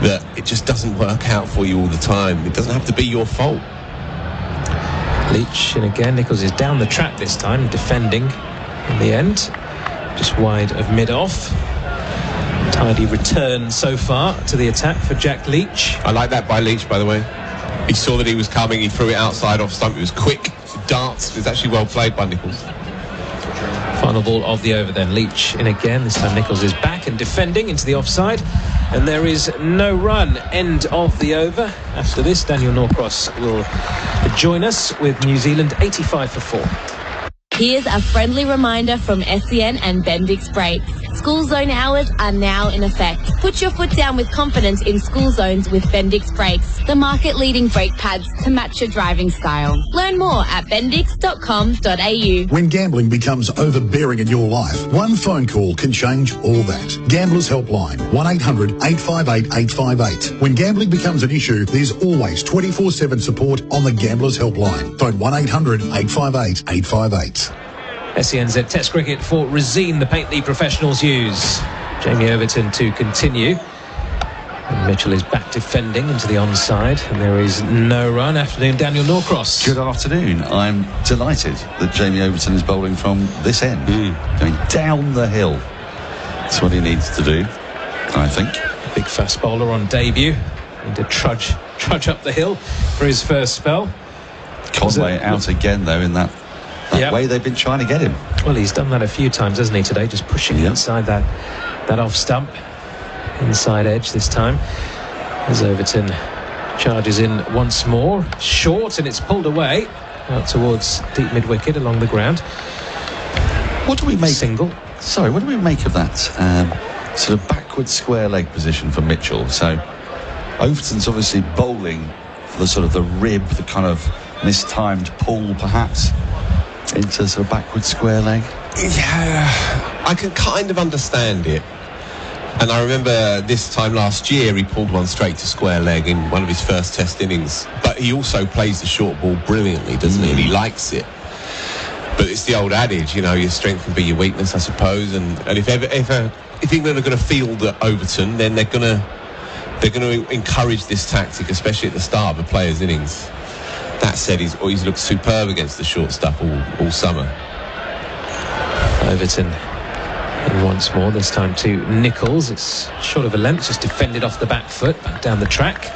that it just doesn't work out for you all the time. It doesn't have to be your fault. Leach, and again Nichols is down the track this time, defending in the end, just wide of mid-off. Tidy return so far to the attack for Jack Leach. I like that by Leach, by the way. He saw that he was coming, he threw it outside off stump. It was quick, darts. It was actually well played by Nichols. Final ball of the over then. Leach in again. This time Nichols is back and defending into the offside, and there is no run. End of the over. After this, Daniel Norcross will join us with New Zealand 85 for 4. Here's a friendly reminder from SEN and Bendix Brakes. School zone hours are now in effect. Put your foot down with confidence in school zones with Bendix Brakes, the market-leading brake pads to match your driving style. Learn more at bendix.com.au. When gambling becomes overbearing in your life, one phone call can change all that. Gamblers Helpline, 1-800-858-858. When gambling becomes an issue, there's always 24/7 support on the Gamblers Helpline. Phone 1-800-858-858. SENZ Test Cricket for Resine, the paint the professionals use. Jamie Overton to continue. And Mitchell is back defending into the onside, and there is no run. Afternoon, Daniel Norcross. Good afternoon. I'm delighted that Jamie Overton is bowling from this end, going down the hill. That's what he needs to do, I think. Big fast bowler on debut. Need to trudge up the hill for his first spell. Conway out again, though, in that way they've been trying to get him. Well, he's done that a few times, hasn't he, today? Just pushing inside that off stump. Inside edge this time. As Overton charges in once more. Short, and it's pulled away out towards deep mid-wicket along the ground. What do we make? Single. Sorry, what do we make of that sort of backward square leg position for Mitchell? So Overton's obviously bowling for the sort of the rib, the kind of mistimed pull, perhaps, into sort of backward square leg. Yeah, I can kind of understand it. And I remember this time last year he pulled one straight to square leg in one of his first test innings. But he also plays the short ball brilliantly, doesn't he? And he likes it. But it's the old adage, you know, your strength can be your weakness, I suppose. And if England are going to field Overton, then they're going to they're going to encourage this tactic, especially at the start of a player's innings. That said, he's looked superb against the short stuff all summer. Overton. And once more, this time to Nichols. It's short of a length, just defended off the back foot, back down the track.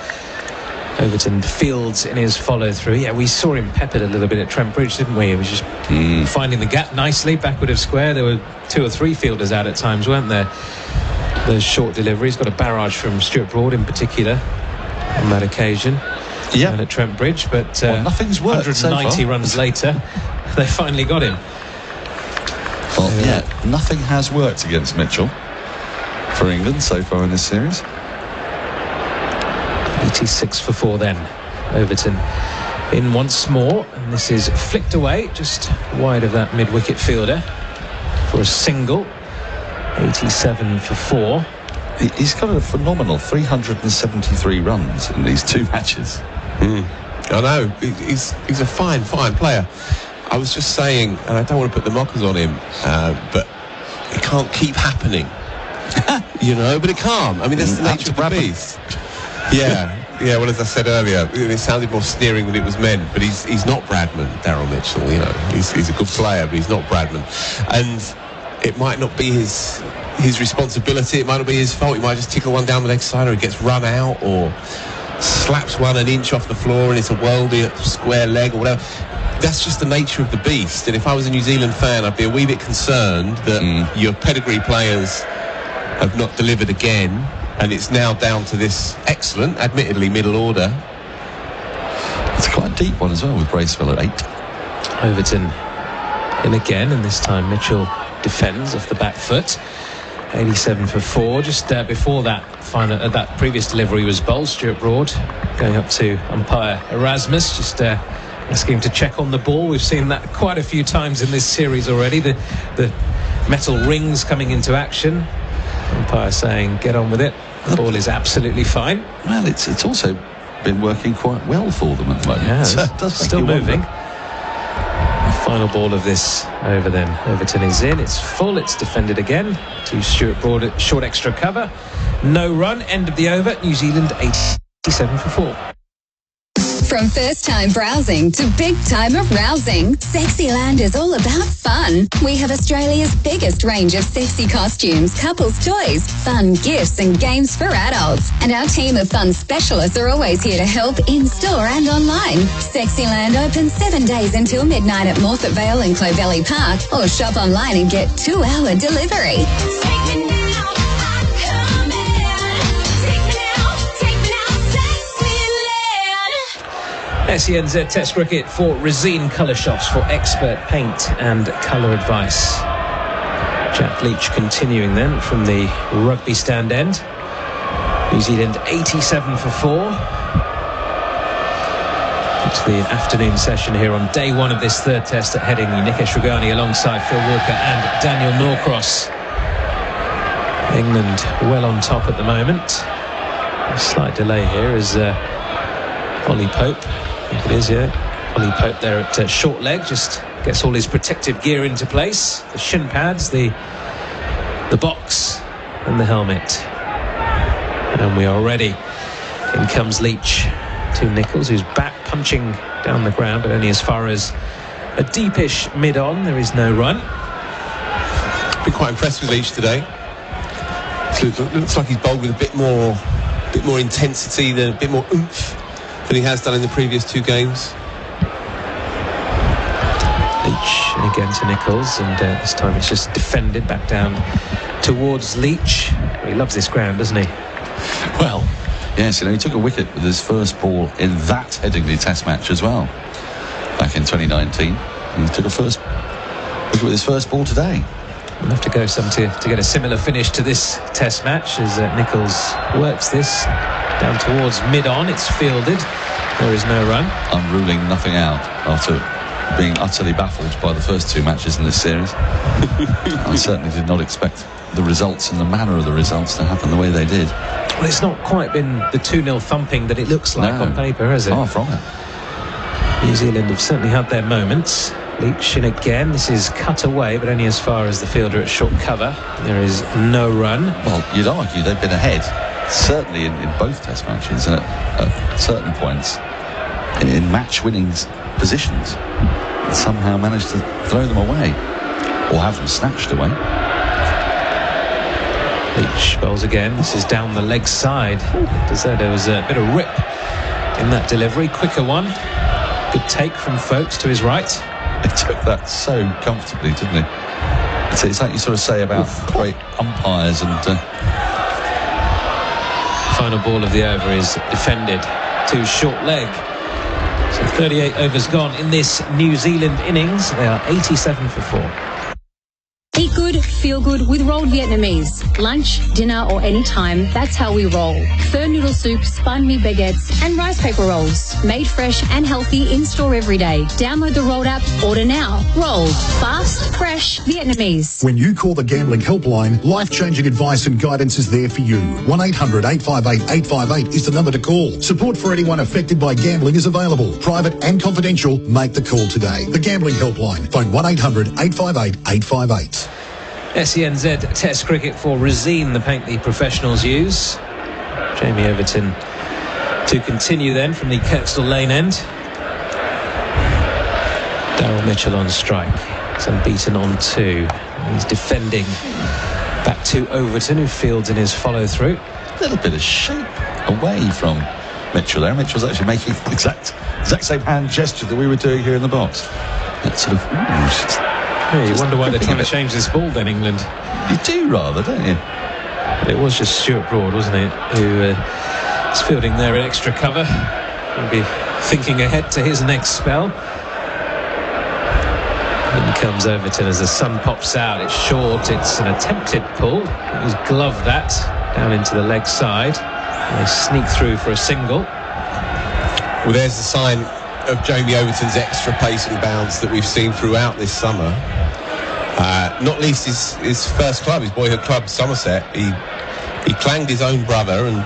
Overton fields in his follow-through. Yeah, we saw him peppered a little bit at Trent Bridge, didn't we? He was just finding the gap nicely, backward of square. There were 2 or 3 fielders out at times, weren't there? Those short deliveries. Got a barrage from Stuart Broad in particular on that occasion. Yeah, at Trent Bridge, but nothing's worked 190 so far. runs later, they finally got him. Well, yeah, nothing has worked against Mitchell for England so far in this series. 86 for 4 then. Overton in once more, and this is flicked away just wide of that mid-wicket fielder for a single. 87 for 4. He's got a phenomenal 373 runs in these 2 matches. I know, he's a fine player. I was just saying, and I don't want to put the mockers on him, but it can't keep happening. But it can't. I mean, that's the nature of the beast. Yeah, well, as I said earlier, it sounded more sneering than it was meant, but he's not Bradman, Daryl Mitchell, he's a good player, but he's not Bradman. And it might not be his responsibility, it might not be his fault. He might just tickle one down with leg side, or he gets run out, or slaps one an inch off the floor and it's a worldie square leg or whatever. That's just the nature of the beast. And if I was a New Zealand fan, I'd be a wee bit concerned that your pedigree players have not delivered again, and it's now down to this excellent, admittedly middle order. It's quite a deep one as well with Bracewell at 8. Overton in again, and this time Mitchell defends off the back foot. 87 for 4. Just before that that previous delivery was bowled. Stuart Broad going up to umpire Erasmus, just asking him to check on the ball. We've seen that quite a few times in this series already. The metal rings coming into action. Umpire saying, get on with it. The ball is absolutely fine. Well, it's also been working quite well for them at the moment. Yeah, So it does make still you moving. wonder. The final ball of this over then. Overton is in. It's full. It's defended again. To Stuart Broad, short extra cover. No run. End of the over. New Zealand 87 for 4. From first-time browsing to big-time arousing, Sexyland is all about fun. We have Australia's biggest range of sexy costumes, couples' toys, fun gifts and games for adults. And our team of fun specialists are always here to help in-store and online. Sexyland opens 7 days until midnight at Morphett Vale and Clovelly Park, or shop online and get 2-hour delivery. SENZ Test Cricket for Resine Colour Shops for expert paint and colour advice. Jack Leach continuing then from the rugby stand end. New Zealand 87 for 4. It's the afternoon session here on day 1 of this 3rd test at Headingley. Nikesh Rugani alongside Phil Walker and Daniel Norcross. England well on top at the moment. A slight delay here as Ollie Pope, I think it is, yeah. Ollie Pope there at short leg, just gets all his protective gear into place. The shin pads, the box and the helmet. And we are ready. In comes Leach to Nichols, who's back punching down the ground, but only as far as a deepish mid-on. There is no run. Been quite impressed with Leach today. It looks like he's bowled with a bit more intensity, a bit more oomph than he has done in the previous 2 games. Leach again to Nichols, and this time it's just defended back down towards Leach. He loves this ground, doesn't he? Well, yes, he took a wicket with his first ball in that Headingley Test match as well, back in 2019. And he took a first wicket with his first ball today. We'll have to go some to get a similar finish to this Test match as Nichols works this down towards mid-on. It's fielded. There is no run. I'm ruling nothing out after being utterly baffled by the first 2 matches in this series. I certainly did not expect the results and the manner of the results to happen the way they did. Well, it's not quite been the 2-0 thumping that it looks like on paper, has it? Far from it. New Zealand have certainly had their moments. Leach in again. This is cut away, but only as far as the fielder at short cover. There is no run. Well, you'd argue they've been ahead certainly in both Test matches, and at certain points in match-winning positions, and somehow managed to throw them away or have them snatched away. Leach bowls again. This is down the leg side. There was a bit of rip in that delivery. Quicker one. Good take from Folks to his right. He took that so comfortably, didn't he? It's like you sort of say about great umpires and... Final ball of the over is defended to short leg. So 38 overs gone in this New Zealand innings. They are 87 for 4. Eat good, feel good with rolled Vietnamese. Lunch, dinner or any time, that's how we roll. Pho noodle soups, banh mi baguettes and rice paper rolls. Made fresh and healthy in store every day. Download the Rolled app, order now. Rolled. Fast, fresh, Vietnamese. When you call the Gambling Helpline, life-changing advice and guidance is there for you. 1-800-858-858 is the number to call. Support for anyone affected by gambling is available. Private and confidential. Make the call today. The Gambling Helpline. Phone 1-800-858-858. SENZ Test cricket for Resine, the paint the professionals use. Jamie Overton to continue then from the Kirkstall Lane end. Daryl Mitchell on strike. He's unbeaten on 2. He's defending back to Overton, who fields in his follow-through. A little bit of shape away from Mitchell there. Mitchell's actually making the exact same hand gesture that we were doing here in the box. That sort of... Yeah, you wonder why they're trying to change this ball then, England. You do rather, don't you? But it was just Stuart Broad, wasn't it, who is fielding there in extra cover. He'll be thinking ahead to his next spell. In comes Overton as the sun pops out. It's short, it's an attempted pull. It was gloved that down into the leg side. And they sneak through for a single. Well, there's the sign of Jamie Overton's extra pace and bounce that we've seen throughout this summer. Not least his first club, his boyhood club, Somerset. He clanged his own brother and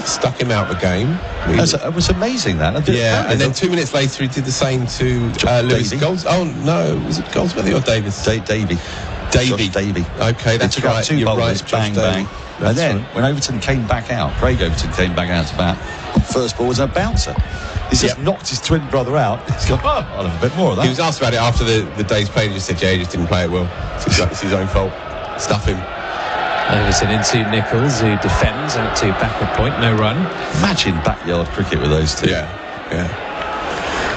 stuck him out of the game. It was amazing, that. Yeah, and then 2 minutes later he did the same to Lewis Goldsworthy. Oh no, was it Goldsworthy or Davis? Davey. Okay, that's right. Two You're bowlers, right, bang, bang. And then right. when Overton came back out, Craig Overton came back out to bat, first ball was a bouncer. He's just knocked his twin brother out. He's gone, I'll have a bit more of that. He was asked about it after the day's play and he just said, he just didn't play it well. It's his own fault. Stuff him. Overton into Nichols, who defends out to backward point, no run. Imagine backyard cricket with those two. Yeah.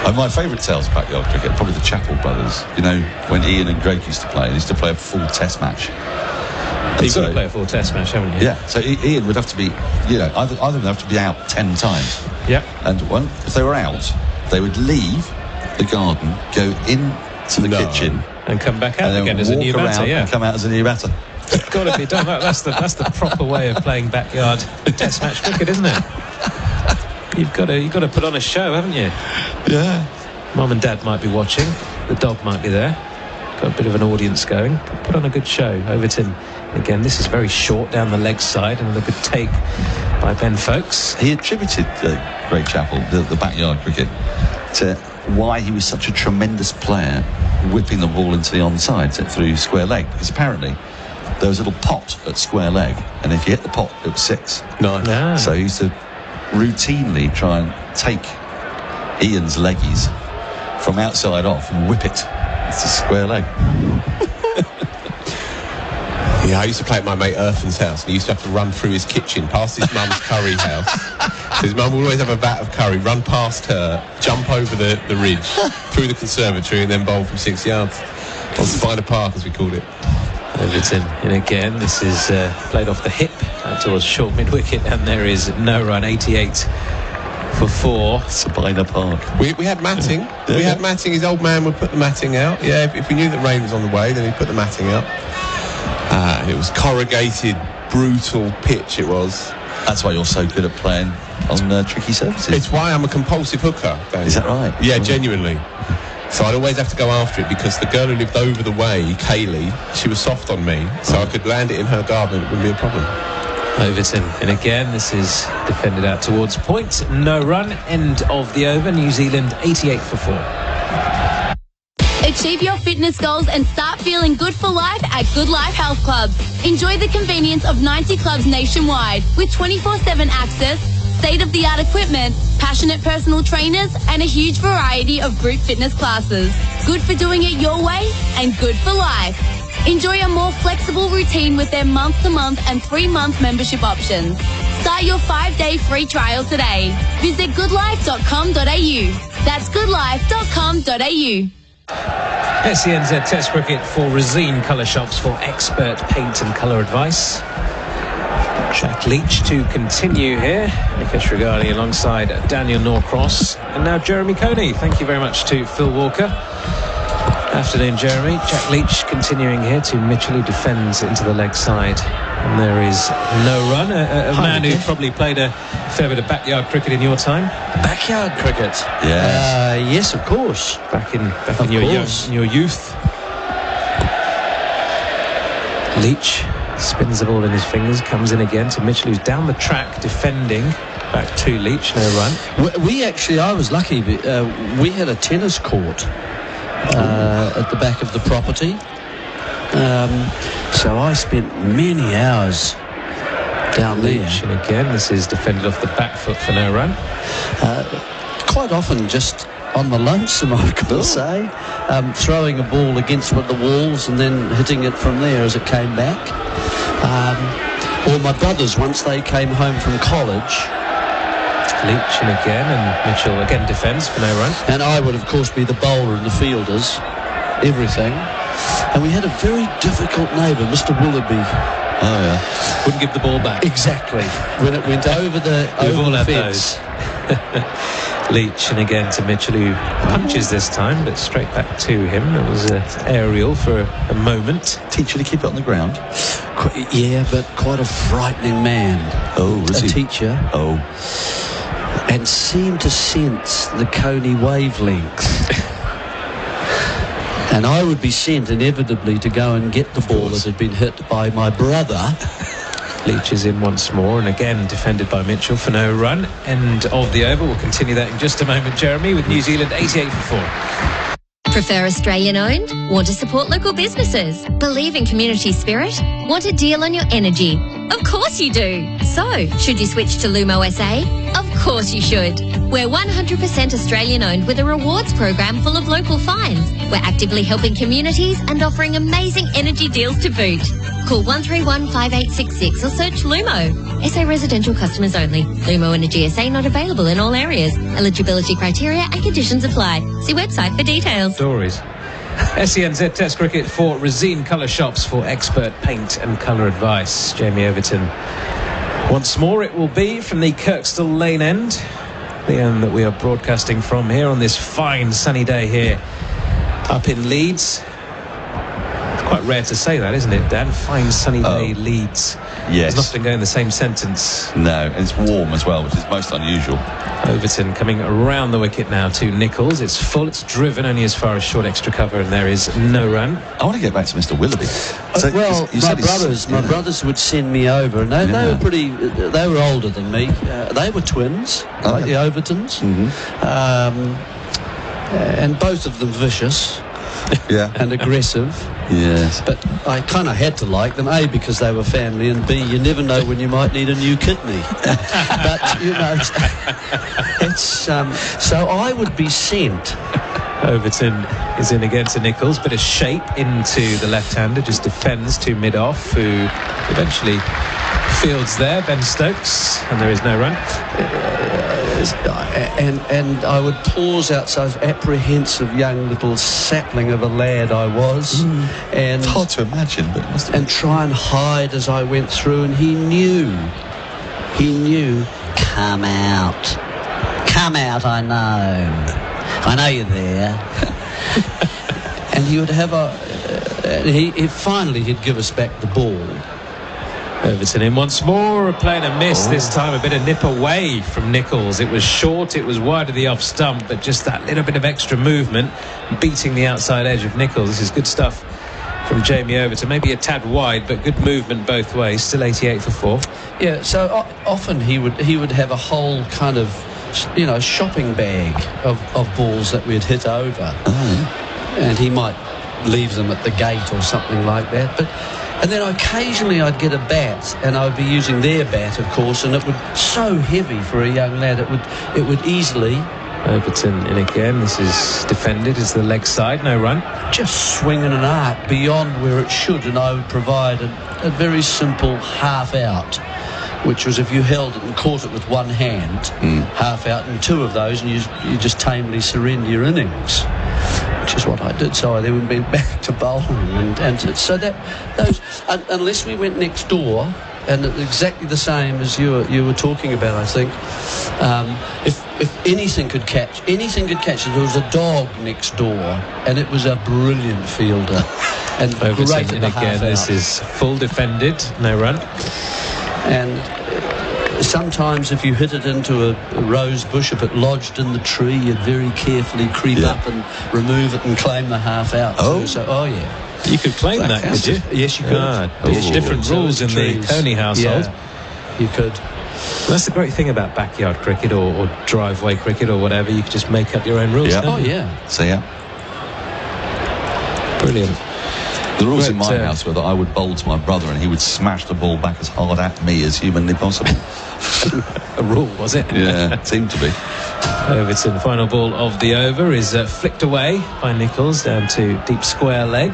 And my favourite tales of backyard cricket, probably the Chappell brothers. You know, when Ian and Greg used to play, they used to play a full test match. You've got to play a full test match, haven't you? Yeah, so Ian would have to be, either of them would have to be out 10 times. Yeah. And if they were out, they would leave the garden, go into the kitchen, and come back out again as a new batter. Yeah, and come out as a new batter. It's got to be done. That's the proper way of playing backyard test match cricket, isn't it? You've got to put on a show, haven't you? Yeah. Mum and Dad might be watching. The dog might be there. Got a bit of an audience going. Put on a good show. Overton again. This is very short down the leg side, and a good take by Ben Folks. He attributed Greg Chappell, the backyard cricket, to why he was such a tremendous player whipping the ball into the onside through square leg, because apparently there was a little pot at square leg, and if you hit the pot, it was 6. Nice. So he used to routinely try and take Ian's leggies from outside off and whip it. It's a square leg. Yeah, I used to play at my mate Irfan's house, and he used to have to run through his kitchen past his mum's curry house. So his mum would always have a vat of curry, run past her, jump over the ridge, through the conservatory, and then bowl from 6 yards. On Spider Park, as we called it. Overton, and again, this is played off the hip out towards short mid-wicket, and there is no run, 88 for 4. Sabina Park. We had matting. We had matting. His old man would put the matting out. Yeah, if we knew that rain was on the way, then he'd put the matting out. And it was corrugated, brutal pitch, it was. That's why you're so good at playing on tricky surfaces. It's why I'm a compulsive hooker, Ben. Is that right? Yeah, genuinely. So I'd always have to go after it, because the girl who lived over the way, Kaylee, she was soft on me, so I could land it in her garden. It wouldn't be a problem. Overton, and again, this is defended out towards point. No run, end of the over. New Zealand 88 for 4. It's Achieve your fitness goals and start feeling good for life at Good Life Health Club. Enjoy the convenience of 90 clubs nationwide with 24/7 access, state-of-the-art equipment, passionate personal trainers, and a huge variety of group fitness classes. Good for doing it your way and good for life. Enjoy a more flexible routine with their month-to-month and 3-month membership options. Start your 5-day free trial today. Visit goodlife.com.au. That's goodlife.com.au. SENZ Test Cricket for Resine Colour Shops for expert paint and colour advice. Jack Leach to continue here. Nikesh Regardie alongside Daniel Norcross. And now Jeremy Coney. Thank you very much to Phil Walker. Afternoon, Jeremy. Jack Leach continuing here to Mitchell, who defends into the leg side. And there is no run. A man who probably played a fair bit of backyard cricket in your time. Backyard cricket? Yeah. Yes, of course. Back in your youth. Leach spins the ball in his fingers, comes in again to Mitchell, who's down the track defending. Back to Leach, no run. I was lucky. We had a tennis court at the back of the property. So I spent many hours down there. And again, this is defended off the back foot for no run. Quite often just on the lonesome, I could say. Throwing a ball against one of the walls and then hitting it from there as it came back. Or my brothers, once they came home from college. Leach and Mitchell again defends for no run. And I would, of course, be the bowler and the fielders. Everything. And we had a very difficult neighbour, Mr. Willoughby. Oh, yeah. Wouldn't give the ball back. Exactly. When it went over the fence. Leach and again to Mitchell, who punches this time, but straight back to him. It was an aerial for a moment. Teacher to keep it on the ground? Yeah, but quite a frightening man. Oh, was he? A teacher. Oh. And seemed to sense the Coney wavelength. And I would be sent inevitably to go and get the ball that had been hit by my brother. Leach is in once more and again defended by Mitchell for no run. End of the over. We'll continue that in just a moment, Jeremy, with New Zealand 88 for 4. Prefer Australian owned? Want to support local businesses? Believe in community spirit? Want a deal on your energy? Of course you do. So, should you switch to Lumo SA? Of course you should. We're 100% Australian owned with a rewards program full of local finds. We're actively helping communities and offering amazing energy deals to boot. Call 131 5866 or search Lumo. SA residential customers only. Lumo Energy SA not available in all areas. Eligibility criteria and conditions apply. See website for details. Stories. SENZ Test Cricket for Resine Colour Shops for expert paint and colour advice. Jamie Overton. Once more it will be from the Kirkstall Lane end. The end that we are broadcasting from here on this fine sunny day here up in Leeds. Quite rare to say that, isn't it, Dan? Fine sunny day, Leeds. Yes. It's often go in the same sentence. No, and it's warm as well, which is most unusual. Overton coming around the wicket now to Nichols. It's full, it's driven only as far as short extra cover, and there is no run. I want to get back to Mr. Willoughby. So my brothers would send me over, and they were pretty. They were older than me. They were twins, like the Overtons, and both of them vicious. Yeah. And aggressive. Yes. But I kind of had to like them, A, because they were family, and B, you never know when you might need a new kidney. But, you know, it's so I would be sent. Overton is in again to Nichols, bit of shape into the left-hander, just defends to mid-off, who eventually fields there, Ben Stokes, and there is no run. And I would pause outside, apprehensive young little sapling of a lad I was, and it's hard to imagine, but it must have been. And try and hide as I went through, and he knew, come out, I know you're there. And he would have he'd give us back the ball. Overton in once more, playing a miss this time, a bit of nip away from Nichols. It was short, it was wide of the off stump, but just that little bit of extra movement, beating the outside edge of Nichols. This is good stuff from Jamie Overton. Maybe a tad wide, but good movement both ways. Still 88 for 4. Yeah, so often he would have a whole kind of, shopping bag of balls that we'd hit over. and he might leave them at the gate or something like that. And then occasionally I'd get a bat, and I would be using their bat, of course, and it would so heavy for a young lad. It would easily. Overton in again. This is defended. Is the leg side, no run. Just swinging an arc beyond where it should, and I would provide a very simple half out, which was if you held it and caught it with one hand, half out, and two of those, and you just tamely surrender your innings, which is what I did. So I then went back to bowling, and so that those, unless we went next door, and exactly the same as you were talking about, I think. If anything could catch, there was a dog next door, and it was a brilliant fielder. And great at the again. This is full defended, no run. And sometimes if you hit it into a rose bush, if it lodged in the tree, you'd very carefully creep up and remove it and claim the half out. Oh, yeah. You could claim that, could you? Yes, you could. There's different rules in the Coney household. Yeah, you could. Well, that's the great thing about backyard cricket or driveway cricket or whatever. You could just make up your own rules. Yeah. Oh, yeah. So, yeah. Brilliant. The rules in my house were that I would bowl to my brother and he would smash the ball back as hard at me as humanly possible. A rule, was it? Yeah, it seemed to be. Overton, the final ball of the over, is flicked away by Nichols down to deep square leg.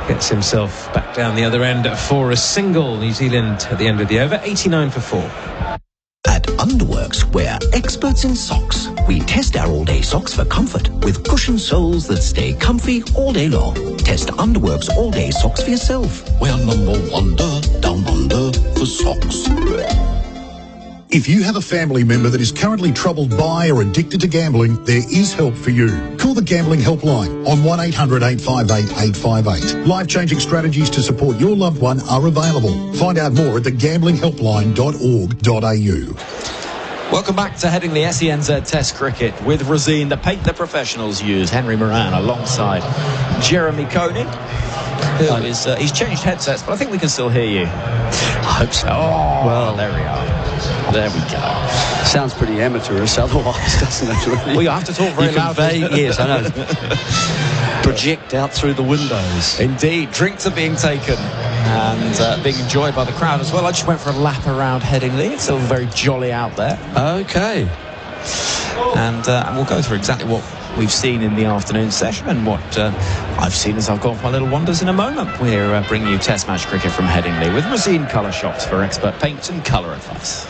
Gets himself back down the other end for a single. New Zealand at the end of the over, 89 for 4. At Underworks, we're experts in socks. We test our all-day socks for comfort with cushioned soles that stay comfy all day long. Test Underworks all-day socks for yourself. We're number one down under for socks. If you have a family member that is currently troubled by or addicted to gambling, there is help for you. Call the Gambling Helpline on 1800 858 858. Life-changing strategies to support your loved one are available. Find out more at thegamblinghhelpline.org.au. Welcome back to Headingley SENZ Test Cricket with Rosine, the paint the professionals use. Henry Moran alongside Jeremy Coney. He's changed headsets, but I think we can still hear you. I hope so. Oh, well, there we are. There we go. Sounds pretty amateurish otherwise, doesn't it? Really? Well, you have to talk very loudly. Yes, I know. Project out through the windows. Indeed. Drinks are being taken and being enjoyed by the crowd as well. I just went for a lap around Headingley. It's still very jolly out there. Okay. And we'll go through exactly what we've seen in the afternoon session and what I've seen as I've gone for my little wanders in a moment. We're bringing you Test Match Cricket from Headingley with Rosine Colour Shops for expert paint and colour advice.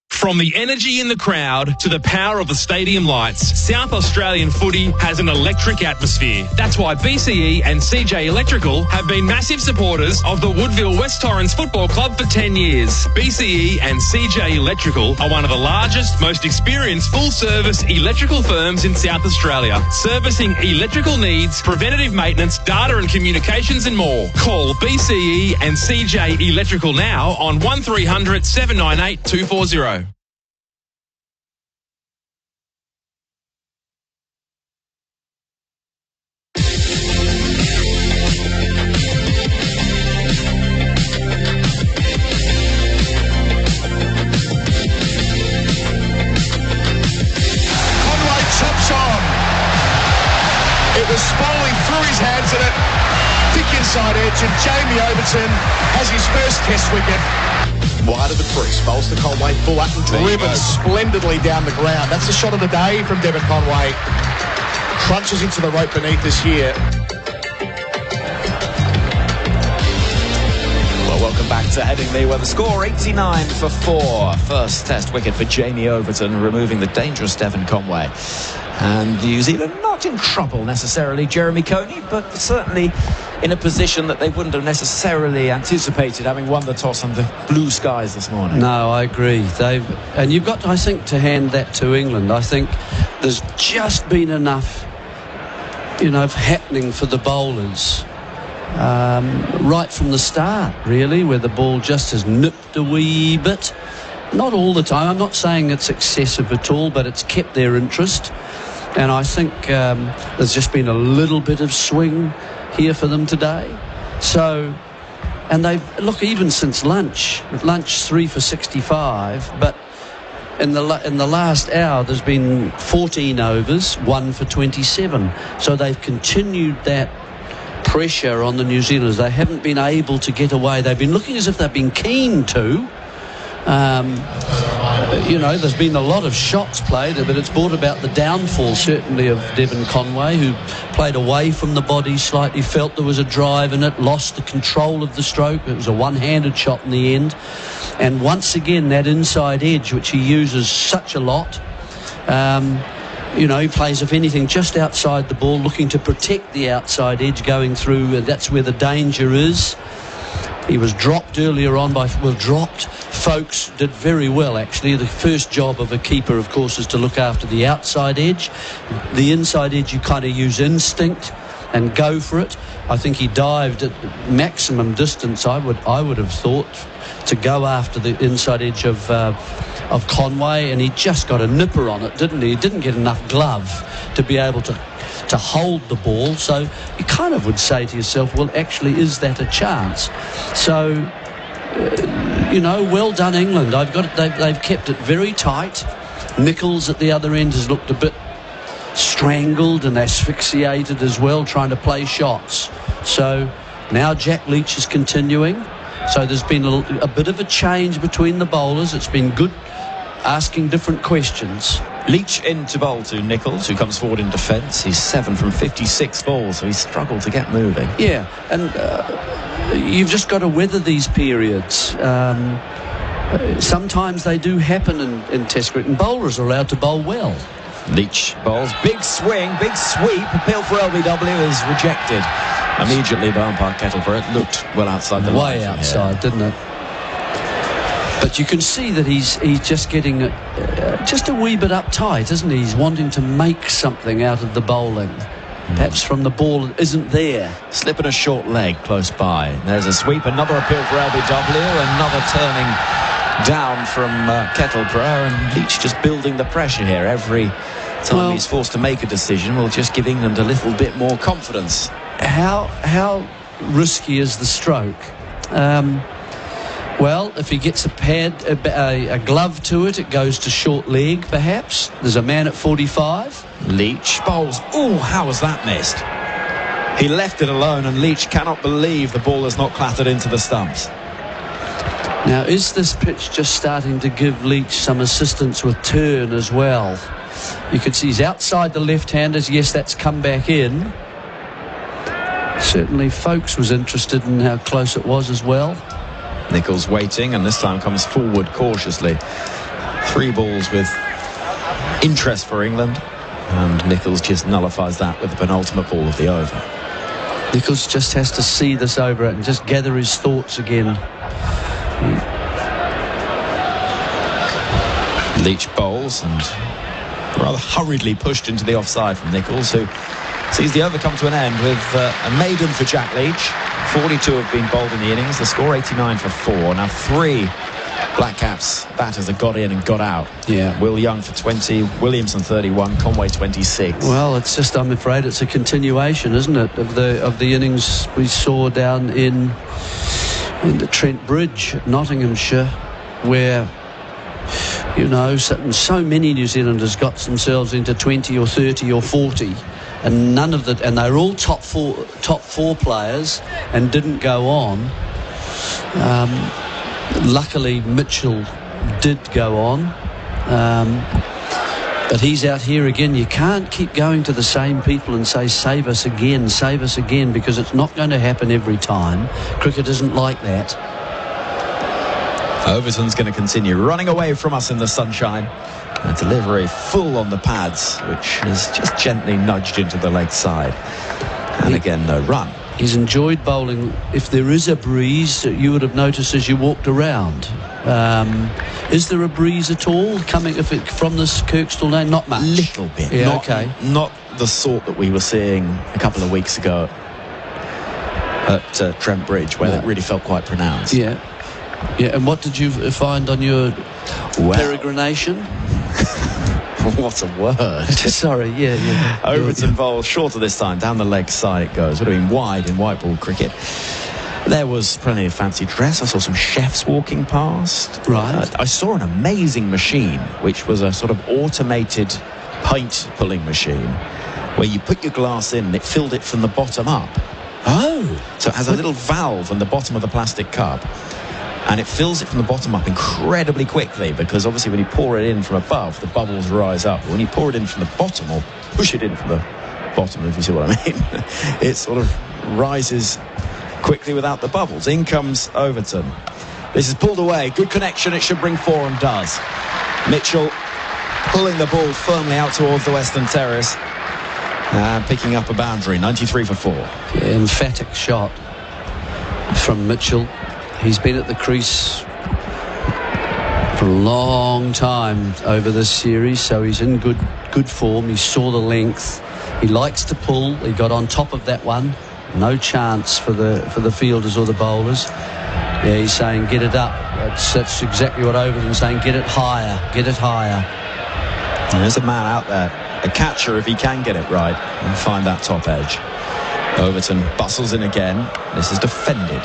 From the energy in the crowd to the power of the stadium lights, South Australian footy has an electric atmosphere. That's why BCE and CJ Electrical have been massive supporters of the Woodville West Torrens Football Club for 10 years. BCE and CJ Electrical are one of the largest, most experienced full-service electrical firms in South Australia, servicing electrical needs, preventative maintenance, data and communications and more. Call BCE and CJ Electrical now on 1300 798 240. Spolling through his hands at it, thick inside edge, and Jamie Overton has his first Test wicket. Wide of the crease, bowls to Conway, full up and driven splendidly down the ground. That's the shot of the day from Devon Conway. Crunches into the rope beneath us here. Well, welcome back to Headingley, where the score 89 for 4. First Test wicket for Jamie Overton, removing the dangerous Devon Conway. And New Zealand not in trouble necessarily, Jeremy Coney, but certainly in a position that they wouldn't have necessarily anticipated, having won the toss under blue skies this morning. No, I agree. And you've got, I think, to hand that to England. I think there's just been enough, happening for the bowlers right from the start, really, where the ball just has nipped a wee bit. Not all the time. I'm not saying it's excessive at all, but it's kept their interest. And I think there's just been a little bit of swing here for them today. So, and they've, look, even since lunch 3 for 65, but in the last hour, there's been 14 overs, 1 for 27. So they've continued that pressure on the New Zealanders. They haven't been able to get away. They've been looking as if they've been keen to. There's been a lot of shots played, but it's brought about the downfall, certainly, of Devon Conway, who played away from the body slightly, felt there was a drive in it, lost the control of the stroke. It was a one-handed shot in the end. And once again, that inside edge, which he uses such a lot, he plays, if anything, just outside the ball, looking to protect the outside edge going through. That's where the danger is. He was dropped earlier on dropped. Folks did very well, actually. The first job of a keeper, of course, is to look after the outside edge. The inside edge, you kind of use instinct and go for it. I think he dived at maximum distance, I would have thought, to go after the inside edge of Conway, and he just got a nipper on it, didn't he? He didn't get enough glove to be able to hold the ball, so you kind of would say to yourself, well, actually, is that a chance? So, well done, England. They've kept it very tight. Nicholls at the other end has looked a bit strangled and asphyxiated as well, trying to play shots. So now Jack Leach is continuing. So there's been a bit of a change between the bowlers. It's been good asking different questions. Leach in to bowl to Nicholls, who comes forward in defence. He's 7 from 56 balls, so he's struggled to get moving. Yeah, and you've just got to weather these periods. Sometimes they do happen in Test cricket, and bowlers are allowed to bowl well. Leach bowls, big swing, big sweep. Appeal for LBW is rejected immediately by umpire Kettleborough. It looked well outside the line. Way outside, didn't it? But you can see that he's just getting just a wee bit uptight, isn't he? He's wanting to make something out of the bowling. Perhaps from the ball that isn't there. Slipping a short leg close by. There's a sweep, another appeal for LBW, another turning down from Kettleborough, and Leach just building the pressure here. Every time he's forced to make a decision, will just give England a little bit more confidence. How risky is the stroke? Well, if he gets a glove to it, it goes to short leg, perhaps. There's a man at 45. Leach bowls. Oh, how was that missed? He left it alone, and Leach cannot believe the ball has not clattered into the stumps. Now, is this pitch just starting to give Leach some assistance with turn as well? You can see he's outside the left-handers. Yes, that's come back in. Certainly, Folkes was interested in how close it was as well. Nicholls waiting, and this time comes forward cautiously. 3 balls with interest for England, and Nicholls just nullifies that with the penultimate ball of the over. Nicholls just has to see this over and just gather his thoughts again. Leach bowls, and rather hurriedly pushed into the offside from Nicholls, who sees the over come to an end with a maiden for Jack Leach. 42 have been bowled in the innings. The score 89 for 4. Now 3 Black Caps batters have got in and got out. Yeah. Will Young for 20, Williamson 31, Conway 26. Well, it's just, I'm afraid it's a continuation, isn't it, of the innings we saw down in the Trent Bridge, Nottinghamshire, where so many New Zealanders got themselves into 20 or 30 or 40. And and they're all top four players and didn't go on. Luckily, Mitchell did go on, but he's out here again. You can't keep going to the same people and say, save us again, because it's not going to happen every time. Cricket isn't like that. Overton's going to continue running away from us in the sunshine. A delivery full on the pads, which is just gently nudged into the leg side. And again, no run. He's enjoyed bowling. If there is a breeze, you would have noticed as you walked around. Is there a breeze at all coming from this Kirkstall lane? Not much. Little bit. Yeah, okay. Not the sort that we were seeing a couple of weeks ago at Trent Bridge, where it really felt quite pronounced. Yeah. Yeah, and what did you find on your peregrination? What a word. Sorry, yeah. Overton bowls shorter this time. Down the leg side it goes. Would have been wide in white ball cricket. There was plenty of fancy dress. I saw some chefs walking past. Right. I saw an amazing machine, which was a sort of automated pint pulling machine, where you put your glass in and it filled it from the bottom up. Oh. So it has a little valve on the bottom of the plastic cup, and it fills it from the bottom up incredibly quickly, because obviously when you pour it in from above, the bubbles rise up. But when you pour it in from the bottom, or push it in from the bottom, if you see what I mean, it sort of rises quickly without the bubbles. In comes Overton. This is pulled away. Good connection. It should bring 4 and does. Mitchell pulling the ball firmly out towards the Western Terrace and picking up a boundary. 93 for 4. Emphatic shot from Mitchell. He's been at the crease for a long time over this series, so he's in good form. He saw the length. He likes to pull. He got on top of that one. No chance for the fielders or the bowlers. Yeah, he's saying get it up. That's exactly what Overton's saying. Get it higher. Get it higher. And there's a man out there, a catcher, if he can get it right and find that top edge. Overton bustles in again. This is defended.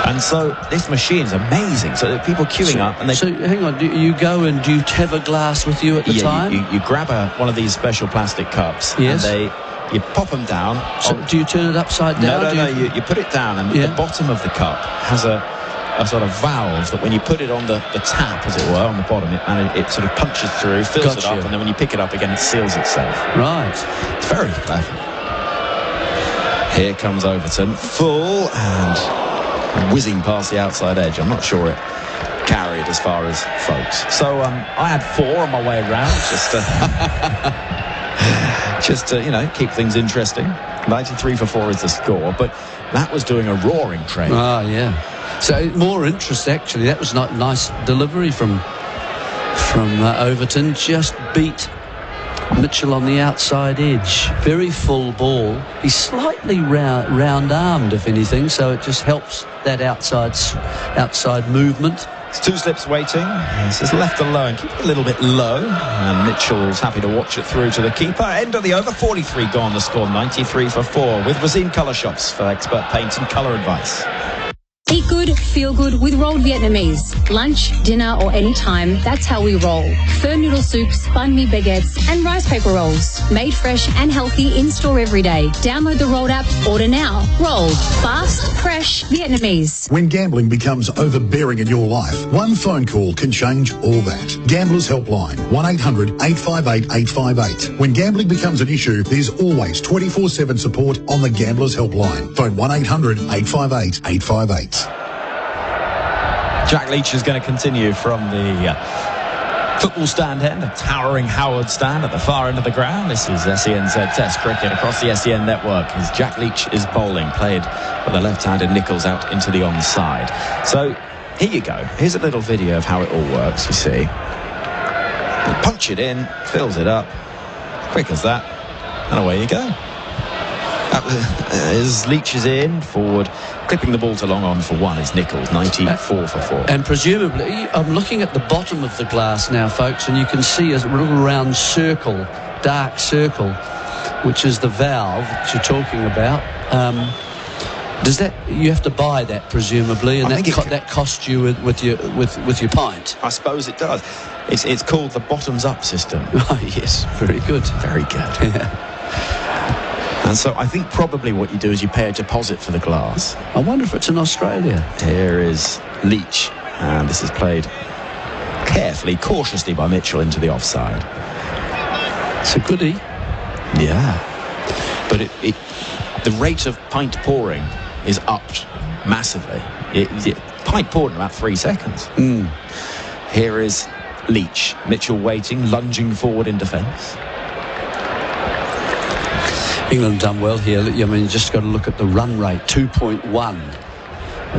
And so this machine's amazing. So people queuing up, and so hang on. Do you go and do you have a glass with you at the time? You grab one of these special plastic cups. Yes. And you pop them down. So do you turn it upside down? No. You put it down, and the bottom of the cup has a sort of valve that when you put it on the tap, as it were, on the bottom, it sort of punches through, fills it up, and then when you pick it up again, it seals itself. Right. It's very clever. Here comes Overton, full and whizzing past the outside edge. I'm not sure it carried as far as folks. So I had 4 on my way around, just to keep things interesting. 93 for 4 is the score, but that was doing a roaring trade. Ah, yeah. So more interest, actually. That was not nice delivery from Overton. Just beat Mitchell on the outside edge. Very full ball. He's slightly round-armed, if anything, so it just helps that outside movement. It's 2 slips waiting. This is left alone. Keep it a little bit low. And Mitchell's happy to watch it through to the keeper. End of the over. 43 gone. The score 93 for 4 with Rosine Colour Shops for expert paint and colour advice. Eat good, feel good with rolled Vietnamese. Lunch, dinner or any time, that's how we roll. Pho noodle soups, banh mi baguettes and rice paper rolls. Made fresh and healthy in-store every day. Download the Rolled app, order now. Rolled. Fast, fresh, Vietnamese. When gambling becomes overbearing in your life, one phone call can change all that. Gamblers Helpline, 1-800-858-858. When gambling becomes an issue, there's always 24/7 support on the Gamblers Helpline. Phone 1-800-858-858. Jack Leach is going to continue from the football stand end, the towering Howard stand at the far end of the ground. This is SENZ Test Cricket across the SEN network as Jack Leach is bowling, played with the left-handed Nichols out into the onside. So here you go. Here's a little video of how it all works, you see. You punch it in, fills it up, quick as that, and away you go. As Leach is in, forward, clipping the ball to long on for 1 is Nichols, 94 for 4. And presumably, I'm looking at the bottom of the glass now, folks, and you can see a little round circle, dark circle, which is the valve that you're talking about. Does that, you have to buy that presumably, and that costs you with your pint? I suppose it does. It's called the bottoms up system. Oh yes, very good, very good. Yeah. And so I think probably what you do is you pay a deposit for the glass. I wonder if it's in Australia. Here is Leach, and this is played carefully, cautiously by Mitchell into the offside. It's a goodie. Yeah. But the rate of pint pouring is upped massively. Pint poured in about 3 seconds. Here is Leach. Mitchell waiting, lunging forward in defence. England done well here. I mean, you just got to look at the run rate, 2.1.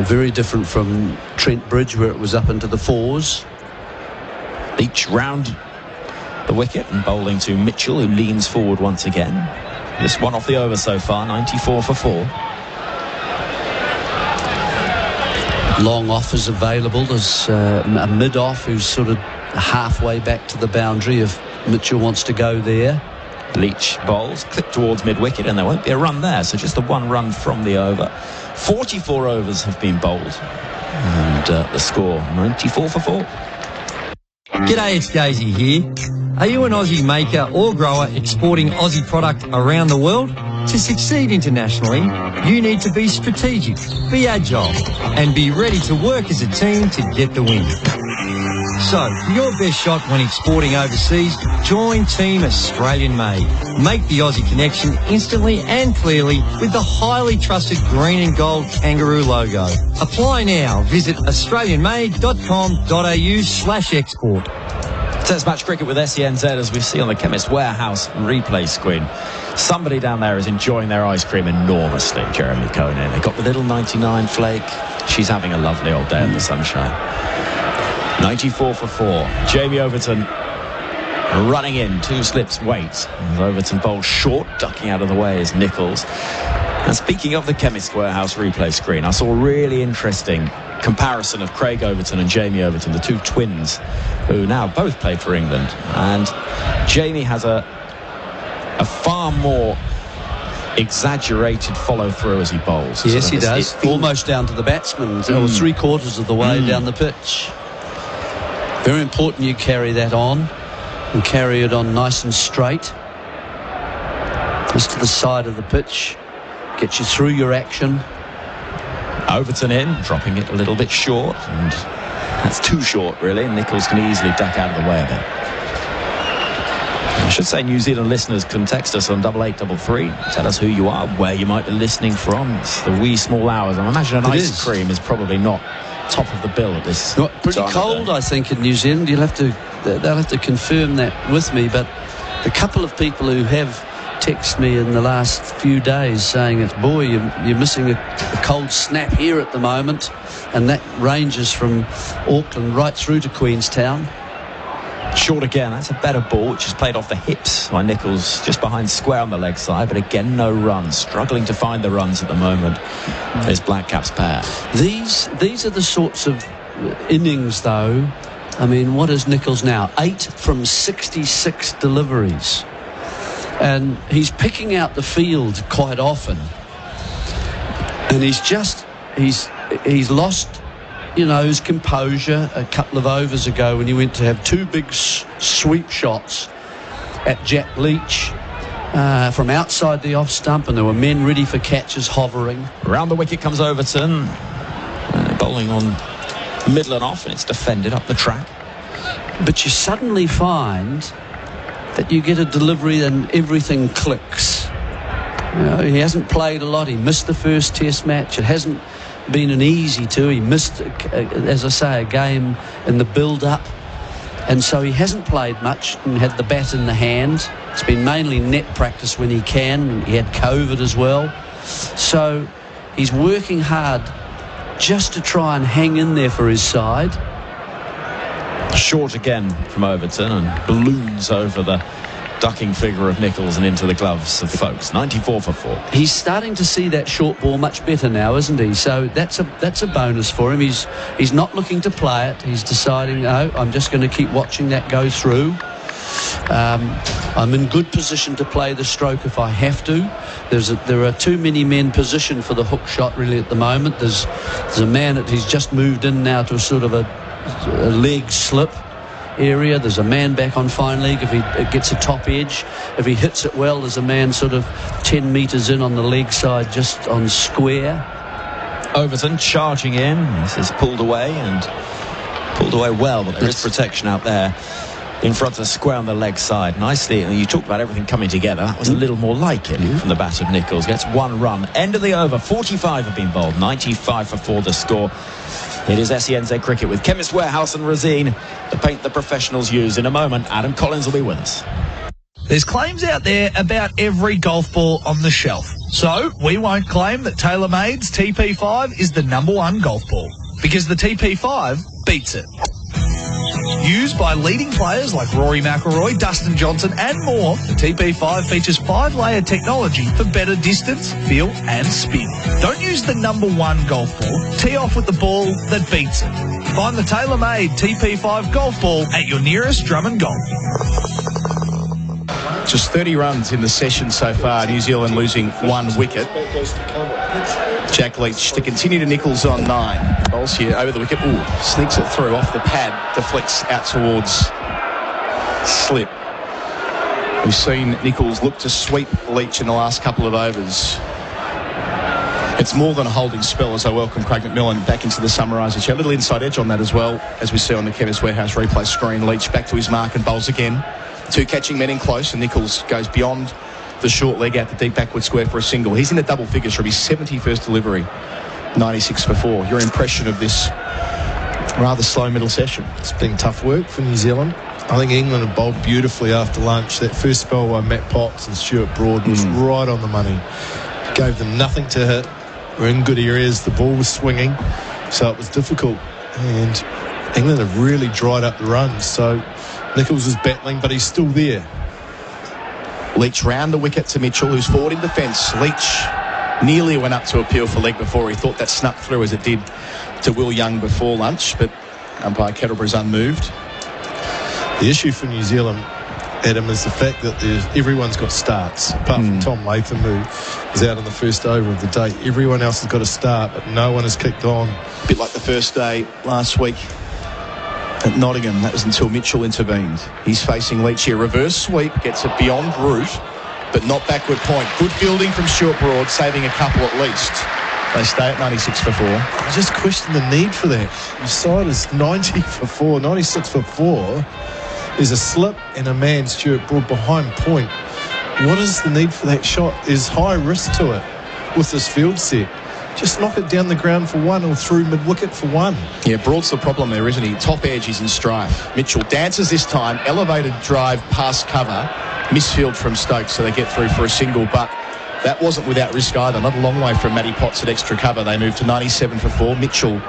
Very different from Trent Bridge, where it was up into the 4s. Leach round the wicket and bowling to Mitchell, who leans forward once again. This one off the over so far, 94 for 4. Long offers available. There's a mid-off who's sort of halfway back to the boundary if Mitchell wants to go there. Leach bowls, clip towards mid-wicket, and there won't be a run there, so just the one run from the over. 44 overs have been bowled, and the score 94 for 4. G'day, it's Gazy here. Are you an Aussie maker or grower exporting Aussie product around the world? To succeed internationally, you need to be strategic, be agile, and be ready to work as a team to get the win. So, for your best shot when exporting overseas, join Team Australian Made. Make the Aussie connection instantly and clearly with the highly trusted green and gold kangaroo logo. Apply now. Visit australianmade.com.au/export. Test match cricket with SENZ, as we see on the Chemist Warehouse replay screen. Somebody down there is enjoying their ice cream enormously, Jeremy Coney. They got the little 99 flake. She's having a lovely old day in the sunshine. 94 for 4. Jamie Overton running in, 2 slips wait. Overton bowled short, ducking out of the way is Nicholls. And speaking of the Chemist Warehouse replay screen, I saw a really interesting comparison of Craig Overton and Jamie Overton, the 2 twins who now both play for England. And Jamie has a far more exaggerated follow-through as he bowls. Yes, he does. Almost down to the batsman, or 3/4 of the way down the pitch. Very important you carry that on, and carry it on nice and straight. Just to the side of the pitch. Get you through your action. Overton in, dropping it a little bit short, and that's too short, really. Nicholls can easily duck out of the way of it. I should say New Zealand listeners can text us on 8833. Tell us who you are, where you might be listening from. It's the wee small hours. I imagine an ice cream is probably not top of the bill at this time. Pretty cold, I think, in New Zealand. They'll have to confirm that with me. But the couple of people who have texted me in the last few days saying it's, boy, you're missing a cold snap here at the moment, and that ranges from Auckland right through to Queenstown. Short again, that's a better ball, which is played off the hips by Nicholls, just behind square on the leg side, but again no runs, struggling to find the runs at the moment. This Black Caps pair. These are the sorts of innings, though. I mean, what is Nicholls now? 8 from 66 deliveries. And he's picking out the field quite often. And he's lost, his composure a couple of overs ago when he went to have 2 big sweep shots at Jack Leach from outside the off stump, and there were men ready for catches hovering. Round the wicket comes Overton, bowling on middle and off, and it's defended up the track. But you suddenly find that you get a delivery and everything clicks. He hasn't played a lot. He missed the first Test match. It hasn't been an easy two. He missed, as I say, a game in the build-up, and so he hasn't played much and had the bat in the hand. It's been mainly net practice when he can. He had COVID as well, so he's working hard just to try and hang in there for his side. Short again from Overton, and balloons over the ducking figure of Nicholls and into the gloves of the folks. 94 for 4. He's starting to see that short ball much better now, isn't he? So that's a bonus for him. He's not looking to play it. He's deciding, no, I'm just going to keep watching that go through. I'm in good position to play the stroke if I have to. There are too many men positioned for the hook shot really at the moment. There's a man that he's just moved in now to a sort of a leg slip area. There's a man back on fine leg if he gets a top edge. If he hits it well, there's a man sort of 10 metres in on the leg side just on square. Overton charging in. This is pulled away well, but there is protection out there in front of square on the leg side. Nicely, and you talked about everything coming together. That was a little more like it from the bat of Nicholls. Gets 1 run. End of the over. 45 have been bowled. 95 for 4 the score. It is SENZ Cricket with Chemist Warehouse and Resine, the paint the professionals use. In a moment, Adam Collins will be with us. There's claims out there about every golf ball on the shelf. So we won't claim that TaylorMade's TP5 is the #1 golf ball, because the TP5 beats it. Used by leading players like Rory McIlroy, Dustin Johnson and more, the TP5 features 5-layer technology for better distance, feel and spin. Don't use the #1 golf ball. Tee off with the ball that beats it. Find the TaylorMade TP5 golf ball at your nearest Drum & Golf. Just 30 runs in the session so far. New Zealand losing 1 wicket. Jack Leach to continue to Nichols on 9. Bowls here over the wicket. Ooh, sneaks it through off the pad. Deflects out towards slip. We've seen Nichols look to sweep Leach in the last couple of overs. It's more than a holding spell as I welcome Craig McMillian back into the Summariser chair. A little inside edge on that as well, as we see on the Chemist Warehouse replay screen. Leach back to his mark and bowls again. 2 catching men in close, and Nichols goes beyond the short leg out the deep backward square for a single. He's in the double figures from his 71st delivery, 96 for 4. Your impression of this rather slow middle session? It's been tough work for New Zealand. I think England have bowled beautifully after lunch. That first spell by Matt Potts and Stuart Broad was right on the money. Gave them nothing to hit. We're in good areas. The ball was swinging, so it was difficult. And England have really dried up the runs. So Nichols is battling, but he's still there. Leach round the wicket to Mitchell, who's forward in defence. Leach nearly went up to appeal for leg before. He thought that snuck through as it did to Will Young before lunch, but umpire Kettleborough's unmoved. The issue for New Zealand, Adam, is the fact that everyone's got starts, apart from Tom Latham, who is out in the first over of the day. Everyone else has got a start, but no one has kicked on. A bit like the first day last week at Nottingham. That was until Mitchell intervened. He's facing Leach here. Reverse sweep, gets it beyond route, but not backward point. Good fielding from Stuart Broad, saving a couple at least. They stay at 96 for 4. I just question the need for that. The side is 90 for 4, 96 for 4. There's a slip and a man, Stuart Broad, behind point. What is the need for that shot? There's high risk to it with this field set. Just knock it down the ground for 1 or through mid-wicket for 1. Yeah, Broad's the problem there, isn't he? Top edge, he's in strife. Mitchell dances this time. Elevated drive past cover. Misfield from Stokes, so they get through for a single. But that wasn't without risk either. Not a long way from Matty Potts at extra cover. They moved to 97 for 4. Mitchell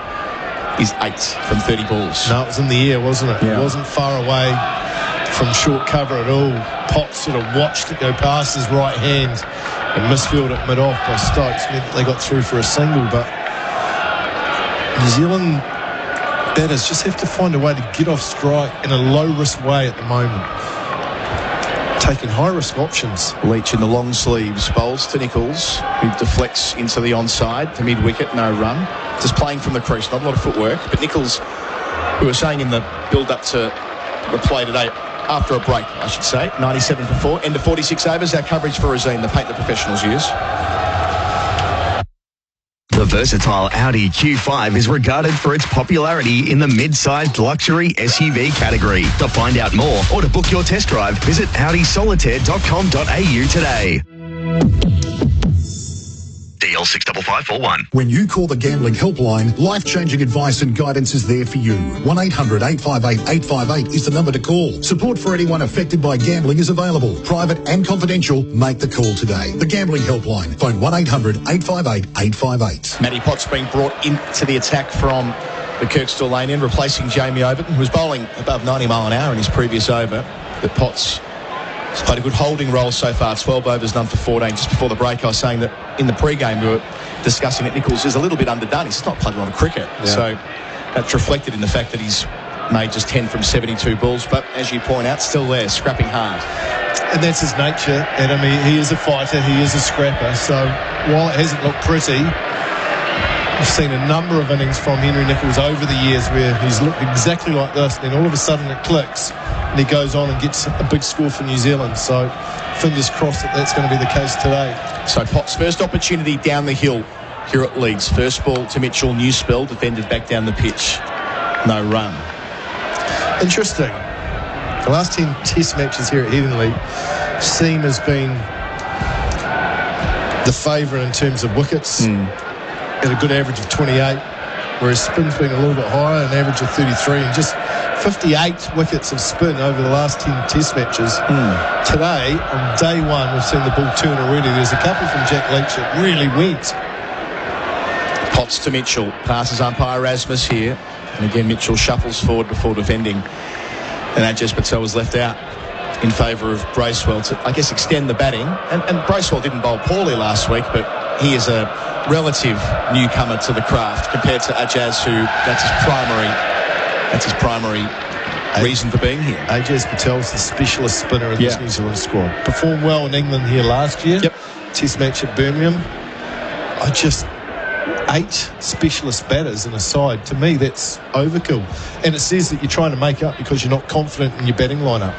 is 8 from 30 balls. No, it was in the air, wasn't it? Yeah. It wasn't far away from short cover at all. Potts sort of watched it go past his right hand and misfield it mid-off by Stokes. Meant they got through for a single, but New Zealand batters just have to find a way to get off strike in a low-risk way at the moment. Taking high-risk options. Leach in the long sleeves, bowls to Nichols, who deflects into the onside to mid-wicket, no run. Just playing from the crease, not a lot of footwork. But Nichols, who were saying in the build-up to the play today, after a break, I should say, 97 for 4. End of 46 overs, our coverage for Razine, the paint the professionals use. The versatile Audi Q5 is regarded for its popularity in the mid-sized luxury SUV category. To find out more or to book your test drive, visit audisolitaire.com.au today. DL 65541. When you call the Gambling Helpline, life-changing advice and guidance is there for you. 1-800-858-858 is the number to call. Support for anyone affected by gambling is available. Private and confidential. Make the call today. The Gambling Helpline. Phone 1-800-858-858. Matty Potts being brought into the attack from the Kirkstall lane end, replacing Jamie Overton, who was bowling above 90 mile an hour in his previous over. But Potts has played a good holding role so far. 12 overs, none for 14. Just before the break, I was saying that in the pre-game we were discussing that Nichols is a little bit underdone. He's not played a lot of cricket. Yeah. So that's reflected in the fact that he's made just 10 from 72 balls. But as you point out, still there, scrapping hard. And that's his nature, Adam. He is a fighter. He is a scrapper. So while it hasn't looked pretty, we've seen a number of innings from Henry Nichols over the years where he's looked exactly like this, and then all of a sudden it clicks and he goes on and gets a big score for New Zealand. So fingers crossed that that's going to be the case today. So Potts' first opportunity down the hill here at Leeds. First ball to Mitchell, new spell, defended back down the pitch. No run. Interesting. The last 10 test matches here at Headingley, Seam has been the favourite in terms of wickets. At a good average of 28, whereas spin's been a little bit higher, an average of 33, and just 58 wickets of spin over the last 10 test matches. Today, on day one, we've seen the ball turn already. There's a couple from Jack Leach that really went. Potts to Mitchell, passes umpire Rasmus here, and again Mitchell shuffles forward before defending, and Ajaz Patel was left out in favour of Bracewell to, I guess, extend the batting. And Bracewell didn't bowl poorly last week, but he is a relative newcomer to the craft compared to Ajaz, who that's his primary reason for being here. AJ Patel's the specialist spinner in this New Zealand squad. Performed well in England here last year. Test match at Birmingham. 8 specialist batters in a side. To me, that's overkill. And it says that you're trying to make up because you're not confident in your batting lineup,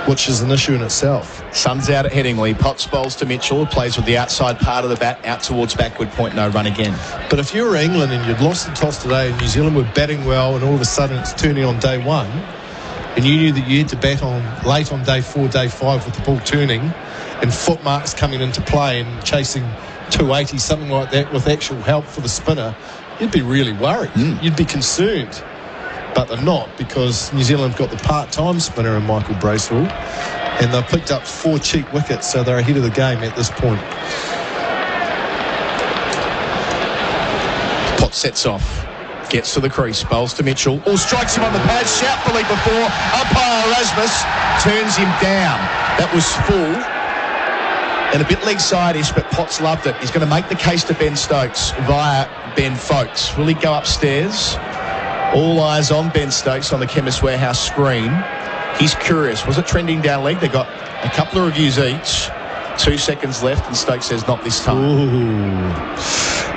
which is an issue in itself. Sun's out at Headingley. Potts bowls to Mitchell, who plays with the outside part of the bat out towards backward point, no run again. But if you were England and you'd lost the toss today and New Zealand were batting well and all of a sudden it's turning on day 1 and you knew that you had to bat on late on day 4, day 5 with the ball turning and footmarks coming into play and chasing 280, something like that, with actual help for the spinner, you'd be really worried. You'd be concerned. But they're not, because New Zealand have got the part-time spinner in Michael Bracewell, and they've picked up 4 cheap wickets, so they're ahead of the game at this point. Potts sets off, gets to the crease, bowls to Mitchell, strikes him on the pad, shoutfully before, umpire Erasmus turns him down. That was full. And a bit leg side-ish, but Potts loved it. He's going to make the case to Ben Stokes via Ben Folkes. Will he go upstairs? All eyes on Ben Stokes on the Chemist Warehouse screen. He's curious. Was it trending down leg? They got a couple of reviews each. 2 seconds left, and Stokes says not this time. Ooh.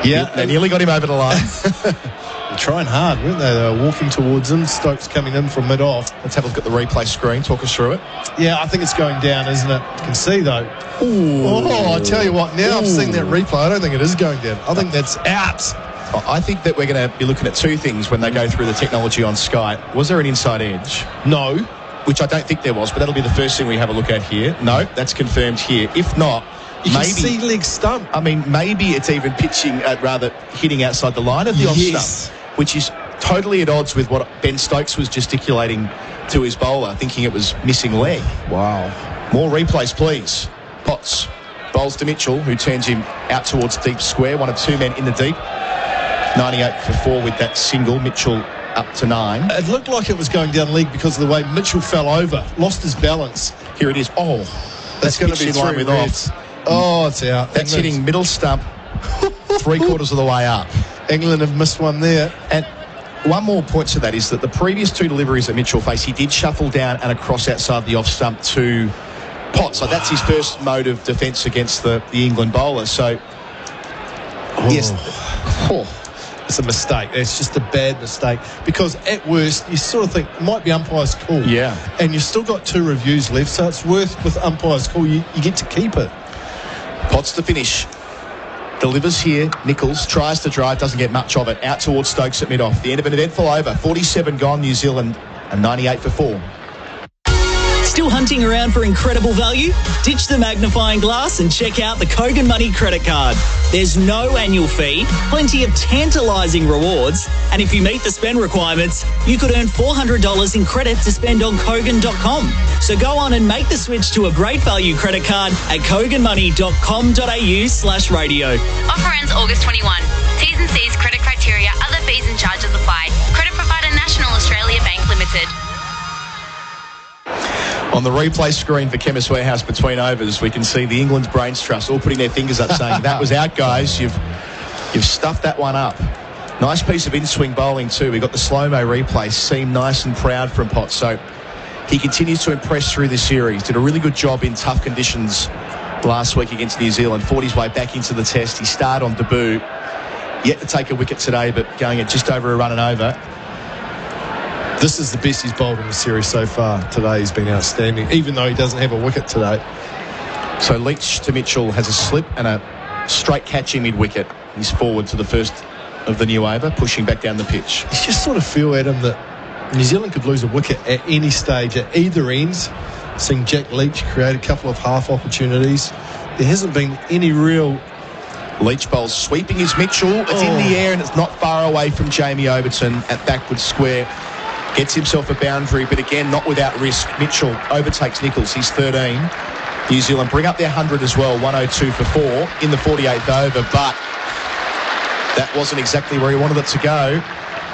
Yeah. They nearly got him over the line. They're trying hard, weren't they? They were walking towards him. Stokes coming in from mid-off. Let's have a look at the replay screen. Talk us through it. Yeah, I think it's going down, isn't it? You can see, though. Oh, I tell you what, now I've seen that replay, I don't think it is going down. I think that's out. I think that we're going to be looking at 2 things when they go through the technology on Sky. Was there an inside edge? No. Which I don't think there was, but that'll be the first thing we have a look at here. No, that's confirmed here. If not, you can see leg stump. I mean, maybe it's even pitching, rather hitting outside the line of the off stump, which is totally at odds with what Ben Stokes was gesticulating to his bowler, thinking it was missing leg. Wow. More replays, please. Potts bowls to Mitchell, who turns him out towards deep square. 1 of 2 men in the deep. 98 for 4 with that single. Mitchell up to 9. It looked like it was going down leg because of the way Mitchell fell over, lost his balance. Here it is. Oh, that's going to be 3 with off. Oh, it's out. That's hitting middle stump 3/4 of the way up. England have missed one there. And one more point to that is that the previous 2 deliveries that Mitchell faced, he did shuffle down and across outside the off stump to Potts. So that's his first mode of defence against the England bowler. So, yes. It's a mistake. It's just a bad mistake, because at worst you sort of think it might be umpire's call. Yeah. And you've still got 2 reviews left, so it's worth, with umpire's call, you get to keep it. Potts to finish. Delivers here. Nichols tries to drive, doesn't get much of it. Out towards Stokes at mid-off. The end of an eventful over. 47 gone, New Zealand, and 98 for 4. Still hunting around for incredible value? Ditch the magnifying glass and check out the Kogan Money credit card. There's no annual fee, plenty of tantalising rewards, and if you meet the spend requirements, you could earn $400 in credit to spend on Kogan.com. So go on and make the switch to a great value credit card at koganmoney.com.au/radio. Offer ends August 21. T's and C's, credit criteria, other fees and charges apply. Credit provider National Australia Bank Limited. On the replay screen for Chemist Warehouse between overs, we can see the England's Brains Trust all putting their fingers up saying, that was out, guys. You've stuffed that one up. Nice piece of in-swing bowling too. We got the slow-mo replay. Seemed nice and proud from Potts. So he continues to impress through this series. Did a really good job in tough conditions last week against New Zealand. Fought his way back into the test. He started on debut. Yet to take a wicket today, but going at just over a run and over. This is the best he's bowled in the series so far. Today he's been outstanding, even though he doesn't have a wicket today. So Leach to Mitchell has a slip and a straight catching mid-wicket. He's forward to the first of the new over, pushing back down the pitch. You just sort of feel, Adam, that New Zealand could lose a wicket at any stage, at either ends. Seeing Jack Leach create a couple of half opportunities. There hasn't been any real... Leach bowls sweeping his Mitchell. It's in the air and it's not far away from Jamie Overton at backward square. Gets himself a boundary, but again, not without risk. Mitchell overtakes Nichols. He's 13. New Zealand bring up their 100 as well, 102 for 4 in the 48th over, but that wasn't exactly where he wanted it to go.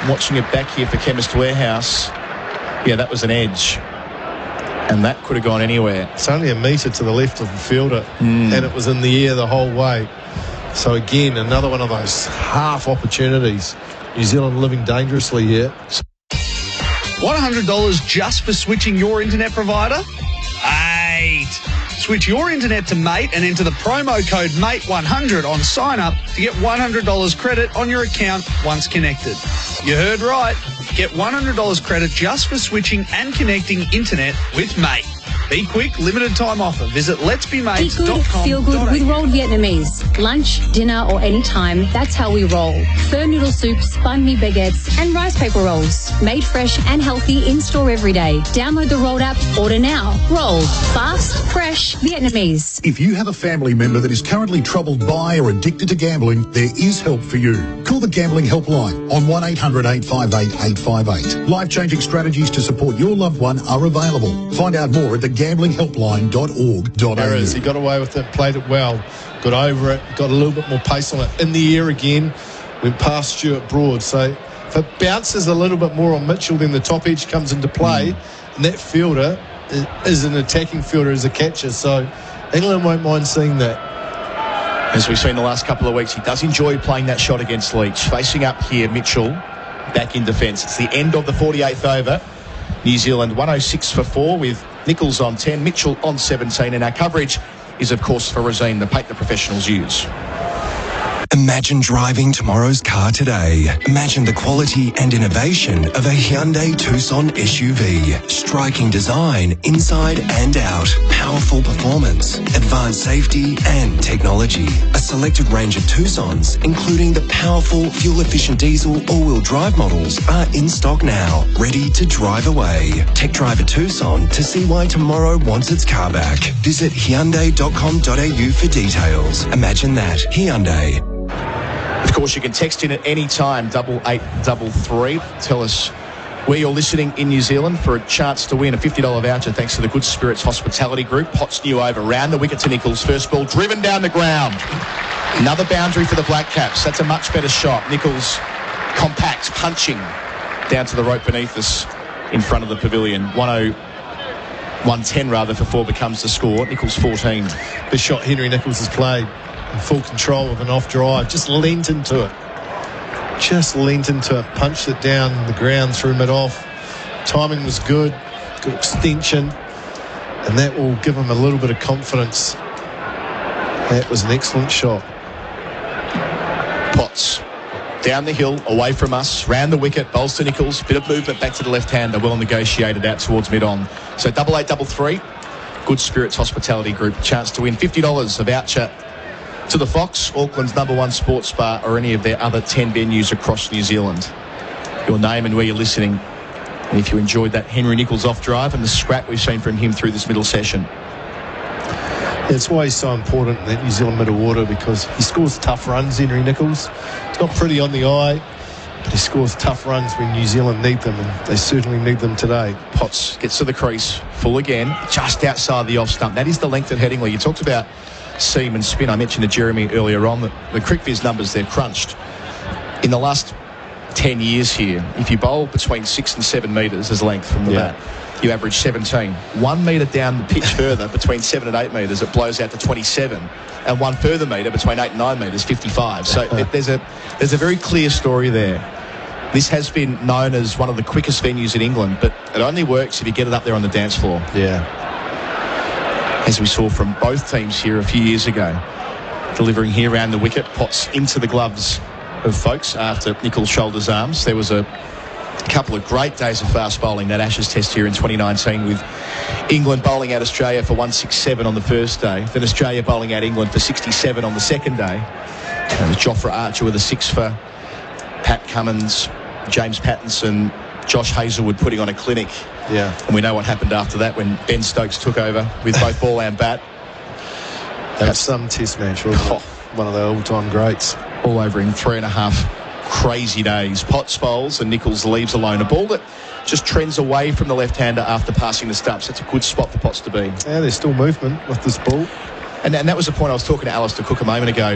I'm watching it back here for Chemist Warehouse. Yeah, that was an edge. And that could have gone anywhere. It's only a metre to the left of the fielder, and it was in the air the whole way. So again, another one of those half opportunities. New Zealand living dangerously here. $100 just for switching your internet provider? 8. Switch your internet to Mate and enter the promo code MATE100 on sign up to get $100 credit on your account once connected. You heard right. Get $100 credit just for switching and connecting internet with Mate. Be quick, limited time offer. Visit letsbemates.com. Eat good, feel good with rolled Vietnamese. Lunch, dinner or any time, that's how we roll. Pho noodle soups, banh mi baguettes and rice paper rolls. Made fresh and healthy in-store every day. Download the Rolled app, order now. Rolled. Fast, fresh, Vietnamese. If you have a family member that is currently troubled by or addicted to gambling, there is help for you. Call the Gambling Helpline on 1-800-858-858. Life-changing strategies to support your loved one are available. Find out more at thegamblinghelpline.org.au. He got away with it, played it well, got over it, got a little bit more pace on it. In the air again, went past Stuart Broad. So if it bounces a little bit more on Mitchell, then the top edge comes into play, and that fielder is an attacking fielder as a catcher. So England won't mind seeing that. As we've seen the last couple of weeks, he does enjoy playing that shot against Leach. Facing up here, Mitchell, back in defence. It's the end of the 48th over. New Zealand 106 for 4 with Nichols on 10, Mitchell on 17, and our coverage is, of course, for Rosine, the paint the professionals use. Imagine driving tomorrow's car today. Imagine the quality and innovation of a Hyundai Tucson SUV. Striking design inside and out. Powerful performance, advanced safety and technology. A selected range of Tucsons, including the powerful fuel-efficient diesel all-wheel drive models, are in stock now, ready to drive away. Tech Drive a Tucson to see why tomorrow wants its car back. Visit Hyundai.com.au for details. Imagine that. Hyundai. Of course, you can text in at any time, 8833. Tell us where you're listening in New Zealand for a chance to win a $50 voucher thanks to the Good Spirits Hospitality Group. Potts new over, round the wicket to Nichols. First ball driven down the ground. Another boundary for the Black Caps. That's a much better shot. Nichols compact, punching down to the rope beneath us in front of the pavilion. 110 rather for 4 becomes the score. Nichols 14. The shot Henry Nichols has played. Full control of an off drive, just leant into it, punched it down the ground through mid-off. Timing was good extension, and that will give him a little bit of confidence. That was an excellent shot. Potts down the hill, away from us, round the wicket, bowls to Nichols, bit of movement back to the left-hander, well negotiated out towards mid-on. So 8833, Good Spirits Hospitality Group, chance to win $50, a voucher to the Fox, Auckland's #1 sports bar, or any of their other 10 venues across New Zealand. Your name and where you're listening. And if you enjoyed that Henry Nichols off drive and the scrap we've seen from him through this middle session. That's why he's so important in that New Zealand middle order, because he scores tough runs, Henry Nichols. It's not pretty on the eye, but he scores tough runs when New Zealand need them, and they certainly need them today. Potts gets to the crease, full again, just outside the off stump. That is the length at Headingley. You talked about seam and spin. I mentioned to Jeremy earlier on that the CricViz numbers they've crunched. In the last 10 years here, if you bowl between 6 and 7 metres as length from the bat, you average 17. 1 metre down the pitch further, between 7 and 8 metres, it blows out to 27. And 1 further metre, between 8 and 9 metres, 55. So there's a very clear story there. This has been known as one of the quickest venues in England, but it only works if you get it up there on the dance floor. Yeah. As we saw from both teams here a few years ago. Delivering here round the wicket, Potts into the gloves of folks after Nichols' shoulders arms. There was a couple of great days of fast bowling, that Ashes test here in 2019, with England bowling out Australia for 167 on the first day, then Australia bowling out England for 67 on the second day. And with Jofra Archer with a 6 for, Pat Cummins, James Pattinson, Josh Hazlewood putting on a clinic. Yeah. And we know what happened after that when Ben Stokes took over with both ball and bat. That's some test match, wasn't it? One of the all-time greats. All over in 3.5 crazy days. Potts bowls and Nichols leaves alone. A ball that just trends away from the left-hander after passing the stumps. That's a good spot for Potts to be. Yeah, there's still movement with this ball. And that was the point I was talking to Alistair Cook a moment ago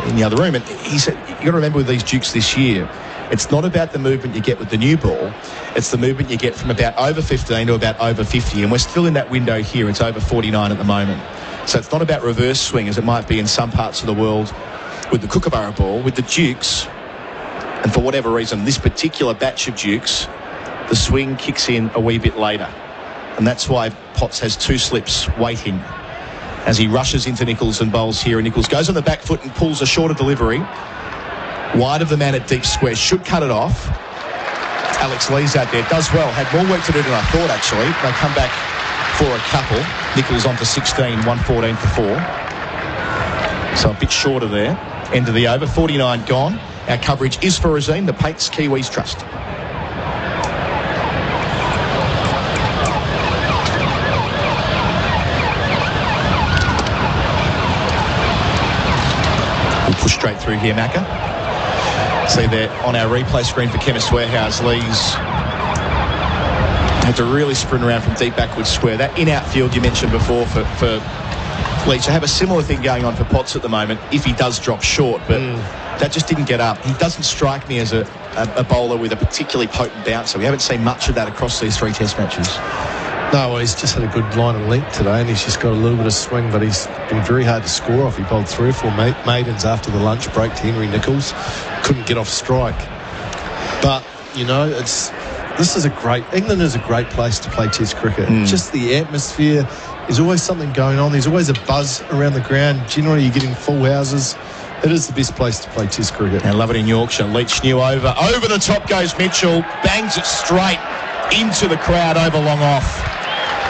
in the other room. And he said, you've got to remember with these Dukes this year, it's not about the movement you get with the new ball. It's the movement you get from about over 15 to about over 50. And we're still in that window here. It's over 49 at the moment. So it's not about reverse swing as it might be in some parts of the world with the Kookaburra ball. With the Dukes, and for whatever reason, this particular batch of Dukes, the swing kicks in a wee bit later. And that's why Potts has 2 slips waiting as he rushes into Nicholls and bowls here. And Nicholls goes on the back foot and pulls a shorter delivery. Wide of the man at deep square. Should cut it off. Alex Lee's out there. Does well. Had more work to do than I thought, actually. They come back for a couple. Nicholls on to 16, 114 for 4. So a bit shorter there. End of the over. 49 gone. Our coverage is for Razine, the Pates Kiwis Trust. We'll push straight through here, Macca. See there on our replay screen for Chemist Warehouse, Lee's had to really sprint around from deep backward square. That in-out field you mentioned before for Leach. I have a similar thing going on for Potts at the moment if he does drop short, but that just didn't get up. He doesn't strike me as a bowler with a particularly potent bouncer. We haven't seen much of that across these 3 test matches. No, well, he's just had a good line of length today, and he's just got a little bit of swing, but he's been very hard to score off. He bowled 3 or 4 maidens after the lunch break to Henry Nicholls. Couldn't get off strike. But, you know, England is a great place to play Test cricket. Just the atmosphere. There's always something going on. There's always a buzz around the ground. Generally, you're getting full houses. It is the best place to play Test cricket. I love it in Yorkshire. Leach new over. Over the top goes Mitchell. Bangs it straight into the crowd over long off.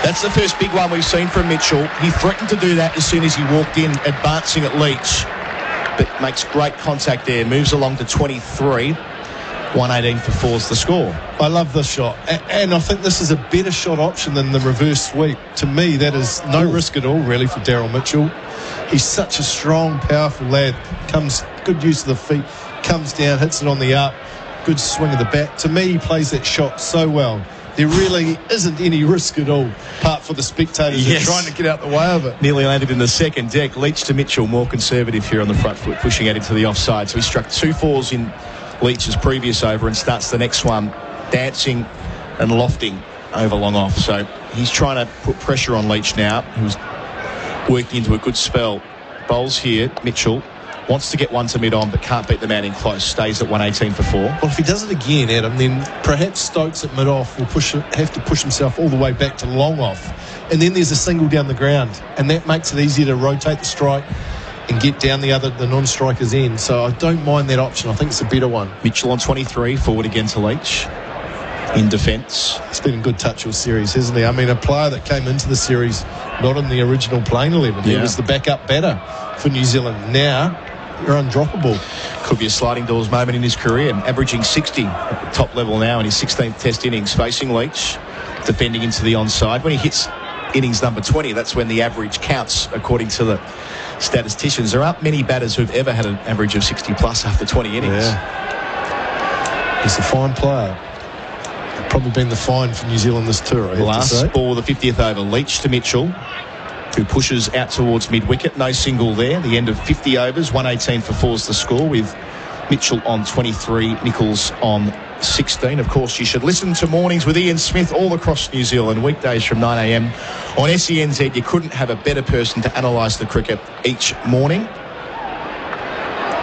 That's the first big one we've seen from Mitchell. He threatened to do that as soon as he walked in, advancing at Leach. But makes great contact there. Moves along to 23. 118 for 4's the score. I love this shot. And I think this is a better shot option than the reverse sweep. To me, that is no risk at all, really, for Daryl Mitchell. He's such a strong, powerful lad. Good use of the feet. Comes down, hits it on the up. Good swing of the bat. To me, he plays that shot so well. There really isn't any risk at all, apart for the spectators who are trying to get out the way of it. Nearly landed in the second deck. Leach to Mitchell, more conservative here on the front foot, pushing out into the offside. So he struck 2 4s in Leach's previous over and starts the next one dancing and lofting over long off. So he's trying to put pressure on Leach now, who's working into a good spell. Bowls here, Mitchell wants to get one to mid-on but can't beat the man in close. Stays at 118 for 4. Well, if he does it again, Adam, then perhaps Stokes at mid-off will have to push himself all the way back to long off. And then there's a single down the ground. And that makes it easier to rotate the strike and get down the non-striker's end. So I don't mind that option. I think it's a better one. Mitchell on 23, forward again to Leach in defence. He's been in good touch all series, hasn't he? I mean, a player that came into the series not in the original playing 11. He was the backup batter for New Zealand. Now, you're undroppable. Could be a sliding doors moment in his career, averaging 60 at the top level now in his 16th test innings, facing Leach, defending into the onside. When he hits innings number 20, that's when the average counts, according to the statisticians. There aren't many batters who've ever had an average of 60 plus after 20 innings. Yeah. He's a fine player. Probably been the fine for New Zealand this tour, I have Last to say. ball of the 50th over. Leach to Mitchell, who pushes out towards mid-wicket. No single there. The end of 50 overs. 118 for 4's the score, with Mitchell on 23, Nicholls on 16. Of course, you should listen to Mornings with Ian Smith all across New Zealand, weekdays from 9 a.m. on SENZ. You couldn't have a better person to analyse the cricket each morning.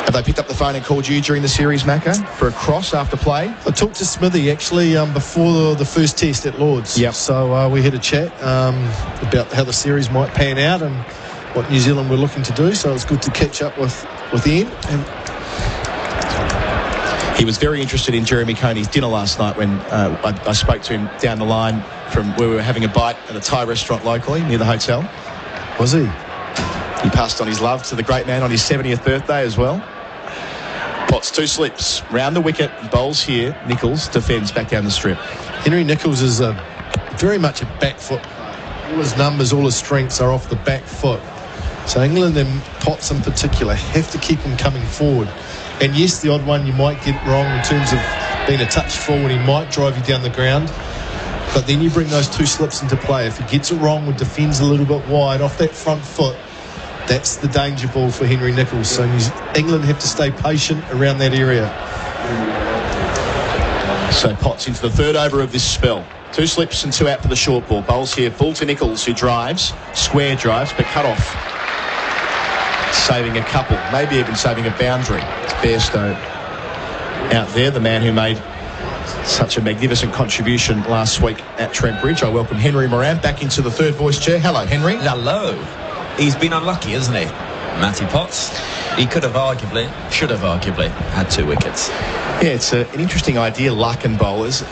Have they picked up the phone and called you during the series, Macca, for a cross after play? I talked to Smithy, actually, before the first test at Lord's. Yep. So we had a chat about how the series might pan out and what New Zealand were looking to do. So it was good to catch up with Ian. He was very interested in Jeremy Coney's dinner last night when I spoke to him down the line from where we were having a bite at a Thai restaurant locally near the hotel. Was he? He passed on his love to the great man on his 70th birthday as well. Potts, 2 slips, round the wicket, bowls here. Nicholls defends back down the strip. Henry Nicholls is very much a back foot. All his numbers, all his strengths are off the back foot. So England and Potts in particular have to keep him coming forward. And yes, the odd one you might get wrong in terms of being a touch forward. He might drive you down the ground. But then you bring those 2 slips into play. If he gets it wrong or defends a little bit wide off that front foot, that's the danger ball for Henry Nicholls. So England have to stay patient around that area. So Potts into the 3rd over of this spell. 2 slips and 2 out for the short ball. Bowls here full to Nicholls, who drives, square drives, but cut off. Saving a couple, maybe even saving a boundary. It's Bairstow out there, the man who made Such a magnificent contribution last week at Trent Bridge. I welcome Henry Moran back into the third voice chair. Hello, Henry. Hello. He's been unlucky, hasn't he? Matty Potts. He should have arguably had 2 wickets. Yeah, it's an interesting idea, luck and bowlers.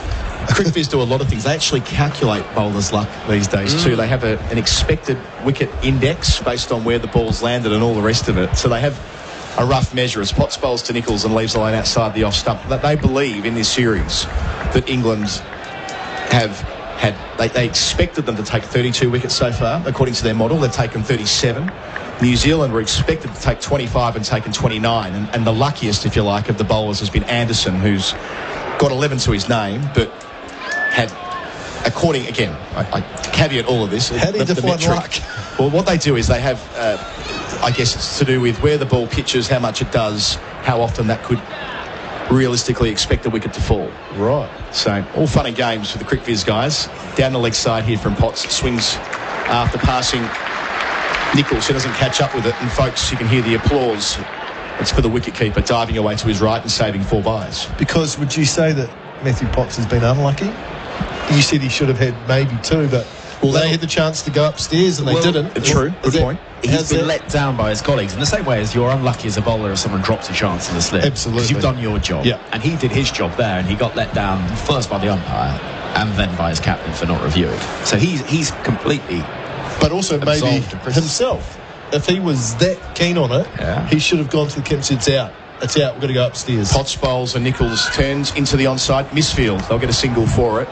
Cricketers do a lot of things. They actually calculate bowlers' luck these days too. They have an expected wicket index based on where the ball's landed and all the rest of it. So they have a rough measure as Potts bowls to Nicholls and leaves the line outside the off stump. That they believe in this series that England have had. They expected them to take 32 wickets so far, according to their model. They've taken 37. New Zealand were expected to take 25 and taken 29. And the luckiest, if you like, of the bowlers has been Anderson, who's got 11 to his name, but had, according, again, I caveat all of this. How do you define luck? Well, what they do is they have, I guess it's to do with where the ball pitches, how much it does, how often that could realistically expect a wicket to fall. Right. So, all fun and games for the Crick Viz guys. Down the leg side here from Potts. Swings after passing Nicholls, who doesn't catch up with it. And, folks, you can hear the applause. It's for the wicketkeeper diving away to his right and saving 4 byes. Because would you say that Matthew Potts has been unlucky? You said he should have had maybe 2, but they had the chance to go upstairs and they didn't. True. Good point. He's been let down by his colleagues in the same way as you're unlucky as a bowler if someone drops a chance in the slip. Absolutely. Because you've done your job. Yeah. And he did his job there, and he got let down first by the umpire and then by his captain for not reviewing. So he's completely But also maybe absolved himself. If he was that keen on it, he should have gone to the camp and said, it's out. It's out. We've got to go upstairs. Potts bowls and Nicholls turns into the onside. Misfield. They'll get a single for it.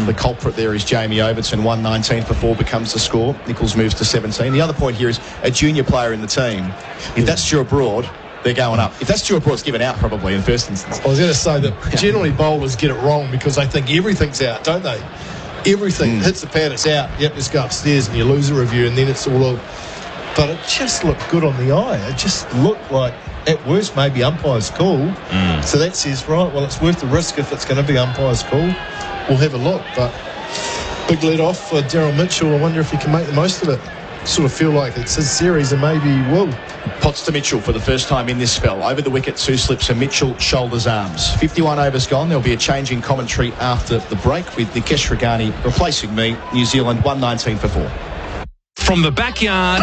The culprit there is Jamie Overton. 119 for 4 becomes the score. Nicholls moves to 17. The other point here is a junior player in the team. If that's Stuart Broad, they're going up. If that's Stuart Broad, it's given out probably in the first instance. I was going to say that generally bowlers get it wrong because they think everything's out, don't they? Everything hits the pad, it's out. Yep, let's go upstairs and you lose a review and then it's all over. But it just looked good on the eye. It just looked like, at worst, maybe umpire's call. So that says, right, well, it's worth the risk if it's going to be umpire's call. We'll have a look. But big let off for Daryl Mitchell. I wonder if he can make the most of it. Sort of feel like it's his series and maybe he will. Potts to Mitchell for the first time in this spell. Over the wicket, 2 slips and Mitchell shoulders arms. 51 overs gone. There'll be a change in commentary after the break with Nikesh Regani replacing me. New Zealand 119 for 4. From the backyard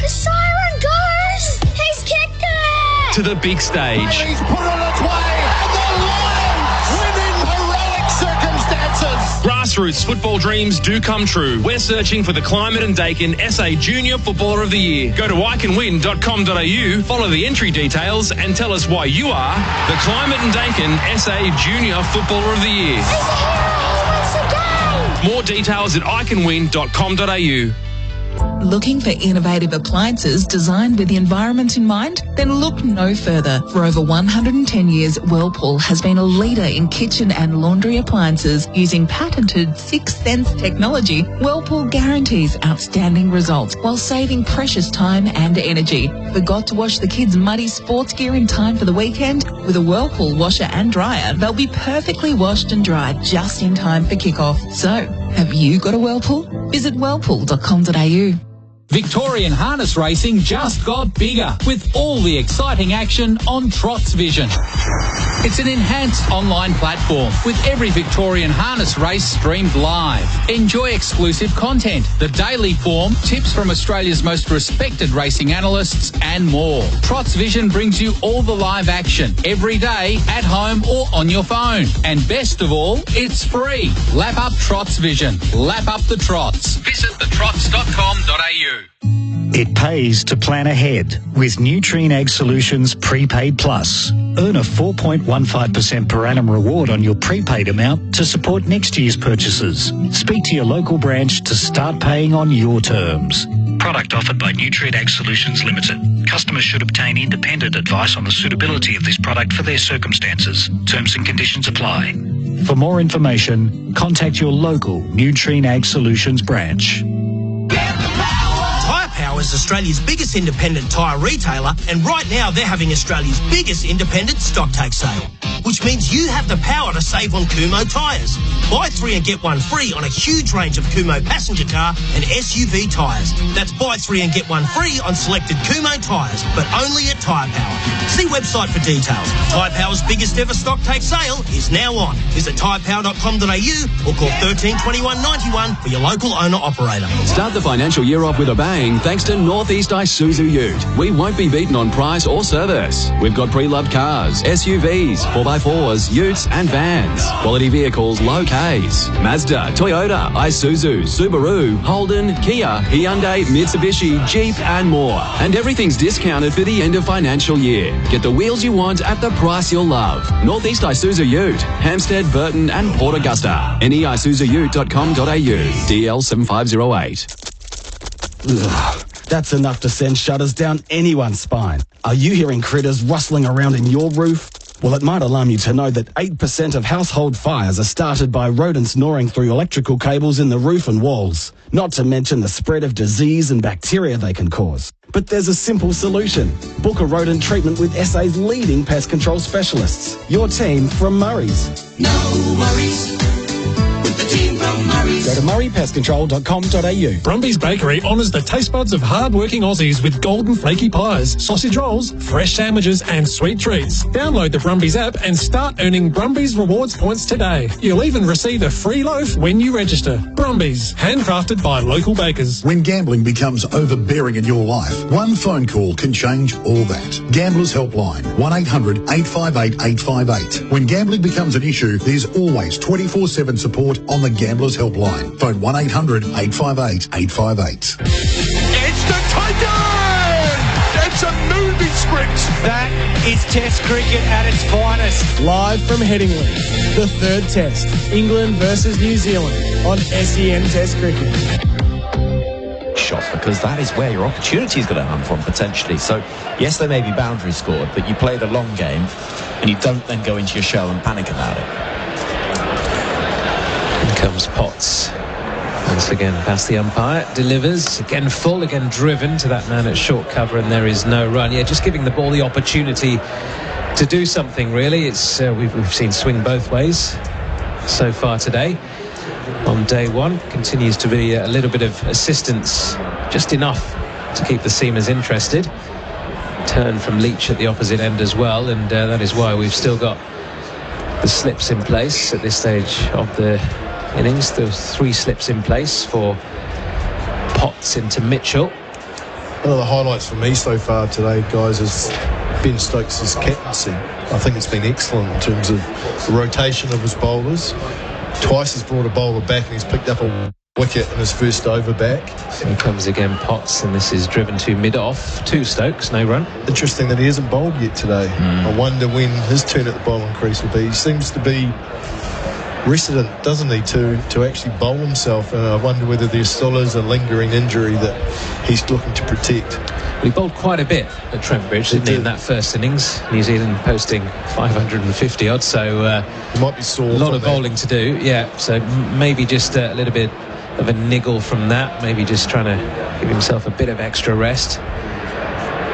The siren goes! He's kicked it! to the big stage. He's put it on its way, and the Lions win in heroic circumstances! Grassroots football dreams do come true. We're searching for the Climate and Dakin SA Junior Footballer of the Year. Go to iCanWin.com.au, follow the entry details, and tell us why you are the Climate and Dakin SA Junior Footballer of the Year. He's a hero! He wins the game! More details at iCanWin.com.au. Looking for innovative appliances designed with the environment in mind? Then look no further. For over 110 years, Whirlpool has been a leader in kitchen and laundry appliances. Using patented 6th Sense technology, Whirlpool guarantees outstanding results while saving precious time and energy. Forgot to wash the kids' muddy sports gear in time for the weekend? With a Whirlpool washer and dryer, they'll be perfectly washed and dried just in time for kickoff. So, have you got a Whirlpool? Visit whirlpool.com.au. Victorian harness racing just got bigger with all the exciting action on Trots Vision. It's an enhanced online platform with every Victorian harness race streamed live. Enjoy exclusive content, the daily form, tips from Australia's most respected racing analysts, and more. Trots Vision brings you all the live action every day at home or on your phone. And best of all, it's free. Lap up Trots Vision. Lap up the trots. Visit thetrots.com.au. It pays to plan ahead with Nutrien Ag Solutions Prepaid Plus. Earn a 4.15% per annum reward on your prepaid amount to support next year's purchases. Speak to your local branch to start paying on your terms. Product offered by Nutrien Ag Solutions Limited. Customers should obtain independent advice on the suitability of this product for their circumstances. Terms and conditions apply. For more information, contact your local Nutrien Ag Solutions branch. Power is Australia's biggest independent tyre retailer, and right now they're having Australia's biggest independent stock take sale. which means you have the power to save on Kumho tyres. Buy 3 and get 1 free on a huge range of Kumho passenger car and SUV tyres. That's buy 3 and get 1 free on selected Kumho tyres, but only at Tyre Power. See website for details. Tyre Power's biggest ever stock take sale is now on. Visit tyrepower.com.au or call 13 21 91 for your local owner-operator. Start the financial year off with a bang thanks to Northeast Isuzu Ute. We won't be beaten on price or service. We've got pre-loved cars, SUVs, 4x4s, utes and vans. Quality vehicles, low Ks. Mazda, Toyota, Isuzu, Subaru, Holden, Kia, Hyundai, Mitsubishi, Jeep and more. And everything's discounted for the end of financial year. Get the wheels you want at the price you'll love. Northeast Isuzu Ute, Hampstead, Burton and Port Augusta. neisuzuute.com.au. DL 7508. Ugh, that's enough to send shudders down anyone's spine. Are you hearing critters rustling around in your roof? Well, it might alarm you to know that 8% of household fires are started by rodents gnawing through electrical cables in the roof and walls, not to mention the spread of disease and bacteria they can cause. But there's a simple solution. Book a rodent treatment with SA's leading pest control specialists. Your team from Murray's. No worries. With the team from Murray's. Go to murraypestcontrol.com.au. Brumby's Bakery honours the taste buds of hard-working Aussies with golden flaky pies, sausage rolls, fresh sandwiches and sweet treats. Download the Brumby's app and start earning Brumby's rewards points today. You'll even receive a free loaf when you register. Brumby's, handcrafted by local bakers. When gambling becomes overbearing in your life, one phone call can change all that. Gamblers Helpline, 1-800-858-858. When gambling becomes an issue, there's always 24/7 support on the Gamblers Helpline. Phone 1-800-858-858. It's the Titan! It's a movie script! That is Test cricket at its finest. Live from Headingley, the third Test, England versus New Zealand on SEN Test Cricket. Shot, because that is where your opportunity is going to come from potentially. So yes, there may be boundaries scored, but you play the long game and you don't then go into your shell and panic about it. In comes Potts. Once again, past the umpire, delivers, again full, again driven to that man at short cover, and there is no run. Yeah, just giving the ball the opportunity to do something, really. It's we've seen swing both ways so far today. On day one, continues to be a little bit of assistance, just enough to keep the seamers interested. Turn from Leach at the opposite end as well, and that is why we've still got the slips in place at this stage of the innings. There's 3 slips in place for Potts into Mitchell. One of the highlights for me so far today, guys, is Ben Stokes' captaincy. I think it's been excellent in terms of the rotation of his bowlers. Twice he's brought a bowler back and he's picked up a wicket in his first over back. Here comes again Potts, and this is driven to mid-off to Stokes, no run. Interesting that he hasn't bowled yet today. I wonder when his turn at the bowling crease will be. He seems to be resident, doesn't he, to actually bowl himself, and I wonder whether there still is a lingering injury that he's looking to protect. We bowled quite a bit at Trent Bridge, didn't he, in that first innings? New Zealand posting 550 odd, so he might be sore. A lot of bowling to do, yeah. So maybe just a little bit of a niggle from that, maybe just trying to give himself a bit of extra rest.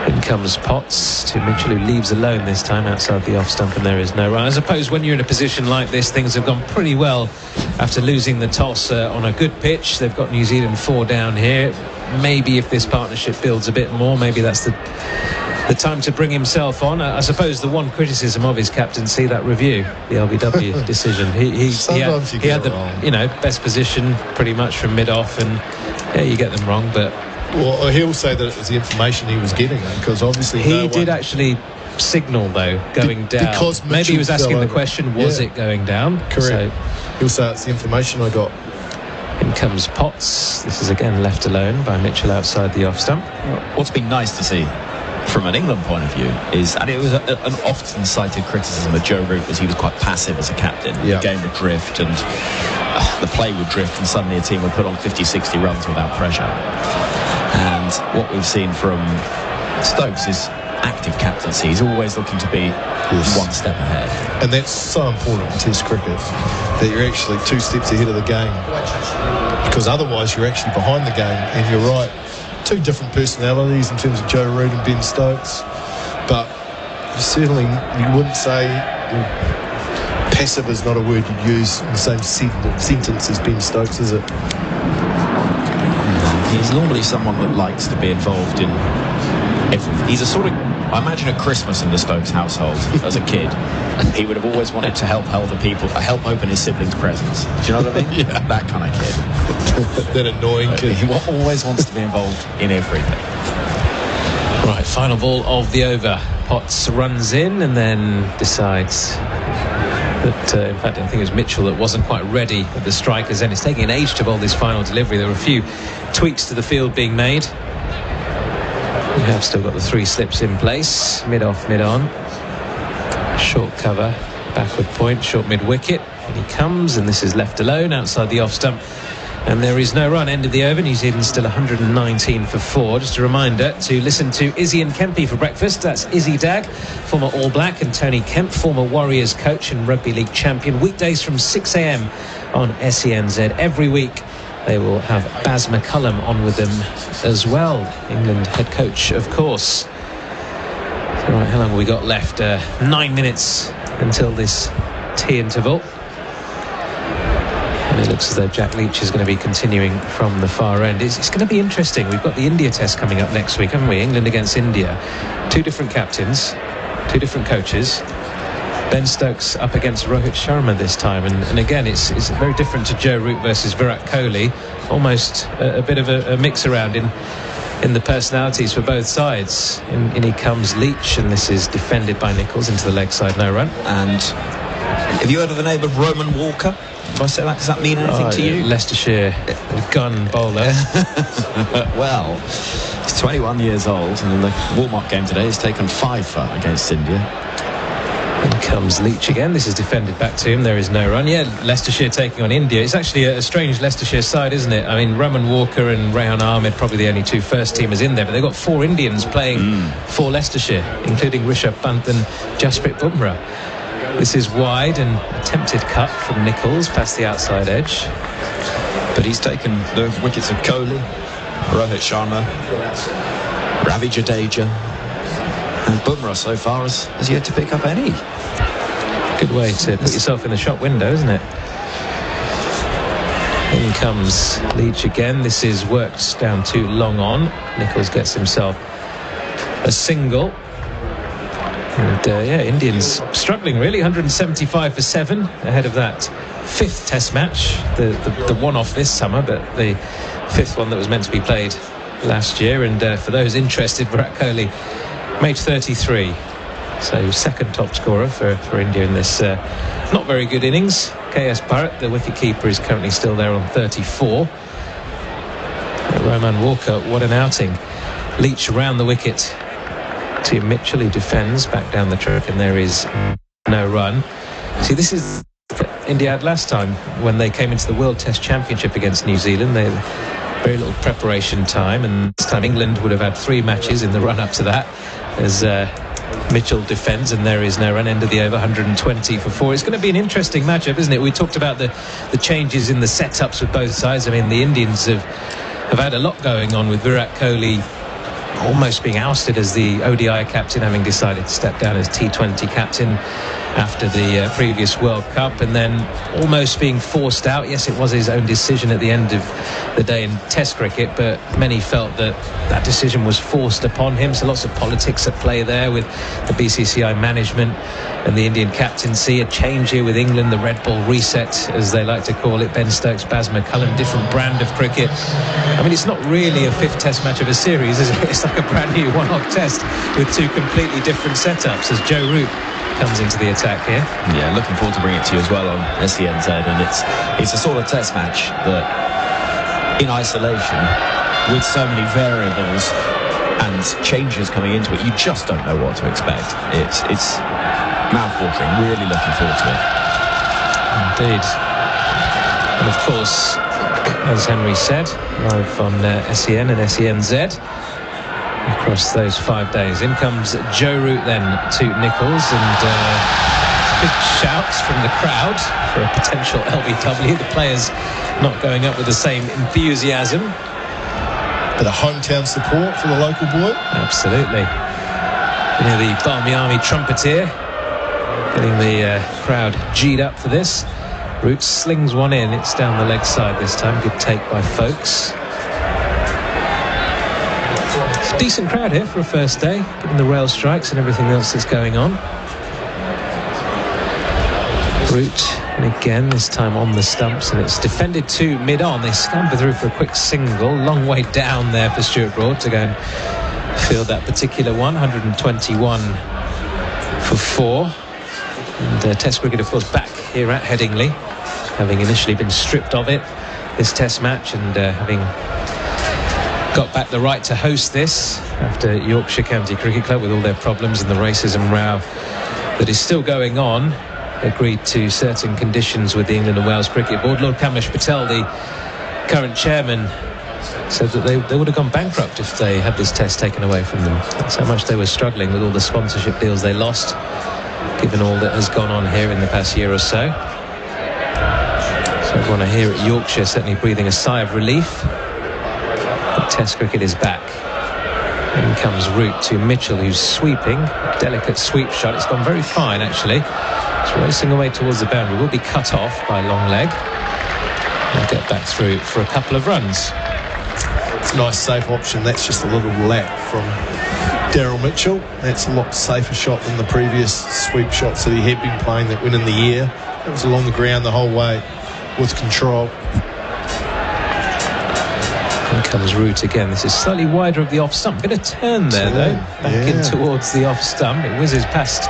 In comes Potts to Mitchell, who leaves alone this time outside the off stump, and there is no run. I suppose when you're in a position like this, things have gone pretty well after losing the toss on a good pitch. They've got New Zealand 4 down here. Maybe if this partnership builds a bit more, maybe that's the time to bring himself on. I suppose the one criticism of his captaincy, that review, the LBW decision, he had the best position pretty much from mid-off, and yeah, you get them wrong, but... Well, he'll say that it was the information he was getting, because obviously he did actually signal, though, going down. Because maybe he was asking the question, was it going down? Correct. So, he'll say it's the information I got. In comes Potts. This is again left alone by Mitchell outside the off stump. What's been nice to see from an England point of view is, and it was an often cited criticism of Joe Root, was he was quite passive as a captain. The game would drift and the play would drift, and suddenly a team would put on 50-60 runs without pressure. And what we've seen from Stokes is active captaincy. He's always looking to be one step ahead. And that's so important in Test cricket, that you're actually 2 steps ahead of the game, because otherwise you're actually behind the game. And you're right, 2 different personalities in terms of Joe Root and Ben Stokes, but certainly you wouldn't say Passive is not a word you'd use in the same sentence as Ben Stokes, is it? He's normally someone that likes to be involved in everything. He's a sort of, I imagine at Christmas in the Stokes household as a kid, he would have always wanted to help other people, help open his siblings' presents. Do you know what I mean? Yeah. That kind of kid. That annoying kid. He always wants to be involved in everything. Right, final ball of the over. Potts runs in and then decides that, in fact, I think it was Mitchell that wasn't quite ready at the strikers, and it's taking an age to bowl this final delivery. There were a few tweaks to the field being made. We have still got the 3 slips in place. Mid-off, mid-on. Short cover, backward point, short mid-wicket. And he comes, and this is left alone outside the off-stump. And there is no run. End of the over. New Zealand still 119 for 4. Just a reminder to listen to Izzy and Kempy for breakfast. That's Izzy Dag, former All Black, and Tony Kemp, former Warriors coach and Rugby League champion. Weekdays from 6 a.m. on SENZ. Every week they will have Baz McCullum on with them as well. England head coach, of course. So, right, how long have we got left? 9 minutes until this tea interval. And it looks as though Jack Leach is going to be continuing from the far end. It's going to be interesting. We've got the India test coming up next week, haven't we? England against India. 2 different captains, 2 different coaches. Ben Stokes up against Rohit Sharma this time. And again, it's very different to Joe Root versus Virat Kohli. Almost a bit of a mix around in the personalities for both sides. In he comes Leach, and this is defended by Nicholls into the leg side, no run. And have you heard of the name of Roman Walker? If I say that, does that mean anything to you? Leicestershire gun bowler. Well, he's 21 years old, and in the warm-up game today he's taken 5 for against India. In comes Leach again. This is defended back to him. There is no run. Yeah, Leicestershire taking on India. It's actually a strange Leicestershire side, isn't it? I mean, Roman Walker and Rehan Ahmed, probably the only 2 first-teamers in there, but they've got 4 Indians playing for Leicestershire, including Rishabh Pant and Jasprit Bumrah. This is wide and attempted cut from Nicholls past the outside edge. But he's taken the wickets of Kohli, Rohit Sharma, Ravi Jadeja, and Bumrah so far has yet to pick up any. Good way to put yourself in the shop window, isn't it? In comes Leach again. This is worked down too long on. Nicholls gets himself a single. And yeah, Indians struggling really. 175 for 7 ahead of that 5th test match, the one-off this summer, but the 5th one that was meant to be played last year. And for those interested, Virat Kohli made 33, so 2nd top scorer for India in this not very good innings. KS Bharat, the wicket-keeper, is currently still there on 34. Roman Walker, what an outing. Leach around the wicket to Mitchell, who defends back down the track, and there is no run. See, this is India had last time when they came into the World Test Championship against New Zealand. They had very little preparation time, and this time England would have had 3 matches in the run-up to that as Mitchell defends, and there is no run. End of the over, 120 for 4. It's going to be an interesting matchup, isn't it? We talked about the changes in the setups with both sides. I mean, the Indians have had a lot going on, with Virat Kohli almost being ousted as the ODI captain, having decided to step down as T20 captain after the previous World Cup, and then almost being forced out. Yes, it was his own decision at the end of the day in Test cricket, but many felt that decision was forced upon him. So lots of politics at play there with the BCCI management and the Indian captaincy. A change here with England, the red ball reset, as they like to call it. Ben Stokes, Baz McCullum, different brand of cricket. I mean, it's not really a 5th test match of a series, is it? It's like a brand new one-off test with 2 completely different setups, as Joe Root comes into the attack here. Yeah, looking forward to bringing it to you as well on SENZ, and it's a sort of test match that, in isolation, with so many variables and changes coming into it, you just don't know what to expect. It's mouth-watering. Really looking forward to it. Indeed. And of course, as Henry said, live on SEN and SENZ across those 5 days. In comes Joe Root then to Nicholls, and big shouts from the crowd for a potential LBW. The players not going up with the same enthusiasm. Bit of hometown support for the local boy. Absolutely. You know, the Barmy Army trumpeter Getting the crowd G'd up for this. Root slings one in. It's down the leg side this time. Good take by Folkes. It's a decent crowd here for a first day, given the rail strikes and everything else that's going on. Root, and again, this time on the stumps, and it's defended to mid-on. They scamper through for a quick single. Long way down there for Stuart Broad to go and field that particular one. 121 for 4. And Test cricket, of course, back here at Headingley, having initially been stripped of it, this Test match, and having got back the right to host this after Yorkshire County Cricket Club, with all their problems and the racism row that is still going on, agreed to certain conditions with the England and Wales Cricket Board. Lord Kamesh Patel, the current chairman, said that they would have gone bankrupt if they had this Test taken away from them. That's how much they were struggling with all the sponsorship deals they lost, given all that has gone on here in the past year or so. So everyone here at Yorkshire certainly breathing a sigh of relief. But Test cricket is back. In comes Root to Mitchell, who's sweeping. Delicate sweep shot. It's gone very fine, actually. It's racing away towards the boundary. Will be cut off by long leg. We'll get back through for a couple of runs. It's a nice safe option. That's just a little lap from Daryl Mitchell. That's a lot safer shot than the previous sweep shots that he had been playing that went in the air. It was along the ground the whole way with control. Here comes Root again. This is slightly wider of the off stump. Bit of turn there, though. Back in towards the off stump. It whizzes past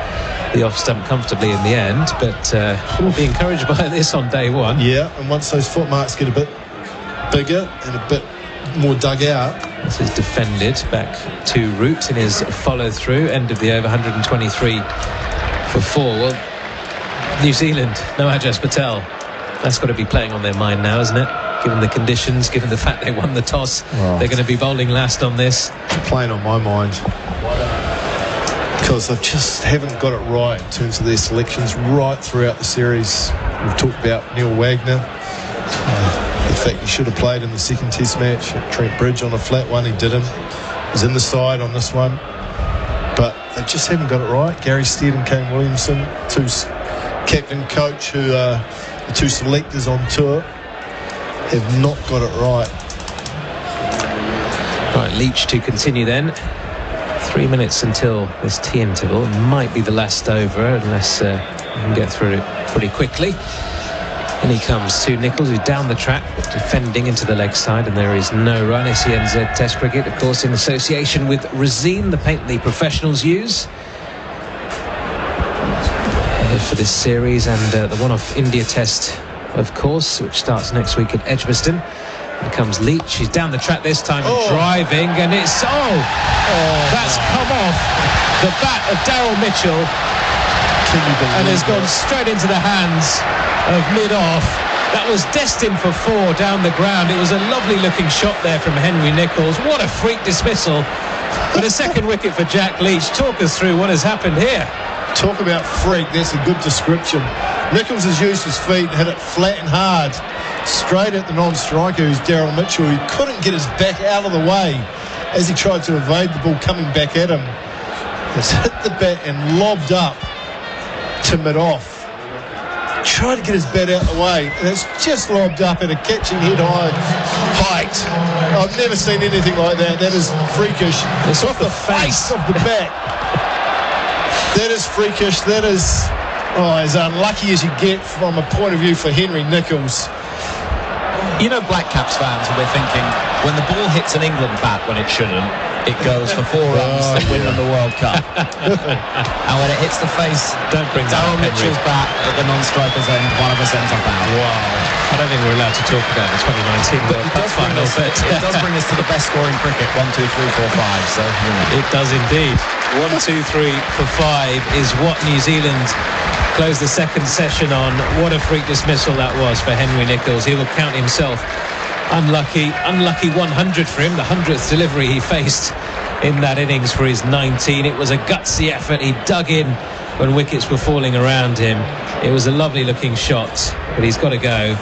the off stump comfortably in the end, but we'll be encouraged by this on day one. Yeah, and once those footmarks get a bit bigger and a bit more dug out. This is defended back to Root in his follow through. End of the over, 123 for 4. Well, New Zealand, no Ajaz Patel. That's got to be playing on their mind now, isn't it? Given the conditions, given the fact they won the toss, they're going to be bowling last on this. It's playing on my mind, because they just haven't got it right in terms of their selections right throughout the series. We've talked about Neil Wagner, the fact he should have played in the second Test match at Trent Bridge on a flat one. He didn't. He's in the side on this one, but they just haven't got it right. Gary Stead and Kane Williamson, two captain coach, who are the two selectors on tour, have not got it right. Right, Leach to continue then. 3 minutes until this tea interval. It might be the last over, unless we can get through it pretty quickly. And he comes to Nichols, who's down the track, but defending into the leg side, and there is no run. SENZ Test cricket, of course, in association with Resine, the paint the professionals use for this series, and the one-off India Test, of course, which starts next week at Edgbaston. Here comes Leach. He's down the track this time, driving, and it's that's come off the bat of Daryl Mitchell, and has gone straight into the hands of mid-off. That was destined for 4 down the ground. It was a lovely looking shot there from Henry Nichols. What a freak dismissal. But a second wicket for Jack Leach. Talk us through what has happened here. Talk about freak, that's a good description. Nichols has used his feet, hit it flat and hard, straight at the non-striker, who's Daryl Mitchell, who couldn't get his back out of the way as he tried to evade the ball coming back at him. It's hit the bat and lobbed up to mid-off. Tried to get his bat out of the way, and it's just lobbed up at a catching head-high height. I've never seen anything like that. That is freakish. It's off the face of the bat. That is freakish. That is as unlucky as you get from a point of view for Henry Nichols. You know, Black Caps fans will be thinking, when the ball hits an England bat when it shouldn't, it goes for 4 runs to win them the World Cup. And when it hits the face, don't bring Daryl Mitchell's bat at the non-striker's end, one of us ends up out. Wow. I don't think we're allowed to talk about the 2019 World Cup final, but it does bring us to the best score in cricket, 1, 2, 3, 4, 5. So it does indeed. 1, 2, 3 for 5 is what New Zealand closed the second session on. What a freak dismissal that was for Henry Nichols. He will count himself unlucky 100 for him, the 100th delivery he faced in that innings for his 19. It was a gutsy effort. He dug in when wickets were falling around him. It was a lovely looking shot, but he's got to go.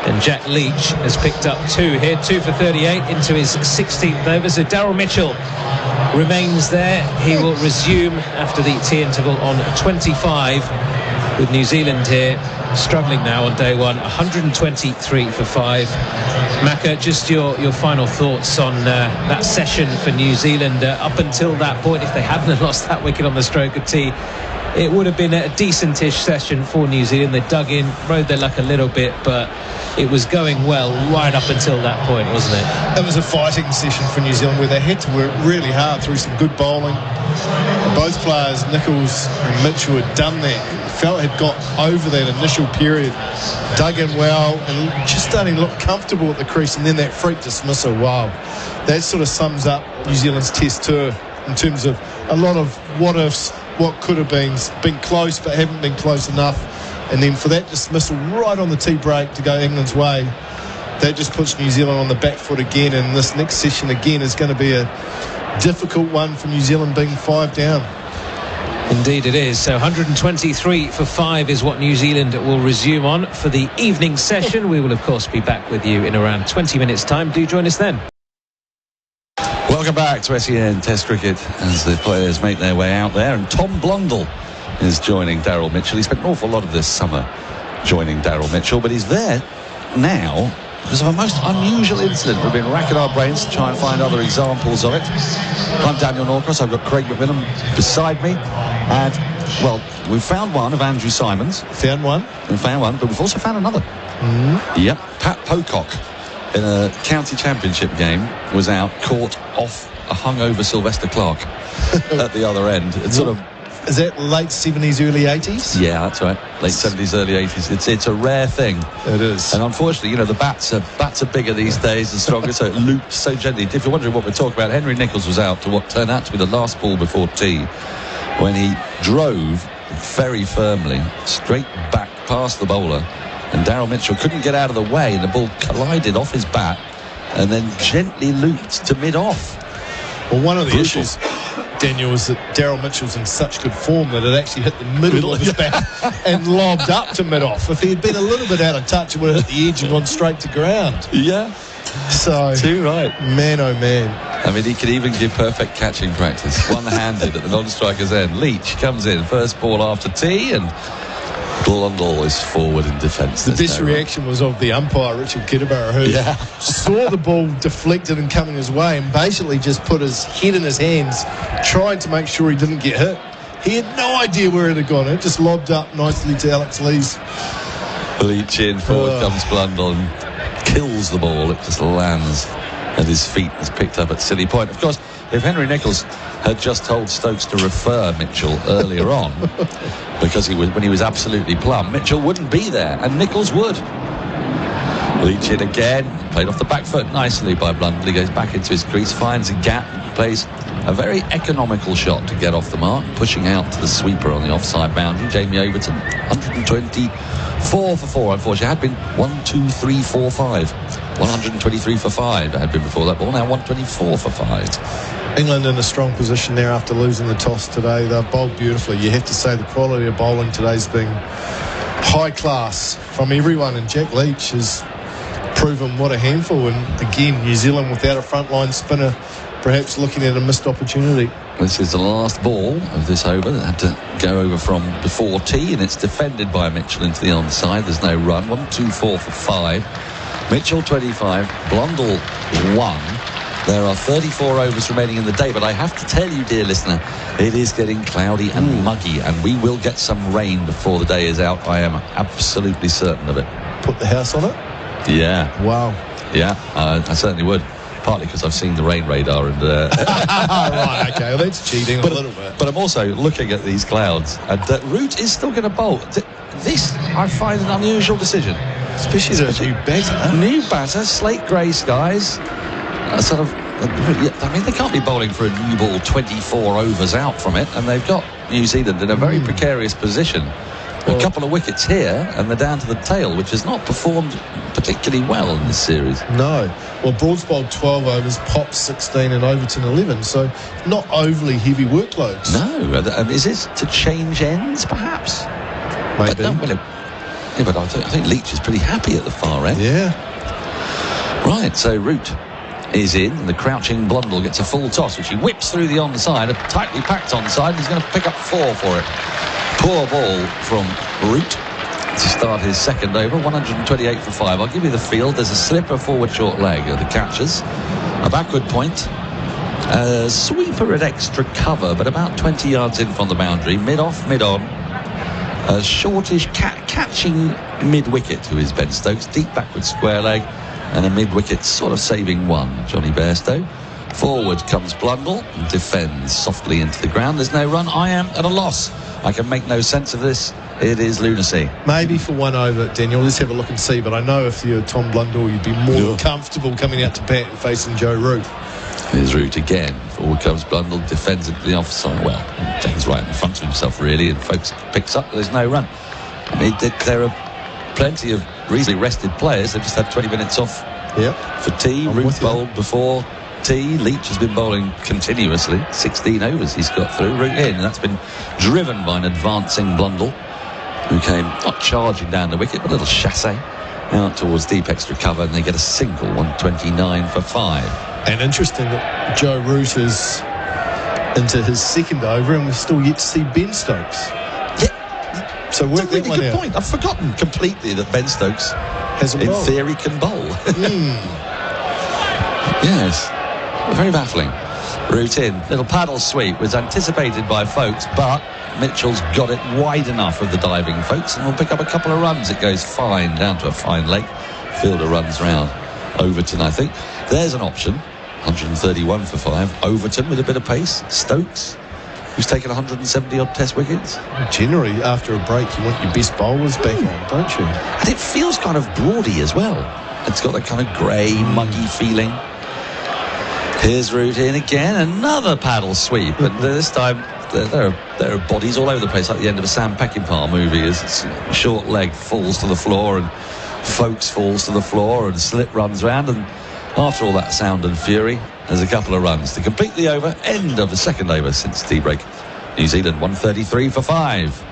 And Jack Leach has picked up 2 here, 2 for 38 into his 16th over. So Daryl Mitchell remains there. He will resume after the tea interval on 25. with New Zealand here struggling now on day one. 123 for 5. Macca, just your final thoughts on that session for New Zealand. Up until that point, if they hadn't lost that wicket on the stroke of tee, it would have been a decentish session for New Zealand. They dug in, rode their luck a little bit, but it was going well right up until that point, wasn't it? It was a fighting session for New Zealand where they had to work really hard through some good bowling. Both players, Nichols and Mitchell, had done that. Felt had got over that initial period, dug in well, and just starting to look comfortable at the crease, and then that freak dismissal. Wow, that sort of sums up New Zealand's test tour in terms of a lot of what ifs, what could have been close but haven't been close enough, and then for that dismissal right on the tea break to go England's way, that just puts New Zealand on the back foot again, and this next session again is going to be a difficult one for New Zealand, being 5 down. Indeed it is. So 123 for 5 is what New Zealand will resume on for the evening session. We will of course be back with you in around 20 minutes time. Do join us then. Welcome back to SEN Test Cricket as the players make their way out there, and Tom Blundell is joining Daryl Mitchell. He spent an awful lot of this summer joining Daryl Mitchell, but he's there now because of a most unusual incident. We've been racking our brains to try and find other examples of it. I'm Daniel Norcross. I've got Craig McMillian beside me, and well, we've found one of Andrew Simons. We found one, but we've also found another. Yep, Pat Pocock in a county championship game was out, caught off a hungover Sylvester Clarke at the other end. It's sort of, is that late 70s, early 80s? yeah, that's right, late 70s, early 80s. It's a rare thing. It is. And unfortunately, you know, the bats are bigger these days and stronger, so it looped so gently. If you're wondering what we're talking about, Henry Nichols was out to what turned out to be the last ball before tea, when he drove very firmly straight back past the bowler, and Daryl Mitchell couldn't get out of the way, and the ball collided off his bat and then gently looped to mid-off. Well, one of the issues, Daniel, is that Daryl Mitchell's in such good form that it actually hit the middle of his bat and lobbed up to mid-off. If he had been a little bit out of touch, it would have hit the edge and gone straight to ground. Yeah. So, too right. Man, oh man. I mean, he could even give perfect catching practice, one-handed at the non-striker's end. Leach comes in, first ball after tea, and Blundell is forward in defence. The best reaction was of the umpire, Richard Kitterborough, who saw the ball deflected and coming his way and basically just put his head in his hands, trying to make sure he didn't get hit. He had no idea where it had gone. It just lobbed up nicely to Alex Lees. Leach in, forward comes Blundell and kills the ball. It just lands at his feet, is picked up at silly point. Of course, if Henry Nichols had just told Stokes to refer Mitchell earlier on, because when he was absolutely plumb, Mitchell wouldn't be there, and Nichols would. Leach in again, played off the back foot nicely by Blundell. He goes back into his crease, finds a gap, plays a very economical shot to get off the mark, pushing out to the sweeper on the offside boundary. Jamie Overton, 124 for 4, unfortunately. It had been 1, 2, 3, 4, 5. 123 for 5 it had been before that ball, now 124 for 5. England in a strong position there after losing the toss today. They've bowled beautifully. You have to say the quality of bowling today's been high class from everyone, and Jack Leach has proven what a handful. And again, New Zealand without a frontline spinner, perhaps looking at a missed opportunity. This is the last ball of this over that had to go over from before tea, and it's defended by Mitchell into the onside. There's no run. 124 for 5. Mitchell 25, Blundell 1. There are 34 overs remaining in the day, but I have to tell you, dear listener, it is getting cloudy and muggy, and we will get some rain before the day is out. I am absolutely certain of it. Put the house on it? Yeah. Wow. Yeah, I certainly would. Partly because I've seen the rain radar and... right, okay, well, that's cheating a little bit. But I'm also looking at these clouds, and Root is still going to bowl. This, I find, an unusual decision. Especially the new batter. New batter, slate grey skies. Sort of, I mean, they can't be bowling for a new ball 24 overs out from it, and they've got New Zealand in a very precarious position. A couple of wickets here, and they're down to the tail, which has not performed particularly well in this series. No. Well, Broad's bowled 12 overs, Pop 16 and Overton 11, so not overly heavy workloads. No. Is it to change ends, perhaps? Maybe. But I think Leach is pretty happy at the far end. Yeah. Right, so Root is in, and the crouching Blundell gets a full toss, which he whips through the onside, a tightly packed onside, and he's going to pick up 4 for it. Poor ball from Root to start his second over, 128 for 5. I'll give you the field. There's a slipper, forward short leg of the catchers, a backward point, a sweeper at extra cover, but about 20 yards in from the boundary, mid-off, mid-on, a shortish catching mid-wicket, who is Ben Stokes, deep backward square leg, and a mid-wicket sort of saving one, Johnny Bairstow. Forward comes Blundell and defends softly into the ground. There's no run. I am at a loss. I can make no sense of this. It is lunacy. Maybe for one over, Daniel. Let's have a look and see. But I know if you're Tom Blundell, you'd be more comfortable coming out to bat and facing Joe Root. Here's Root again. Forward comes Blundell, defends into the offside. Well, James right in front of himself, really, and folks picks up. There's no run. I mean, there are plenty of reasonably rested players. They've just had 20 minutes off for tea. Root bowled before tea. Leach has been bowling continuously. 16 overs he's got through. Root in, and that's been driven by an advancing Blundell, who came not charging down the wicket, but a little chassé out towards deep extra cover, and they get a single, 129 for 5. And interesting that Joe Root is into his second over, and we're still yet to see Ben Stokes. Yeah. So work that one out. Good point. I've forgotten completely that Ben Stokes, in theory, can bowl. Yes. Very baffling. Root in. Little paddle sweep was anticipated by folks, but Mitchell's got it wide enough of the diving folks, and will pick up a couple of runs. It goes fine down to a fine leg. Fielder runs round. Overton, I think. There's an option. 131 for 5. Overton with a bit of pace. Stokes, who's taken 170 odd test wickets. Generally, after a break, you want your best bowlers back on, don't you? And it feels kind of broady as well. It's got that kind of grey, muggy feeling. Here's Root in again. Another paddle sweep. But this time, there are bodies all over the place, like the end of a Sam Peckinpah movie, as its short leg falls to the floor and Folks falls to the floor and Slip runs round, and after all that sound and fury, there's a couple of runs to complete the over. End of the second over since tea break. New Zealand 133 for 5.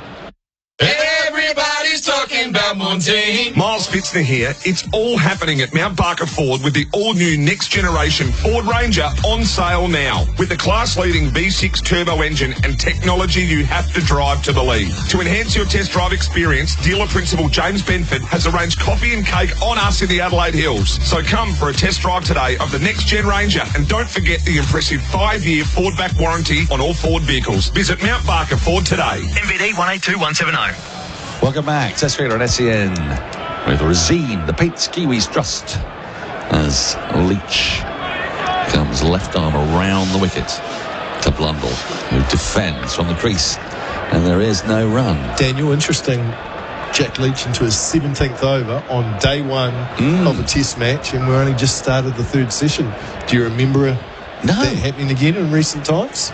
Everybody's talking about Montaigne. Miles Fitzner here. It's all happening at Mount Barker Ford with the all-new next generation Ford Ranger on sale now. With the class-leading V6 turbo engine and technology you have to drive to believe. To enhance your test drive experience, dealer principal James Benford has arranged coffee and cake on us in the Adelaide Hills. So come for a test drive today of the next gen Ranger, and don't forget the impressive 5-year Ford back warranty on all Ford vehicles. Visit Mount Barker Ford today. MVD 182170. Welcome back. Test cricket on SEN with Razine, the Pates Kiwis Trust, as Leach comes left arm around the wicket to Blundell, who defends from the crease, and there is no run. Daniel, interesting. Jack Leach into his 17th over on day one of a test match, and we're only just started the third session. Do you remember that happening again in recent times?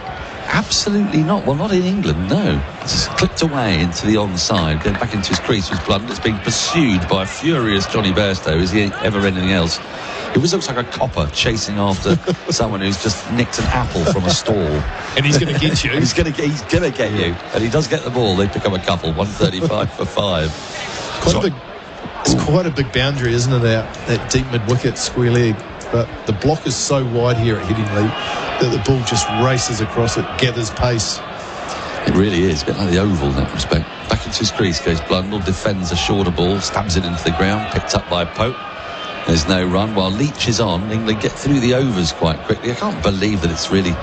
Absolutely not. Well, not in England, no. It's just clipped away into the onside. Going back into his crease was Blundell. It's being pursued by a furious Johnny Bairstow. Is he ever anything else? It always looks like a copper chasing after someone who's just nicked an apple from a stall. And he's going to get you. He's going to get you. And he does get the ball. They pick up a couple. 135 for 5. It's quite a big boundary, isn't it? That deep mid-wicket square leg. But the block is so wide here at Headingley that the ball just races across it, gathers pace. It really is, a bit like the oval in that respect. Back into his crease goes Blundell, defends a shorter ball, stabs it into the ground, picked up by Pope. There's no run. While Leach is on, England get through the overs quite quickly. I can't believe that it's really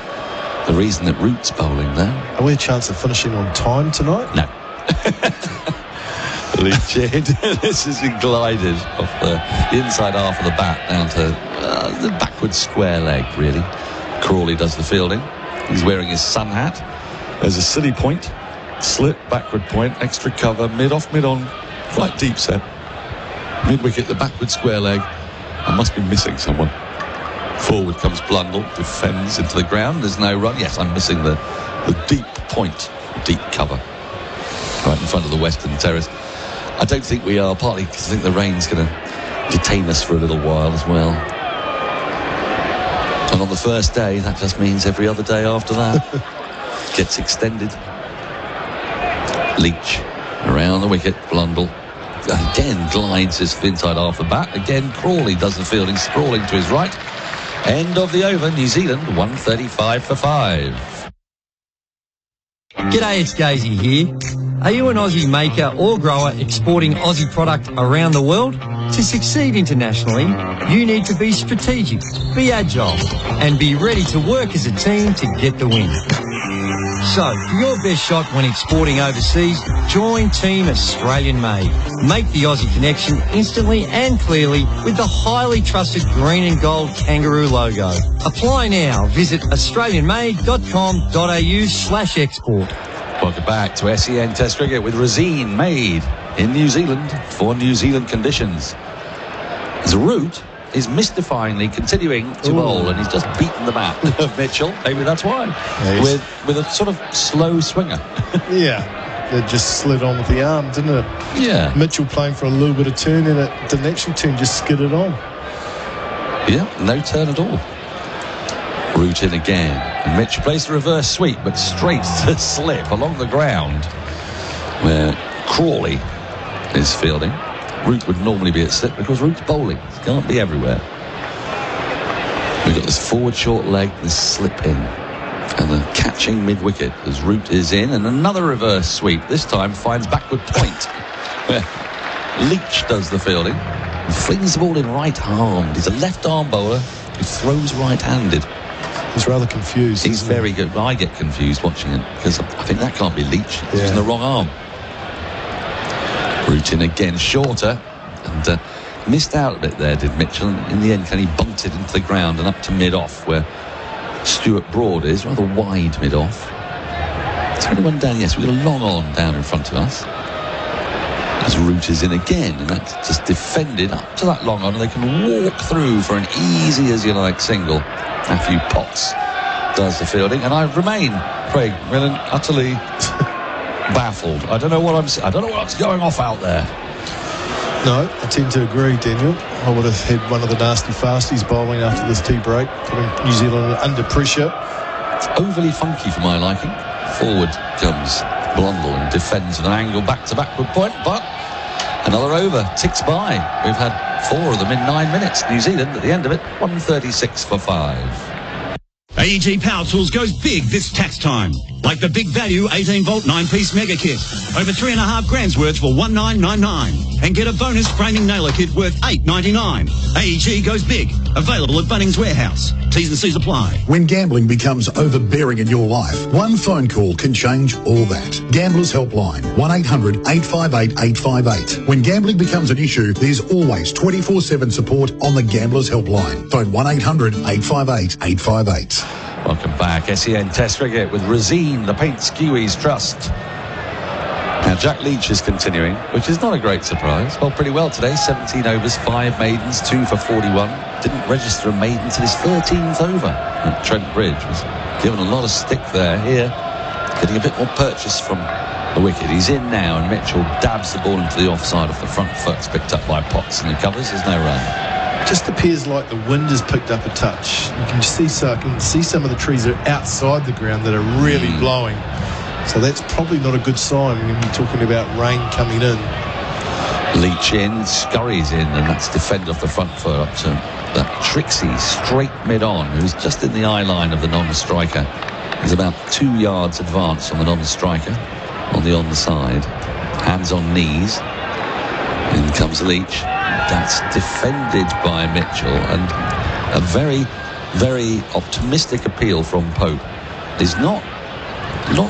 the reason that Root's bowling now. Are we a chance of finishing on time tonight? No. Leach in. This has been glided off the inside half of the bat down to the backward square leg, really. Crawley does the fielding. He's wearing his sun hat. There's a silly point, slip, backward point, extra cover, mid-off, mid-on, quite deep set. Mid-wicket, the backward square leg. I must be missing someone. Forward comes Blundell, defends into the ground. There's no run. Yes, I'm missing the deep point, deep cover, right in front of the Western Terrace. I don't think we are, partly because I think the rain's going to detain us for a little while as well. And on the first day, that just means every other day after that gets extended. Leach around the wicket. Blundell again glides his inside half the bat. Again, Crawley does the fielding, sprawling to his right. End of the over. New Zealand 135 for 5. G'day, it's Gazy here. Are you an Aussie maker or grower exporting Aussie product around the world? To succeed internationally, you need to be strategic, be agile, and be ready to work as a team to get the win. So, for your best shot when exporting overseas, join Team Australian Made. Make the Aussie connection instantly and clearly with the highly trusted green and gold kangaroo logo. Apply now. Visit australianmade.com.au/export. Welcome back to SEN Test Cricket with Rosine made in New Zealand for New Zealand conditions. His route is mystifyingly continuing to bowl, and he's just beaten the bat of Mitchell. Maybe that's why. Yeah, with a sort of slow swinger. Yeah, it just slid on with the arm, didn't it? Yeah. Mitchell playing for a little bit of turn, and it didn't actually turn, just skidded on. Yeah, no turn at all. Root in again. And Mitch plays the reverse sweep, but straight to slip along the ground where Crawley is fielding. Root would normally be at slip because Root's bowling. He can't be everywhere. We've got this forward short leg, this slip in, and then catching mid-wicket as Root is in, and another reverse sweep. This time finds backward point where Leach does the fielding and flings the ball in right-armed. He's a left-arm bowler who throws right-handed. He's rather confused. He's very good. I get confused watching it because I think that can't be Leach. He's using the wrong arm. Root in again, shorter, and missed out a bit there, did Mitchell. In the end, Kenny bunted into the ground and up to mid-off, where Stuart Broad is, rather wide mid-off. Is there anyone down? Yes, we've got a long on down in front of us. As Root is in again, and that's just defended up to that long on, and they can walk through for an easy-as-you-like single. Matthew Potts does the fielding, and I remain, Craig Millen, utterly baffled. I don't know what's going off out there. No, I tend to agree, Daniel. I would have had one of the nasty fasties bowling after this tea break, putting New Zealand under pressure. It's overly funky for my liking. Forward comes Blundell and defends at an angle back to backward point, but another over ticks by. We've had 4 of them in 9 minutes. New Zealand at the end of it, 136 for 5. AEG Power Tools goes big this tax time. Like the big value 18-volt 9-piece mega kit. Over 3.5 grand's worth for $1,999. And get a bonus framing nailer kit worth $899. AEG goes big. Available at Bunnings Warehouse. T's and C's apply. When gambling becomes overbearing in your life, one phone call can change all that. Gamblers Helpline, 1-800-858-858. When gambling becomes an issue, there's always 24/7 support on the Gamblers Helpline. Phone 1-800-858-858. Welcome back. SEN Test Cricket with Rosine, the Paint Skewies Trust. Now Jack Leach is continuing, which is not a great surprise. Well, pretty well today. 17 overs, 5 maidens, 2 for 41. Didn't register a maiden till his 13th over at Trent Bridge. Was given a lot of stick there. Here, getting a bit more purchase from the wicket. He's in now, and Mitchell dabs the ball into the offside off the front foot. It's picked up by Potts, and he covers. There's no run. Just appears like the wind has picked up a touch. You can see some of the trees are outside the ground that are really blowing. So that's probably not a good sign when you're talking about rain coming in. Leach in, scurries in, and that's defended off the front foot up to that Trixie straight mid-on, who's just in the eye line of the non-striker. He's about 2 yards advance on the non-striker on the on-side. Hands on knees. In comes Leach. That's defended by Mitchell, and a very, very optimistic appeal from Pope is not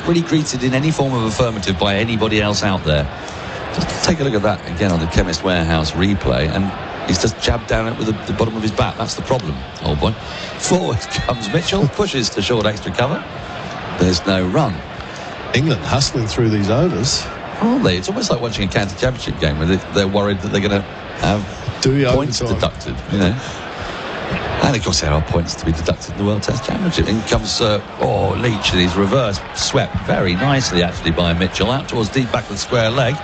really greeted in any form of affirmative by anybody else out there. Just take a look at that again on the Chemist Warehouse replay, and he's just jabbed down it with the bottom of his bat. That's the problem, old boy. Forward comes Mitchell, pushes to short extra cover. There's no run. England hustling through these overs. Aren't they? It's almost like watching a county championship game where they're worried that they're going to have points deducted, you know. And of course there are points to be deducted in the World Test Championship. In comes Leach, and he's reverse swept very nicely actually by Mitchell out towards deep back of the square leg.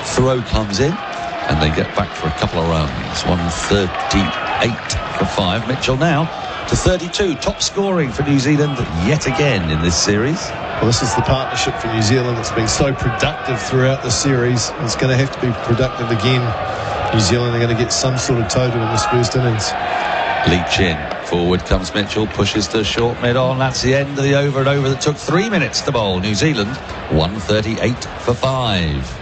Throw comes in, and they get back for a couple of runs. 138 for 5. Mitchell now to 32, top scoring for New Zealand yet again in this series. Well, this is the partnership for New Zealand that's been so productive throughout the series. It's going to have to be productive again. New Zealand are going to get some sort of total in this first innings. Leach in, Forward comes Mitchell, pushes to short mid-on. That's the end of the over and over that took 3 minutes to bowl. New Zealand 138 for 5.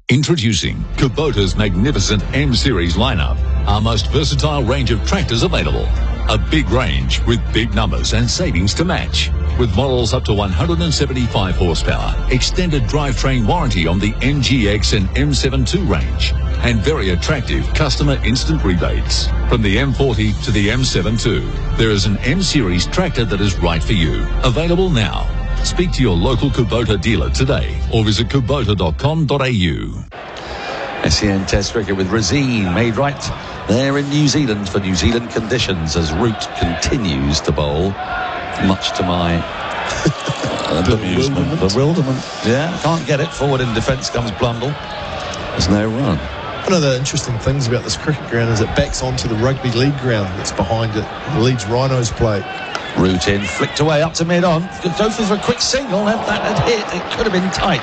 Introducing Kubota's magnificent M-Series lineup, our most versatile range of tractors available. A big range with big numbers and savings to match. With models up to 175 horsepower, extended drivetrain warranty on the MGX and M72 range, and very attractive customer instant rebates. From the M40 to the M72, there is an M-Series tractor that is right for you. Available now. Speak to your local Kubota dealer today or visit kubota.com.au. SEN Test cricket with Razine made right there in New Zealand for New Zealand conditions as Root continues to bowl, much to my bewilderment. Yeah, can't get it. Forward in defence comes Blundell. There's no run. One of the interesting things about this cricket ground is it backs onto the rugby league ground that's behind it. The Leeds Rhinos play. Root in, flicked away up to mid-on. Go for a quick single. That had hit. It could have been tight.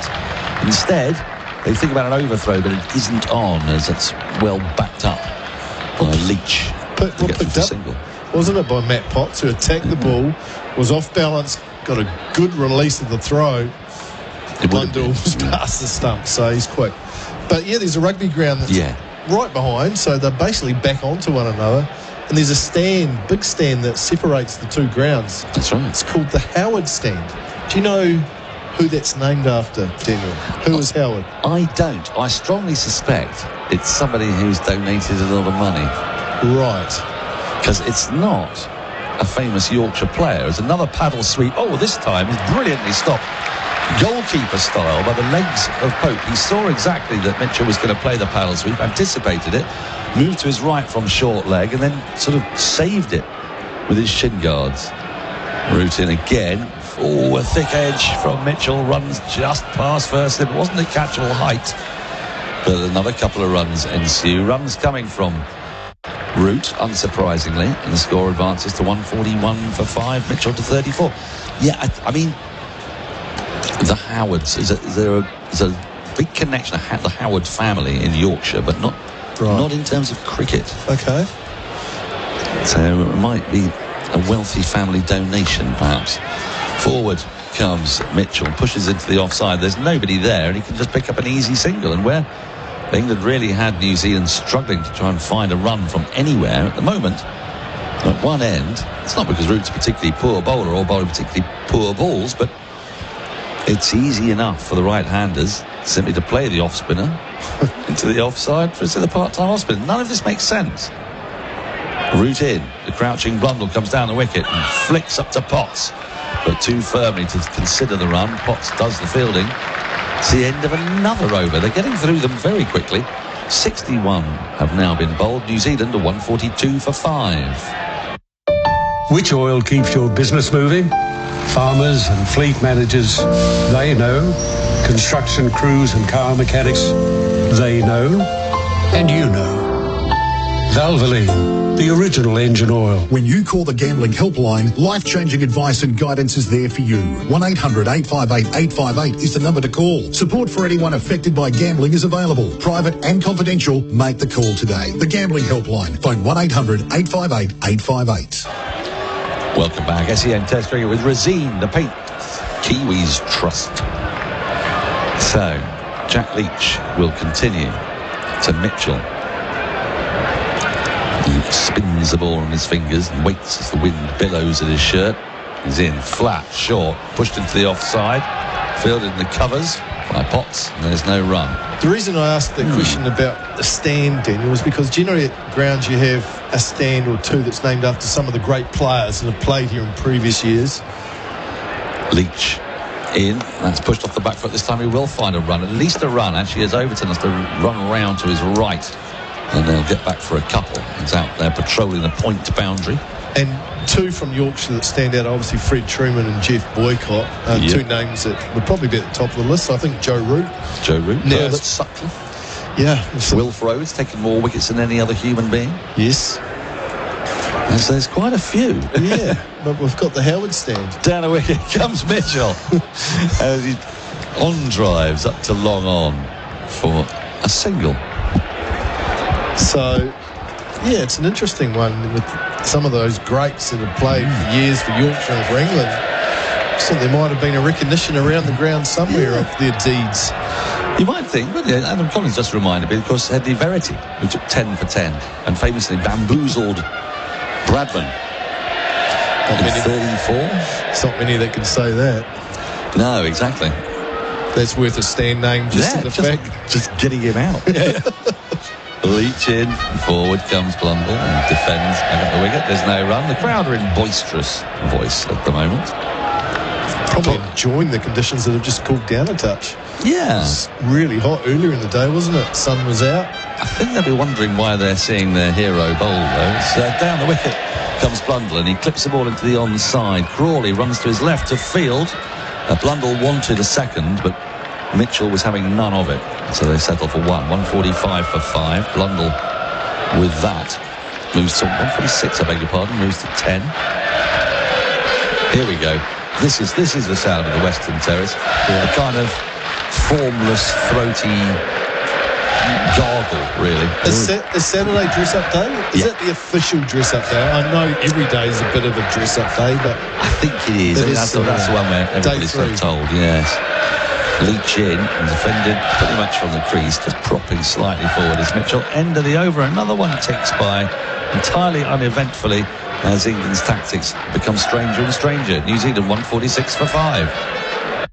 Instead, they think about an overthrow, but it isn't on as it's well backed up by Leach. Picked up, single. Wasn't it, by Matt Potts, who attacked the ball, was off balance, got a good release of the throw. Blundell was past the stump, so he's quick. But yeah, there's a rugby ground that's right behind, so they're basically back onto one another. And there's a stand, big stand, that separates the two grounds. That's right. It's called the Howard stand. Do you know who that's named after, Daniel? Who is Howard? I don't. I strongly suspect it's somebody who's donated a lot of money. Right. Because it's not a famous Yorkshire player. It's another paddle sweep. Oh, this time is brilliantly stopped. Goalkeeper style by the legs of Pope. He saw exactly that Mitchell was going to play the paddle sweep, anticipated it, moved to his right from short leg, and then sort of saved it with his shin guards. Root in again. Oh, a thick edge from Mitchell. Runs just past first. It wasn't a catchable height. But another couple of runs ensue. Runs coming from Root, unsurprisingly. And the score advances to 141 for 5. Mitchell to 34. Yeah, I mean, the Howards. Is there a big connection to the Howard family in Yorkshire, but not in terms of cricket. Okay. So it might be a wealthy family donation, perhaps. Forward comes Mitchell, pushes into the offside. There's nobody there, and he can just pick up an easy single. And where England really had New Zealand struggling to try and find a run from anywhere at the moment, at one end, it's not because Root's a particularly poor bowler or bowling particularly poor balls, but it's easy enough for the right-handers simply to play the off-spinner into the offside for the part-time off-spinner. None of this makes sense. Root in. The crouching Blundell comes down the wicket and flicks up to Potts, but too firmly to consider the run. Potts does the fielding. It's the end of another over. They're getting through them very quickly. 61 have now been bowled. New Zealand are 142 for 5. Which oil keeps your business moving? Farmers and fleet managers, they know. Construction crews and car mechanics, they know. And you know. Valvoline, the original engine oil. When you call the Gambling Helpline, life-changing advice and guidance is there for you. 1-800-858-858 is the number to call. Support for anyone affected by gambling is available. Private and confidential. Make the call today. The Gambling Helpline. Phone 1-800-858-858. Welcome back. SEN Test cricket with Razine, the Paint Kiwis Trust. So, Jack Leach will continue to Mitchell. He spins the ball on his fingers and waits as the wind billows at his shirt. He's in, flat, short, pushed into the offside, fielded in the covers by Potts, and there's no run. The reason I asked the question about the stand, Daniel, was because do you know at grounds you have a stand or two that's named after some of the great players that have played here in previous years? Leach in, that's pushed off the back foot. This time he will find a run, at least a run, actually, as Overton has to run around to his right. And they'll get back for a couple. He's out there patrolling the point boundary. And two from Yorkshire that stand out, obviously Fred Truman and Jeff Boycott. Two names that would probably be at the top of the list. I think Joe Root. Herbert Sutcliffe. Yeah. Wilf Rhodes taking more wickets than any other human being. Yes. And so there's quite a few. Yeah, but we've got the Howard stand. Down a wicket comes Mitchell. As he on drives up to long on for a single. So, yeah, it's an interesting one with some of those greats that have played for years for Yorkshire and for England. So there might have been a recognition around the ground somewhere of their deeds. You might think, but yeah, Adam Collins just reminded me, of course, Eddie Verity, who took 10 for 10 and famously bamboozled Bradman. Not many, 34. It's not many that can say that. No, exactly. That's worth a stand name just in the fact. Just getting him out. Leach in, forward comes Blundell and defends at the wicket. There's no run. The crowd are in boisterous voice at the moment. Probably enjoying the conditions that have just cooled down a touch. Yeah. It was really hot earlier in the day, wasn't it? Sun was out. I think they'll be wondering why they're seeing their hero bowl, though. It's down the wicket comes Blundell, and he clips the ball into the onside. Crawley runs to his left of field. Blundell wanted a second, but Mitchell was having none of it. So they settle for 145 for 5. Blundell with that moves to 146, I beg your pardon, moves to 10. Here we go. This is the sound of the Western Terrace. A kind of formless, throaty gargle, really. Is Saturday dress-up day? Is that the official dress-up day? I know every day is a bit of a dress-up day, but I think it is. That's the one where everybody's so told, yes. Leach in and defended pretty much from the crease, just propping slightly forward as Mitchell. End of the over. Another one ticks by entirely uneventfully as England's tactics become stranger and stranger. New Zealand 146 for 5.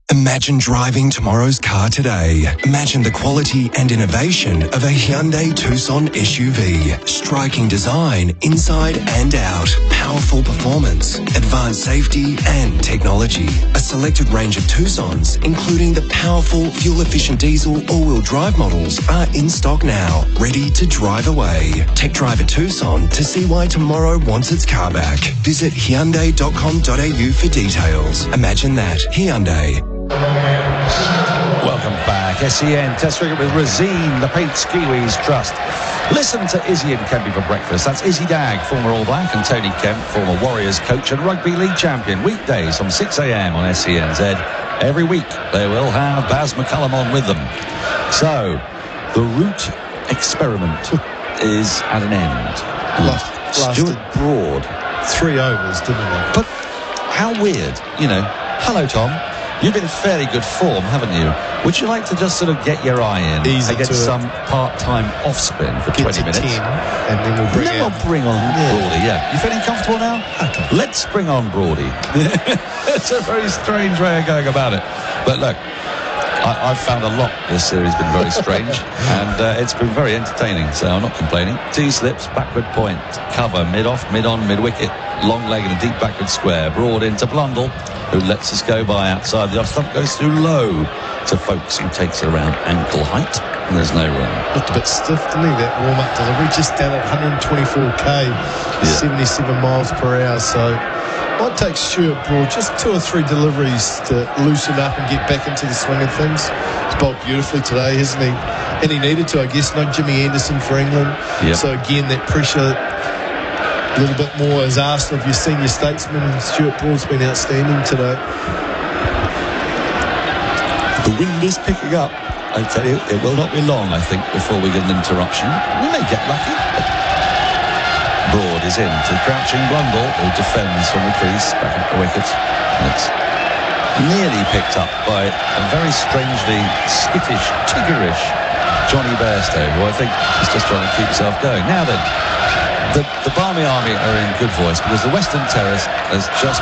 Imagine driving tomorrow's car today. Imagine the quality and innovation of a Hyundai Tucson SUV. Striking design inside and out. Powerful performance, advanced safety and technology. A selected range of Tucsons, including the powerful fuel-efficient diesel all-wheel drive models, are in stock now, ready to drive away. Tech drive a Tucson to see why tomorrow wants its car back. Visit Hyundai.com.au for details. Imagine that. Hyundai. Welcome back. SEN Test Cricket with Razine, the Paint Skiwies Trust. Listen to Izzy and Kempy for breakfast. That's Izzy Dagg, former All Black, and Tony Kemp, former Warriors coach and Rugby League champion. Weekdays from 6 a.m. on SENZ. Every week they will have Baz McCullum on with them. So, the route experiment is at an end. Stuart Broad. 3 overs, didn't it? But how weird, Hello, Tom. You've been in fairly good form, haven't you? Would you like to just sort of get your eye in against some part-time off-spin for 20 minutes? 10, and then we'll bring on Broady, yeah. You feeling comfortable now? Okay. Let's bring on Broady. It's a very strange way of going about it. But look, I've found a lot this series been very strange, and it's been very entertaining, so I'm not complaining. 2 slips, backward point, cover, mid-off, mid-on, mid-wicket, long leg and a deep backward square. Broad into Blundell, who lets us go by outside the off stump, goes through low to Folks, who takes it around ankle height, and there's no run. Looked a bit stiff, didn't he, that warm-up delivery, just down at 124k, 77 miles per hour, so might take Stuart Broad just 2 or 3 deliveries to loosen up and get back into the swing of things. He's bowled beautifully today, hasn't he? And he needed to, I guess. No Jimmy Anderson for England. Yep. So again, that pressure a little bit more is asked of your senior statesman, and Stuart Broad's been outstanding today. The wind is picking up. I tell you, it will not be long, I think, before we get an interruption. We may get lucky, but Broad is in to crouching Blundell, who defends from the crease back at the wicket. It's nearly picked up by a very strangely skittish, tiggerish Johnny Bairstow, who I think is just trying to keep himself going. Now then, the Barmy Army are in good voice because the Western Terrace has just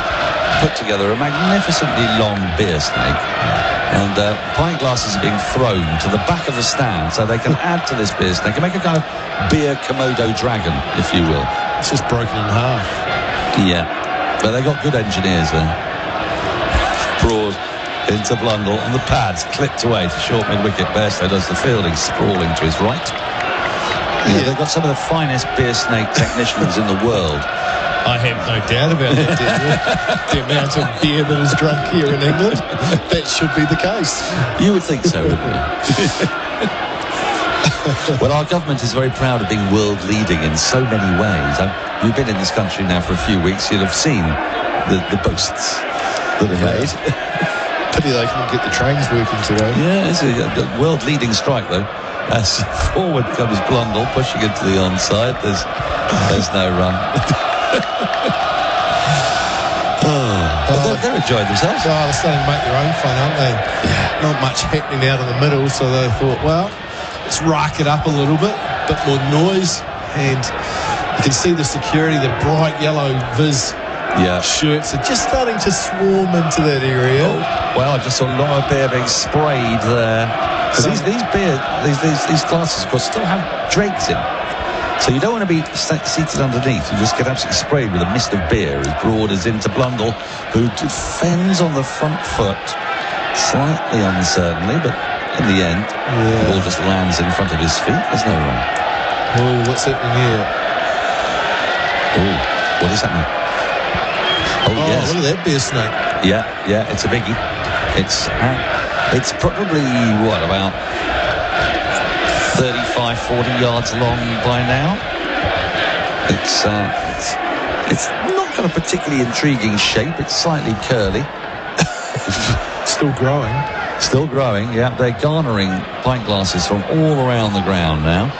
put together a magnificently long beer snake, and pint glasses are being thrown to the back of the stand so they can add to this beer snake and make a kind of beer Komodo dragon, if you will. It's just broken in half. Yeah, but they got good engineers there. Broad into Blundell, and the pads clipped away to short mid-wicket. Bairstow does the fielding, sprawling to his right. Yeah, they've got some of the finest beer snake technicians in the world. I have no doubt about that. The amount of beer that is drunk here in England, that should be the case. You would think so, wouldn't you? Well, our government is very proud of being world leading in so many ways. You've been in this country now for a few weeks. You'll have seen the boasts that are made. Pity they couldn't get the trains working today. Yeah, it's a world leading strike though. As forward comes Blundell, pushing into the onside. There's no run. They're enjoying themselves. Oh, they're starting to make their own fun, aren't they? Yeah. Not much happening out in the middle, so they thought, well, let's rack it up a little bit more noise, and you can see the security, the bright yellow Viz shirts are just starting to swarm into that area. Well, I just saw a lot of beer being sprayed there. Because these glasses, of course, still have dregs in. So you don't want to be seated underneath. You just get absolutely sprayed with a mist of beer as Broad is into Blundell, who defends on the front foot, slightly uncertainly, but in the end, the ball just lands in front of his feet. There's no run. Oh, what's happening here? Oh, what is happening? Oh, yes. Look at that beer snake. Yeah, it's a biggie. It's probably, about 35, 40 yards long by now. It's not got a particularly intriguing shape. It's slightly curly. Still growing. Still growing, yeah. They're garnering pint glasses from all around the ground now.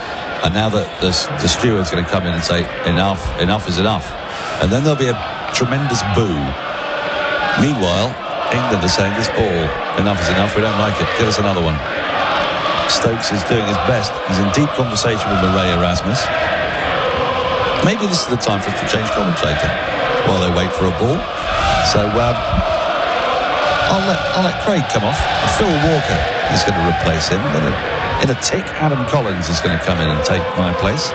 And now that the steward's going to come in and say, enough is enough. And then there'll be a tremendous boo. Meanwhile, England are saying, this ball, enough is enough, we don't like it, give us another one. Stokes is doing his best. He's in deep conversation with Murray Erasmus. Maybe this is the time for us to change commentator while they wait for a ball. So I'll let Craig come off. Phil Walker is going to replace him. In a tick, Adam Collins is going to come in and take my place.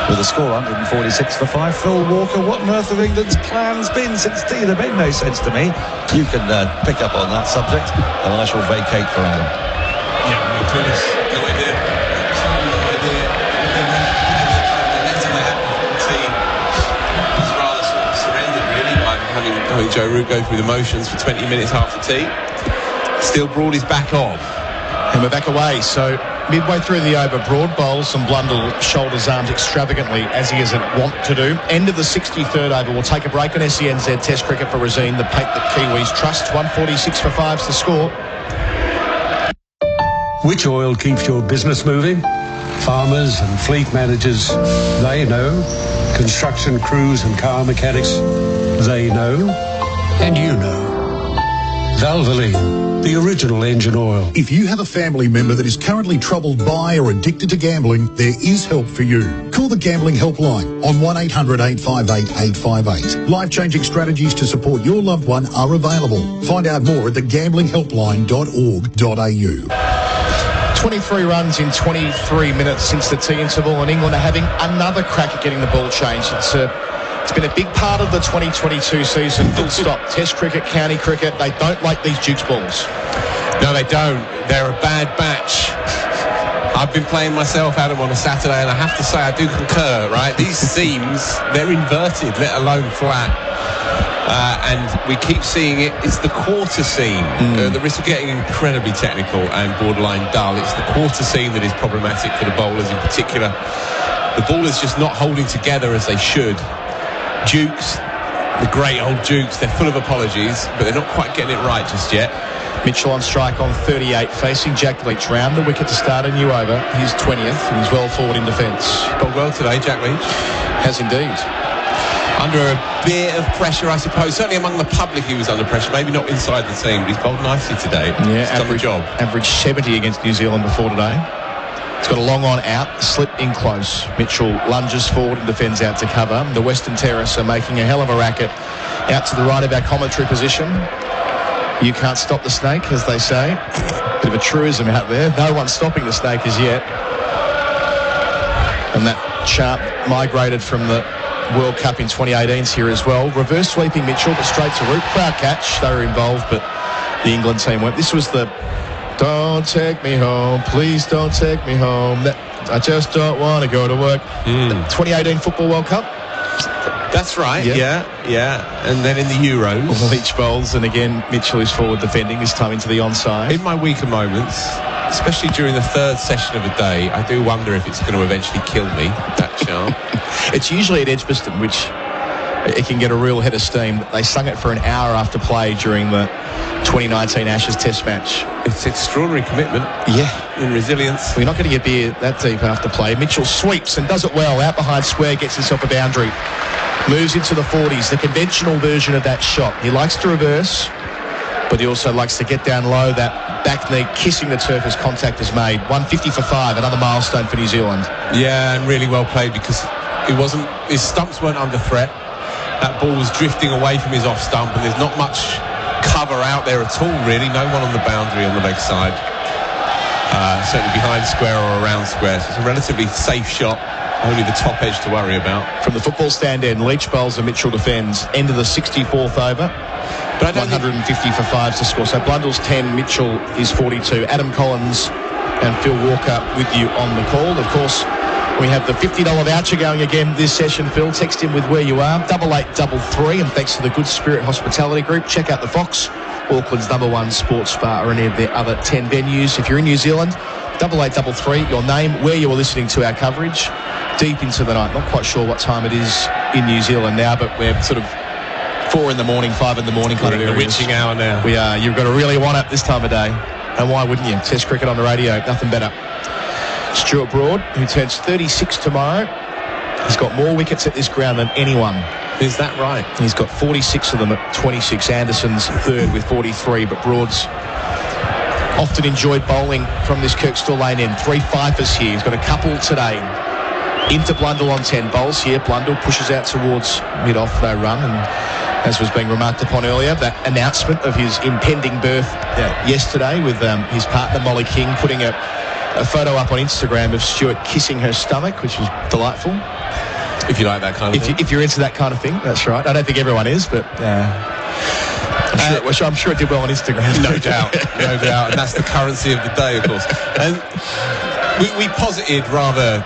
With a score 146-5, Phil Walker, what on earth have England's plans been since tea? They made no sense to me. You can pick up on that subject, and I shall vacate for Adam. Yeah, no idea. He's rather sort of surrendered, really, by having Joe Root go through the motions for 20 minutes after tea. Still Broad is back on. And we're back away, so midway through the over, Broad bowls and Blundell shoulders arms extravagantly, as he is wont to do. End of the 63rd over. We'll take a break on SENZ Test Cricket for Rosine, the paint that Kiwis trust. 146-5's the score. Which oil keeps your business moving? Farmers and fleet managers, they know. Construction crews and car mechanics, they know. And you know. Valvoline, the original engine oil. If you have a family member that is currently troubled by or addicted to gambling, there is help for you. Call the Gambling Helpline on 1-800-858-858. Life-changing strategies to support your loved one are available. Find out more at thegamblinghelpline.org.au. 23 runs in 23 minutes since the tea interval, and England are having another crack at getting the ball changed. It's been a big part of the 2022 season, full stop. Test cricket, county cricket, they don't like these Dukes balls. No, they don't. They're a bad batch. I've been playing myself, Adam, on a Saturday, and I have to say I do concur, right? These seams, they're inverted, let alone flat. And we keep seeing it. It's the quarter seam. The risk of getting incredibly technical and borderline dull. It's the quarter seam that is problematic for the bowlers in particular. The bowlers just not holding together as they should. Dukes, the great old Dukes, they're full of apologies, but they're not quite getting it right just yet. Mitchell on strike on 38, facing Jack Leach. Round the wicket to start a new over. He's 20th, and he's well forward in defence. Bowled well today, Jack Leach. Has indeed. Under a bit of pressure, I suppose. Certainly among the public he was under pressure. Maybe not inside the team, but he's bowled nicely today. Yeah, he's done the job. Average 70 against New Zealand before today. He's got a long on out, slip in close. Mitchell lunges forward and defends out to cover. The Western Terrace are making a hell of a racket out to the right of our commentary position. You can't stop the snake, as they say. Bit of a truism out there. No one's stopping the snake as yet. And that chart migrated from the World Cup in 2018's here as well. Reverse sweeping Mitchell, but straight to Root. Crowd catch. They were involved, but the England team went. This was the "Don't take me home, please don't take me home. I just don't want to go to work." 2018 Football World Cup. That's right, yeah. And then in the Euros. Leach bowls, and again, Mitchell is forward defending, this time into the onside. In my weaker moments, especially during the third session of the day, I do wonder if it's going to eventually kill me, that chant. It's usually at Edgbaston, which it can get a real head of steam. They sung it for an hour after play during the 2019 Ashes Test match. It's extraordinary commitment. Yeah. And resilience. Well, you're not going to get beer that deep after play. Mitchell sweeps and does it well. Out behind square, gets himself a boundary. Moves into the 40s, the conventional version of that shot. He likes to reverse, but he also likes to get down low, that back knee kissing the turf as contact is made. 150 for 5, another milestone for New Zealand. Yeah, and really well played, because his stumps weren't under threat. That ball was drifting away from his off stump, and there's not much cover out there at all, really. No one on the boundary on the leg side. Certainly behind square or around square. So it's a relatively safe shot. Only the top edge to worry about. From the football stand end, Leach bowls and Mitchell defends. End of the 64th over. But 150 for 5 to score. So Blundell's 10, Mitchell is 42. Adam Collins and Phil Walker with you on the call. Of course, we have the $50 voucher going again this session, Phil. Text in with where you are, 8833, and thanks to the Good Spirit Hospitality Group. Check out the Fox, Auckland's #1 sports bar, or any of their other 10 venues. If you're in New Zealand, 8833, your name, where you are listening to our coverage, deep into the night. Not quite sure what time it is in New Zealand now, but we're sort of 4 in the morning, 5 in the morning kind of the witching hour now. We are. You've got to really want it this time of day. And why wouldn't you? Test cricket on the radio, nothing better. Stuart Broad, who turns 36 tomorrow, has got more wickets at this ground than anyone. Is that right? He's got 46 of them at 26. Anderson's third with 43, but Broad's often enjoyed bowling from this Kirkstall lane end. 3 fifers here. He's got a couple today. Into Blundell on 10 bowls here. Blundell pushes out towards mid-off, no run, and as was being remarked upon earlier, that announcement of his impending birth yesterday with his partner Molly King putting a photo up on Instagram of Stuart kissing her stomach, which was delightful. If you like that kind of thing. If you're into that kind of thing, that's right. I don't think everyone is, but I'm sure it did well on Instagram. No doubt, no doubt. And that's the currency of the day, of course. And we posited rather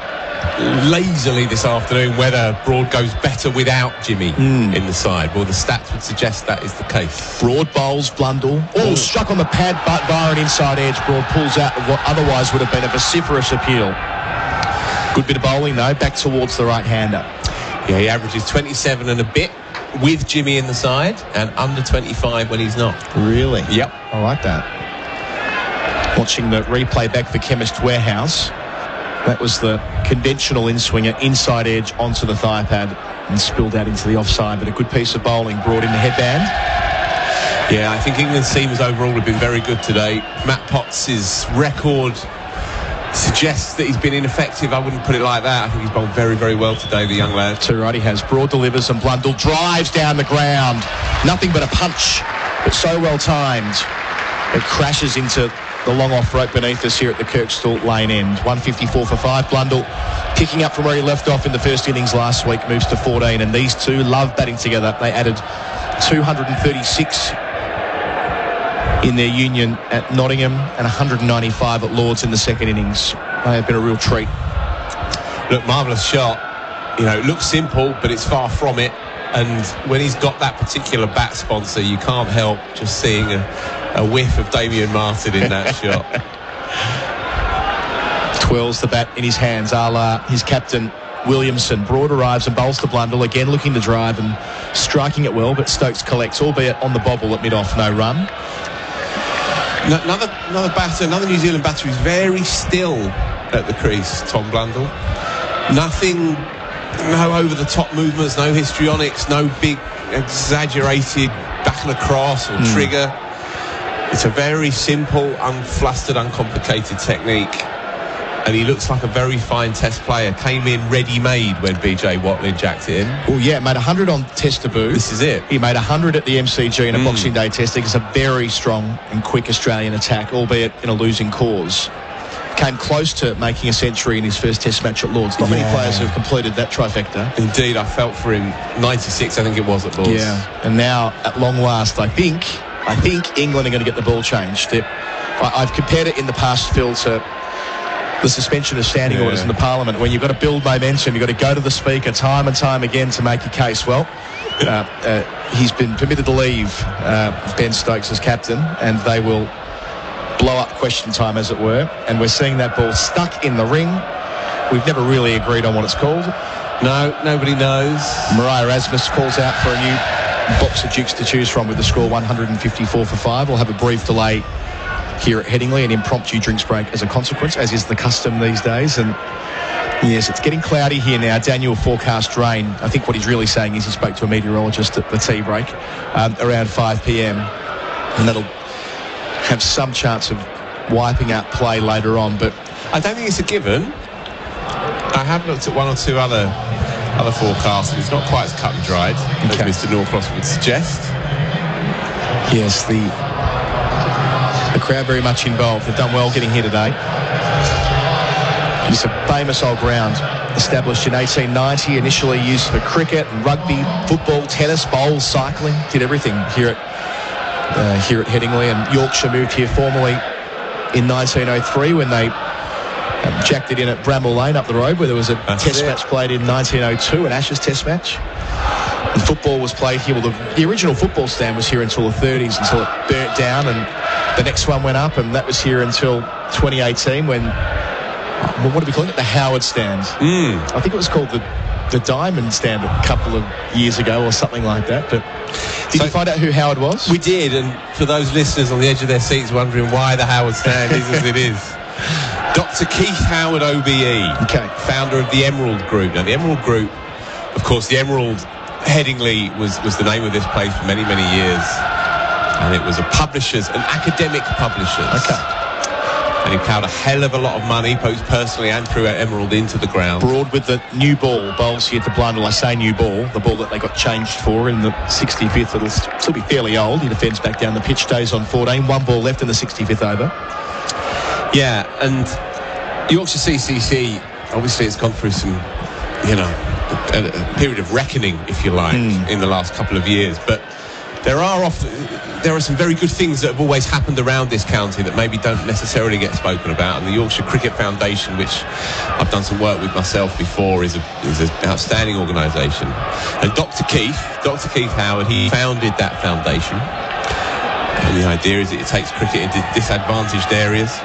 lazily this afternoon whether Broad goes better without Jimmy in the side. Well, the stats would suggest that is the case. Broad bowls Blundell. Oh, struck on the pad, but via an inside edge. Broad pulls out of what otherwise would have been a vociferous appeal. Good bit of bowling, though, back towards the right-hander. Yeah, he averages 27 and a bit with Jimmy in the side, and under 25 when he's not. Really? Yep. I like that. Watching the replay back for Chemist Warehouse. That was the conventional in-swinger, inside edge onto the thigh pad and spilled out into the offside. But a good piece of bowling, Broad in the headband. Yeah, I think England's seamers overall have been very good today. Matt Potts' record suggests that he's been ineffective. I wouldn't put it like that. I think he's bowled very, very well today, the young lad. Too right, he has. Broad delivers and Blundell drives down the ground. Nothing but a punch, but so well timed. It crashes into the long off rope beneath us here at the Kirkstall lane end. 154 for 5. Blundell picking up from where he left off in the first innings last week, moves to 14, and these two love batting together. They added 236 in their union at Nottingham and 195 at Lords in the second innings. They have been a real treat. Look, marvellous shot. You know, it looks simple, but it's far from it. And when he's got that particular bat sponsor, you can't help just seeing a whiff of Damien Martin in that shot. Twirls the bat in his hands, a la his captain Williamson. Broad arrives and bowls to Blundell, again looking to drive and striking it well, but Stokes collects, albeit on the bobble at mid-off, no run. Another batter, another New Zealand batter who's very still at the crease, Tom Blundell. Nothing, no over-the-top movements, no histrionics, no big exaggerated back and across or trigger. It's a very simple, unflustered, uncomplicated technique. And he looks like a very fine test player. Came in ready-made when BJ Watling jacked it in. Oh, yeah, made 100 on test debut. This is it. He made 100 at the MCG in a Boxing Day test. It's a very strong and quick Australian attack, albeit in a losing cause. Came close to making a century in his first test match at Lords. Not many players have completed that trifecta. Indeed, I felt for him. 96, I think it was, at Lords. Yeah, and now, at long last, I think England are going to get the ball changed. I've compared it in the past, Phil, to the suspension of standing orders in the Parliament. When you've got to build momentum, you've got to go to the Speaker time and time again to make a case. Well, he's been permitted to leave, Ben Stokes as captain, and they will blow up question time, as it were. And we're seeing that ball stuck in the ring. We've never really agreed on what it's called. No, nobody knows. Mariah Erasmus calls out for a new box of dukes to choose from with the score 154 for 5. We'll have a brief delay here at Headingley, an impromptu drinks break as a consequence, as is the custom these days. And Yes, it's getting cloudy here now. Daniel forecast rain. I think what he's really saying is he spoke to a meteorologist at the tea break around 5 p.m. and that'll have some chance of wiping out play later on, but I don't think it's a given. I have looked at one or two other forecasts, and it's not quite as cut and dried as Mr. Norcross would suggest. Yes, the crowd very much involved. They've done well getting here today. It's a famous old ground, established in 1890, initially used for cricket, rugby, football, tennis, bowls, cycling, did everything here at Headingley. And Yorkshire moved here formally in 1903 when they jacked it in at Bramall Lane up the road, where there was a test match played in 1902, an Ashes test match. And football was played here. Well, the original football stand was here until the 30s, until it burnt down, and the next one went up, and that was here until 2018 when, well, what do we call it? The Howard stand. I think it was called the Diamond stand a couple of years ago or something like that. But did you find out who Howard was? We did, and for those listeners on the edge of their seats wondering why the Howard stand is as it is, Dr. Keith Howard OBE, founder of the Emerald Group. Now, the Emerald Group, of course, the Emerald Headingley was the name of this place for many, many years. And it was an academic publishers. And he plowed a hell of a lot of money, both personally and through Emerald, into the ground. Broad with the new bowls here at the Blundell. I say new ball, the ball that they got changed for in the 65th. It'll still be fairly old. He defends back down the pitch, stays on 14. One ball left in the 65th over. Yeah, and Yorkshire CCC, obviously it's gone through some, a period of reckoning, if you like, in the last couple of years. But there are some very good things that have always happened around this county that maybe don't necessarily get spoken about. And the Yorkshire Cricket Foundation, which I've done some work with myself before, is an outstanding organisation. And Dr. Keith Howard, he founded that foundation. And the idea is that it takes cricket into disadvantaged areas,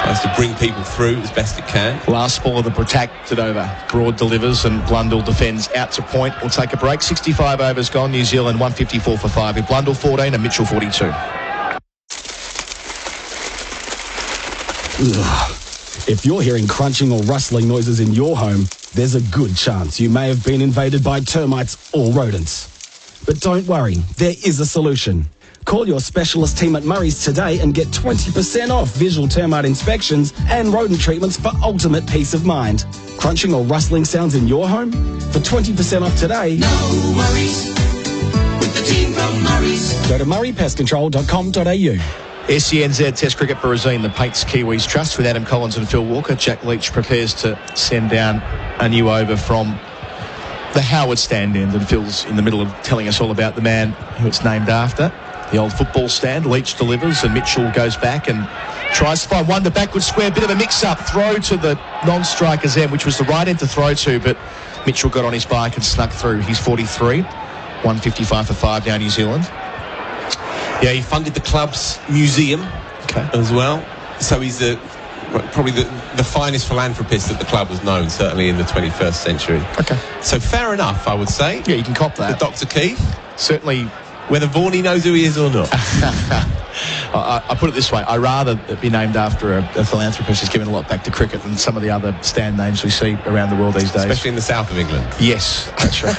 tries to bring people through as best it can. Last ball of the protected over. Broad delivers and Blundell defends out to point. We'll take a break. 65 overs gone. New Zealand 154 for 5 with Blundell 14 and Mitchell 42. If you're hearing crunching or rustling noises in your home, there's a good chance you may have been invaded by termites or rodents. But don't worry, there is a solution. Call your specialist team at Murray's today and get 20% off visual termite inspections and rodent treatments for ultimate peace of mind. Crunching or rustling sounds in your home? For 20% off today, no worries with the team from Murray's. Go to murraypestcontrol.com.au. SENZ Test Cricket Barazine, the Pates Kiwis Trust with Adam Collins and Phil Walker. Jack Leach prepares to send down a new over from the Howard stand end, and Phil's in the middle of telling us all about the man who it's named after. The old football stand. Leach delivers and Mitchell goes back and tries to find one. The backward square, bit of a mix-up. Throw to the non-striker's end, which was the right end to throw to, but Mitchell got on his bike and snuck through. He's 43. 155 for 5 now, New Zealand. Yeah, he funded the club's museum as well. So he's probably the finest philanthropist that the club has known, certainly in the 21st century. So fair enough, I would say. Yeah, you can cop that. The Dr. Keith. Certainly. Whether Vorney knows who he is or not. I put it this way. I'd rather be named after a philanthropist who's given a lot back to cricket than some of the other stand names we see around the world these days. Especially in the south of England. Yes, that's right.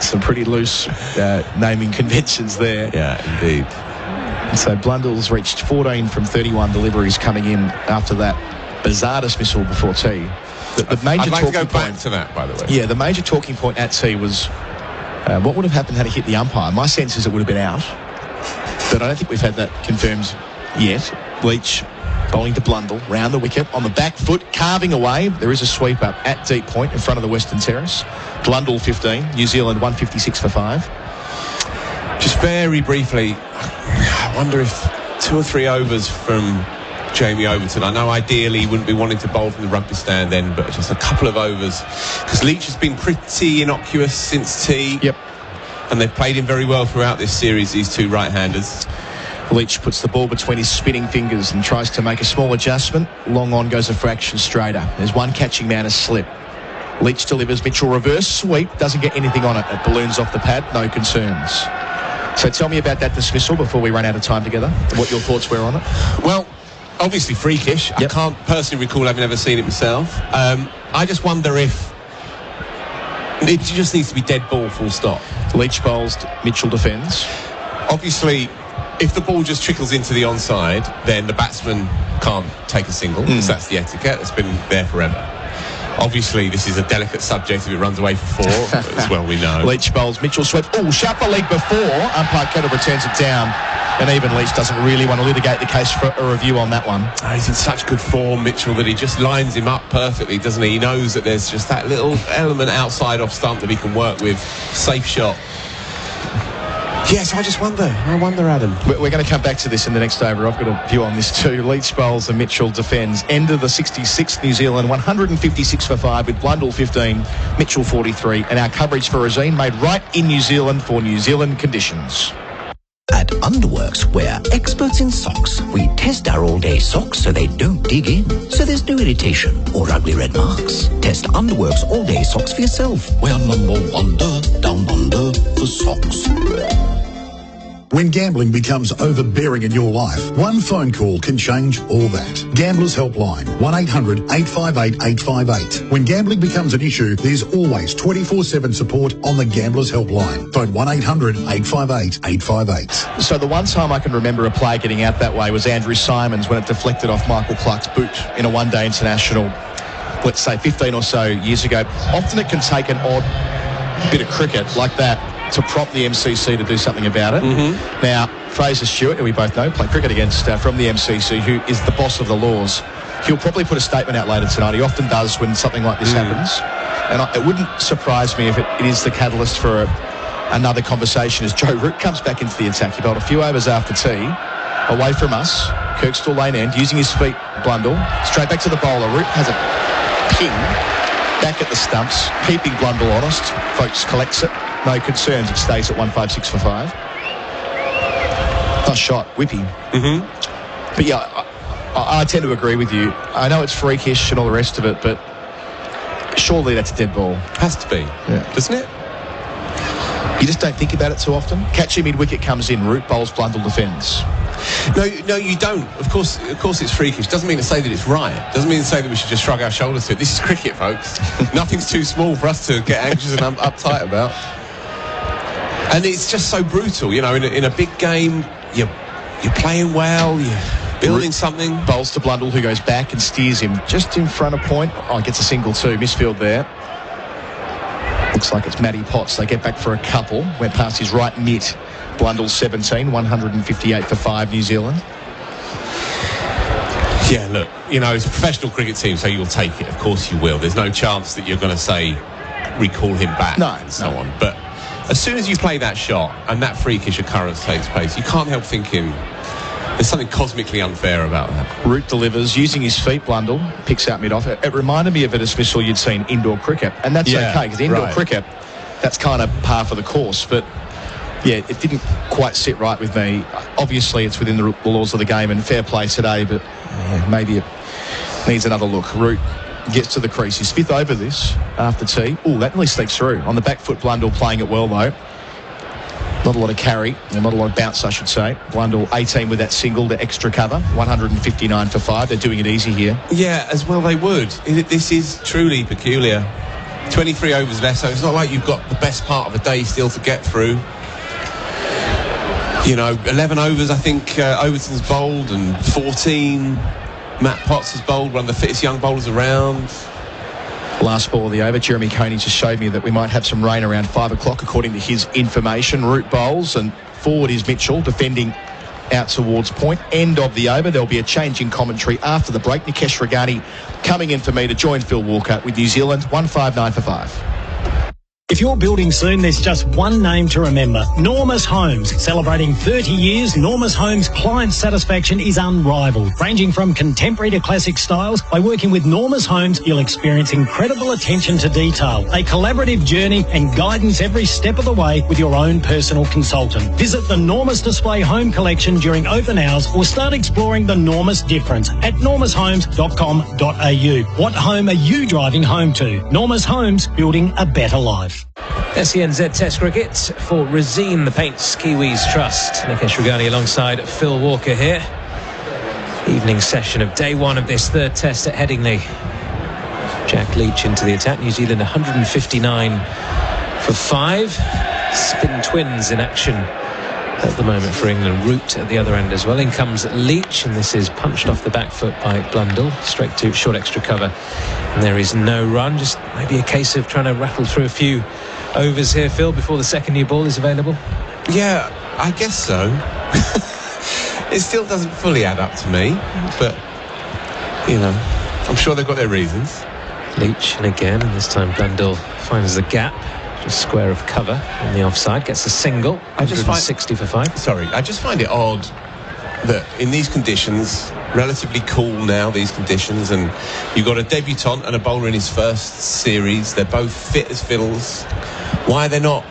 Some pretty loose naming conventions there. Yeah, indeed. So Blundell's reached 14 from 31 deliveries coming in after that bizarre dismissal before tea. The major I'd like to go talking point, back to that, by the way. Yeah, the major talking point at tea was what would have happened had he hit the umpire. My sense is it would have been out, but I don't think we've had that confirmed yet. Leach bowling to Blundell, round the wicket, on the back foot, carving away. There is a sweep up at deep point in front of the Western Terrace. Blundell 15, New Zealand 156 for 5. Just very briefly, I wonder if 2 or 3 overs from Jamie Overton. I know ideally he wouldn't be wanting to bowl from the rugby stand then, but just a couple of overs, because Leach has been pretty innocuous since tea. Yep. And they've played him very well throughout this series, these two right-handers. Leach puts the ball between his spinning fingers and tries to make a small adjustment. Long on goes a fraction straighter. There's one catching man a slip. Leach delivers. Mitchell reverse sweep, doesn't get anything on it. It balloons off the pad, no concerns. So tell me about that dismissal before we run out of time together, what your thoughts were on it. Well, obviously freakish. I can't personally recall having ever seen it myself. I just wonder if it just needs to be dead ball, full stop. Leach bowls, Mitchell defends. Obviously, if the ball just trickles into the onside, then the batsman can't take a single, because that's the etiquette. It's been there forever. Obviously, this is a delicate subject if it runs away for 4, as well we know. Leach bowls, Mitchell swept. Oh, sharp the leg before. Umpire Kettle returns it down. And even Leach doesn't really want to litigate the case for a review on that one. Oh, he's in such good form, Mitchell, that he just lines him up perfectly, doesn't he? He knows that there's just that little element outside off stump that he can work with. Safe shot. Yes, I wonder, Adam. We're going to come back to this in the next over. I've got a view on this too. Leach bowls and Mitchell defends. End of the 66th, New Zealand, 156 for 5 with Blundell 15, Mitchell 43. And our coverage for Rosine made right in New Zealand for New Zealand conditions. At Underworks, we're experts in socks. We test our all-day socks so they don't dig in, so there's no irritation or ugly red marks. Test Underworks all-day socks for yourself. We're number one down under for socks. When gambling becomes overbearing in your life, one phone call can change all that. Gamblers Helpline, 1-800-858-858. When gambling becomes an issue, there's always 24/7 support on the Gamblers Helpline. Phone 1-800-858-858. So the one time I can remember a player getting out that way was Andrew Simons when it deflected off Michael Clark's boot in a one-day international, let's say 15 or so years ago. Often it can take an odd bit of cricket like that to prompt the MCC to do something about it. Now, Fraser Stewart, who we both know, played cricket against from the MCC, who is the boss of the laws, he'll probably put a statement out later tonight. He often does when something like this happens. And it wouldn't surprise me if it is the catalyst for another conversation as Joe Root comes back into the attack. He bowled a few overs after tea, away from us, Kirkstall lane end, using his feet, Blundell, straight back to the bowler. Root has a ping back at the stumps, keeping Blundell honest. Folks collects it. No concerns, it stays at 156 for 5. Nice shot, whippy. But yeah, I tend to agree with you. I know it's freakish and all the rest of it, but surely that's a dead ball. Has to be, doesn't it? You just don't think about it too often. Catching mid-wicket comes in, Root bowls, Blundell defends. No, you don't. Of course, it's freakish. Doesn't mean to say that it's right. Doesn't mean to say that we should just shrug our shoulders to it. This is cricket, folks. Nothing's too small for us to get anxious and uptight about. And it's just so brutal, you know. In a big game, you're playing well, you're building something. Bowls to Blundell, who goes back and steers him just in front of point. Oh, gets a single too. Misfield there. Looks like it's Matty Potts. They get back for a couple. Went past his right mitt. Blundell 17, 158 for 5, New Zealand. Yeah, look, you know, it's a professional cricket team, so you'll take it. Of course you will. There's no chance that you're going to say, recall him back and so on. But as soon as you play that shot and that freakish occurrence takes place, you can't help thinking there's something cosmically unfair about that. Root delivers, using his feet, Blundell picks out mid-off. It reminded me of a dismissal you'd seen indoor cricket, and that's okay, because indoor cricket, that's kind of par for the course, but yeah, it didn't quite sit right with me. Obviously, it's within the laws of the game and fair play today, but maybe it needs another look. Root gets to the crease. His 5th over this after tea. Oh, that nearly sneaks through. On the back foot, Blundell playing it well, though. Not a lot of carry, and not a lot of bounce, I should say. Blundell 18 with that single, the extra cover, 159 for 5. They're doing it easy here. Yeah, as well they would. This is truly peculiar. 23 overs left, so it's not like you've got the best part of a day still to get through. You know, 11 overs, I think Overton's bowled, and 14 Matt Potts has bowled, one of the fittest young bowlers around. Last ball of the over, Jeremy Coney just showed me that we might have some rain around 5 o'clock, according to his information. Root bowls, and forward is Mitchell, defending out towards point. End of the over. There'll be a change in commentary after the break. Nikesh Regani coming in for me to join Phil Walker with New Zealand, 159 for 5. If you're building soon, there's just one name to remember. Normus Homes. Celebrating 30 years, Normus Homes client satisfaction is unrivaled. Ranging from contemporary to classic styles, by working with Normus Homes, you'll experience incredible attention to detail, a collaborative journey and guidance every step of the way with your own personal consultant. Visit the Normus Display Home Collection during open hours or start exploring the Normus difference at normushomes.com.au. What home are you driving home to? Normus Homes, building a better life. SENZ Test Cricket for Rosine, the Paints Kiwis Trust. Nikesh Regani alongside Phil Walker here. He Evening session of day one of this third test at Headingley. Jack Leach into the attack. New Zealand 159 for 5. Spin twins in action at the moment for England. Root at the other end as well. In comes Leach, and this is punched off the back foot by Blundell. Straight to short extra cover. And there is no run. Just maybe a case of trying to rattle through a few overs here, Phil, before the second new ball is available. Yeah, I guess so. It still doesn't fully add up to me, but, you know, I'm sure they've got their reasons. Leach, and again, and this time Blundell finds the gap. Just square of cover on the offside, gets a single. I just 160 for 5. Sorry, I just find it odd that in these conditions, relatively cool now, these conditions, and you've got a debutant and a bowler in his first series. They're both fit as fiddles. Why are they not,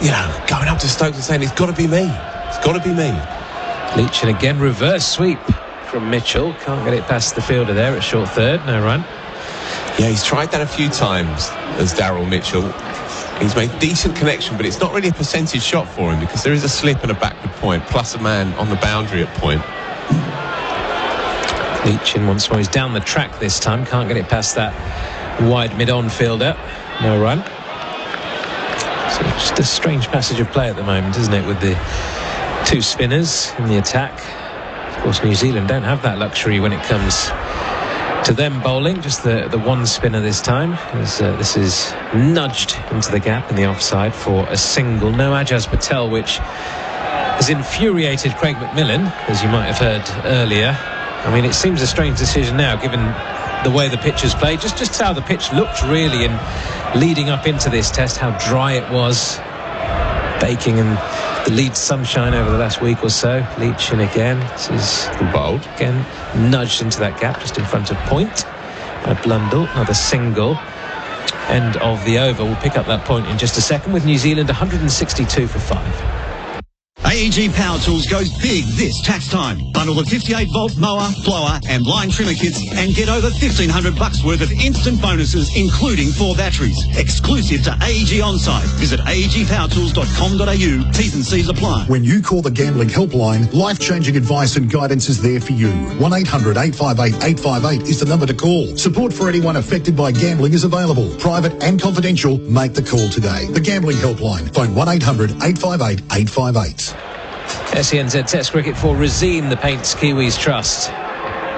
you know, going up to Stokes and saying, it's got to be me. It's got to be me. Leach, and again, reverse sweep from Mitchell. Can't get it past the fielder there at short third. No run. Yeah, he's tried that a few times as Daryl Mitchell. He's made decent connection, but it's not really a percentage shot for him because there is a slip and a backward point, plus a man on the boundary at point. Leach in once more. He's down the track this time. Can't get it past that wide mid-on fielder. No run. So just a strange passage of play at the moment, isn't it, with the two spinners in the attack. Of course, New Zealand don't have that luxury when it comes to them bowling. Just the one spinner this time, as this is nudged into the gap in the offside for a single. No Ajaz Patel, which has infuriated Craig McMillian, as you might have heard earlier. I mean, it seems a strange decision now, given the way the pitch has played. Just how the pitch looked really in leading up into this test, how dry it was, baking in the Leeds sunshine over the last week or so. Leach in again. This is bowled again, nudged into that gap just in front of point by Blundell. Another single. End of the over. We'll pick up that point in just a second with New Zealand 162 for 5. AEG Power Tools goes big this tax time. Bundle the 58-volt mower, blower and line trimmer kits and get over $1,500 worth of instant bonuses, including 4 batteries. Exclusive to AEG On-Site. Visit aegpowertools.com.au. T's and C's apply. When you call the Gambling Helpline, life-changing advice and guidance is there for you. 1-800-858-858 is the number to call. Support for anyone affected by gambling is available. Private and confidential. Make the call today. The Gambling Helpline. Phone 1-800-858-858. SENZ Test Cricket for Resine, the Paints Kiwis Trust.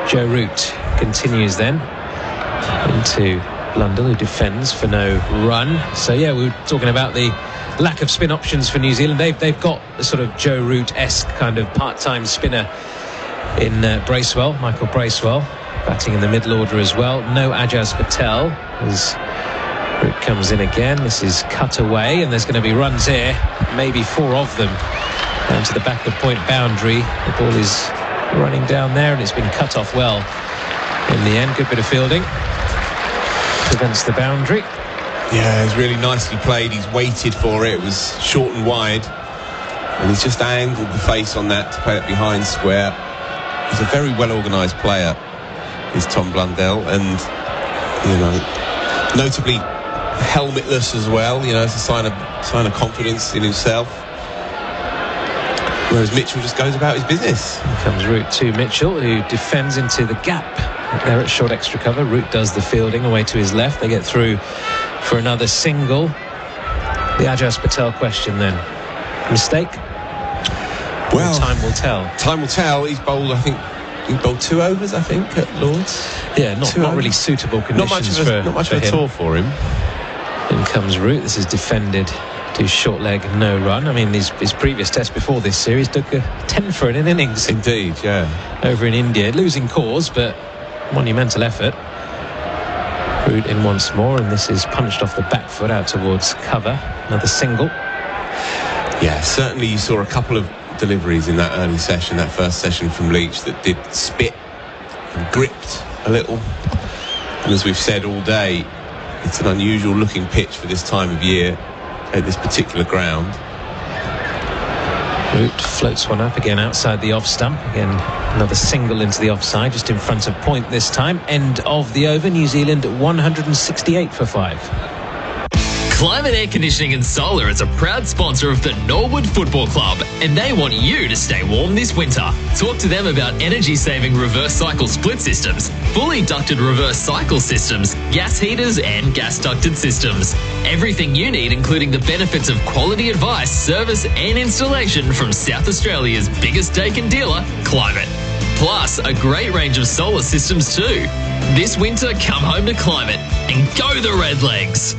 Joe Root continues then into Blundell, who defends for no run. So yeah, we were talking about the lack of spin options for New Zealand. They've got a sort of Joe Root-esque kind of part-time spinner in Bracewell, Michael Bracewell, batting in the middle order as well. No Ajaz Patel as Root comes in again. This is cut away, and there's going to be runs here, maybe 4 of them. Down to the back of point boundary. The ball is running down there, and it's been cut off well in the end. Good bit of fielding. Prevents the boundary. Yeah, it's really nicely played. He's waited for it. It was short and wide, and he's just angled the face on that to play it behind square. He's a very well organised player, is Tom Blundell, and, you know, notably helmetless as well. You know, it's a sign of confidence in himself. Whereas Mitchell just goes about his business. Here comes Root to Mitchell, who defends into the gap there at short extra cover. Root does the fielding away to his left. They get through for another single. The Ajaz Patel question then. Mistake? Well, time will tell. Time will tell. He's bowled, I think, he bowled 2 overs, I think, at Lords. Yeah, not really suitable conditions not much of a tour for him. In comes Root. This is defended to short leg, no run. I mean, his previous test before this series took a 10 for an innings. Indeed, yeah. Over in India. Losing cause, but monumental effort. Root in once more, and this is punched off the back foot out towards cover. Another single. Yeah, certainly you saw a couple of deliveries in that early session, that first session from Leach, that did spit and gripped a little. And as we've said all day, it's an unusual looking pitch for this time of year at this particular ground. Root floats one up again outside the off stump. Again, another single into the offside, just in front of point this time. End of the over. New Zealand 168 for 5. Climate Air Conditioning and Solar is a proud sponsor of the Norwood Football Club, and they want you to stay warm this winter. Talk to them about energy-saving reverse cycle split systems, fully ducted reverse cycle systems, gas heaters and gas ducted systems. Everything you need, including the benefits of quality advice, service and installation from South Australia's biggest Dakin dealer, Climate. Plus, a great range of solar systems too. This winter, come home to Climate and go the Redlegs.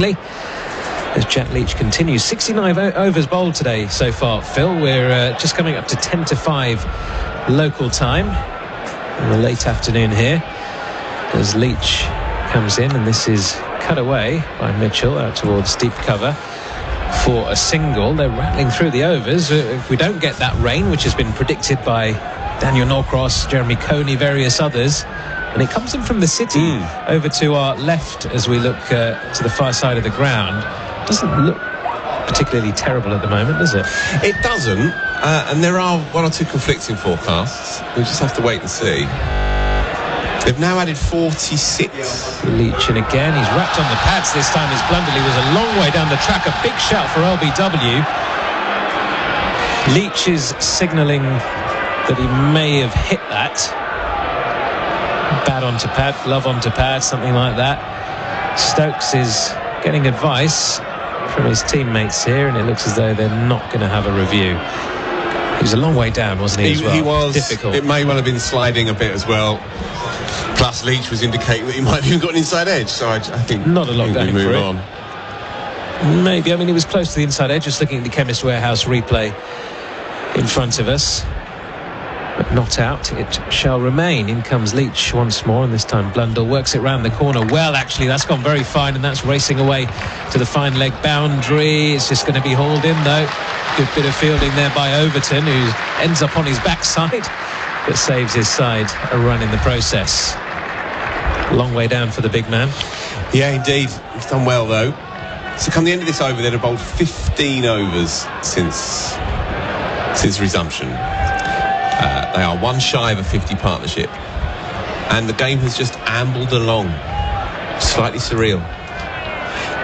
As Jack Leach continues, 69 overs bowled today so far. Phil, we're just coming up to 10 to 5 local time in the late afternoon here as Leach comes in, and this is cut away by Mitchell out towards deep cover for a single. They're rattling through the overs. If we don't get that rain, which has been predicted by Daniel Norcross, Jeremy Coney, various others, and it comes in from the city over to our left as we look to the far side of the ground. Doesn't look particularly terrible at the moment, does it? It doesn't, and there are one or two conflicting forecasts. We just have to wait and see. They've now added 46. Leach in again. He's wrapped on the pads this time as Blunderly was a long way down the track. A big shout for LBW. Leach is signalling that he may have hit that. Bat onto pad, glove onto pad, something like that. Stokes is getting advice from his teammates here, and it looks as though they're not going to have a review. He was a long way down, wasn't he, as well? He was. Difficult. It may well have been sliding a bit as well. Plus, Leach was indicating that he might have even got an inside edge, so I think not a lot going move for it. On. Maybe. I mean, he was close to the inside edge, just looking at the Chemist Warehouse replay in front of us. But not out. It shall remain. In comes Leach once more, and this time Blundell works it round the corner. Well, actually, that's gone very fine, and that's racing away to the fine leg boundary. It's just going to be hauled in, though. Good bit of fielding there by Overton, who ends up on his backside, but saves his side a run in the process. Long way down for the big man. Yeah, indeed. He's done well, though. So come the end of this over, they'd have bowled 15 overs since resumption. They are one shy of a 50 partnership, and the game has just ambled along, slightly surreal.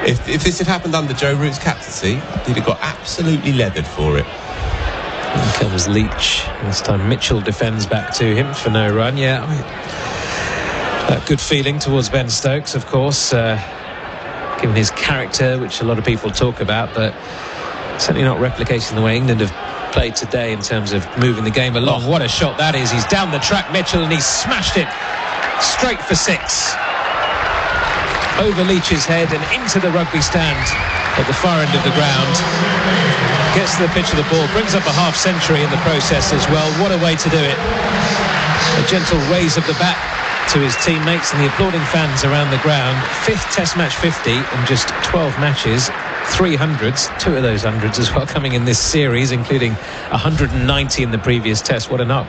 If this had happened under Joe Root's captaincy, he'd have got absolutely leathered for it. In comes Leach. This time Mitchell defends back to him for no run. Yeah, I mean, that good feeling towards Ben Stokes, of course, given his character, which a lot of people talk about, but certainly not replicating the way England have played today in terms of moving the game along. What a shot that is. He's down the track, Mitchell, and he's smashed it straight for 6. Over Leach's head and into the rugby stand at the far end of the ground. Gets to the pitch of the ball, brings up a half century in the process as well. What a way to do it. A gentle raise of the bat to his teammates and the applauding fans around the ground. 5th Test match 50 in just 12 matches. 300s, 2 of those hundreds as well coming in this series, including 190 in the previous Test. What a knock.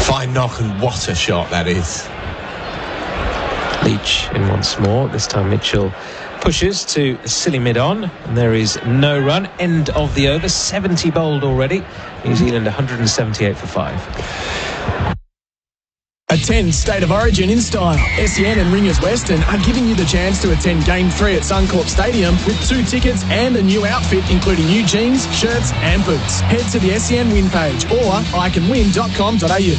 Fine knock, and what a shot that is. Leach in once more. This time Mitchell pushes to silly mid-on, and there is no run. End of the over. 70 bowled already. New Zealand 178 for 5. Attend State of Origin in style. SEN and Ringers Western are giving you the chance to attend Game 3 at Suncorp Stadium with 2 tickets and a new outfit, including new jeans, shirts and boots. Head to the SEN win page or iCanWin.com.au.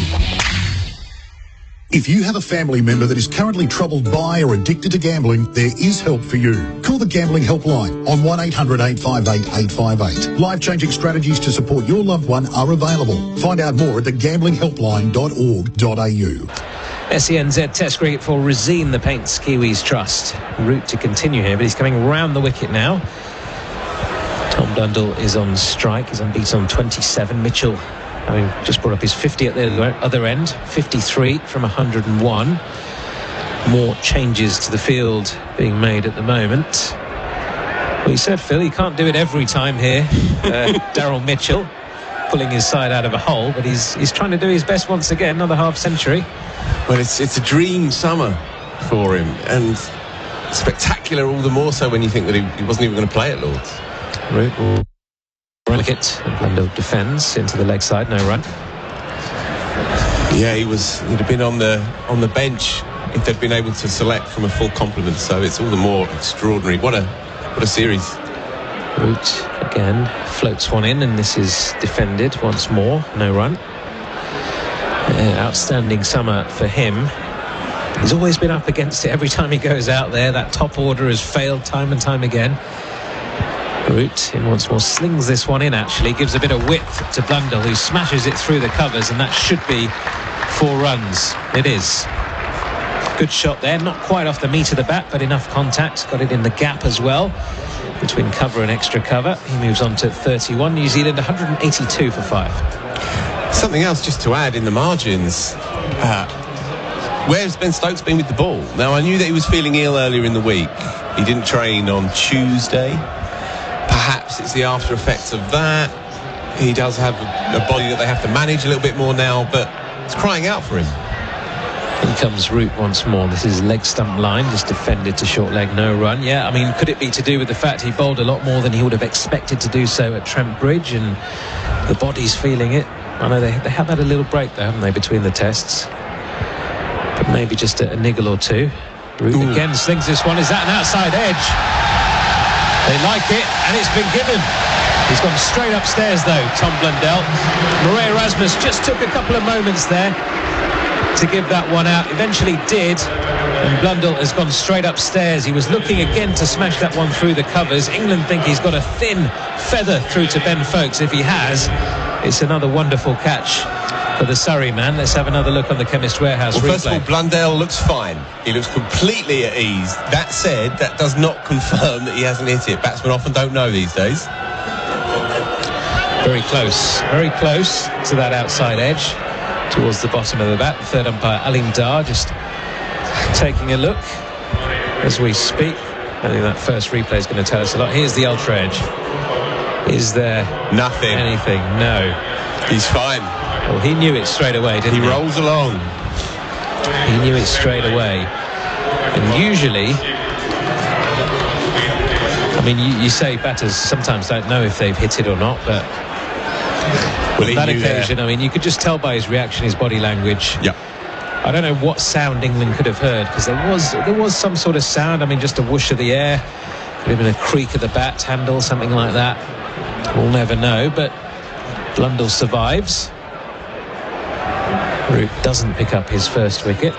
If you have a family member that is currently troubled by or addicted to gambling, there is help for you. Call the Gambling Helpline on 1800 858 858. Life-changing strategies to support your loved one are available. Find out more at thegamblinghelpline.org.au. SENZ Test cricket for Razine, the Paints Kiwis Trust. Route to continue here, but he's coming round the wicket now. Tom Blundell is on strike. He's unbeaten on 27. Mitchell having just brought up his 50 at the other end, 53 from 101. More changes to the field being made at the moment. Well, you said, Phil, he can't do it every time here. Daryl Mitchell pulling his side out of a hole, but he's trying to do his best once again. Another half century. Well, it's a dream summer for him, and spectacular all the more so when you think that he wasn't even going to play at Lord's. Root wicket, and Blundell defends into the leg side, no run. Yeah, he'd have been on the bench if they'd been able to select from a full complement. So it's all the more extraordinary. What a series. Root again floats one in, and this is defended once more. No run. Outstanding summer for him. He's always been up against it every time he goes out there. That top order has failed time and time again. Root in once more, slings this one in, actually gives a bit of width to Blundell, who smashes it through the covers, and that should be 4 runs. It is. Good shot there, not quite off the meat of the bat, but enough contact. Got it in the gap as well, between cover and extra cover. He moves on to 31. New Zealand 182 for 5. Something else just to add in the margins. Where's Ben Stokes been with the ball? Now, I knew that he was feeling ill earlier in the week. He didn't train on Tuesday. Perhaps it's the after effects of that. He does have a body that they have to manage a little bit more now, but it's crying out for him. In comes Root once more. This is leg stump line, just defended to short leg, no run. Yeah, I mean, could it be to do with the fact he bowled a lot more than he would have expected to do so at Trent Bridge, and the body's feeling it? I know they have had a little break there, haven't they, between the tests? But maybe just a niggle or two. Root again slings this one. Is that an outside edge? They like it, and it's been given. He's gone straight upstairs, though, Tom Blundell. Murray Erasmus just took a couple of moments there to give that one out. Eventually did, and Blundell has gone straight upstairs. He was looking again to smash that one through the covers. England think he's got a thin feather through to Ben Foakes. If he has, it's another wonderful catch for the Surrey man. Let's have another look on the Chemist Warehouse replay. First of all, Blundell looks fine. He looks completely at ease. That said, that does not confirm that he hasn't hit it. Batsmen often don't know these days. Very close to that outside edge, towards the bottom of the bat. The third umpire, Alim Dar, just taking a look as we speak. I think that first replay is going to tell us a lot. Here's the ultra edge. Is there nothing? Anything? No. He's fine. Well, he knew it straight away, didn't he? He rolls along. He knew it straight away. And usually, I mean, you say batters sometimes don't know if they've hit it or not, but on that occasion, I mean, you could just tell by his reaction, his body language. Yeah. I don't know what sound England could have heard, because there was some sort of sound. I mean, just a whoosh of the air, could have been a creak of the bat handle, something like that. We'll never know, but Blundell survives. Root doesn't pick up his first wicket.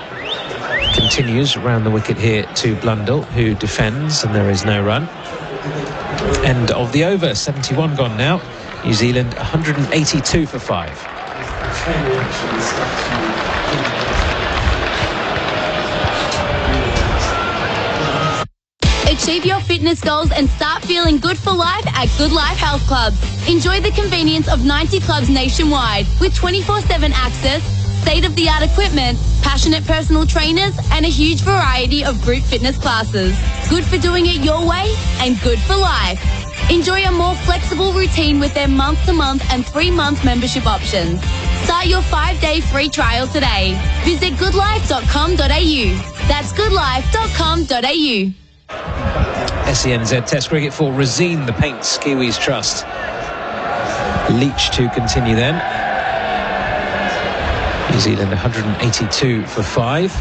Continues round the wicket here to Blundell, who defends, and there is no run. End of the over. 71 gone now. New Zealand 182 for 5. Achieve your fitness goals and start feeling good for life at Good Life Health Clubs. Enjoy the convenience of 90 clubs nationwide with 24/7 access, state-of-the-art equipment, passionate personal trainers, and a huge variety of group fitness classes. Good for doing it your way and good for life. Enjoy a more flexible routine with their month-to-month and 3-month membership options. Start your 5-day free trial today. Visit goodlife.com.au. That's goodlife.com.au. SENZ Test Cricket for Razeen, the Paints Kiwis Trust. Leach to continue then. New Zealand 182 for 5.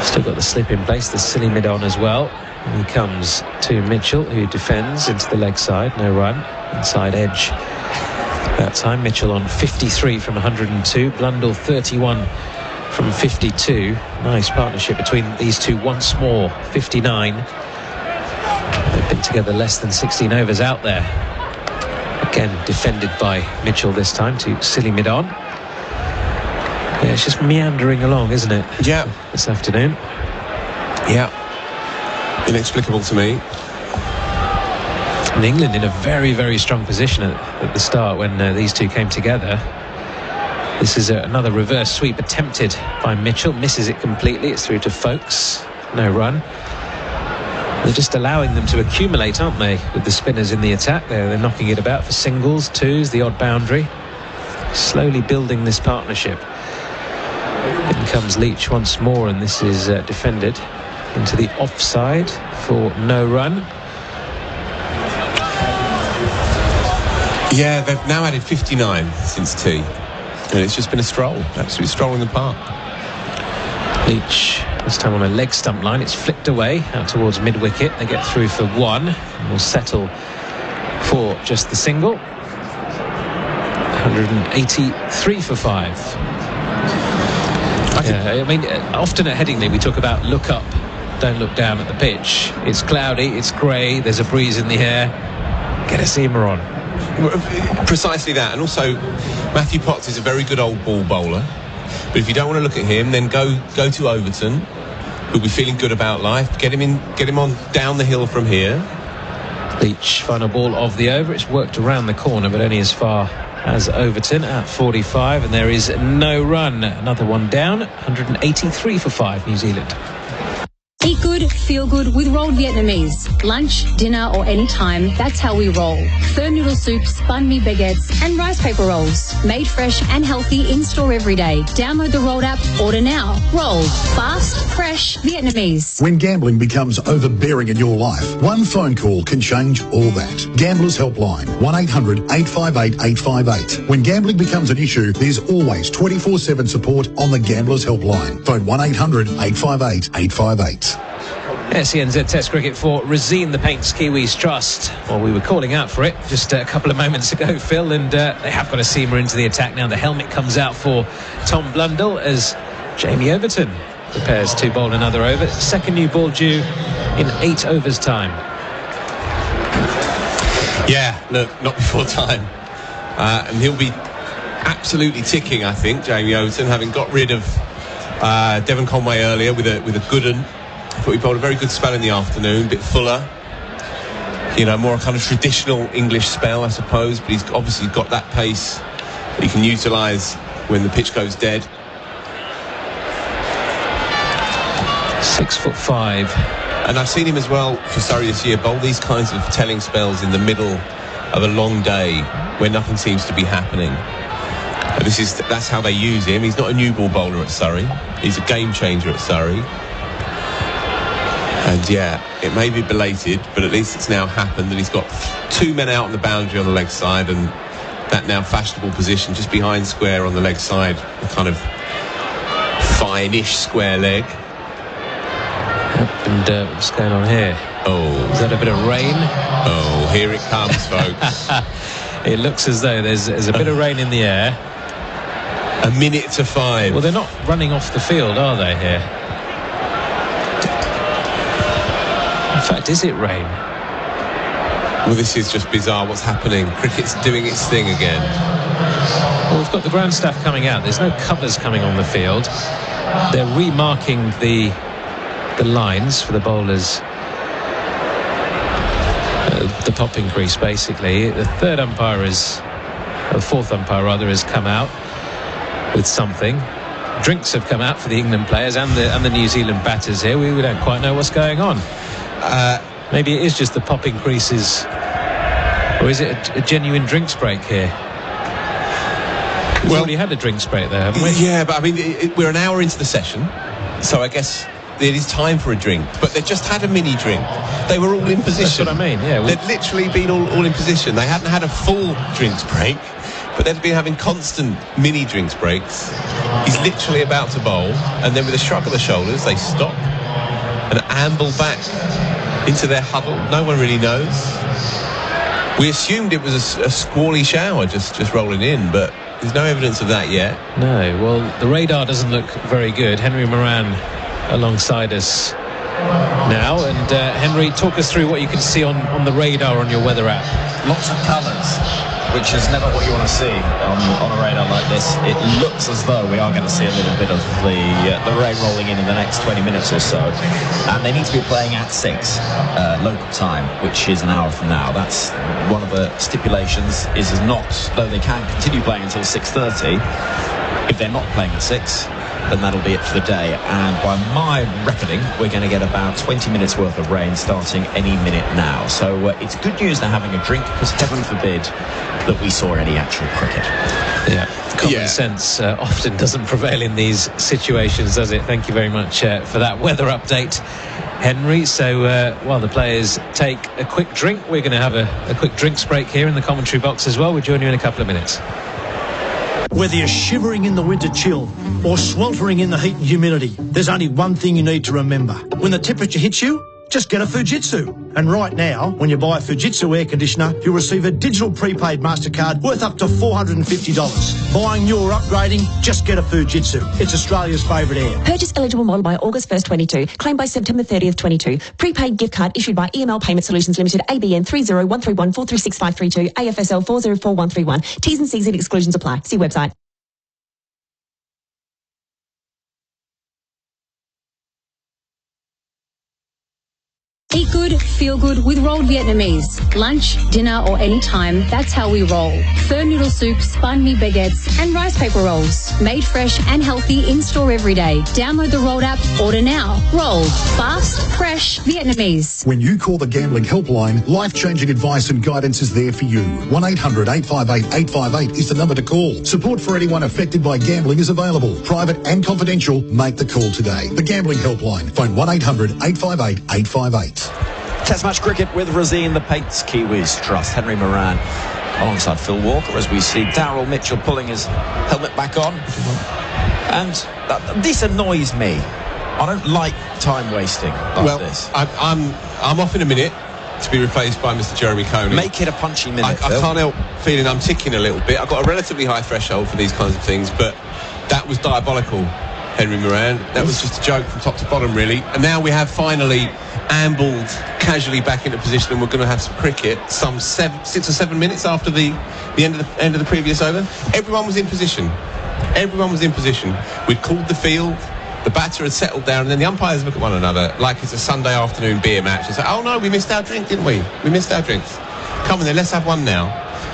Still got the slip in place, the silly mid on as well. And he comes to Mitchell, who defends into the leg side, no run. Inside edge. That time Mitchell on 53 from 102. Blundell 31 from 52. Nice partnership between these two once more. 59. They've been together less than 16 overs out there. Again defended by Mitchell this time to silly mid on. Yeah, it's just meandering along, isn't it? Yeah. This afternoon. Yeah. Inexplicable to me. And England in a very, very strong position at the start when these two came together. This is another reverse sweep attempted by Mitchell. Misses it completely. It's through to Foakes. No run. They're just allowing them to accumulate, aren't they, with the spinners in the attack. They're knocking it about for singles, twos, the odd boundary. Slowly building this partnership. In comes Leach once more, and this is defended into the offside for no run. Yeah, they've now added 59 since tea, and it's just been a stroll, absolute stroll in the park. Leach, this time on a leg stump line. It's flicked away out towards mid-wicket. They get through for 1 and will settle for just the single. 183 for 5. I mean, often at Headingley we talk about look up, don't look down at the pitch. It's cloudy, it's grey, there's a breeze in the air. Get a seamer on. Precisely that. And also, Matthew Potts is a very good old ball bowler. But if you don't want to look at him, then go to Overton, who'll be feeling good about life. Get him on down the hill from here. Leach, final ball of the over. It's worked around the corner, but only as far as Overton at 45, and there is no run. Another one down. 183 for 5, New Zealand. Eat good, feel good with rolled Vietnamese. Lunch, dinner or any time, that's how we roll. Firm noodle soups, banh mi baguettes and rice paper rolls. Made fresh and healthy in store every day. Download the Rolled app, order now. Rolled, fast, fresh, Vietnamese. When gambling becomes overbearing in your life, one phone call can change all that. Gamblers Helpline, 1-800-858-858. When gambling becomes an issue, there's always 24/7 support on the Gamblers Helpline. Phone 1-800-858-858. SENZ Test Cricket for Resine the Paints Kiwis Trust. Well, we were calling out for it just a couple of moments ago, Phil, and they have got a seamer into the attack now. The helmet comes out for Tom Blundell as Jamie Overton prepares to bowl another over. Second new ball due in 8 overs time. Yeah, look, not before time. And he'll be absolutely ticking, I think, Jamie Overton, having got rid of Devon Conway earlier with a good one. I thought he bowled a very good spell in the afternoon, a bit fuller, more kind of traditional English spell, I suppose, but he's obviously got that pace that he can utilise when the pitch goes dead. 6'5", and I've seen him as well for Surrey this year bowl these kinds of telling spells in the middle of a long day where nothing seems to be happening. That's how they use him. He's not a new ball bowler at Surrey. He's a game changer at Surrey. And yeah, it may be belated, but at least it's now happened that he's got 2 men out on the boundary on the leg side, and that now fashionable position just behind square on the leg side, a kind of fine-ish square leg. And what's going on here? Oh, is that a bit of rain? Oh, here it comes, folks. It looks as though there's a bit of rain in the air. 1 minute to 5. Well, they're not running off the field, are they, here? In fact, is it rain? Well, this is just bizarre what's happening. Cricket's doing its thing again. Well, we've got the ground staff coming out. There's no covers coming on the field. They're remarking the lines for the bowlers. The popping crease, basically. The fourth umpire has come out with something. Drinks have come out for the England players and the New Zealand batters here. We don't quite know what's going on. Maybe it is just the popping creases, or is it a genuine drinks break here? We've already had a drinks break there, haven't we? Yeah, but I mean, we're an hour into the session, so I guess it is time for a drink. But they just had a mini drink. They were all in position. That's what I mean, yeah. They'd literally been all in position. They hadn't had a full drinks break, but they'd been having constant mini drinks breaks. He's literally about to bowl, and then with a shrug of the shoulders, they stop and amble back into their huddle. No one really knows. We assumed it was a squally shower just rolling in, but there's no evidence of that yet. No, well, the radar doesn't look very good. Henry Moran alongside us now. And Henry, talk us through what you can see on the radar on your weather app. Lots of colours, which is never what you want to see on a radar like this. It looks as though we are going to see a little bit of the rain rolling in the next 20 minutes or so. And they need to be playing at 6 local time, which is an hour from now. That's one of the stipulations, is not, though they can continue playing until 6:30, if they're not playing at 6, then that'll be it for the day. And by my reckoning, we're going to get about 20 minutes worth of rain starting any minute now. So it's good news they're having a drink, because heaven forbid that we saw any actual cricket. Yeah, common sense often doesn't prevail in these situations, does it? Thank you very much for that weather update, Henry. So while the players take a quick drink, we're going to have a quick drinks break here in the commentary box as well. We'll join you in a couple of minutes. Whether you're shivering in the winter chill or sweltering in the heat and humidity, there's only one thing you need to remember. When the temperature hits you, just get a Fujitsu. And right now, when you buy a Fujitsu air conditioner, you'll receive a digital prepaid MasterCard worth up to $450. Buying new or upgrading, just get a Fujitsu. It's Australia's favourite air. Purchase eligible model by August 1st, 22. Claim by September 30th, 22. Prepaid gift card issued by EML Payment Solutions Limited, ABN 301314365532, AFSL 404131. T's and C's and exclusions apply. See website. Eat good, feel good with rolled Vietnamese. Lunch, dinner or any time, that's how we roll. Pho noodle soup, banh mi baguettes and rice paper rolls. Made fresh and healthy in-store every day. Download the Rolled app, order now. Rolled. Fast, fresh, Vietnamese. When you call the Gambling Helpline, life-changing advice and guidance is there for you. 1-800-858-858 is the number to call. Support for anyone affected by gambling is available. Private and confidential. Make the call today. The Gambling Helpline. Phone 1-800-858-858. Test match cricket with Razine, the Paints Kiwis trust. Henry Moran alongside Phil Walker as we see Daryl Mitchell pulling his helmet back on. And this annoys me. I don't like time wasting like this. I'm off in a minute to be replaced by Mr. Jeremy Coney. Make it a punchy minute. I can't help feeling I'm ticking a little bit. I've got a relatively high threshold for these kinds of things, but that was diabolical, Henry Moran. That was just a joke from top to bottom, really. And now we have finally ambled casually back into position, and we're going to have some cricket some 6 or 7 minutes after the end of the previous over. Everyone was in position. We'd called the field. The batter had settled down, and then the umpires look at one another like it's a Sunday afternoon beer match and say, oh no, we missed our drink, didn't we? We missed our drinks. Come on then, let's have one now.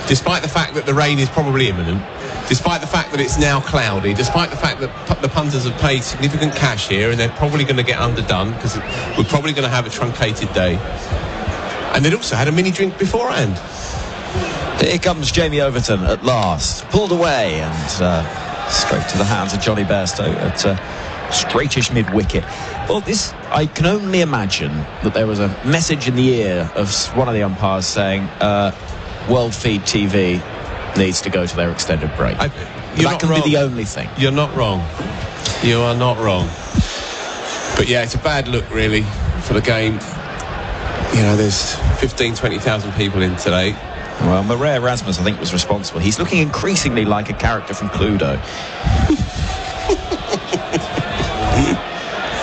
Despite the fact that the rain is probably imminent, despite the fact that it's now cloudy, despite the fact that the punters have paid significant cash here and they're probably going to get underdone because we're probably going to have a truncated day. And they'd also had a mini drink beforehand. Here comes Jamie Overton at last. Pulled away and straight to the hands of Johnny Bairstow at straightish mid-wicket. Well, I can only imagine that there was a message in the ear of one of the umpires saying, World Feed TV needs to go to their extended break. That can be the only thing. You're not wrong. You are not wrong. But yeah, it's a bad look, really, for the game. You know, there's 20,000 people in today. Well, Murray Erasmus, I think, was responsible. He's looking increasingly like a character from Cluedo.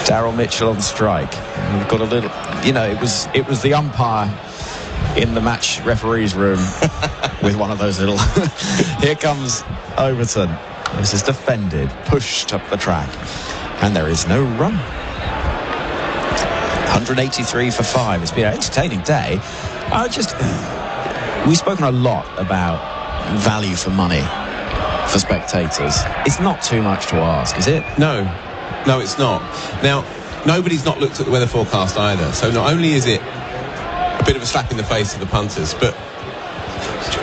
Daryl Mitchell on strike. We've got a little, it was the umpire in the match referee's room with one of those little. Here comes Overton. This is defended, pushed up the track, and there is no run. 183 for 5. It's been an entertaining day. We've spoken a lot about value for money for spectators. It's not too much to ask, is it? No, it's not. Now, nobody's not looked at the weather forecast either. So not only is it a bit of a slap in the face of the punters, but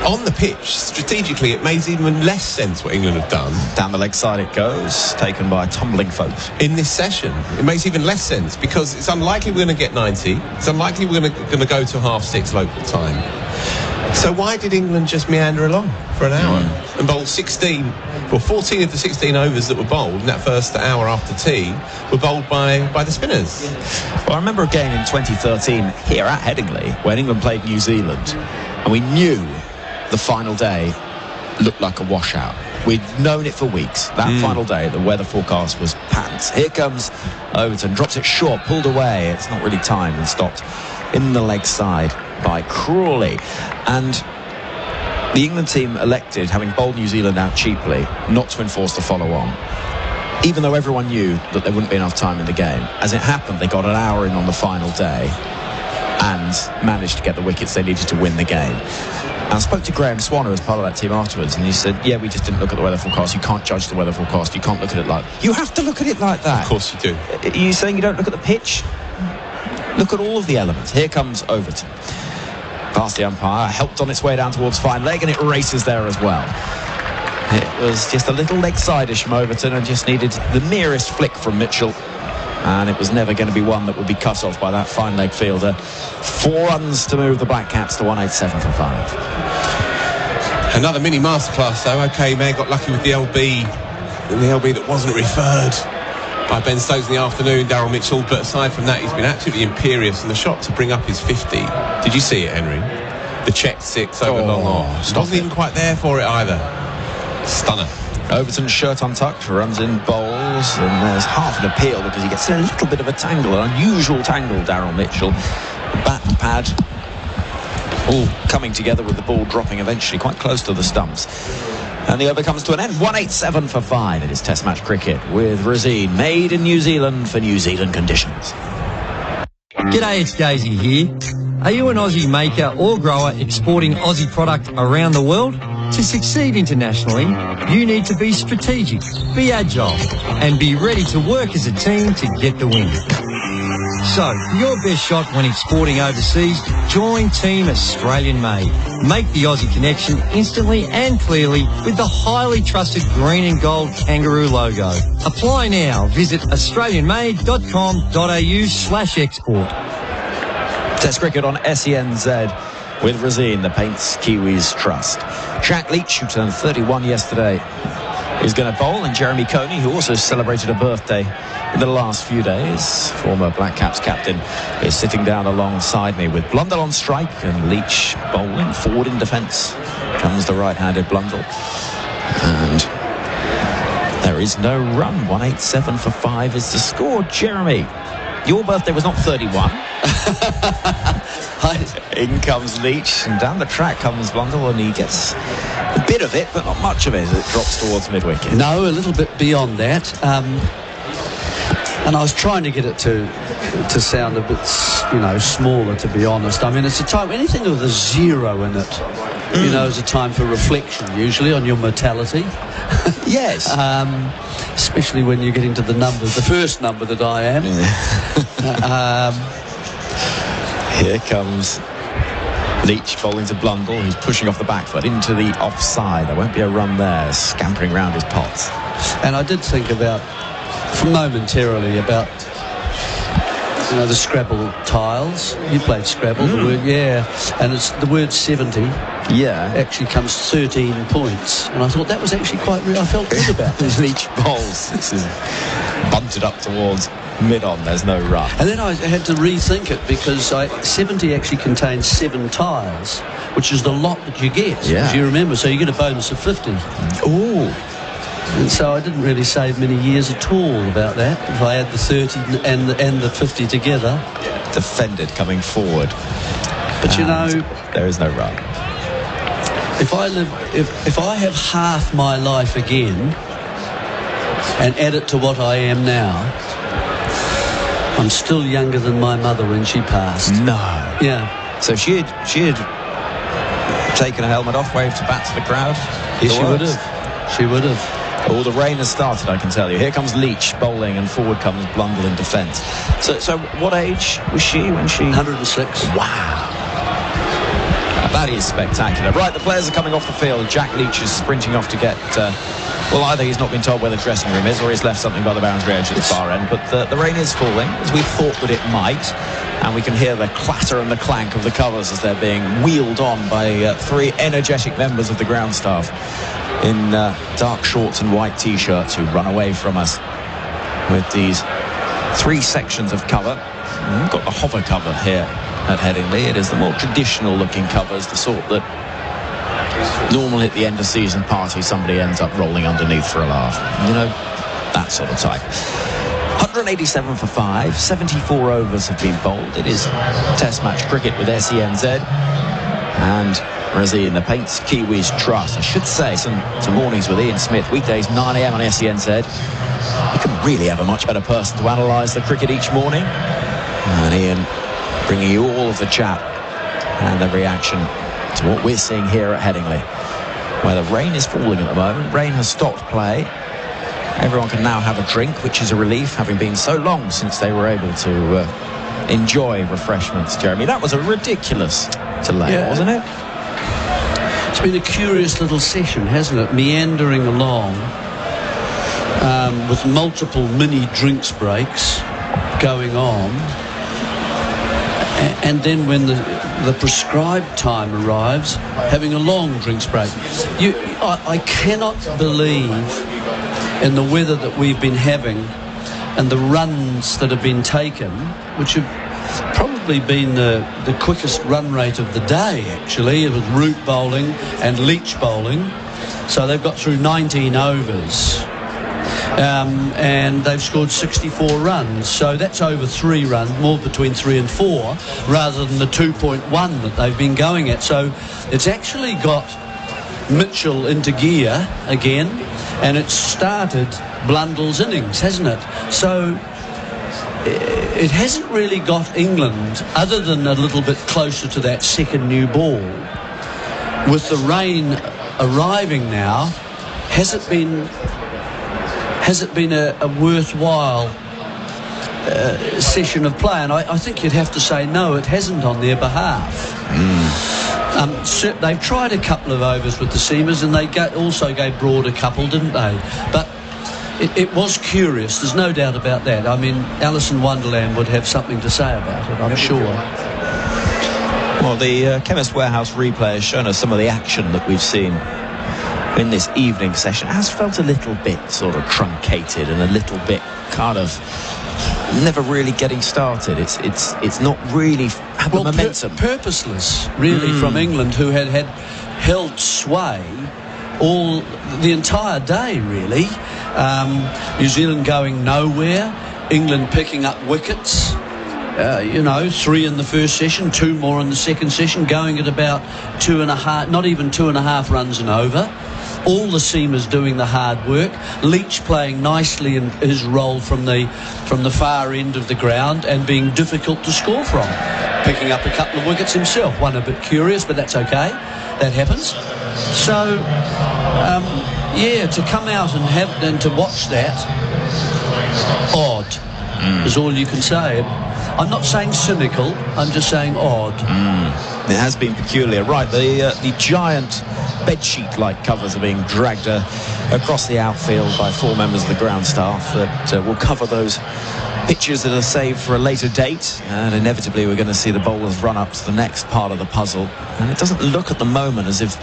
on the pitch, strategically, it makes even less sense what England have done. Down the leg side it goes, taken by tumbling folks. In this session, it makes even less sense because it's unlikely we're going to get 90. It's unlikely we're going to go to 6:30 local time. So why did England just meander along for an hour and bowl 14 of the 16 overs that were bowled in that first hour after tea were bowled by the spinners? Well, I remember again in 2013 here at Headingley when England played New Zealand, and we knew the final day looked like a washout. We'd known it for weeks. That final day, the weather forecast was pants. Here comes Overton, drops it short, pulled away. It's not really timed and stopped in the leg side by Crawley. And the England team elected, having bowled New Zealand out cheaply, not to enforce the follow-on, even though everyone knew that there wouldn't be enough time in the game. As it happened, they got an hour in on the final day and managed to get the wickets they needed to win the game. And I spoke to Graham Swan, who was part of that team afterwards, and he said, yeah, we just didn't look at the weather forecast. You can't judge the weather forecast. You can't look at it like... You have to look at it like that. Of course you do. Are you saying you don't look at the pitch? Look at all of the elements. Here comes Overton. Past the umpire, helped on its way down towards fine leg, and it races there as well. It was just a little leg side-ish from Overton and just needed the merest flick from Mitchell. And it was never going to be one that would be cut off by that fine leg fielder. 4 runs to move the Black Caps to 187 for 5. Another mini masterclass, though. OK, May got lucky with the LB. The LB that wasn't referred by Ben Stokes in the afternoon, Daryl Mitchell. But aside from that, he's been absolutely imperious. And the shot to bring up his 50. Did you see it, Henry? The check 6 over long on. Wasn't even quite there for it either. Stunner. Overton's shirt untucked, runs in bowls, and there's half an appeal because he gets in a little bit of a tangle, an unusual tangle, Daryl Mitchell. Bat and pad all coming together with the ball dropping eventually quite close to the stumps. And the over comes to an end. 187 for 5. It is Test match cricket with Rosine, made in New Zealand for New Zealand conditions. G'day, it's Daisy here. Are you an Aussie maker or grower exporting Aussie product around the world? To succeed internationally, you need to be strategic, be agile, and be ready to work as a team to get the win. So, for your best shot when exporting overseas, join Team Australian Made. Make the Aussie connection instantly and clearly with the highly trusted green and gold kangaroo logo. Apply now. Visit australianmade.com.au/export. Test cricket on SENZ with Rosine, the Paints Kiwis Trust. Jack Leach, who turned 31 yesterday, is going to bowl, and Jeremy Coney, who also celebrated a birthday in the last few days, former Black Caps captain, is sitting down alongside me with Blundell on strike and Leach bowling. Forward in defence comes the right-handed Blundell, and there is no run. 187 for 5 is the score. Jeremy, your birthday was not 31. In comes Leach, and down the track comes Blundell, and he gets a bit of it, but not much of it as it drops towards mid-wicket. No, a little bit beyond that. And I was trying to get it to sound a bit, smaller, to be honest. I mean, it's a time, anything with a 0 in it, is a time for reflection, usually, on your mortality. Yes. Especially when you're getting to the numbers, the first number that I am. Here comes Leach bowling to Blundell, who's pushing off the back foot into the offside. There won't be a run there, scampering round his pots. And I did think momentarily about the Scrabble tiles. You played Scrabble, the word, and it's the word 70. Yeah, actually comes 13 points, and I thought that was actually quite real. I felt good about this. Leach bowls. This is bunted up towards mid-on. There's no run. And then I had to rethink it because 70 actually contains 7 tiles, which is the lot that you get. Yeah. If you remember, so you get a bonus of 50. Ooh. And so I didn't really save many years at all about that. If I add the 30 and the 50 together. Defended coming forward. But there is no run. If I have half my life again and add it to what I am now, I'm still younger than my mother when she passed. No. Yeah. So she had taken her helmet off, waved to bat to the crowd. Yes, she would have. She would have. Oh, the rain has started, I can tell you. Here comes Leach bowling, and forward comes Blundell in defence. So what age was she when she... 106. Wow. That is spectacular. Right, the players are coming off the field. Jack Leach is sprinting off to get... either he's not been told where the dressing room is, or he's left something by the boundary edge at the far end. But the rain is falling, as we thought that it might. And we can hear the clatter and the clank of the covers as they're being wheeled on by 3 energetic members of the ground staff in dark shorts and white T-shirts who run away from us with these 3 sections of cover. We've got the hover cover here at Headingley. It is the more traditional looking covers, the sort that normally at the end of season party somebody ends up rolling underneath for a laugh. That sort of type. 187 for 5, 74 overs have been bowled. It is Test match cricket with SENZ and Rosine, the Paints Kiwis Trust. I should say some mornings with Ian Smith, weekdays 9 a.m. on SENZ. You can really have a much better person to analyse the cricket each morning. And Ian bringing you all of the chat and the reaction to what we're seeing here at Headingley, where the rain is falling at the moment. Rain has stopped play. Everyone can now have a drink, which is a relief, having been so long since they were able to enjoy refreshments, Jeremy. That was a ridiculous delay, wasn't it? It's been a curious little session, hasn't it? Meandering along with multiple mini drinks breaks going on. and then when the prescribed time arrives, having a long drinks break. I cannot believe in the weather that we've been having and the runs that have been taken, which have probably been the quickest run rate of the day, actually, with root bowling and leach bowling. So they've got through 19 overs. And they've scored 64 runs, so that's over 3 runs, more between 3 and 4, rather than the 2.1 that they've been going at. So it's actually got Mitchell into gear again, and it's started Blundell's innings, hasn't it? So it hasn't really got England, other than a little bit closer to that second new ball. With the rain arriving now, has it been a worthwhile session of play? And I think you'd have to say no, it hasn't on their behalf. They've tried a couple of overs with the seamers, and they also gave Broad a couple, didn't they? But it was curious, there's no doubt about that. I mean, Alice in Wonderland would have something to say about it, I'm sure. Well, the Chemist Warehouse replay has shown us some of the action that we've seen in this evening session. It has felt a little bit sort of truncated and a little bit kind of never really getting started. It's not really had the momentum. Purposeless, really, from England, who had held sway the entire day, really. New Zealand going nowhere, England picking up wickets. 3 in the first session, 2 more in the second session, going at about 2.5, not even 2.5 runs and over. All the seamers doing the hard work. Leach playing nicely in his role from the far end of the ground and being difficult to score from. Picking up a couple of wickets himself. One a bit curious, but that's okay. That happens. So, to come out and to watch that, odd is all you can say. I'm not saying cynical, I'm just saying odd. It has been peculiar. Right, the giant bedsheet-like covers are being dragged across the outfield by 4 members of the ground staff that will cover those pitches that are saved for a later date, and inevitably we're going to see the bowlers run up to the next part of the puzzle. And it doesn't look at the moment as if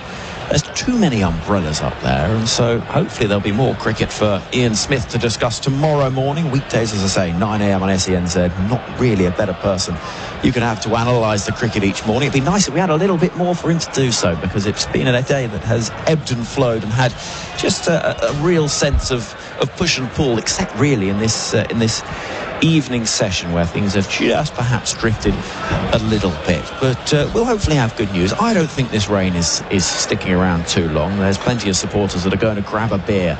there's too many umbrellas up there, and so hopefully there'll be more cricket for Ian Smith to discuss tomorrow morning. Weekdays, as I say, 9 a.m. on SENZ. Not really a better person you could have to analyse the cricket each morning. It'd be nice if we had a little bit more for him to do so, because it's been a day that has ebbed and flowed and had just a real sense of push and pull, except really in this evening session where things have just perhaps drifted a little bit. But we'll hopefully have good news. I don't think this rain is sticking around too long. There's plenty of supporters that are going to grab a beer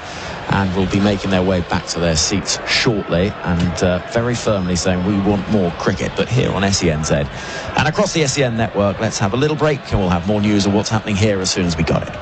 and will be making their way back to their seats shortly, and very firmly saying we want more cricket. But here on SENZ and across the SEN network, let's have a little break and we'll have more news of what's happening here as soon as we got it.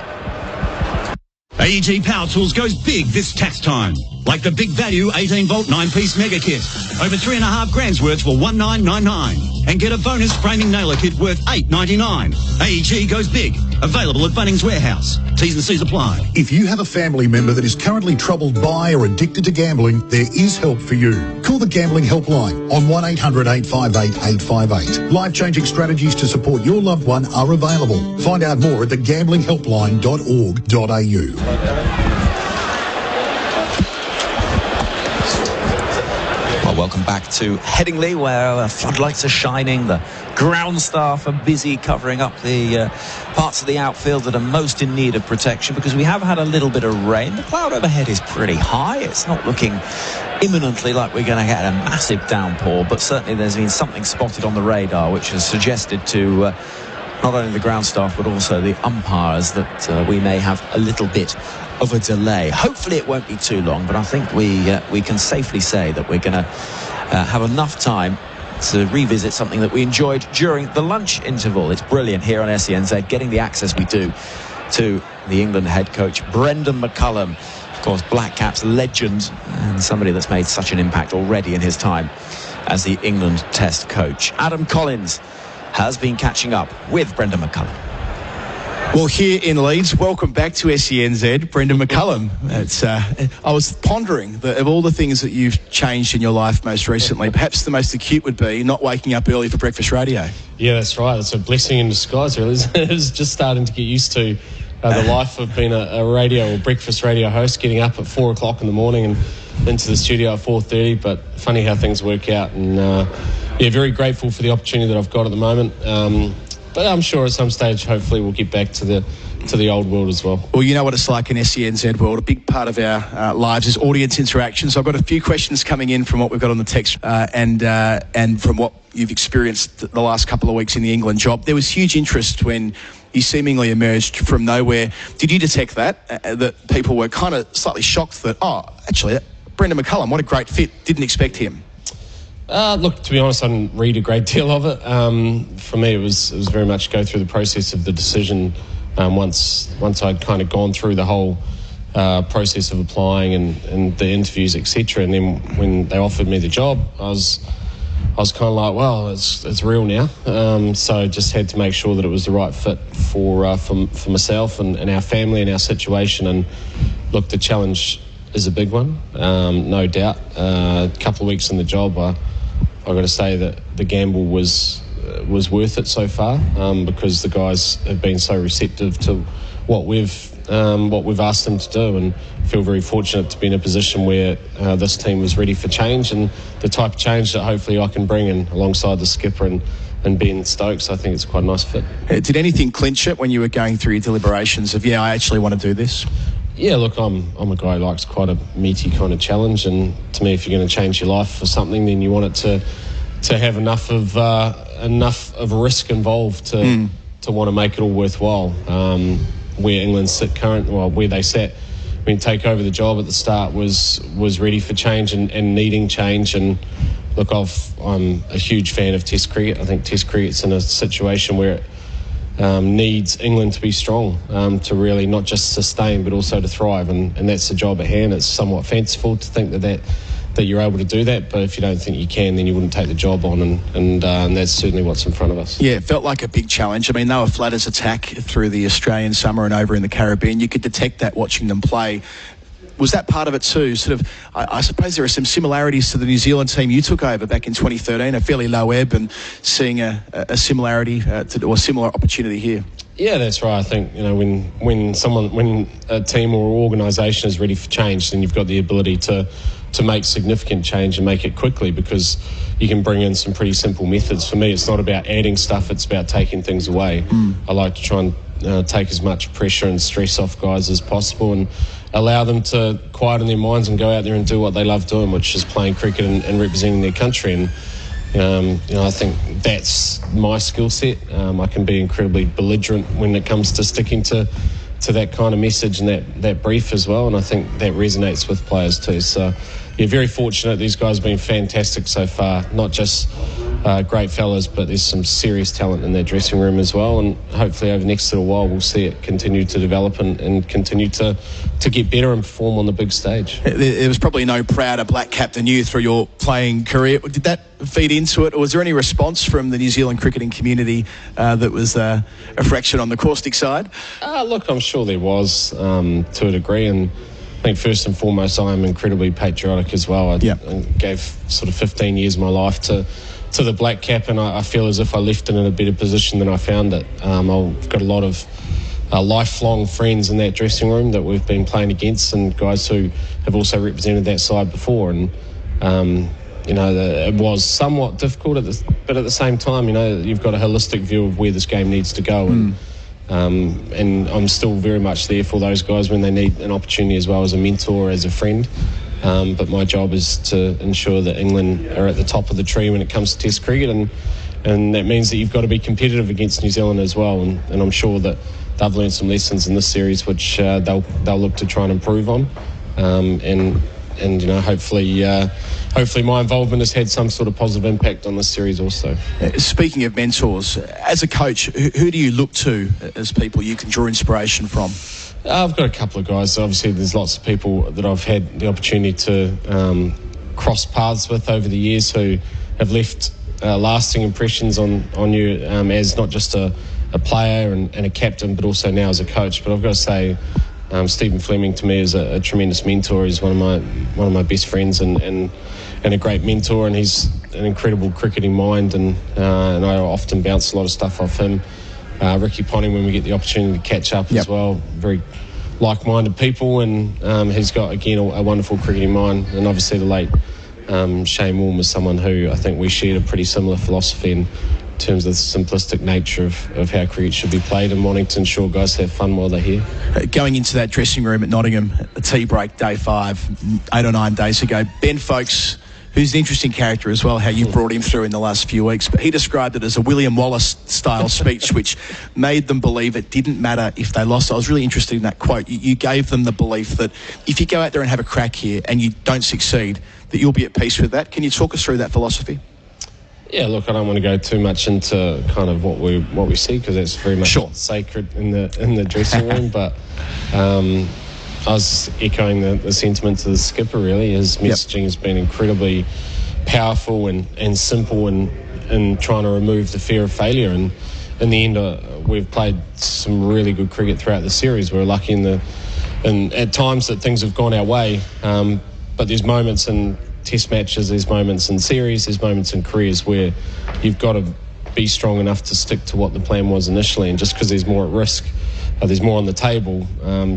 AEG Power Tools goes big this tax time. Like the big value 18-volt 9-piece mega kit. Over 3.5 grand's worth for $19.99. And get a bonus framing nailer kit worth $8.99. AEG goes big. Available at Bunnings Warehouse. T's and C's apply. If you have a family member that is currently troubled by or addicted to gambling, there is help for you. Call the Gambling Helpline on 1-800-858-858. Life-changing strategies to support your loved one are available. Find out more at thegamblinghelpline.org.au. Welcome back to Headingley, where floodlights are shining. The ground staff are busy covering up the parts of the outfield that are most in need of protection, because we have had a little bit of rain. The cloud overhead is pretty high. It's not looking imminently like we're going to get a massive downpour, but certainly there's been something spotted on the radar which has suggested to not only the ground staff but also the umpires that we may have a little bit of a delay. Hopefully it won't be too long, but I think we can safely say that we're going to have enough time to revisit something that we enjoyed during the lunch interval. It's brilliant here on SENZ, getting the access we do to the England head coach, Brendan McCullum. Of course, Black Caps legend, and somebody that's made such an impact already in his time as the England Test coach. Adam Collins has been catching up with Brendan McCullum. Well, here in Leeds, welcome back to SENZ, Brendan McCullum. I was pondering that of all the things that you've changed in your life most recently, perhaps the most acute would be not waking up early for breakfast radio. Yeah, that's right. It's a blessing in disguise, really. It was just starting to get used to the life of being a radio or breakfast radio host, getting up at 4 o'clock in the morning and into the studio at 4:30. But funny how things work out, and very grateful for the opportunity that I've got at the moment. But I'm sure at some stage, hopefully, we'll get back to the old world as well. Well, you know what it's like in SENZ world. A big part of our lives is audience interaction. So I've got a few questions coming in from what we've got on the text and from what you've experienced the last couple of weeks in the England job. There was huge interest when you seemingly emerged from nowhere. Did you detect that people were kind of slightly shocked that, actually, Brendan McCullum, what a great fit. Didn't expect him. Look, to be honest, I didn't read a great deal of it. For me, it was very much go through the process of the decision. Once I'd kind of gone through the whole process of applying and the interviews, etc. And then when they offered me the job, I was kind of like, well, it's real now. So I just had to make sure that it was the right fit for myself and our family and our situation. And look, the challenge is a big one, no doubt. A couple of weeks in the job, I've got to say that the gamble was worth it so far, because the guys have been so receptive to what we've asked them to do, and feel very fortunate to be in a position where this team was ready for change, and the type of change that hopefully I can bring in alongside the skipper and Ben Stokes. I think it's quite a nice fit. Did anything clinch it when you were going through your deliberations of, I actually want to do this? Yeah, look, I'm a guy who likes quite a meaty kind of challenge, and to me, if you're going to change your life for something, then you want it to have enough of a risk involved to want to make it all worthwhile. Where England sit where they sat when take over the job at the start was ready for change and needing change. And look, I'm a huge fan of Test cricket. I think Test cricket's in a situation where it needs England to be strong, to really not just sustain but also to thrive, and that's the job at hand. It's somewhat fanciful to think that you're able to do that, but if you don't think you can, then you wouldn't take the job on, and that's certainly what's in front of us. Yeah, it felt like a big challenge. I mean, they were flat as a tack through the Australian summer and over in the Caribbean. You could detect that watching them play. Was that part of it too? Sort of, I suppose there are some similarities to the New Zealand team you took over back in 2013, a fairly low ebb, and seeing a similarity or a similar opportunity here. Yeah, that's right. I think when a team or organisation is ready for change, then you've got the ability to make significant change and make it quickly, because you can bring in some pretty simple methods. For me, it's not about adding stuff, it's about taking things away. I like to try and take as much pressure and stress off guys as possible and allow them to quieten their minds and go out there and do what they love doing, which is playing cricket and representing their country. And I think that's my skill set. I can be incredibly belligerent when it comes to sticking to that kind of message and that brief as well, and I think that resonates with players too. So very fortunate. These guys have been fantastic so far, not just great fellas, but there's some serious talent in their dressing room as well, and hopefully over the next little while we'll see it continue to develop and continue to get better and perform on the big stage. There was probably no prouder black cap than you through your playing career. Did that feed into it, or was there any response from the New Zealand cricketing community that was a fraction on the caustic side? Look, I'm sure there was to a degree, and I think first and foremost I am incredibly patriotic as well. I gave sort of 15 years of my life to the black cap, and I feel as if I left it in a better position than I found it. I've got a lot of lifelong friends in that dressing room that we've been playing against, and guys who have also represented that side before, and it was somewhat difficult, but at the same time, you've got a holistic view of where this game needs to go, and I'm still very much there for those guys when they need an opportunity as well, as a mentor, as a friend. But my job is to ensure that England are at the top of the tree when it comes to Test cricket, and that means that you've got to be competitive against New Zealand as well, and I'm sure that they've learned some lessons in this series which they'll look to try and improve on, and hopefully my involvement has had some sort of positive impact on this series also. Speaking of mentors, as a coach, who do you look to as people you can draw inspiration from? I've got a couple of guys. Obviously, there's lots of people that I've had the opportunity to cross paths with over the years who have left lasting impressions on you as not just a a player and a captain, but also now as a coach. But I've got to say, Stephen Fleming to me is a tremendous mentor. He's one of my best friends and a great mentor, and he's an incredible cricketing mind, and I often bounce a lot of stuff off him. Ricky Ponting, when we get the opportunity to catch up as well, very like-minded people, and he's got, again, a wonderful cricketing mind. And obviously the late Shane Warne was someone who I think we shared a pretty similar philosophy in terms of the simplistic nature of how cricket should be played and wanting to ensure guys have fun while they're here. Going into that dressing room at Nottingham, a tea break, day 5, 8 or 9 days ago, Ben Folkes, who's an interesting character as well, how you brought him through in the last few weeks, but he described it as a William Wallace-style speech, which made them believe it didn't matter if they lost. I was really interested in that quote. You gave them the belief that if you go out there and have a crack here and you don't succeed, that you'll be at peace with that. Can you talk us through that philosophy? Yeah, look, I don't want to go too much into kind of what we see, because it's very much sacred in the dressing room, but I was echoing the sentiments of the skipper, really. His messaging has been incredibly powerful and simple in trying to remove the fear of failure. And in the end, we've played some really good cricket throughout the series. We're lucky and at times that things have gone our way, but there's moments in test matches, there's moments in series, there's moments in careers where you've got to be strong enough to stick to what the plan was initially, and just because there's more at risk, there's more on the table,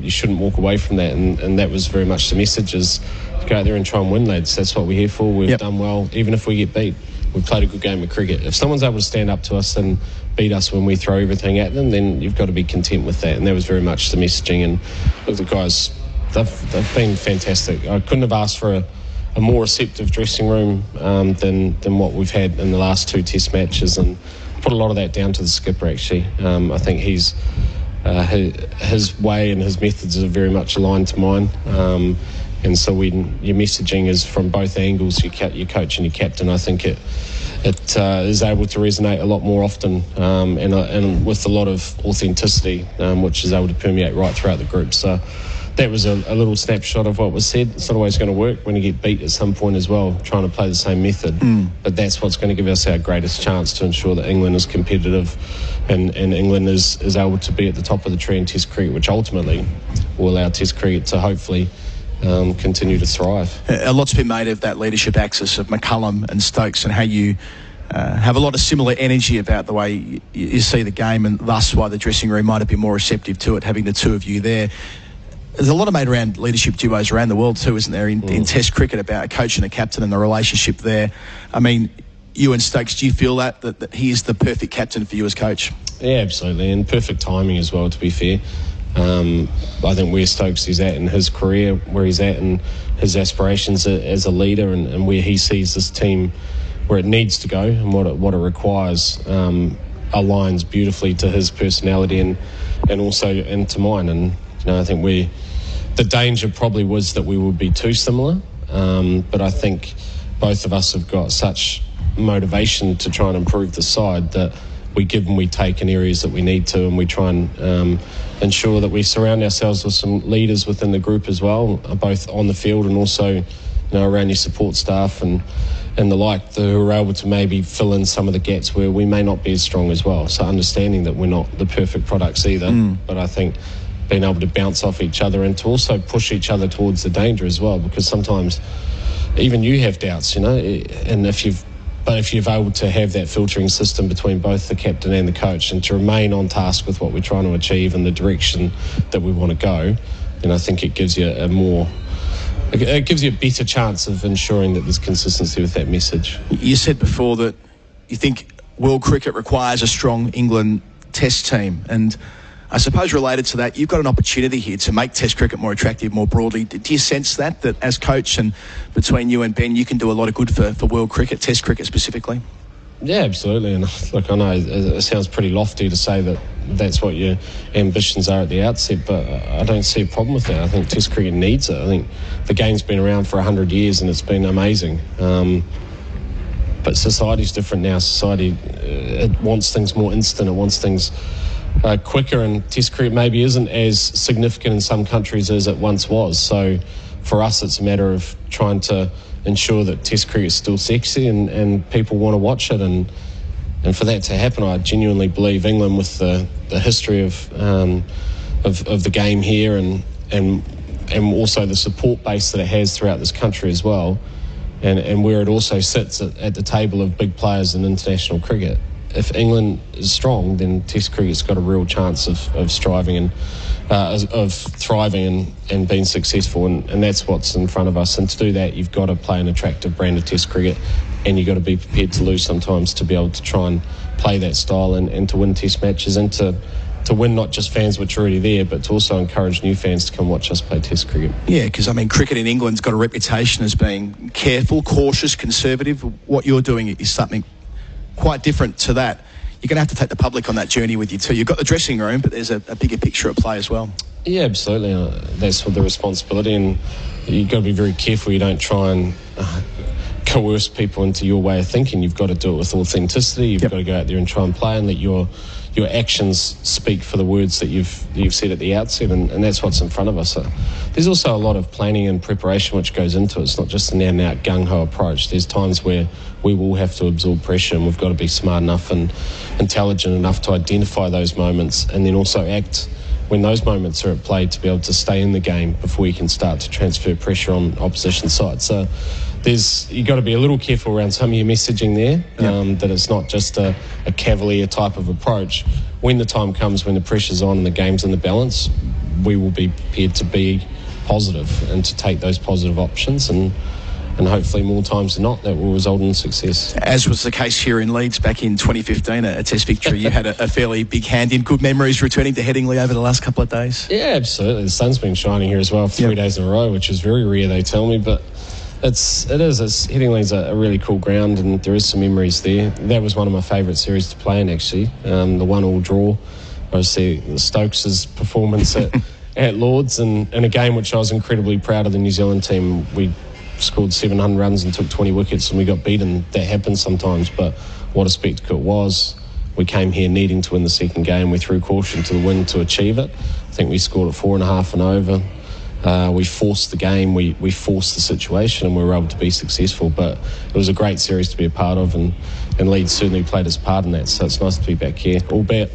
you shouldn't walk away from that, and that was very much the message, is to go out there and try and win, lads. That's what we're here for. We've done well, even if we get beat. We've played a good game of cricket. If someone's able to stand up to us and beat us when we throw everything at them, then you've got to be content with that, and that was very much the messaging. And look, the guys, they've been fantastic. I couldn't have asked for a more receptive dressing room than what we've had in the last 2 test matches, and put a lot of that down to the skipper, actually. I think he's his way and his methods are very much aligned to mine, and so when your messaging is from both angles, your coach and your captain, I think it is able to resonate a lot more often, and with a lot of authenticity, which is able to permeate right throughout the group. So that was a little snapshot of what was said. It's not always going to work when you get beat at some point as well, trying to play the same method. But that's what's going to give us our greatest chance to ensure that England is competitive and England is able to be at the top of the tree in Test cricket, which ultimately will allow Test cricket to hopefully continue to thrive. A lot's been made of that leadership axis of McCullum and Stokes, and how you have a lot of similar energy about the way you see the game, and thus why the dressing room might have been more receptive to it, having the two of you there. There's a lot of made around leadership duos around the world too, isn't there, in Test cricket, about a coach and a captain and the relationship there. I mean, you and Stokes, do you feel that he is the perfect captain for you as coach? Yeah, absolutely, and perfect timing as well, to be fair. I think where Stokes is at in his career, where he's at and his aspirations as a leader, and where he sees this team where it needs to go and what it requires, aligns beautifully to his personality and also into mine. And I think the danger probably was that we would be too similar, but I think both of us have got such motivation to try and improve the side that we give and we take in areas that we need to, and we try and ensure that we surround ourselves with some leaders within the group as well, both on the field and also around your support staff and the like, who are able to maybe fill in some of the gaps where we may not be as strong as well. So understanding that we're not the perfect products either, but I think being able to bounce off each other and to also push each other towards the danger as well, because sometimes even you have doubts, and if you're able to have that filtering system between both the captain and the coach, and to remain on task with what we're trying to achieve and the direction that we want to go, then I think it gives you a better chance of ensuring that there's consistency with that message. You said before that you think world cricket requires a strong England Test team, and I suppose related to that, you've got an opportunity here to make Test cricket more attractive more broadly. Do you sense that as coach, and between you and Ben, you can do a lot of good for world cricket, Test cricket specifically? Yeah, absolutely. And look, I know it sounds pretty lofty to say that that's what your ambitions are at the outset, but I don't see a problem with that. I think Test cricket needs it. I think the game's been around for 100 years and it's been amazing. But society's different now. Society, it wants things more instant. It wants things quicker, and Test cricket maybe isn't as significant in some countries as it once was. So for us, it's a matter of trying to ensure that Test cricket is still sexy and people want to watch it. And for that to happen, I genuinely believe England, with the history of the game here and also the support base that it has throughout this country as well, and where it also sits at the table of big players in international cricket. If England is strong, then Test cricket's got a real chance of striving and of thriving and being successful, and that's what's in front of us. And to do that, you've got to play an attractive brand of Test cricket, and you've got to be prepared to lose sometimes to be able to try and play that style and to win Test matches, and to win not just fans which are already there, but to also encourage new fans to come watch us play Test cricket. Yeah, because, I mean, cricket in England's got a reputation as being careful, cautious, conservative. What you're doing is something quite different to that. You're going to have to take the public on that journey with you too. You've got the dressing room, but there's a bigger picture at play as well. Yeah, absolutely. That's the responsibility, and you've got to be very careful you don't try and coerce people into your way of thinking. You've got to do it with authenticity. You've got to go out there and try and play and let your actions speak for the words that you've said at the outset, and that's what's in front of us. There's also a lot of planning and preparation which goes into it. It's not just an out-and-out gung-ho approach. There's times where we will have to absorb pressure, and we've got to be smart enough and intelligent enough to identify those moments, and then also act when those moments are at play to be able to stay in the game before you can start to transfer pressure on opposition sides. So you've got to be a little careful around some of your messaging there, that it's not just a cavalier type of approach. When the time comes, when the pressure's on and the game's in the balance, we will be prepared to be positive and to take those positive options, and hopefully more times than not that will result in success. As was the case here in Leeds back in 2015, a Test victory, you had a fairly big hand in. Good memories returning to Headingley over the last couple of days? Yeah, absolutely. The sun's been shining here as well for 3 days in a row, which is very rare, they tell me, but Headingley's a really cool ground, and there is some memories there. That was one of my favourite series to play in, actually. The 1-1 draw. Obviously, Stokes' performance at Lords, and in a game which I was incredibly proud of the New Zealand team. We scored 700 runs and took 20 wickets, and we got beaten. That happens sometimes, but what a spectacle it was. We came here needing to win the second game. We threw caution to the wind to achieve it. I think we scored at 4.5 and over. We forced the game, we forced the situation, and we were able to be successful. But it was a great series to be a part of, and Leeds certainly played its part in that. So it's nice to be back here, albeit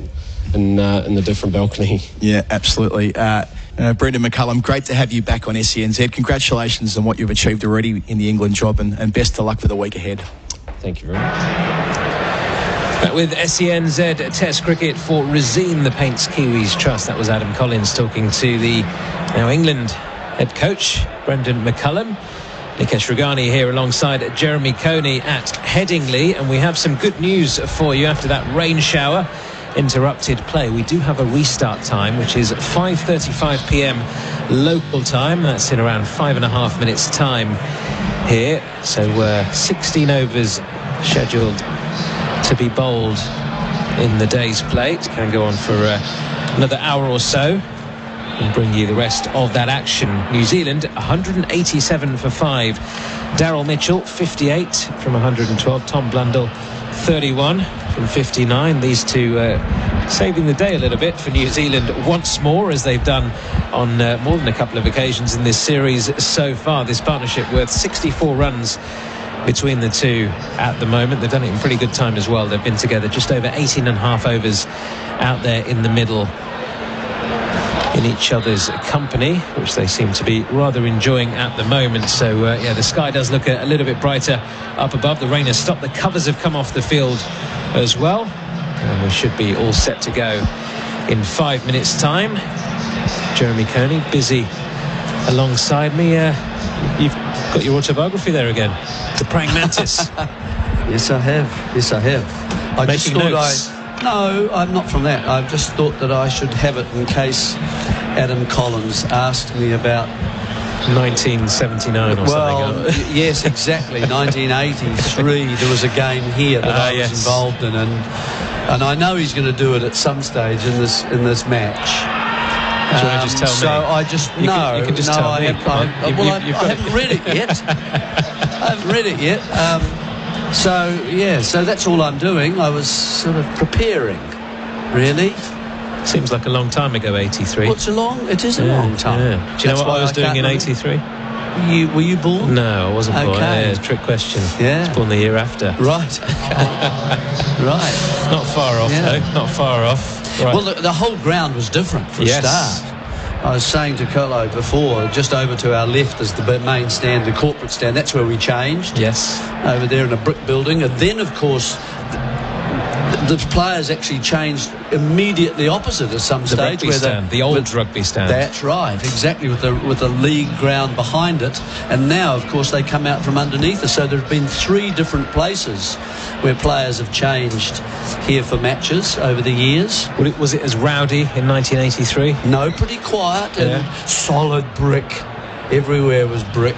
in the different balcony. Yeah, absolutely. Brendan McCullum, great to have you back on SENZ. Congratulations on what you've achieved already in the England job, and best of luck for the week ahead. Thank you very much. Back with SENZ Test Cricket for Resine, the Paints Kiwis Trust. That was Adam Collins talking to the now England head coach, Brendan McCullum. Nikesh Ragani here alongside Jeremy Coney at Headingley, and we have some good news for you after that rain shower interrupted play. We do have a restart time, which is 5:35 p.m. local time. That's in around 5.5 minutes time here. So 16 overs scheduled to be bowled in the day's play. It can go on for another hour or so. We'll bring you the rest of that action. New Zealand 187 for 5. Daryl Mitchell 58 from 112. Tom Blundell 31 from 59. These two saving the day a little bit for New Zealand once more, as they've done on more than a couple of occasions in this series so far. This partnership worth 64 runs between the two at the moment. They've done it in pretty good time as well. They've been together just over 18.5 overs out there in the middle in each other's company, which they seem to be rather enjoying at the moment. So the sky does look a little bit brighter up above. The rain has stopped, the covers have come off the field as well, and we should be all set to go in 5 minutes time. Jeremy Coney busy alongside me. You've got your autobiography there again, The Praying Mantis. Yes, I have. I Making just thought notes. No, I'm not from that. I just thought that I should have it in case Adam Collins asked me about 1979 or something. Yes, exactly. 1983. There was a game here that I was involved in, and I know he's going to do it at some stage in this match. Do you want to just tell me? So I just you can just tell me. I haven't read it yet. So that's all I'm doing. I was sort of preparing, really. Seems like a long time ago, 83. It is a long time. Yeah. Do you know what I was doing in 83? Were you born? No, I wasn't born. Okay. Yeah, trick question. Yeah. I was born the year after. Right. Right. Not far off, though. Not far off. Right. Well, the whole ground was different for a start. I was saying to Colo before, just over to our left is the main stand, the corporate stand. That's where we changed. Yes. Over there in a brick building. And then, of course, the players actually changed immediately opposite at some stage. Rugby stand, the old rugby stand. That's right, exactly, with the league ground behind it. And now, of course, they come out from underneath us. So there have been 3 different places where players have changed here for matches over the years. Was it as rowdy in 1983? No, pretty quiet and solid brick. Everywhere was brick.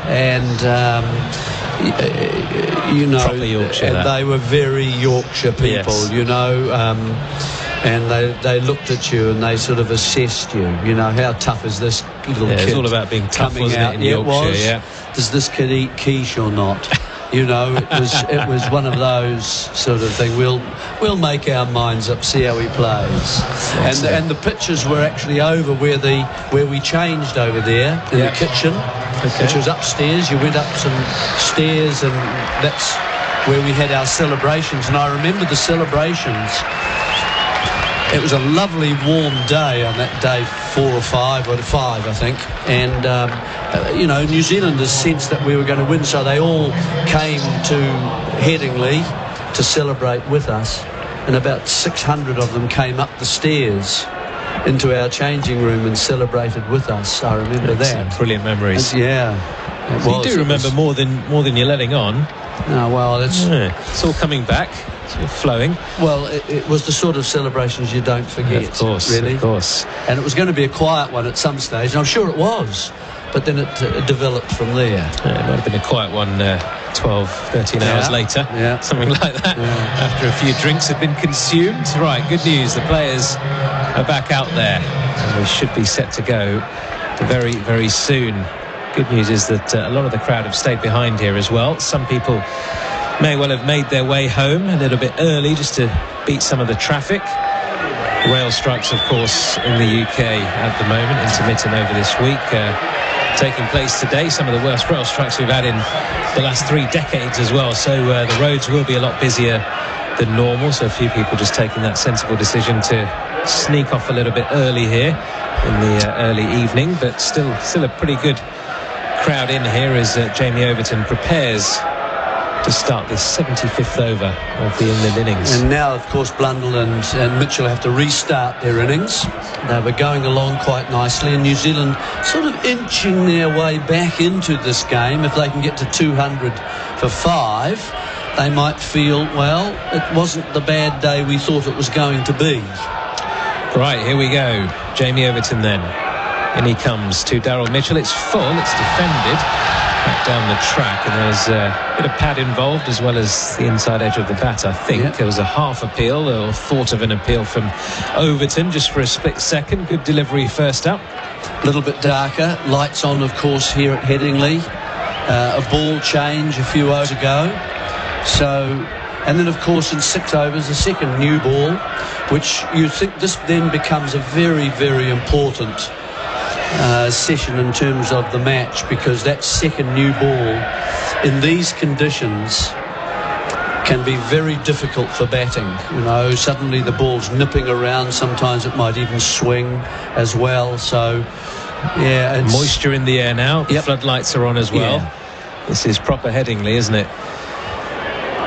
And you know, proper Yorkshire, and they were very Yorkshire people, you know, and they looked at you and they sort of assessed you. You know, how tough is this little kid? It's all about being tough, coming wasn't out? it, in Yorkshire? It was. Does this kid eat quiche or not? You know, it was one of those sort of thing. We'll make our minds up, see how he plays. And the pictures were actually over where we changed over there in the kitchen, which was upstairs. You went up some stairs, and that's where we had our celebrations. And I remember the celebrations. It was a lovely warm day on that day, 4 or 5, or 5, I think. And, you know, New Zealanders sensed that we were going to win, so they all came to Headingley to celebrate with us. And about 600 of them came up the stairs into our changing room and celebrated with us. I remember that. Brilliant memories. You do remember more than you're letting on. No, well, it's all coming back. It's all flowing. Well, it was the sort of celebrations you don't forget. Of course, really. Of course. And it was going to be a quiet one at some stage, and I'm sure it was. But then it developed from there. Yeah, it might have been a quiet one 12, 13 hours later. Yeah. Something like that. Yeah. After a few drinks had been consumed. Right, good news. The players are back out there. And we should be set to go very, very soon. Good news is that a lot of the crowd have stayed behind here as well. Some people may well have made their way home a little bit early just to beat some of the traffic. Rail strikes, of course, in the UK at the moment, intermittent over this week, taking place today. Some of the worst rail strikes we've had in the last 3 decades as well. So the roads will be a lot busier than normal. So a few people just taking that sensible decision to sneak off a little bit early here in the early evening, but still a pretty good crowd in here as Jamie Overton prepares to start this 75th over of the England innings. And now, of course, Blundell and Mitchell have to restart their innings. They were going along quite nicely, and New Zealand sort of inching their way back into this game. If they can get to 200 for 5, they might feel, well, it wasn't the bad day we thought it was going to be. Right, here we go. Jamie Overton then. In he comes to Daryl Mitchell. It's full, it's defended back down the track, and there's a bit of pad involved as well as the inside edge of the bat, I think. There was a half appeal, or thought of an appeal from Overton just for a split second. Good delivery first up. A little bit darker. Lights on, of course, here at Headingley. A ball change a few overs ago. So, and then, of course, in 6 overs, a second new ball, which you think this then becomes a very, very important session in terms of the match, because that second new ball in these conditions can be very difficult for batting. You know, suddenly the ball's nipping around. Sometimes it might even swing as well. So, yeah, it's moisture in the air now. The floodlights are on as well. This is proper Headingley, isn't it?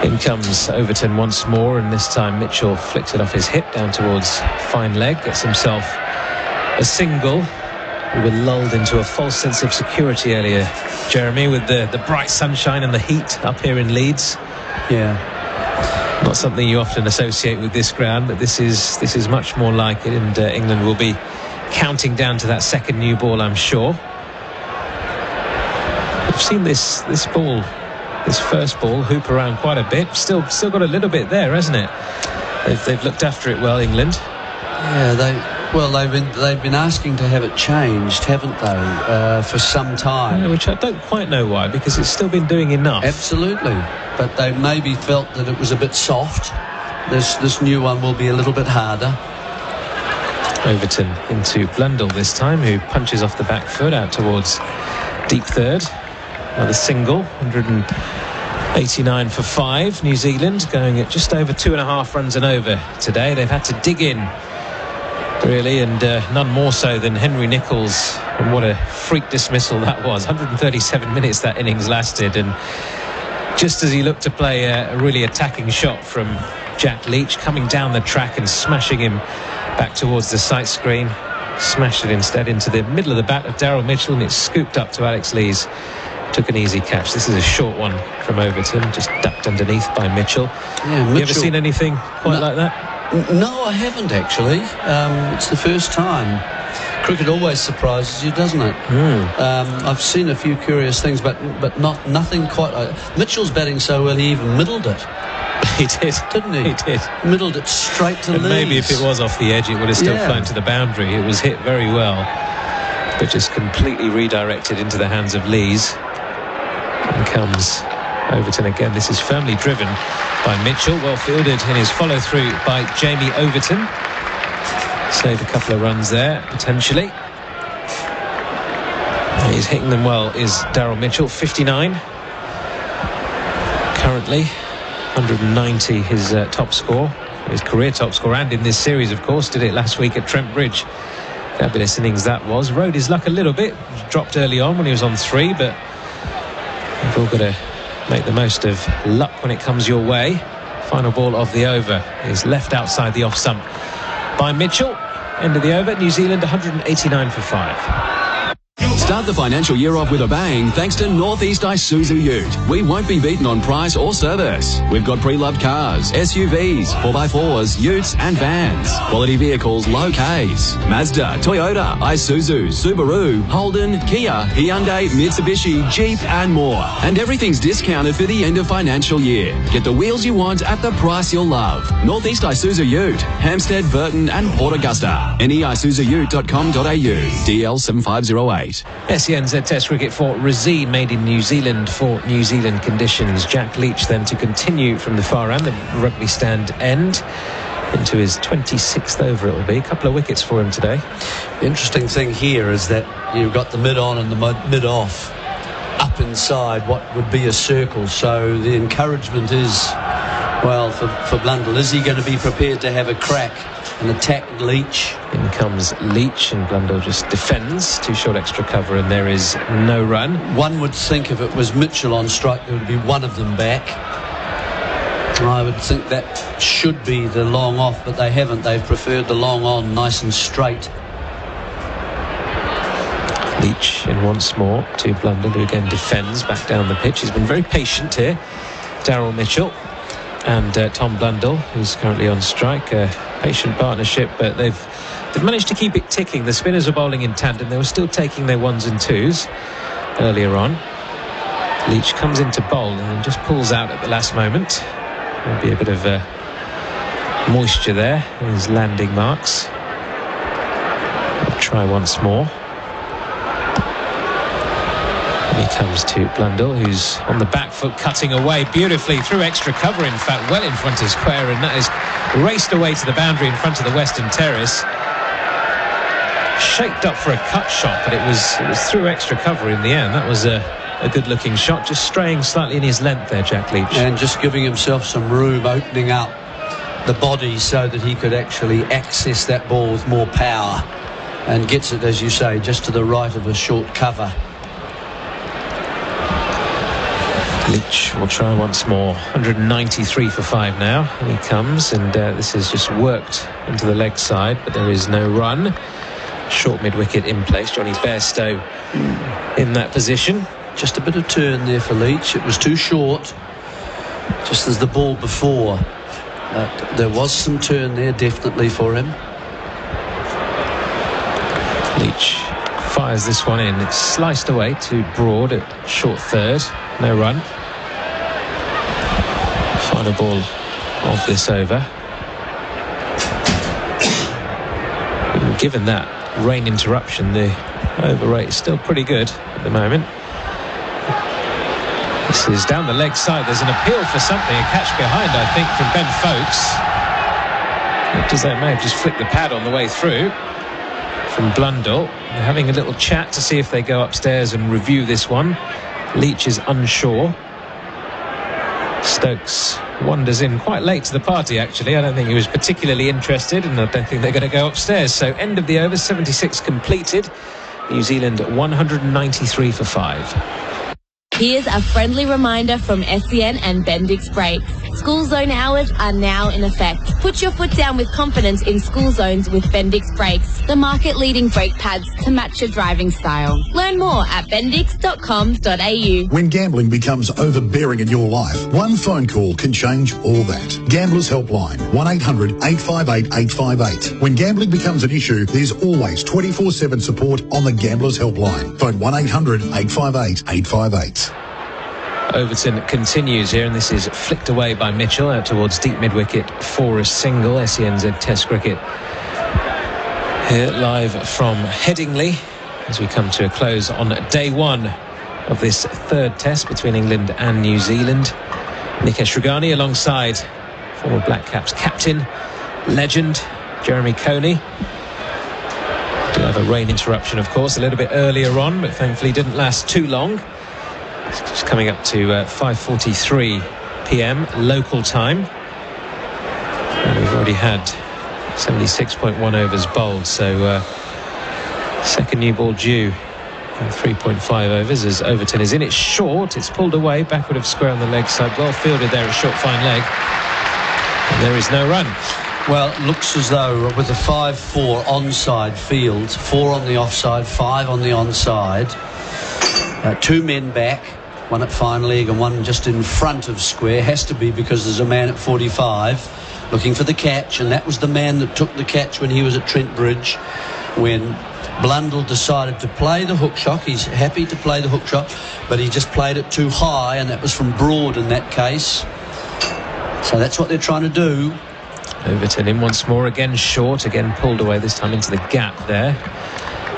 In comes Overton once more, and this time Mitchell flicks it off his hip down towards fine leg, gets himself a single. We were lulled into a false sense of security earlier, Jeremy, with the bright sunshine and the heat up here in Leeds. Yeah. Not something you often associate with this ground, but this is much more like it, and England will be counting down to that second new ball, I'm sure. We've seen this ball, this first ball, hoop around quite a bit. Still got a little bit there, hasn't it? They've looked after it well, England. Yeah, they've been asking to have it changed, haven't they, for some time? Yeah, which I don't quite know why, because it's still been doing enough. Absolutely, but they maybe felt that it was a bit soft. This new one will be a little bit harder. Overton into Blundell this time, who punches off the back foot out towards Deep third. Another single. 189 for 5. New Zealand going at just over 2.5 runs and over today. They've had to dig in, really, and none more so than Henry Nicholls. And what a freak dismissal that was. 137 minutes that innings lasted, and just as he looked to play a really attacking shot from Jack Leach, coming down the track and smashing him back towards the sight screen, smashed it instead into the middle of the bat of Daryl Mitchell, and it's scooped up to Alex Lees. Took an easy catch. This is a short one from Overton, just ducked underneath by Mitchell. Yeah, Have you ever seen anything quite like that? No, I haven't actually. It's the first time. Cricket always surprises you, doesn't it? I've seen a few curious things, but nothing quite like Mitchell's batting so well he even middled it. He did, didn't he? He did. Middled it straight to Lees. Maybe if it was off the edge, it would have still flown to the boundary. It was hit very well, but just completely redirected into the hands of Lees. And comes Overton again. This is firmly driven by Mitchell. Well fielded in his follow through by Jamie Overton. Saved a couple of runs there, potentially. He's hitting them well, is Daryl Mitchell. 59 currently. 190 his top score, his career top score, and in this series, of course. Did it last week at Trent Bridge. Fabulous innings that was. Rode his luck a little bit. Dropped early on when he was on 3, but you've all got to make the most of luck when it comes your way. Final ball of the over is left outside the off stump by Mitchell. End of the over. New Zealand 189 for 5. Start the financial year off with a bang thanks to Northeast Isuzu Ute. We won't be beaten on price or service. We've got pre-loved cars, SUVs, 4x4s, utes and vans. Quality vehicles, low Ks. Mazda, Toyota, Isuzu, Subaru, Holden, Kia, Hyundai, Mitsubishi, Jeep and more. And everything's discounted for the end of financial year. Get the wheels you want at the price you'll love. Northeast Isuzu Ute, Hampstead, Burton and Port Augusta. neisuzuute.com.au. DL 7508. SENZ Test cricket for Razeen, made in New Zealand for New Zealand conditions. Jack Leach then to continue from the far end, the rugby stand end, into his 26th over it will be. A couple of wickets for him today. The interesting thing here is that you've got the mid-on and the mid-off up inside what would be a circle. So the encouragement is, well, for Blundell, is he going to be prepared to have a crack and attack Leach? In comes Leach, and Blundell just defends. 2 short extra cover, and there is no run. One would think if it was Mitchell on strike, there would be one of them back. I would think that should be the long off, but they haven't. They've preferred the long on, nice and straight. Leach in once more to Blundell, who again defends back down the pitch. He's been very patient here, Daryl Mitchell and Tom Blundell, who's currently on strike. Patient partnership, but they've managed to keep it ticking. The spinners are bowling in tandem. They were still taking their 1s and 2s earlier on. Leach comes into bowl and then just pulls out at the last moment. There'll be a bit of moisture there in his landing marks. We'll try once more. And he comes to Blundell, who's on the back foot, cutting away beautifully through extra cover, in fact, well in front of square, and that is raced away to the boundary in front of the Western Terrace. Shaped up for a cut shot, but it was through extra cover in the end. That was a good looking shot, just straying slightly in his length there, Jack Leach. And just giving himself some room, opening up the body so that he could actually access that ball with more power, and gets it, as you say, just to the right of a short cover. Leach will try once more. 193 for 5 now. And he comes, and this is just worked into the leg side, but there is no run. Short mid-wicket in place. Johnny Bairstow in that position. Just a bit of turn there for Leach. It was too short, just as the ball before. There was some turn there, definitely, for him. Leach fires this one in. It's sliced away to Broad at short third. No run. Final ball of this over. And given that rain interruption, the over rate is still pretty good at the moment. This is down the leg side. There's an appeal for something, a catch behind, I think, from Ben Folkes. Does that may have just flicked the pad on the way through. from Blundell. They're having a little chat to see if they go upstairs and review this one. Leach is unsure. Stokes wanders in quite late to the party, actually. I don't think he was particularly interested, and I don't think they're going to go upstairs. So end of the over, 76 completed. New Zealand 193 for 5. Here's a friendly reminder from SEN and Bendix Brakes. School zone hours are now in effect. Put your foot down with confidence in school zones with Bendix Brakes, the market-leading brake pads to match your driving style. Learn more at bendix.com.au. When gambling becomes overbearing in your life, one phone call can change all that. Gamblers Helpline, 1-800-858-858. When gambling becomes an issue, there's always 24/7 support on the Gamblers Helpline. Phone 1-800-858-858. Overton continues here, and this is flicked away by Mitchell out towards deep mid-wicket for a single. SENZ Test Cricket here live from Headingley as we come to a close on day one of this third Test between England and New Zealand. Nikesh Ragani alongside former Black Caps captain, legend Jeremy Coney. Do have a rain interruption, of course, a little bit earlier on, but thankfully didn't last too long. It's coming up to 5:43 p.m. local time. And we've already had 76.1 overs bowled, so second new ball due in 3.5 overs as Overton is in. It's short, it's pulled away, backward of square on the leg side. Well fielded there, a short fine leg. And there is no run. Well, it looks as though with a 5-4 onside field, 4 on the offside, 5 on the onside, 2 men back, one at fine leg and one just in front of square. Has to be because there's a man at 45 looking for the catch, and that was the man that took the catch when he was at Trent Bridge, when Blundell decided to play the hook shot. He's happy to play the hook shot, but he just played it too high, and that was from Broad in that case. So that's what they're trying to do. Overton in once more, again short, again pulled away, this time into the gap there,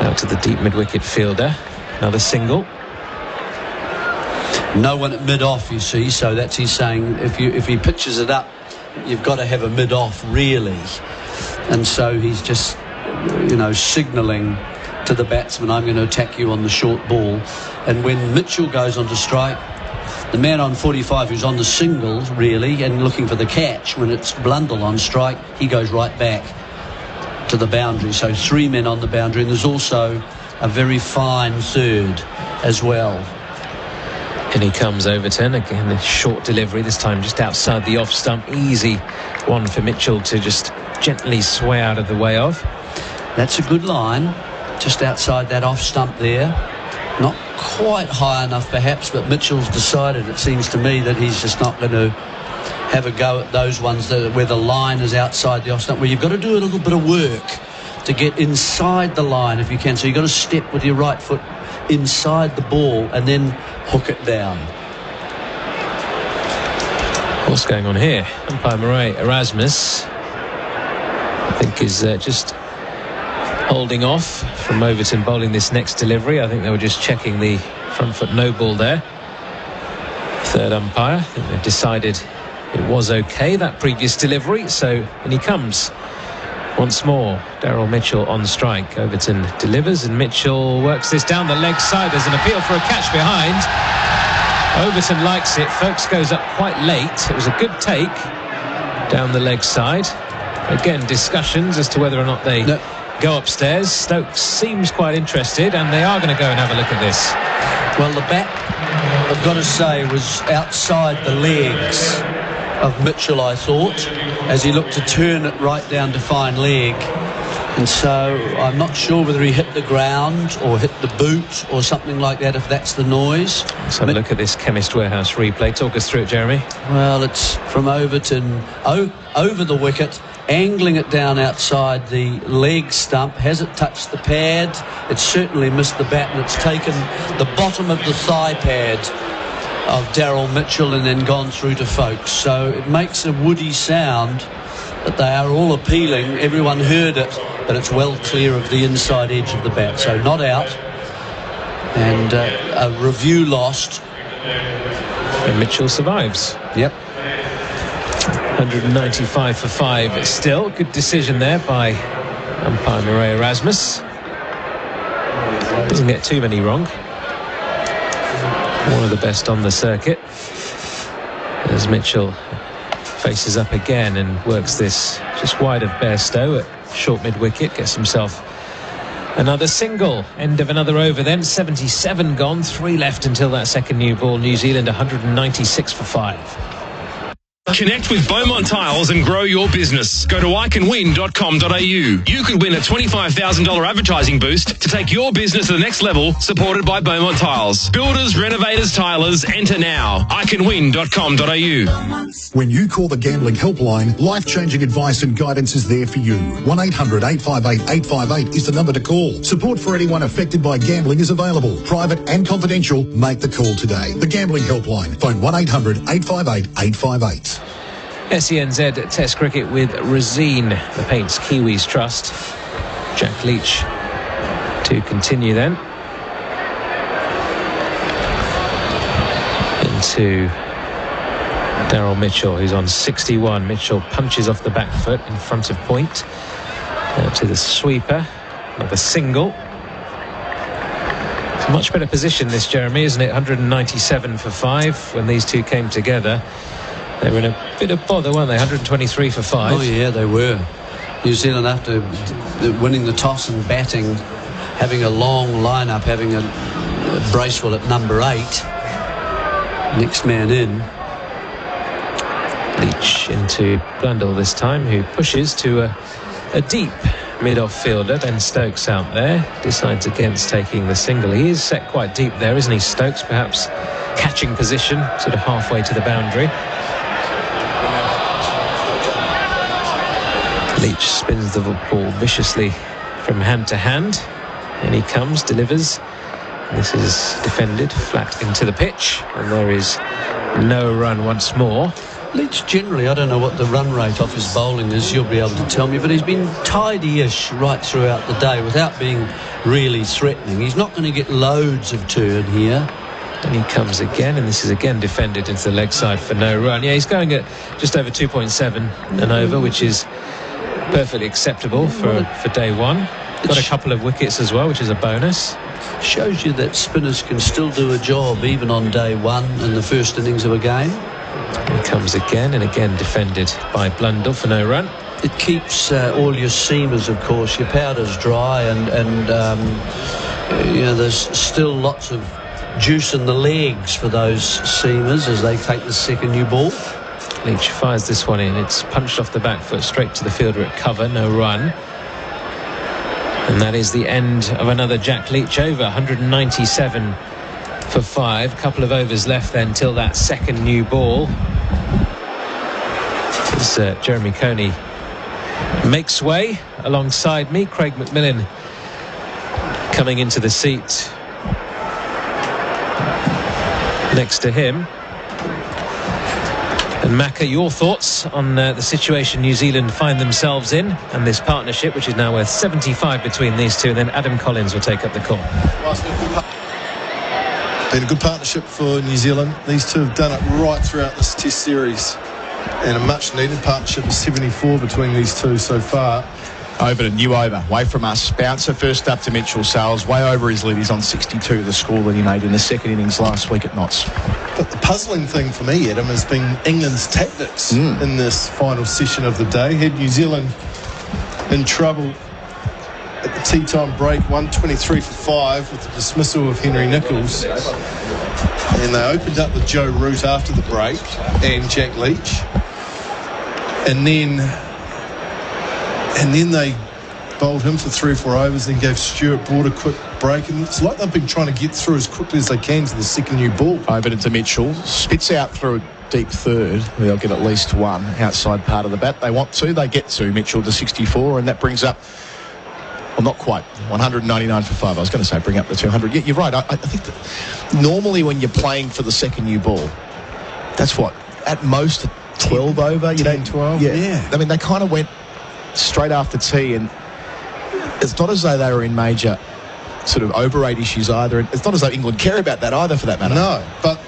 out to the deep mid-wicket fielder. Another single. No one at mid-off, you see, so that's he's saying if he pitches it up, you've got to have a mid-off, really. And so he's just, signalling to the batsman, I'm going to attack you on the short ball. And when Mitchell goes on to strike, the man on 45 who's on the singles, really, and looking for the catch, when it's Blundell on strike, he goes right back to the boundary. So 3 men on the boundary, and there's also a very fine third as well. And he comes Overton, again a short delivery, this time just outside the off stump. Easy one for Mitchell to just gently sway out of the way of. That's a good line, just outside that off stump there. Not quite high enough perhaps, but Mitchell's decided, it seems to me, that he's just not going to have a go at those ones where the line is outside the off stump, where you've got to do a little bit of work to get inside the line if you can. So you've got to step with your right foot inside the ball and then hook it down. What's going on here? Umpire Moran Erasmus, I think, is just holding off from Overton bowling this next delivery. I think they were just checking the front foot no ball there. Third umpire, I think they've decided it was okay, that previous delivery. So in he comes once more. Daryl Mitchell on strike. Overton delivers and Mitchell works this down the leg side. There's an appeal for a catch behind. Overton likes it. Folkes goes up quite late. It was a good take down the leg side. Again, discussions as to whether or not they go upstairs. Stokes seems quite interested, and they are going to go and have a look at this. Well, the bat, I've got to say, was outside the legs of Mitchell, I thought, as he looked to turn it right down to fine leg. And so I'm not sure whether he hit the ground or hit the boot or something like that, if that's the noise. Let's have a look at this Chemist Warehouse replay. Talk us through it, Jeremy. Well, it's from Overton over the wicket, angling it down outside the leg stump. Has it touched the pad? It's certainly missed the bat, and it's taken the bottom of the thigh pad of Daryl Mitchell and then gone through to Folkes. So it makes a woody sound that they are all appealing. Everyone heard it, but it's well clear of the inside edge of the bat. So not out, and a review lost. And Mitchell survives. Yep. 195 for 5 still. Good decision there by umpire Moran Erasmus. Doesn't get too many wrong. One of the best on the circuit. As Mitchell faces up again and works this just wide of Bairstow at short mid-wicket, gets himself another single. End of another over then. 77 gone, 3 left until that second new ball. New Zealand 196 for 5. Connect with Beaumont Tiles and grow your business. Go to iCanWin.com.au. You could win a $25,000 advertising boost to take your business to the next level, supported by Beaumont Tiles. Builders, renovators, tilers, enter now. iCanWin.com.au. When you call the Gambling Helpline, life-changing advice and guidance is there for you. 1-800-858-858 is the number to call. Support for anyone affected by gambling is available. Private and confidential. Make the call today. The Gambling Helpline. Phone 1-800-858-858. SENZ Test Cricket with Resine, the Paints Kiwis Trust. Jack Leach to continue then. Into Daryl Mitchell, who's on 61. Mitchell punches off the back foot in front of point. To the sweeper. Another single. It's a much better position this, Jeremy, isn't it? 197 for 5 when these two came together. They were in a bit of bother, weren't they? 123 for 5. Oh, yeah, they were. New Zealand, after winning the toss and batting, having a long lineup, having a Bracewell at number 8. Next man in. Leach into Blundell this time, who pushes to a deep mid-off fielder. Ben Stokes out there. Decides against taking the single. He is set quite deep there, isn't he, Stokes? Perhaps catching position, sort of halfway to the boundary. Leach spins the ball viciously from hand to hand. And he comes, delivers. This is defended flat into the pitch. And there is no run once more. Leach generally, I don't know what the run rate off his bowling is, you'll be able to tell me, but he's been tidy-ish right throughout the day without being really threatening. He's not going to get loads of turn here. And he comes again, and this is again defended into the leg side for no run. Yeah, he's going at just over 2.7 and over, which is perfectly acceptable for day one. Got a couple of wickets as well, which is a bonus. Shows you that spinners can still do a job even on day one in the first innings of a game. He comes again and again defended by Blundell for no run. It keeps all your seamers, of course, your powders dry, and you know, there's still lots of juice in the legs for those seamers as they take the second new ball. Leach fires this one in. It's punched off the back foot straight to the fielder at cover, no run. And that is the end of another Jack Leach over. 197 for 5. Couple of overs left then till that second new ball. As Jeremy Coney makes way alongside me. Craig McMillian coming into the seat next to him. And Macca, your thoughts on the situation New Zealand find themselves in and this partnership, which is now worth 75 between these two, and then Adam Collins will take up the call. Been a good partnership for New Zealand. These two have done it right throughout this Test series, and a much needed partnership of 74 between these two so far. Over to new over, away from us. Bouncer first up to Mitchell. Sales way over his lead. He's on 62, the score that he made in the second innings last week at Notts. But the puzzling thing for me, Adam, has been England's tactics in this final session of the day. Had New Zealand in trouble at the tea time break, 123 for 5 with the dismissal of Henry Nicholls. And they opened up with Joe Root after the break and Jack Leach. And then they bowled him for 3 or 4 overs, then gave Stuart Broad a quick break. And it's like they've been trying to get through as quickly as they can to the second new ball. Over into Mitchell. Spits out through a deep third. They'll get at least one outside part of the bat. They want to. They get to Mitchell to 64, and that brings up, well, not quite, 199 for 5. I was going to say bring up the 200. Yeah, you're right. I think that normally when you're playing for the second new ball, that's what, at most 12 over. 10, 12. Yeah. I mean, they kind of went straight after tea, and it's not as though they were in major sort of over-8 issues either. It's not as though England care about that either, for that matter. No, but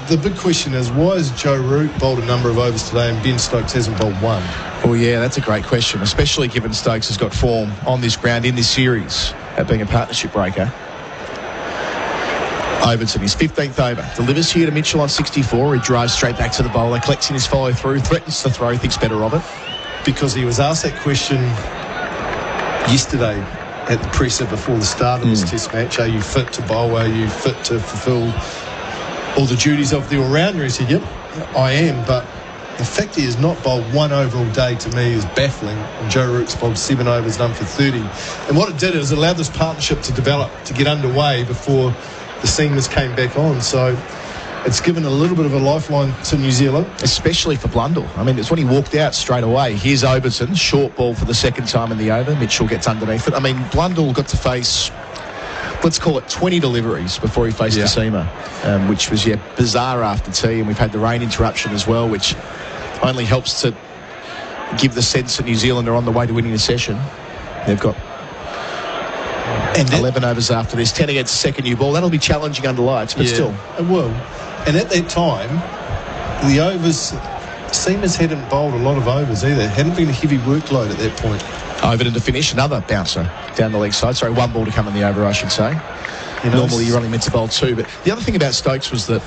the big question is, why has Joe Root bowled a number of overs today and Ben Stokes hasn't bowled one? Well, yeah, that's a great question, especially given Stokes has got form on this ground in this series at being a partnership breaker. Overton, his 15th over. Delivers here to Mitchell on 64. He drives straight back to the bowler, collects in his follow-through, threatens to throw, thinks better of it. Because he was asked that question yesterday at the presser before the start of this test match. Are you fit to bowl? Are you fit to fulfil all the duties of the all-rounder? He said, yep, I am. But the fact he has not bowled 1 over all day to me is baffling. And Joe Root's bowled 7 overs, done for 30. And what it did is allow this partnership to develop, to get underway before the seamers came back on. So it's given a little bit of a lifeline to New Zealand. Especially for Blundell. I mean, it's when he walked out straight away. Here's Overton, short ball for the second time in the over. Mitchell gets underneath it. I mean, Blundell got to face, let's call it 20 deliveries before he faced the seamer, which was, bizarre after tea. And we've had the rain interruption as well, which only helps to give the sense that New Zealand are on the way to winning the session. They've got 11 overs after this, 10 against the second new ball. That'll be challenging under lights, but still. It will. And at that time, the overs, seamers hadn't bowled a lot of overs either. It hadn't been a heavy workload at that point. Overton to finish, another bouncer down the leg side. Sorry, 1 ball to come in the over, I should say. Normally you're only meant to bowl 2. But the other thing about Stokes was that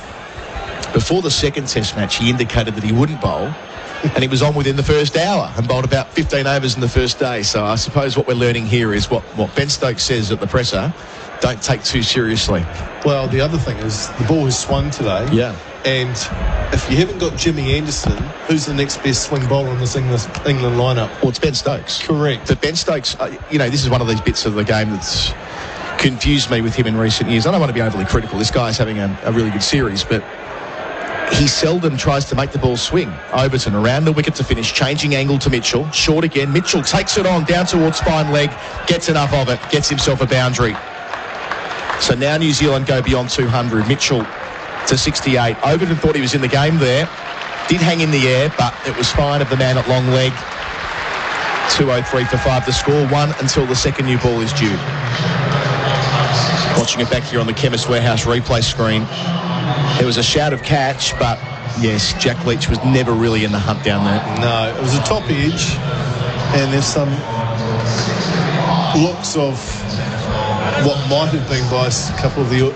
before the second test match, he indicated that he wouldn't bowl. And he was on within the first hour and bowled about 15 overs in the first day. So I suppose what we're learning here is what Ben Stokes says at the presser, don't take too seriously. Well, the other thing is the ball has swung today. Yeah. And if you haven't got Jimmy Anderson, who's the next best swing bowler in this England lineup? Well, it's Ben Stokes. Correct. But Ben Stokes, this is one of these bits of the game that's confused me with him in recent years. I don't want to be overly critical. This guy's having a really good series, but he seldom tries to make the ball swing. Overton around the wicket to finish, changing angle to Mitchell. Short again. Mitchell takes it on down towards spine leg, gets enough of it, gets himself a boundary. So now New Zealand go beyond 200. Mitchell to 68. Overton thought he was in the game there. Did hang in the air, but it was fine of the man at long leg. 203 for 5 to score. 1 until the second new ball is due. Watching it back here on the Chemist Warehouse replay screen. There was a shout of catch, but yes, Jack Leach was never really in the hunt down there. No, it was a top edge, and there's some looks of what might have been by a couple of the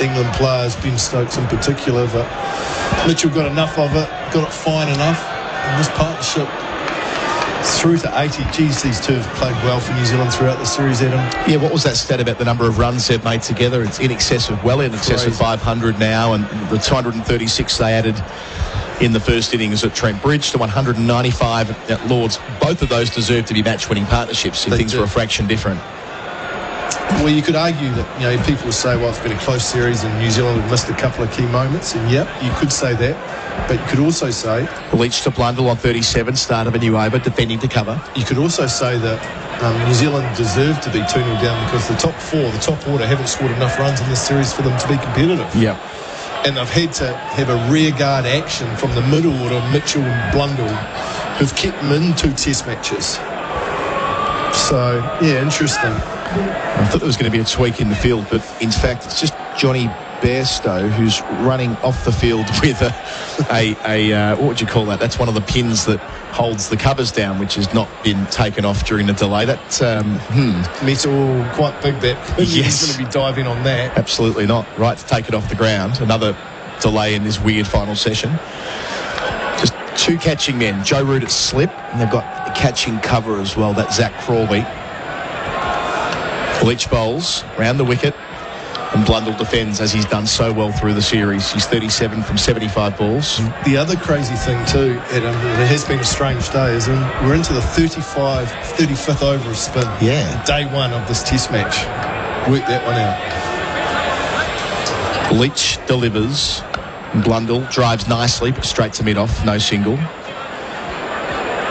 England players, Ben Stokes in particular, but Mitchell got enough of it, got it fine enough, and this partnership through to 80. Geez, these two have played well for New Zealand throughout the series, Adam. Yeah, what was that stat about the number of runs they've made together? It's in excess of 500 now, and the 236 they added in the first innings at Trent Bridge, the 195 at Lords. Both of those deserve to be match-winning partnerships if things were a fraction different. Well, you could argue that, people will say, well, it's been a close series and New Zealand have missed a couple of key moments, and you could say that. But you could also say... Leach to Blundell on 37, start of a new over, defending to cover. You could also say that New Zealand deserved to be 2-0 down because the top order, haven't scored enough runs in this series for them to be competitive. Yeah. And they've had to have a rear guard action from the middle order, Mitchell and Blundell, who've kept them in 2 test matches. So, interesting. I thought there was going to be a tweak in the field, but in fact, it's just Johnny Bairstow who's running off the field with a what would you call that? That's one of the pins that holds the covers down, which has not been taken off during the delay. That's metal, quite big. That he's going to be diving on that. Absolutely not. Right to take it off the ground. Another delay in this weird final session. Just 2 catching men. Joe Root at slip, and they've got a catching cover as well. That's Zach Crawley. Leach bowls round the wicket, and Blundell defends as he's done so well through the series. He's 37 from 75 balls. The other crazy thing too, Adam, it has been a strange day, is we're into the 35th over of spin. Yeah. Day 1 of this test match. Work that one out. Leach delivers. Blundell drives nicely, but straight to mid-off, no single.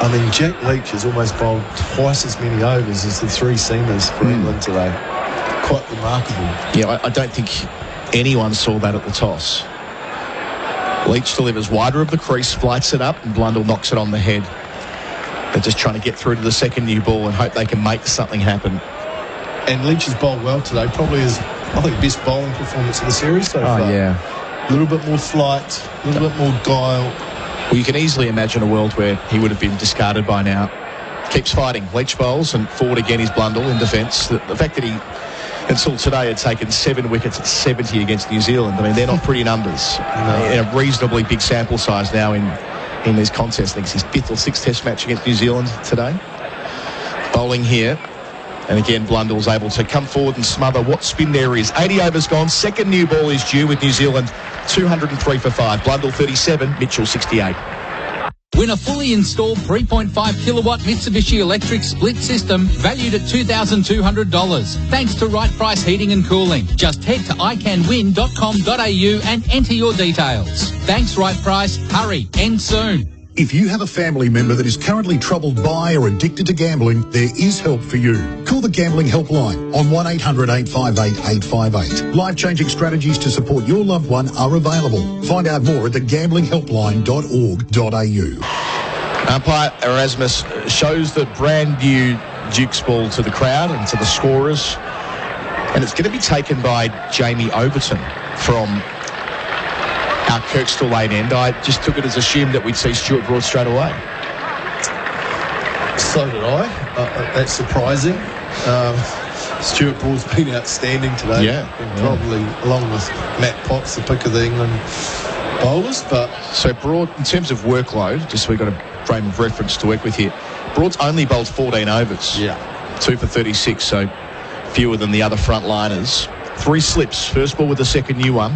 I mean, Jack Leach has almost bowled twice as many overs as the 3 seamers for England today. Quite remarkable. Yeah, I don't think anyone saw that at the toss. Leach delivers wider of the crease, flights it up, and Blundell knocks it on the head. They're just trying to get through to the second new ball and hope they can make something happen. And Leach has bowled well today. Probably his, best bowling performance of the series so far. Oh, yeah. A little bit more flight, a little bit more guile. Well, you can easily imagine a world where he would have been discarded by now. Keeps fighting. Leach bowls, and forward again is Blundell in defence. The fact that Until today, had taken 7 wickets at 70 against New Zealand. I mean, they're not pretty numbers. In a reasonably big sample size now in these contests. I think it's his 5th or 6th test match against New Zealand today. Bowling here. And again, Blundell's able to come forward and smother what spin there is. 80 overs gone. Second new ball is due with New Zealand 203 for 5. Blundell 37, Mitchell 68. Win a fully installed 3.5 kilowatt Mitsubishi electric split system valued at $2,200. Thanks to Right Price Heating and Cooling. Just head to iCanWin.com.au and enter your details. Thanks, Right Price. Hurry, end soon. If you have a family member that is currently troubled by or addicted to gambling, there is help for you. Call the Gambling Helpline on 1-800-858-858. Life-changing strategies to support your loved one are available. Find out more at thegamblinghelpline.org.au. Umpire Erasmus shows the brand new Duke's ball to the crowd and to the scorers. And it's going to be taken by Jamie Overton from our Kirkstall lane end. I just took it as assumed that we'd see Stuart Broad straight away. So did I. That's surprising. Stuart Broad's been outstanding today. Yeah. Probably, along with Matt Potts, the pick of the England bowlers. But so Broad, in terms of workload, just so we've got a frame of reference to work with here, Broad's only bowled 14 overs. Yeah. 2 for 36, so fewer than the other frontliners. 3 slips. First ball with the second new one.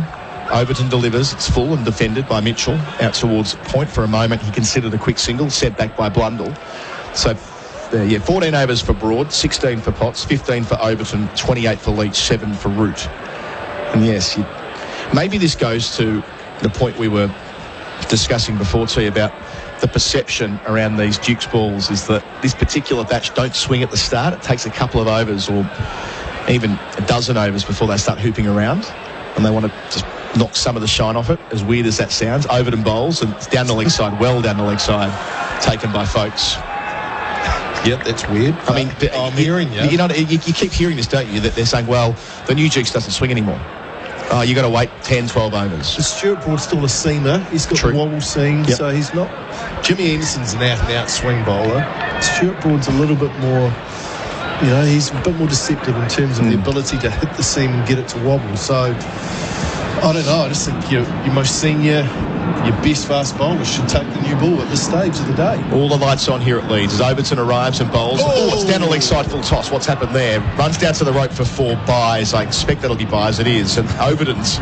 Overton delivers. It's full and defended by Mitchell. Out towards point for a moment. He considered a quick single, set back by Blundell. So, 14 overs for Broad, 16 for Potts, 15 for Overton, 28 for Leach, 7 for Root. And yes, maybe this goes to the point we were discussing before, T, about the perception around these Duke's balls is that this particular batch don't swing at the start. It takes a couple of overs or even a dozen overs before they start hooping around. And they want to just knock some of the shine off it, as weird as that sounds. Overton bowls, and it's down the leg side, well down the leg side, taken by folks. Yep, that's weird. I mean, I'm hearing you. You know, you keep hearing this, don't you, that they're saying, well, the new Dukes doesn't swing anymore. Oh, you got to wait 10, 12 overs. Stuart Broad's still a seamer. He's got the wobble seam, so he's not... Jimmy Anderson's an out-and-out swing bowler. Stuart Broad's a little bit more... You know, he's a bit more deceptive in terms of the ability to hit the seam and get it to wobble. So, I don't know. I just think your most senior, your best fast bowler should take the new ball at this stage of the day. All the lights on here at Leeds as Overton arrives and bowls. Oh, it's down the leg side, full toss. What's happened there? Runs down to the rope for 4 buys. I expect that'll be buys. It is. And Overton's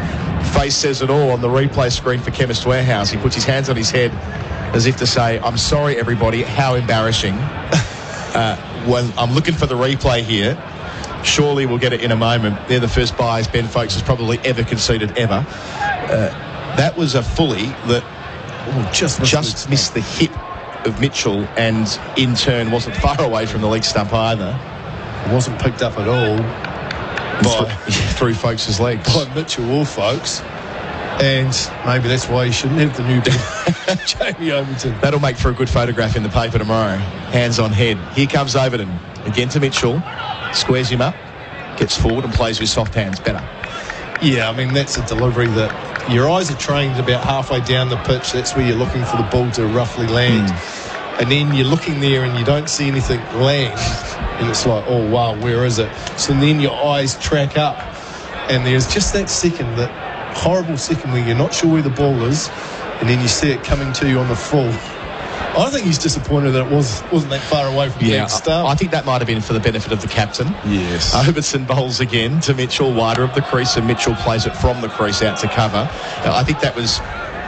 face says it all on the replay screen for Chemist Warehouse. He puts his hands on his head as if to say, I'm sorry, everybody. How embarrassing. When I'm looking for the replay here, surely we'll get it in a moment. They're the first buys Ben Folkes has probably ever conceded ever. That was a fully that just missed the hip of Mitchell and in turn wasn't far away from the leg stump either. It wasn't picked up at all through Folkes' legs. By Mitchell or Folkes. And maybe that's why you shouldn't have the new Jamie Overton. That'll make for a good photograph in the paper tomorrow. Hands on head. Here comes Overton. Again to Mitchell. Squares him up. Gets forward and plays with soft hands. Better. Yeah, I mean, that's a delivery that your eyes are trained about halfway down the pitch. That's where you're looking for the ball to roughly land. And then you're looking there and you don't see anything land. And it's like, oh, wow, where is it? So then your eyes track up. And there's just that second, that horrible second where you're not sure where the ball is, and then you see it coming to you on the full. I think he's disappointed that it wasn't that far away from the next start. I think that might have been for the benefit of the captain. Yes. Overton bowls again to Mitchell, wider of the crease, and Mitchell plays it from the crease out to cover. I think that was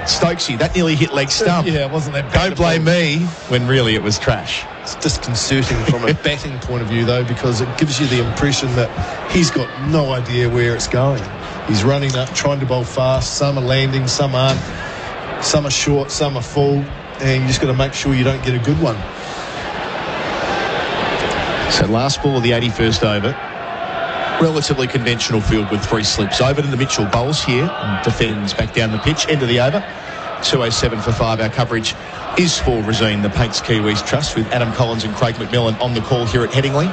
Stokesy. That nearly hit leg stump. Yeah, it wasn't that bad. Don't blame me, when really it was trash. It's disconcerting from a batting point of view, though, because it gives you the impression that he's got no idea where it's going. He's running up, trying to bowl fast. Some are landing, some aren't. Some are short, some are full. And you just got to make sure you don't get a good one. So last ball of the 81st over. Relatively conventional field with 3 slips. Overton to Mitchell bowls here and defends back down the pitch. End of the over. 207 for 5. Our coverage is for Resine, the Paints Kiwis Trust, with Adam Collins and Craig McMillian on the call here at Headingley.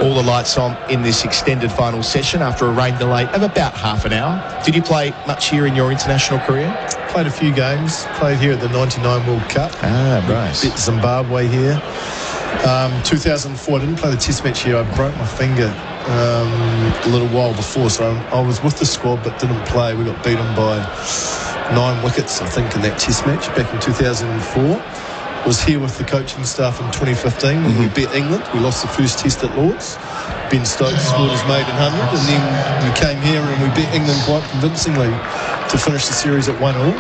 All the lights on in this extended final session after a rain delay of about half an hour. Did you play much here in your international career? Played a few games. Played here at the 99 World Cup. Ah, nice. Bit Zimbabwe here. 2004, I didn't play the test match here. I broke my finger a little while before, so I was with the squad but didn't play. We got beaten by 9 wickets, I think, in that test match back in 2004. Was here with the coaching staff in 2015 when we beat England. We lost the first test at Lord's. Ben Stokes scored his maiden 100, and then we came here and we beat England quite convincingly to finish the series at 1-1.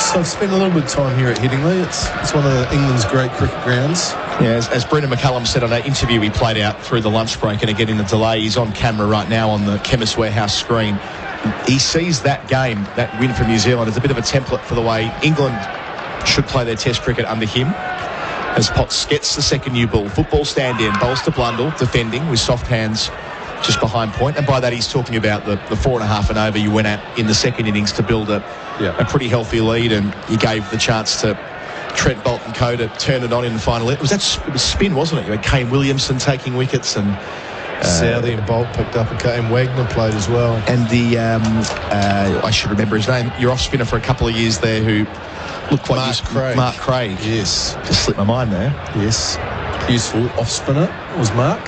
So I've spent a little bit of time here at Headingley. It's one of England's great cricket grounds. Yeah, as Brendan McCullum said on that interview we played out through the lunch break, and again in the delay, he's on camera right now on the Chemist Warehouse screen. He sees that game, that win from New Zealand, as a bit of a template for the way England should play their test cricket under him. As Potts gets the second new ball, football stand in, bowls to Blundell, defending with soft hands just behind point. And by that he's talking about the 4.5 and over you went at in the second innings to build a pretty healthy lead, and you gave the chance to Trent Bolt and co to turn it on in the final. It was spin, wasn't it? You had Kane Williamson taking wickets, and Southey and Bolt picked up and Wagner played as well. And the I should remember his name, your off spinner for a couple of years there who looked quite useful. Mark Craig. Yes. Just slipped my mind there. Yes. Useful off spinner was Mark.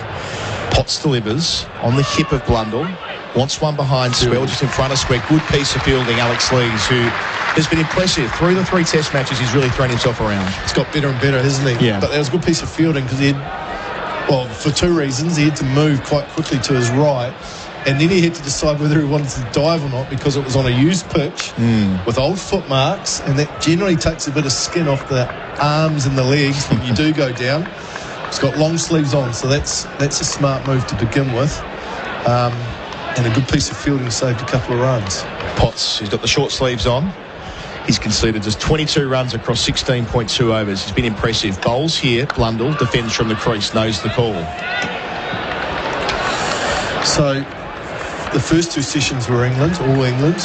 Potts delivers on the hip of Blundell. Wants one behind Swell, just in front of Swell. Good piece of fielding, Alex Lees, who has been impressive. Through the 3 test matches, he's really thrown himself around. It's got better and better, hasn't he? Yeah. But that was a good piece of fielding because he had, well, for 2 reasons. He had to move quite quickly to his right, and then he had to decide whether he wanted to dive or not because it was on a used pitch with old footmarks, and that generally takes a bit of skin off the arms and the legs when you do go down. It's got long sleeves on, so that's a smart move to begin with. And a good piece of fielding saved a couple of runs. Potts, he's got the short sleeves on. He's conceded just 22 runs across 16.2 overs. He's been impressive. Bowls here, Blundell, defends from the crease, knows the call. So the first 2 sessions were England, all England.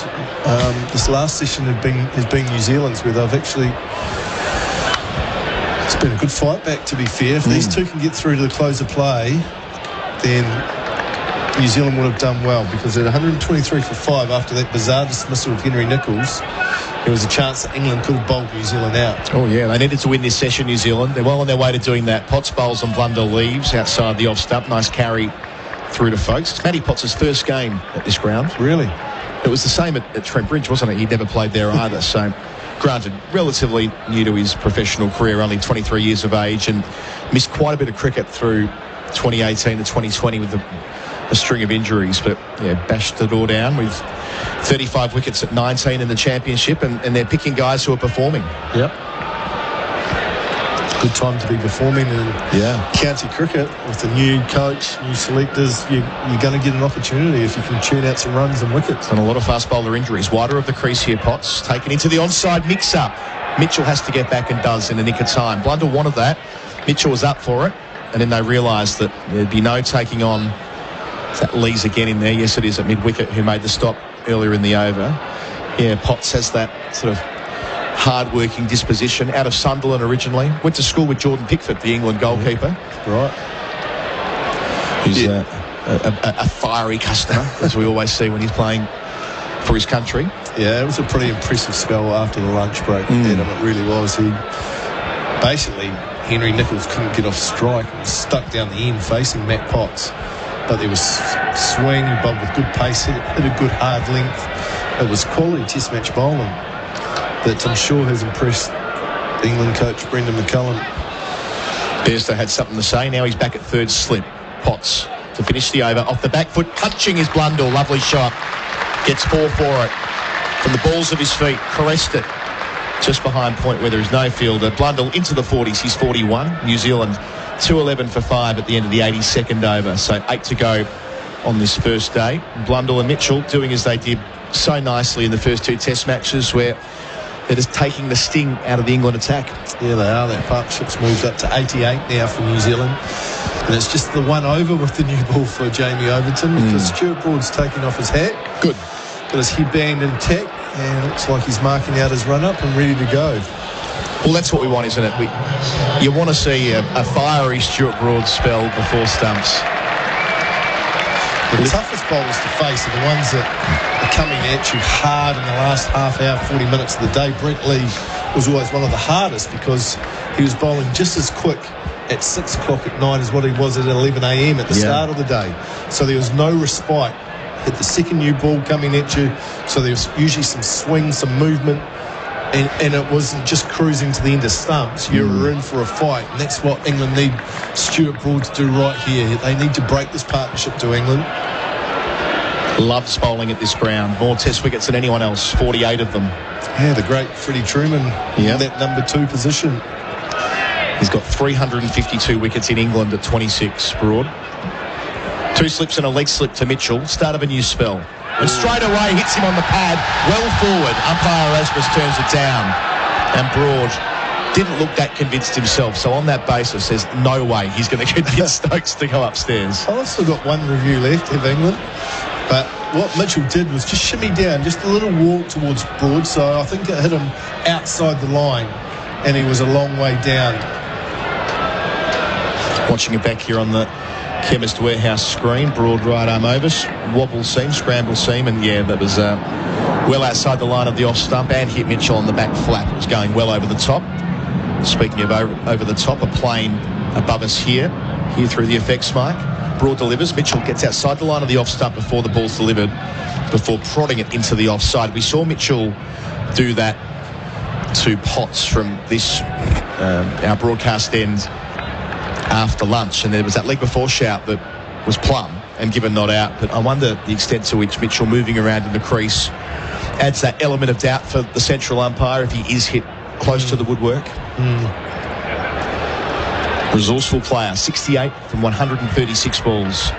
This last session has been New Zealand's, where they've actually... It's been a good fight back, to be fair. If these 2 can get through to the close of play, then New Zealand would have done well, because at 123 for 5 after that bizarre dismissal of Henry Nicholls, there was a chance that England could have bowled New Zealand out. Oh yeah, they needed to win this session, New Zealand. They're well on their way to doing that. Potts bowls and Blundell leaves outside the off stump. Nice carry through to Folkes. It's Matty Potts' first game at this ground. Really? It was the same at Trent Bridge, wasn't it? He'd never played there either. So, granted, relatively new to his professional career, only 23 years of age, and missed quite a bit of cricket through 2018 to 2020 with a string of injuries, but yeah, bashed the door down with 35 wickets at 19 in the championship, and they're picking guys who are performing. Yep. Good time to be performing in county cricket with the new coach, new selectors. You're going to get an opportunity if you can tune out some runs and wickets. And a lot of fast bowler injuries. Wider of the crease here, Potts taken into the onside mix-up. Mitchell has to get back and does in the nick of time. Blundell wanted that. Mitchell was up for it, and then they realised that there'd be no taking on. That Lee's again in there. Yes, it is at mid-wicket who made the stop earlier in the over. Yeah, Potts has that sort of hard-working disposition. Out of Sunderland originally. Went to school with Jordan Pickford, the England goalkeeper. Right. Who's a fiery customer, as we always see when he's playing for his country. Yeah, it was a pretty impressive spell after the lunch break. It really was. He basically, Henry Nicholls couldn't get off strike. He was stuck down the end facing Matt Potts. But there was swing, but with good pace, hit a good hard length. It was quality test match bowling that I'm sure has impressed England coach Brendan McCullum. Bairstow had something to say. Now he's back at third slip. Potts to finish the over. Off the back foot, punching his Blundell. Lovely shot. Gets 4 for it. From the balls of his feet, caressed it. Just behind point where there is no fielder. Blundell into the 40s. He's 41. New Zealand 211 for 5 at the end of the 82nd over. So 8 to go on this first day. Blundell and Mitchell doing as they did so nicely in the first 2 test matches, where they're just taking the sting out of the England attack. Yeah, they are. That partnership's moved up to 88 now for New Zealand. And it's just the 1 over with the new ball for Jamie Overton, because Stuart Broad's taking off his hat. Good. Got his headband intact, and it looks like he's marking out his run-up and ready to go. Well, that's what we want, isn't it? You want to see a fiery Stuart Broad spell before stumps. The toughest bowlers to face pace are the ones that are coming at you hard in the last half hour, 40 minutes of the day. Brent Lee was always one of the hardest because he was bowling just as quick at 6 o'clock at night as what he was at 11 a.m. at the start of the day. So there was no respite. Hit the second new ball coming at you, so there was usually some swing, some movement, and it wasn't just cruising to the end of stumps. You were in for a fight, and that's what England need Stuart Broad to do right here. They need to break this partnership to England. Loves bowling at this ground. More test wickets than anyone else, 48 of them. Yeah, the great Freddie Truman in that number 2 position. He's got 352 wickets in England at 26, Broad. 2 slips and a leg slip to Mitchell. Start of a new spell. And straight away hits him on the pad. Well forward. Umpire Erasmus turns it down. And Broad didn't look that convinced himself. So on that basis, there's no way he's going to convince Stokes to go upstairs. I've still got one review left of England. But what Mitchell did was just shimmy down, just a little walk towards Broad. So I think it hit him outside the line. And he was a long way down. Watching it back here on the Chemist Warehouse screen, Broad right arm over, wobble seam, scramble seam, and that was well outside the line of the off stump and hit Mitchell on the back flap. It was going well over the top. Speaking of over the top, a plane above us here through the effects mark. Broad delivers. Mitchell gets outside the line of the off stump before the ball's delivered, before prodding it into the offside. We saw Mitchell do that to Potts from this our broadcast end after lunch, and there was that leg before shout that was plumb and given not out. But I wonder the extent to which Mitchell moving around in the crease adds that element of doubt for the central umpire if he is hit close to the woodwork. Resourceful player, 68 from 136 balls.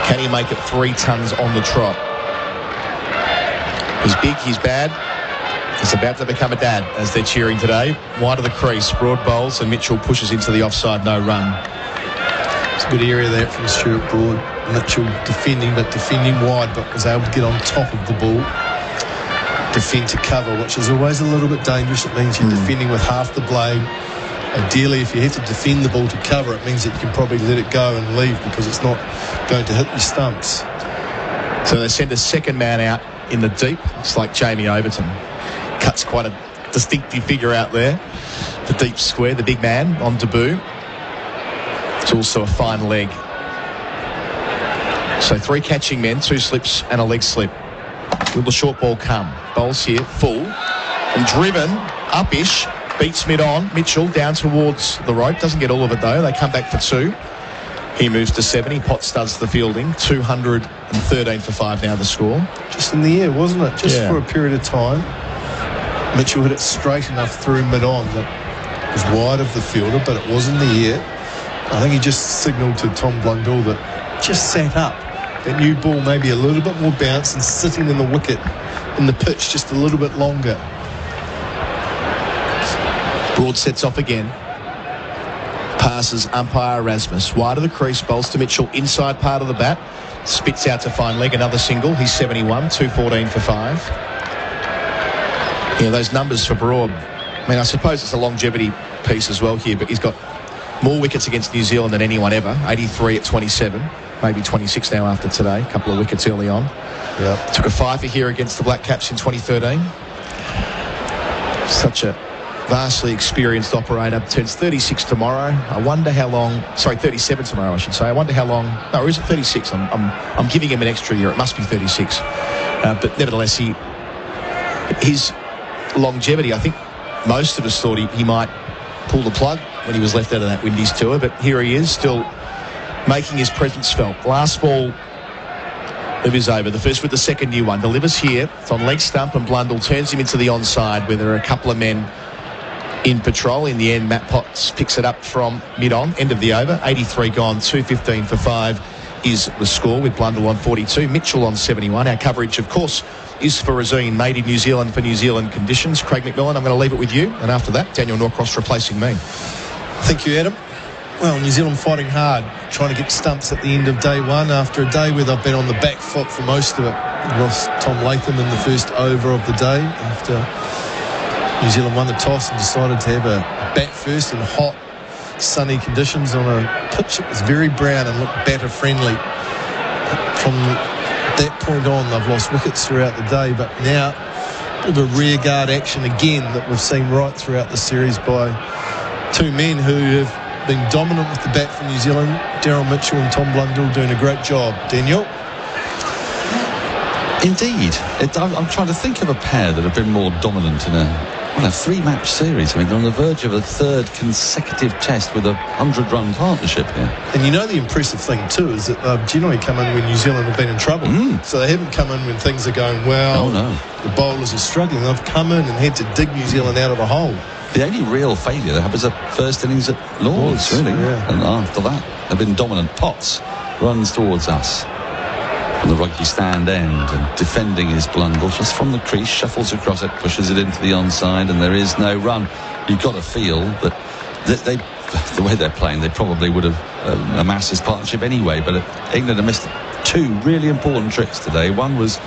Can he make it 3 tons on the trot? He's big, he's bad. He's about to become a dad, as they're cheering today. Wide of the crease, Broad bowls, and Mitchell pushes into the offside, no run. It's a good area there from Stuart Broad. Mitchell defending wide, but was able to get on top of the ball. Defend to cover, which is always a little bit dangerous. It means you're defending with half the blade. Ideally, if you have to defend the ball to cover, it means that you can probably let it go and leave because it's not going to hit your stumps. So they send a second man out in the deep. It's like Jamie Overton. Cuts quite a distinctive figure out there. The deep square, the big man on debut. It's also a fine leg. So 3 catching men, 2 slips and a leg slip. Will the short ball come? Bowls here, full. And driven, up-ish, beats mid-on. Mitchell down towards the rope. Doesn't get all of it though. They come back for 2. He moves to 70. Potts does the fielding. 213 for 5 now the score. Just in the air, wasn't it? Just for a period of time. Mitchell hit it straight enough through mid-on that it was wide of the fielder, but it was in the air. I think he just signalled to Tom Blundell that just sat up. That new ball maybe a little bit more bounce and sitting in the wicket, in the pitch just a little bit longer. Broad sets off again. Passes umpire Erasmus. Wide of the crease, bowls to Mitchell, inside part of the bat. Spits out to fine leg, another single. He's 71, 214 for 5. Yeah, those numbers for Broad. I mean, I suppose it's a longevity piece as well here, but he's got more wickets against New Zealand than anyone ever. 83 at 27, maybe 26 now after today. A couple of wickets early on. Yep. Took a 5 here against the Black Caps in 2013. Such a vastly experienced operator. Turns 36 tomorrow. I wonder how long. Sorry, 37 tomorrow, I should say. I wonder how long. No, or is it 36? I'm giving him an extra year. It must be 36. But nevertheless, his longevity, I think most of us thought he might pull the plug when he was left out of that Windies tour, but here he is still making his presence felt. Last ball of his over, the first with the second new one, delivers here. It's on leg stump and Blundell turns him into the onside where there are a couple of men in patrol. In the end, Matt Potts picks it up from mid-on, end of the over. 83 gone, 215 for 5 is the score with Blundell on 42, Mitchell on 71. Our coverage, of course, is for Razine, made in New Zealand for New Zealand conditions. Craig McMillian, I'm going to leave it with you. And after that, Daniel Norcross replacing me. Thank you, Adam. Well, New Zealand fighting hard, trying to get stumps at the end of day one after a day where they've been on the back foot for most of it. Lost Tom Latham in the first over of the day after New Zealand won the toss and decided to have a bat first in hot, sunny conditions on a pitch that was very brown and looked batter friendly. From that point on, they've lost wickets throughout the day, but now a bit of a rear guard action again that we've seen right throughout the series by two men who have been dominant with the bat for New Zealand. Daryl Mitchell and Tom Blundell doing a great job. Daniel? Indeed. I'm trying to think of a pair that have been more dominant in a three-match series. I mean, they're on the verge of a third consecutive test with a 100-run partnership here. And you know the impressive thing too is that generally come in when New Zealand have been in trouble. So they haven't come in when things are going well. Oh, no. The bowlers are struggling. They've come in and had to dig New Zealand out of a hole. The only real failure they had was the first innings at Lord's, really. Yeah. And after that, they've been dominant. Potts runs towards us on the rugby stand end, and defending his Blundell just from the crease, shuffles across it, pushes it into the onside, and there is no run. You've got to feel that they, the way they're playing, they probably would have amassed this partnership anyway, but England have missed two really important tricks today. One was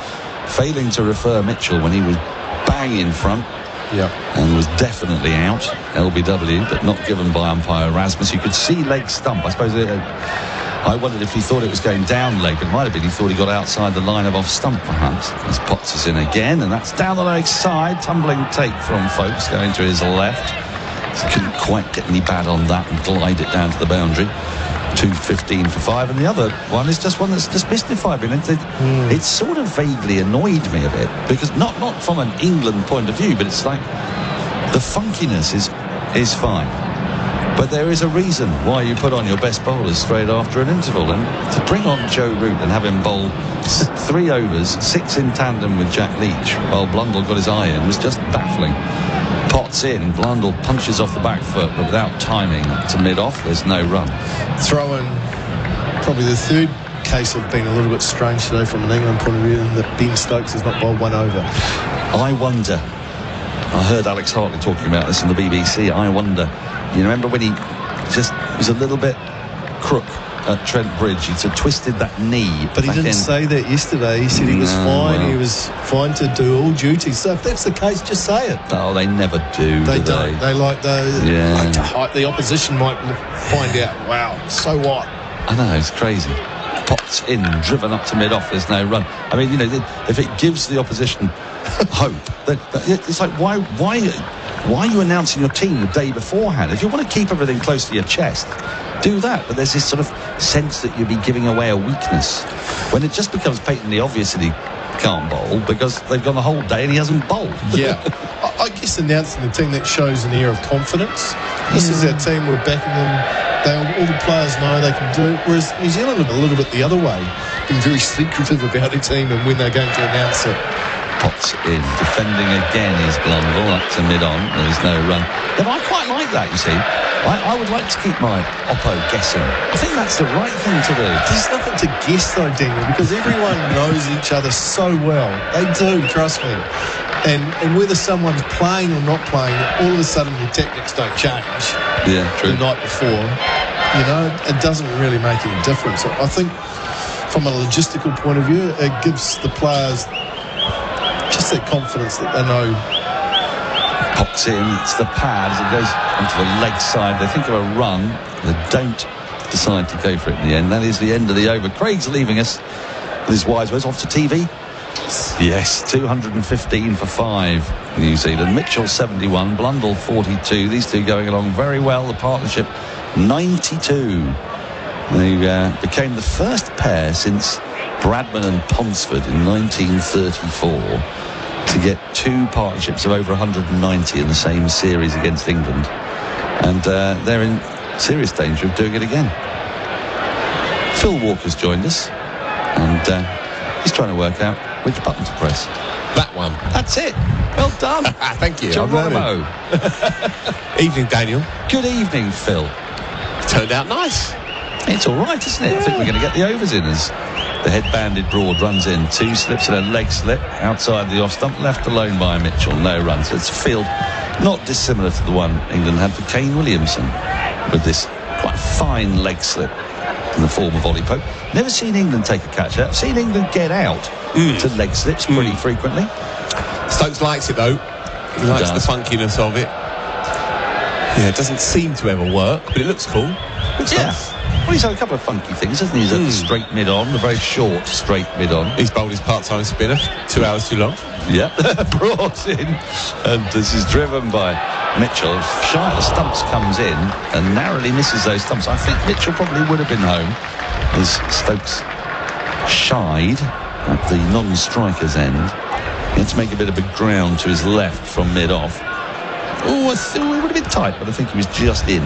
failing to refer Mitchell when he was bang in front. Yeah. And was definitely out, LBW, but not given by umpire Erasmus. You could see leg stump. I suppose I wondered if he thought it was going down leg, but it might have been he thought he got outside the line of off stump perhaps. As Potts is in again, and that's down the leg side. Tumbling take from Folks going to his left. He couldn't quite get any bad on that and glide it down to the boundary. 2:15 for 5, and the other one is just one that's just mystified me. It sort of vaguely annoyed me a bit, because not from an England point of view, but it's like the funkiness is fine, but there is a reason why you put on your best bowlers straight after an interval, and to bring on Joe Root and have him bowl 3 overs, 6 in tandem with Jack Leach while Blundell got his eye in was just baffling. Potts in, Blundell punches off the back foot, but without timing to mid-off, there's no run. Throw in probably the third case of being a little bit strange today from an England point of view, and that Ben Stokes has not bowled 1 over. I wonder, I heard Alex Hartley talking about this on the BBC, I wonder, you remember when he just was a little bit crook at Trent Bridge, he sort of twisted that knee. But he didn't say that yesterday. He said he was fine. Well. He was fine to do all duties. So if that's the case, just say it. Oh, they never do. They don't. They like to hype. The opposition might find out. Wow, so what? I know, it's crazy. Potts in, driven up to mid-off, there's no run. I mean, you know, if it gives the opposition hope, it's like, why are you announcing your team the day beforehand? If you want to keep everything close to your chest, do that. But there's this sort of sense that you'll be giving away a weakness when it just becomes patently obvious that he can't bowl because they've gone the whole day and he hasn't bowled. Yeah. I guess announcing the team, that shows an air of confidence. This is our team, we're backing them. All the players know they can do it. Whereas New Zealand are a little bit the other way, being very secretive about their team and when they're going to announce it. Potts in, defending again is Blundell up to mid-on. There's no run. But I quite like that, you see. I would like to keep my oppo guessing. I think that's the right thing to do. There's nothing to guess though, Daniel, because everyone knows each other so well. They do, trust me. And whether someone's playing or not playing, all of a sudden your tactics don't change. Yeah, true. The night before, you know, it doesn't really make any difference. I think from a logistical point of view, it gives the players just that confidence that they know. Pops in, it's the pad as it goes onto the leg side. They think of a run, they don't decide to go for it in the end. That is the end of the over. Craig's leaving us with his wise words. Off to TV. Yes, 215 for 5 New Zealand. Mitchell 71, Blundell 42. These two going along very well. The partnership 92. They became the first pair since Bradman and Ponsford in 1934 to get 2 partnerships of over 190 in the same series against England, and they're in serious danger of doing it again. Phil Walker's joined us, and he's trying to work out which button to press. That one. That's it. Well done. Thank you. Geronimo. Evening, Daniel. Good evening, Phil. Turned out nice. It's all right, isn't it? Yeah. I think we're going to get the overs in as the head-banded Broad runs in. 2 slips and a leg slip outside the off-stump, left alone by Mitchell. No runs. So it's a field not dissimilar to the one England had for Kane Williamson, with this quite fine leg slip in the form of Ollie Pope. Never seen England take a catch out. I've seen England get out to leg slips pretty frequently. Stokes likes it though. He likes the funkiness of it. Yeah, it doesn't seem to ever work, but it looks cool. Looks nice. Well, he's had a couple of funky things, hasn't he? He's had the straight mid-on, the very short straight mid-on. He's bowled his part-time spinner, 2 hours too long. Yeah, brought in. And this is driven by Mitchell. Shy of the stumps comes in and narrowly misses those stumps. I think Mitchell probably would have been home as Stokes shied at the non-striker's end. He had to make a bit of a ground to his left from mid-off. Oh, it would have been tight, but I think he was just in.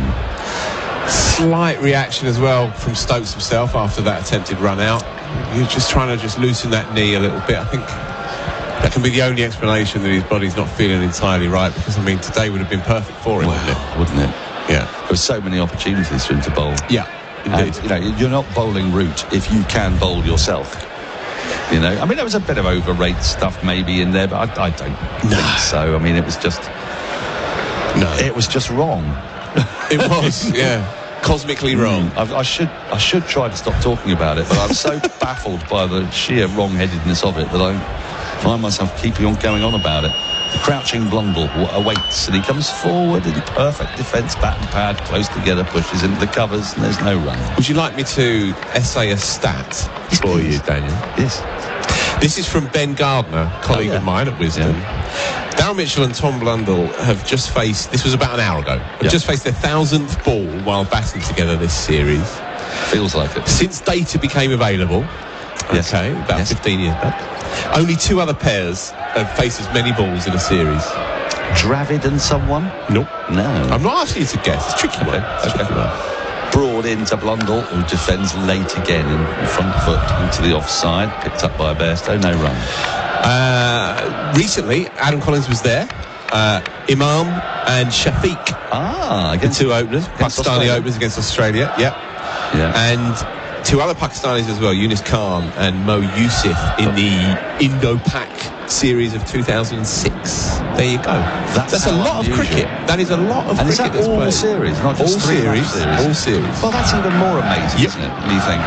Slight reaction as well from Stokes himself after that attempted run out. He was just trying to loosen that knee a little bit. I think that can be the only explanation that his body's not feeling entirely right, because I mean today would have been perfect for him, wouldn't it? Yeah. There were so many opportunities for him to bowl. Yeah, indeed. And, you're not bowling route if you can bowl yourself. I mean, there was a bit of overrate stuff maybe in there, but I don't think so. I mean, it was just wrong. It was, yeah, cosmically wrong. I should try to stop talking about it, but I'm so baffled by the sheer wrong-headedness of it that I find myself keeping on going on about it. The crouching Blundell awaits, and he comes forward in perfect defence, bat and pad, close together, pushes into the covers, and there's no run. Would you like me to essay a stat for you, Daniel? Yes. This is from Ben Gardner, colleague of mine at Wisdom. Darryl Mitchell and Tom Blundell have just faced, this was about an hour ago, just faced their 1000th ball while batting together this series. Feels like it. Since data became available, about 15 years back, only 2 other pairs have faced as many balls in a series. Dravid and someone? Nope. No. I'm not asking you to guess. It's a tricky one. Broad into Blundell, who defends late again in front foot into the offside, picked up by Bairstow, no run. Recently, Adam Collins was there. Imam and Shafiq, against the 2 openers, Pakistani openers against Australia. Yeah. And 2 other Pakistanis as well, Yunus Khan and Mo Yusuf in the Indo-Pak series of 2006. There you go. That's a lot of cricket. That is a lot of cricket. And is that all series, not just all series? All series. Well, that's even more amazing, isn't it? What do you think?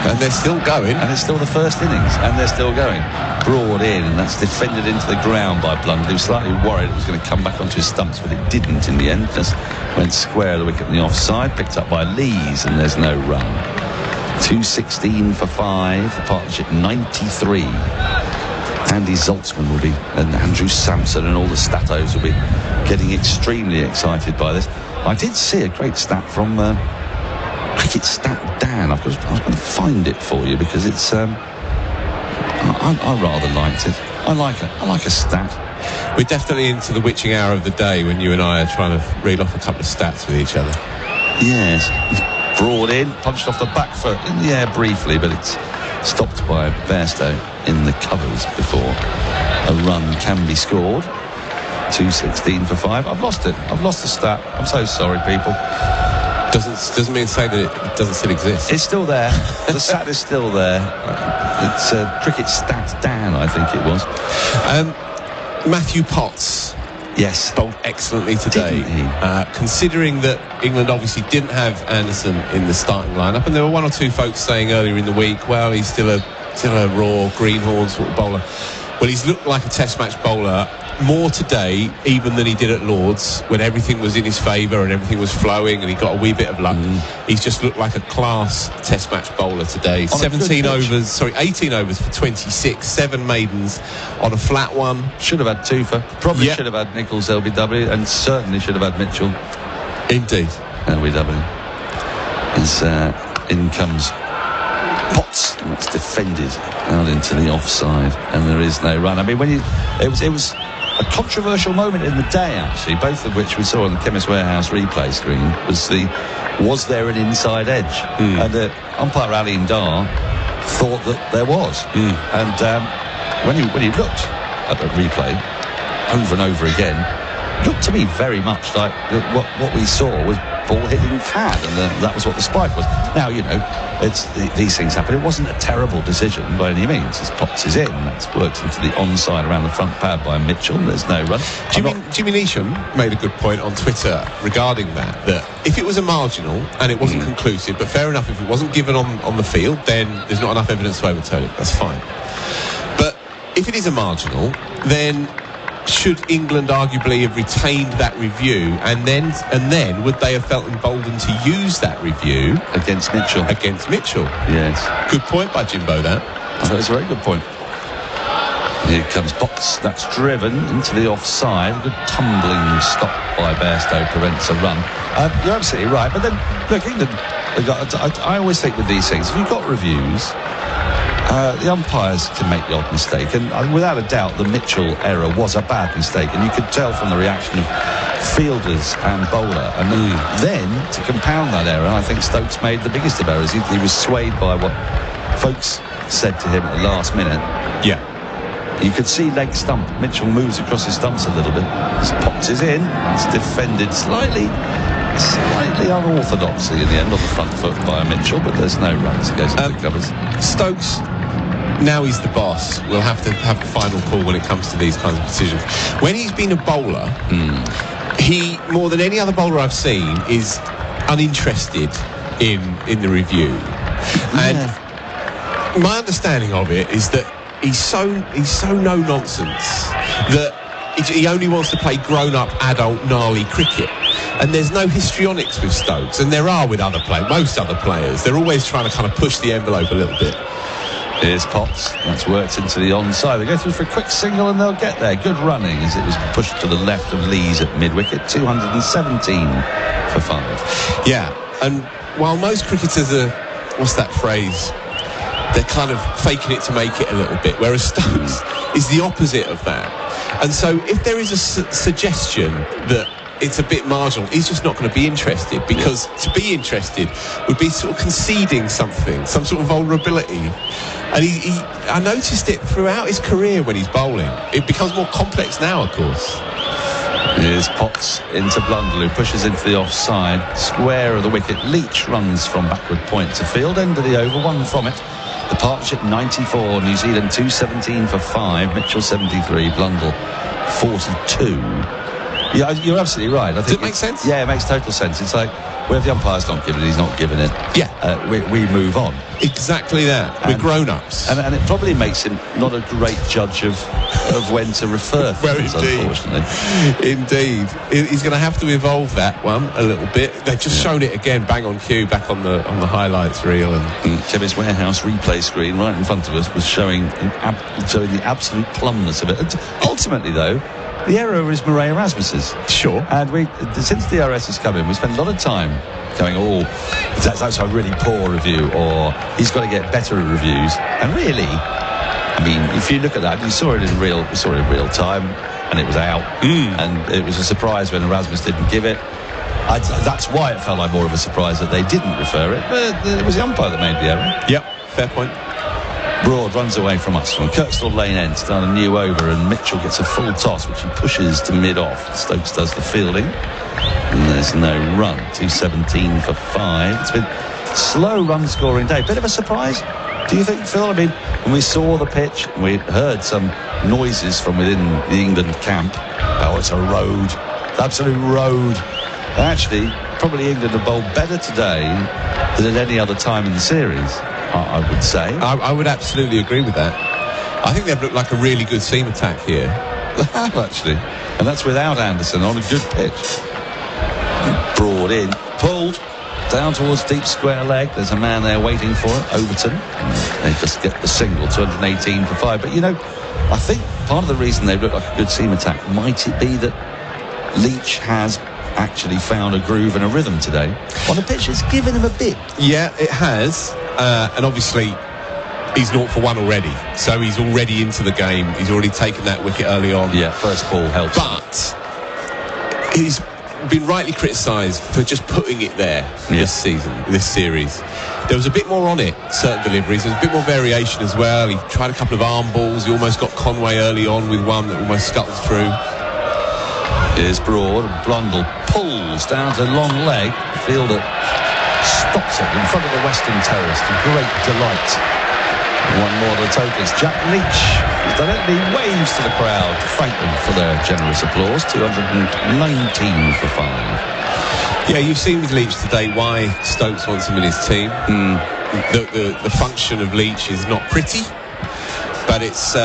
And they're still going. And it's still the first innings, and they're still going. Broad in, and that's defended into the ground by Blundell, who was slightly worried it was going to come back onto his stumps, but it didn't in the end. Just went square of the wicket in the offside, picked up by Lees, and there's no run. 216 for 5, the partnership 93. Andy Zoltzman will be, and Andrew Sampson and all the statos will be getting extremely excited by this. I did see a great stat from Cricket Stat Dan. I was going to find it for you because it's I rather liked it. I like a stat. We're definitely into the witching hour of the day when you and I are trying to reel off a couple of stats with each other. Yes. Broad in, punched off the back foot in the air briefly, but it's stopped by Bairstow in the covers before a run can be scored. 216 for 5. I've lost it. I've lost the stat. I'm so sorry, people. Doesn't mean to say that it doesn't still exist. It's still there. The stat is still there. It's Cricket Stat Dan, I think it was. Matthew Potts. Yes. Bowled excellently today. Considering that England obviously didn't have Anderson in the starting lineup, and there were 1 or 2 folks saying earlier in the week, well, he's still a raw greenhorn sort of bowler. Well, he's looked like a test match bowler more today even than he did at Lord's, when everything was in his favour and everything was flowing and he got a wee bit of luck. He's just looked like a class test match bowler today. 18 overs for 26, 7 maidens on a flat one. Should have had Toofer. Probably should have had Nichols LBW, and certainly should have had Mitchell. Indeed. LBW. As in comes Potts, and it's defended out into the offside, and there is no run. I mean, it was a controversial moment in the day, actually, both of which we saw on the Chemist Warehouse replay screen. Was there an inside edge? And umpire Ali Dar thought that there was. And when he looked at the replay over and over again, it looked to me very much like what we saw was ball hitting pad, and that was what the spike was. Now, these things happen. It wasn't a terrible decision by any means. As Potts is in, that's worked into the onside around the front pad by Mitchell. There's no run. Jimmy Neesham made a good point on Twitter regarding that if it was a marginal and it wasn't conclusive, but fair enough, if it wasn't given on the field, then there's not enough evidence to overturn it. That's fine. But if it is a marginal, then should England arguably have retained that review, and then would they have felt emboldened to use that review against Mitchell? Yes. Good point by Jimbo, that. That's a very good point. Here comes Potts. That's driven into the offside. Good tumbling stop by Bairstow prevents a run. You're absolutely right. But then, look, England, I always think with these things, if you've got reviews, the umpires can make the odd mistake. And without a doubt, the Mitchell error was a bad mistake. And you could tell from the reaction of fielders and bowler. And then, to compound that error, I think Stokes made the biggest of errors. He was swayed by what folks said to him at the last minute. Yeah. You could see leg stump. Mitchell moves across his stumps a little bit. Potts is in. It's defended slightly unorthodoxly in the end on the front foot by Mitchell, but there's no runs. He goes into the covers. Stokes, now he's the boss. We'll have to have the final call when it comes to these kinds of decisions. When he's been a bowler, he, more than any other bowler I've seen, is uninterested in the review. And my understanding of it is that he's so no nonsense that he only wants to play grown-up, adult, gnarly cricket. And there's no histrionics with Stokes, and there are with most other players. They're always trying to kind of push the envelope a little bit. Here's Potts. That's worked into the onside. They go through for a quick single and they'll get there. Good running as it was pushed to the left of Lees at mid-wicket. 217 for 5. Yeah, and while most cricketers are, what's that phrase? They're kind of faking it to make it a little bit, whereas Stokes is the opposite of that. And so if there is a suggestion that it's a bit marginal, he's just not going to be interested, because to be interested would be sort of conceding something, some sort of vulnerability. And I noticed it throughout his career when he's bowling. It becomes more complex now, of course. Here's Potts into Blundell, who pushes into the offside square of the wicket. Leach runs from backward point to field, end of the over, 1 from it. The partnership 94, New Zealand 217 for 5, Mitchell 73, Blundell 42. Yeah, you're absolutely right. I think Does it make sense? Yeah, it makes total sense. It's like, well, if the umpire's not giving it, he's not giving it. Yeah. We move on. Exactly that. We're grown-ups. And it probably makes him not a great judge of when to refer things, unfortunately. Indeed. He's going to have to evolve that one a little bit. They've just shown it again, bang on cue, back on the highlights reel. And Chemist Warehouse replay screen right in front of us was showing the absolute plumbness of it. And ultimately, though, the error is Moran Erasmus's. Sure. And since the DRS has come in, we spent a lot of time going, that's a really poor review, or he's got to get better at reviews. And really, I mean, if you look at that, we saw it in real time, and it was out. And it was a surprise when Erasmus didn't give it. That's why it felt like more of a surprise that they didn't refer it. But it was the umpire that made the error. Yep, fair point. Broad runs away from us from Kirkstall Lane end, start a new over, and Mitchell gets a full toss, which he pushes to mid-off. Stokes does the fielding, and there's no run. 217 for 5. It's been slow run-scoring day. Bit of a surprise, do you think, Phil? I mean, when we saw the pitch, we heard some noises from within the England camp. Oh, it's a road, absolute road. Actually, probably England have bowled better today than at any other time in the series, I would say. I would absolutely agree with that. I think they've looked like a really good seam attack here. They have, actually. And that's without Anderson on a good pitch. Broad in, pulled down towards deep square leg. There's a man there waiting for it, Overton. They just get the single, 218 for 5. But, I think part of the reason they look like a good seam attack, might it be that Leach has actually found a groove and a rhythm today on a pitch that's given him a bit? Yeah, it has. And obviously he's 0 for 1 already, so he's already into the game. He's already taken that wicket early on. Yeah, first ball helps. But he's been rightly criticised for just putting it there this series. There was a bit more on it, certain deliveries. There was a bit more variation as well. He tried a couple of arm balls. He almost got Conway early on with one that almost scuttled through. Here's Broad, and Blundell pulls down to long leg. Fielder stops it in front of the Western Terrace to great delight. One more to the total. It's Jack Leach. He's done it, and he waves to the crowd to thank them for their generous applause. 219 for 5. Yeah, you've seen with Leach today why Stokes wants him in his team. The function of Leach is not pretty. but it's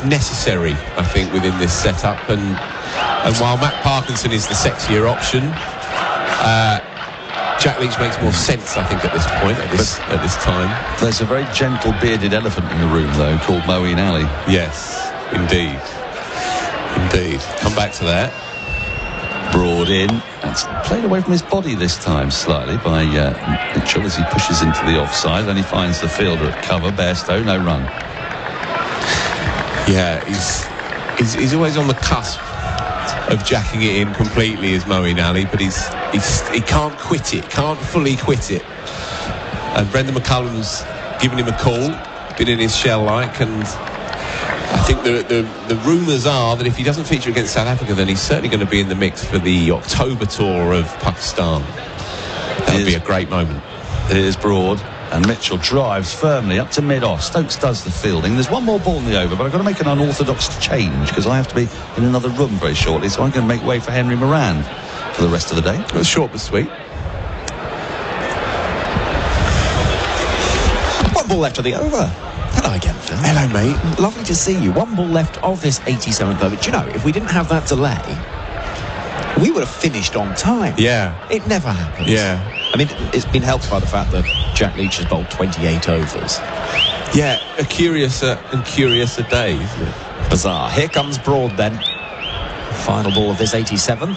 necessary, I think, within this setup. And while Matt Parkinson is the sexier option, Jack Leach makes more sense, I think, at this point, at this time. There's a very gentle bearded elephant in the room, though, called Moeen Ali. Yes, indeed. Come back to that. Broad in. That's played away from his body this time slightly by Mitchell as he pushes into the offside. Then he finds the fielder at cover. Bairstow, no run. Yeah, he's always on the cusp of jacking it in completely, is Moeen Ali, but he can't quit it, can't fully quit it. And Brendan McCullum's given him a call, been in his shell-like, and I think the rumours are that if he doesn't feature against South Africa, then he's certainly going to be in the mix for the October tour of Pakistan. That would be a great moment. Here's Broad, and Mitchell drives firmly up to mid-off. Stokes does the fielding. There's one more ball in the over, but I've got to make an unorthodox change because I have to be in another room very shortly, so I'm going to make way for Henry Moran for the rest of the day. It was short but sweet. One ball left of the over. Hello again, Phil. Hello, mate. Lovely to see you. One ball left of this 87th over. Do you know, if we didn't have that delay, we would have finished on time. Yeah. It never happens. Yeah. I mean, it's been helped by the fact that Jack Leach has bowled 28 overs. Yeah, a curiouser and curiouser day, isn't it? Bizarre. Here comes Broad then. Final ball of this 87th.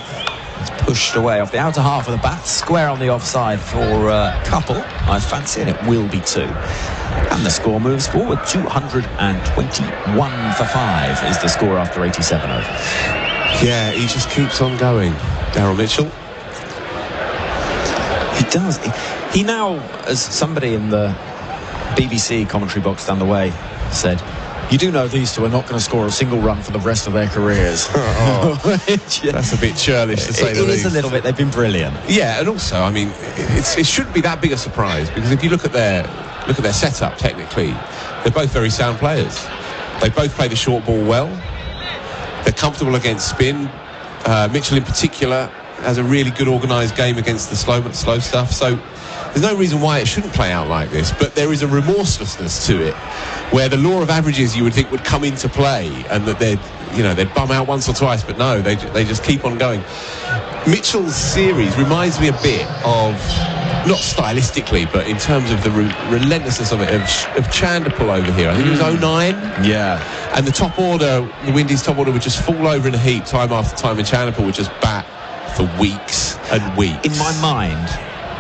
It's pushed away off the outer half of the bat, square on the offside for a couple. I fancy, and it will be 2. And the score moves forward. 221 for 5 is the score after 87 overs. Yeah, he just keeps on going, Daryl Mitchell. He does. He now, as somebody in the BBC commentary box down the way said, you do know these two are not going to score a single run for the rest of their careers. That's a bit churlish to say the least. It is a little bit. They've been brilliant. Yeah, and also, I mean, it shouldn't be that big a surprise because if you look at their setup, technically, they're both very sound players. They both play the short ball well. They're comfortable against spin. Mitchell, in particular, has a really good organised game against the slow stuff. So there's no reason why it shouldn't play out like this. But there is a remorselessness to it, where the law of averages you would think would come into play, and that they'd bum out once or twice, but no, they just keep on going. Mitchell's series reminds me a bit of, not stylistically, but in terms of the relentlessness of it, of Chanderpool over here. I think it was 09. Yeah. And the top order, the Windies top order, would just fall over in a heap time after time, and Chanderpool would just bat for weeks and weeks. In my mind,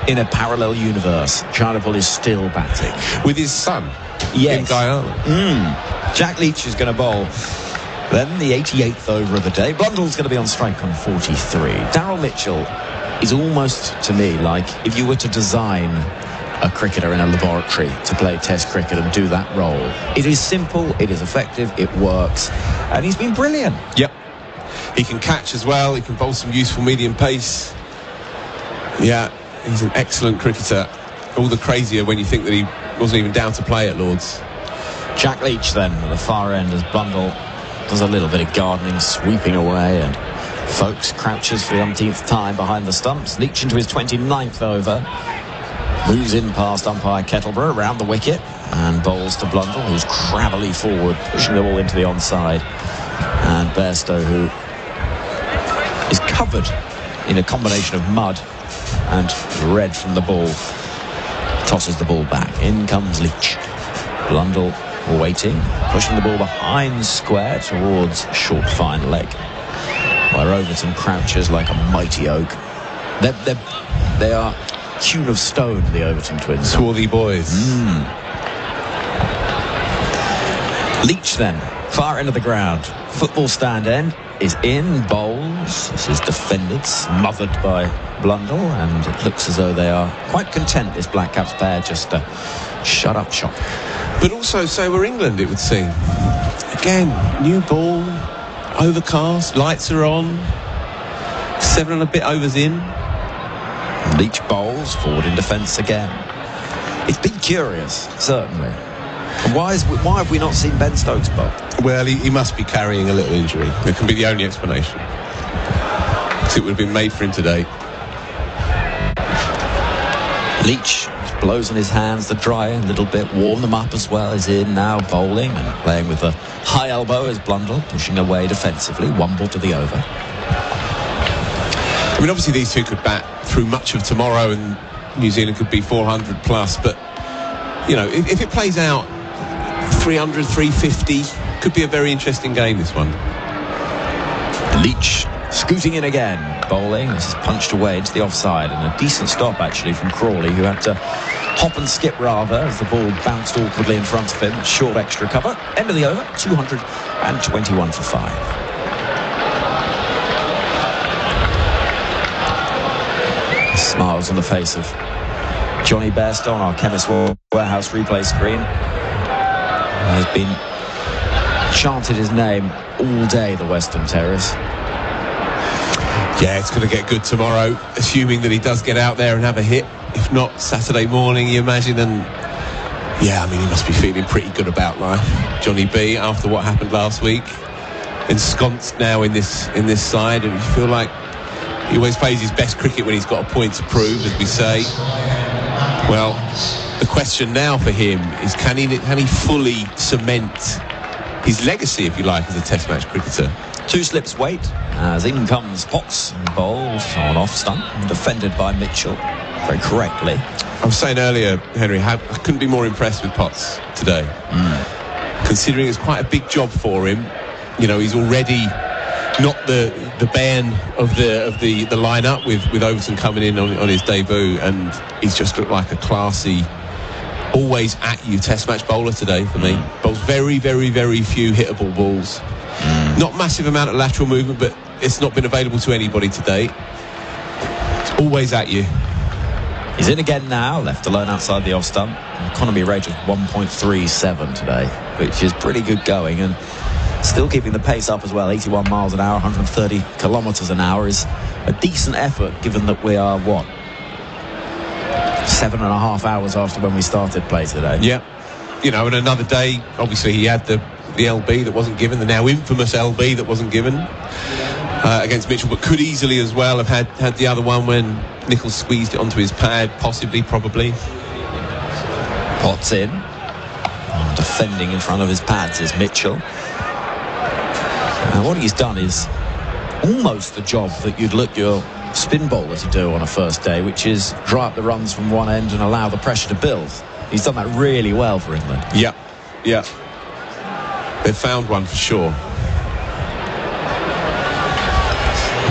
in a parallel universe, Chanderpool is still batting. With his son. Yes. In Guyana. Jack Leach is going to bowl. Then the 88th over of the day. Blundell's going to be on strike on 43. Daryl Mitchell is almost, to me, like if you were to design a cricketer in a laboratory to play Test cricket and do that role. It is simple, it is effective, it works, and he's been brilliant. Yep. He can catch as well. He can bowl some useful medium pace. Yeah, he's an excellent cricketer. All the crazier when you think that he wasn't even down to play at Lord's. Jack Leach then at the far end as Blundell does a little bit of gardening, sweeping away, and Folkes crouches for the umpteenth time behind the stumps. Leach into his 29th over. Moves in past umpire Kettleborough around the wicket and bowls to Blundell, who's crabbily forward, pushing the ball into the onside. And Bairstow, who is covered in a combination of mud and red from the ball, tosses the ball back. In comes Leach. Blundell waiting, pushing the ball behind square towards short fine leg, where Overton crouches like a mighty oak. They are hewn of stone, the Overton twins. Swarthy boys. Leach then, far end of the ground. Football stand end is in, bowls. This is defended, smothered by Blundell, and it looks as though they are quite content, this Black Caps pair, just to shut up shop. But also, so were England, it would seem. Again, new ball, overcast, lights are on, 7 and a bit overs in. Leach bowls, forward in defence again. It's been curious, certainly. And why have we not seen Ben Stokes bowl? Well, he must be carrying a little injury. It can be the only explanation. Because it would have been made for him today. Leach blows on his hands to dry a little bit, warm them up as well. He's in now, bowling and playing with the high elbow as Blundell, pushing away defensively. 1 ball to the over. I mean, obviously these two could bat through much of tomorrow and New Zealand could be 400 plus, but, you know, if it plays out 300, 350, could be a very interesting game, this one. Leach scooting in again, bowling. This is punched away into the offside, and a decent stop actually from Crawley, who had to hop and skip rather as the ball bounced awkwardly in front of him. Short extra cover. End of the over, 221 for 5. Smiles on the face of Johnny Bairstow on our Chemist Warehouse replay screen. Has been chanted his name all day, the Western Terrace. Yeah, it's going to get good tomorrow, assuming that he does get out there and have a hit. If not, Saturday morning, you imagine. And yeah, I mean, he must be feeling pretty good about life, Johnny B, after what happened last week. Ensconced now in this side, and you feel like he always plays his best cricket when he's got a point to prove, as we say. Well, the question now for him is, can he fully cement his legacy, if you like, as a Test match cricketer? 2 slips wait as in comes Potts and bowls on off stump, defended by Mitchell very correctly. I was saying earlier, Henry, I couldn't be more impressed with Potts today. Considering it's quite a big job for him. You know, he's already not the bairn of the lineup with Overton coming in on his debut, and he's just looked like a classy, always at you Test match bowler today for me. Bowls very, very, very few hittable balls. Not massive amount of lateral movement, but it's not been available to anybody today. It's always at you. He's in again now, left alone outside the off stump. Economy rate of 1.37 today, which is pretty good going, and still keeping the pace up as well. 81 miles an hour, 130 kilometres an hour is a decent effort, given that we are, 7.5 hours after when we started play today. Yeah. You know, and another day, obviously he had the LB that wasn't given, the now infamous LB that wasn't given against Mitchell, but could easily as well have had the other one when Nichols squeezed it onto his pad, possibly, probably. Potts in. Defending in front of his pads is Mitchell. Now what he's done is almost the job that you'd look your spin bowler to do on a first day, which is dry up the runs from one end and allow the pressure to build. He's done that really well for England. Yeah. They've found one for sure.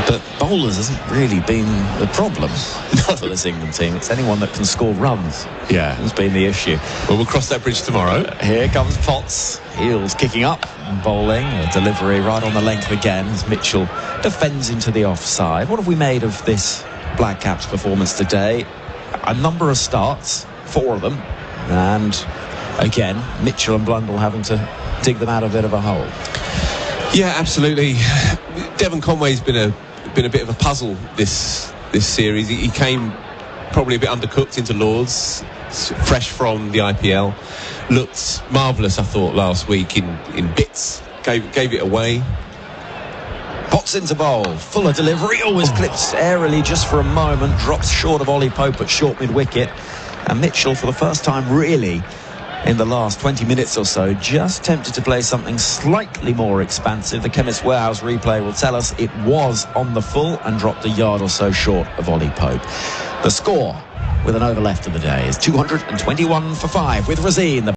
But bowlers hasn't really been the problem for this England team. It's anyone that can score runs. Yeah, has been the issue. Well, we'll cross that bridge tomorrow. Here comes Potts. Heels kicking up and bowling. A delivery right on the length again as Mitchell defends into the offside. What have we made of this Black Caps performance today? A number of starts, 4 of them. And again, Mitchell and Blundell having to dig them out of a bit of a hole. Yeah, absolutely. Devon Conway's been a bit of a puzzle this series. He came probably a bit undercooked into Lords, fresh from the IPL. Looked marvellous, I thought, last week in bits. Gave it away. Potts into bowl. Fuller delivery. Always clips airily just for a moment. Drops short of Ollie Pope at short mid-wicket. And Mitchell, for the first time really in the last 20 minutes or so, just tempted to play something slightly more expansive. The Chemist Warehouse replay will tell us it was on the full and dropped a yard or so short of Ollie Pope. The score, with an over left of the day, is 221 for 5 with Razine.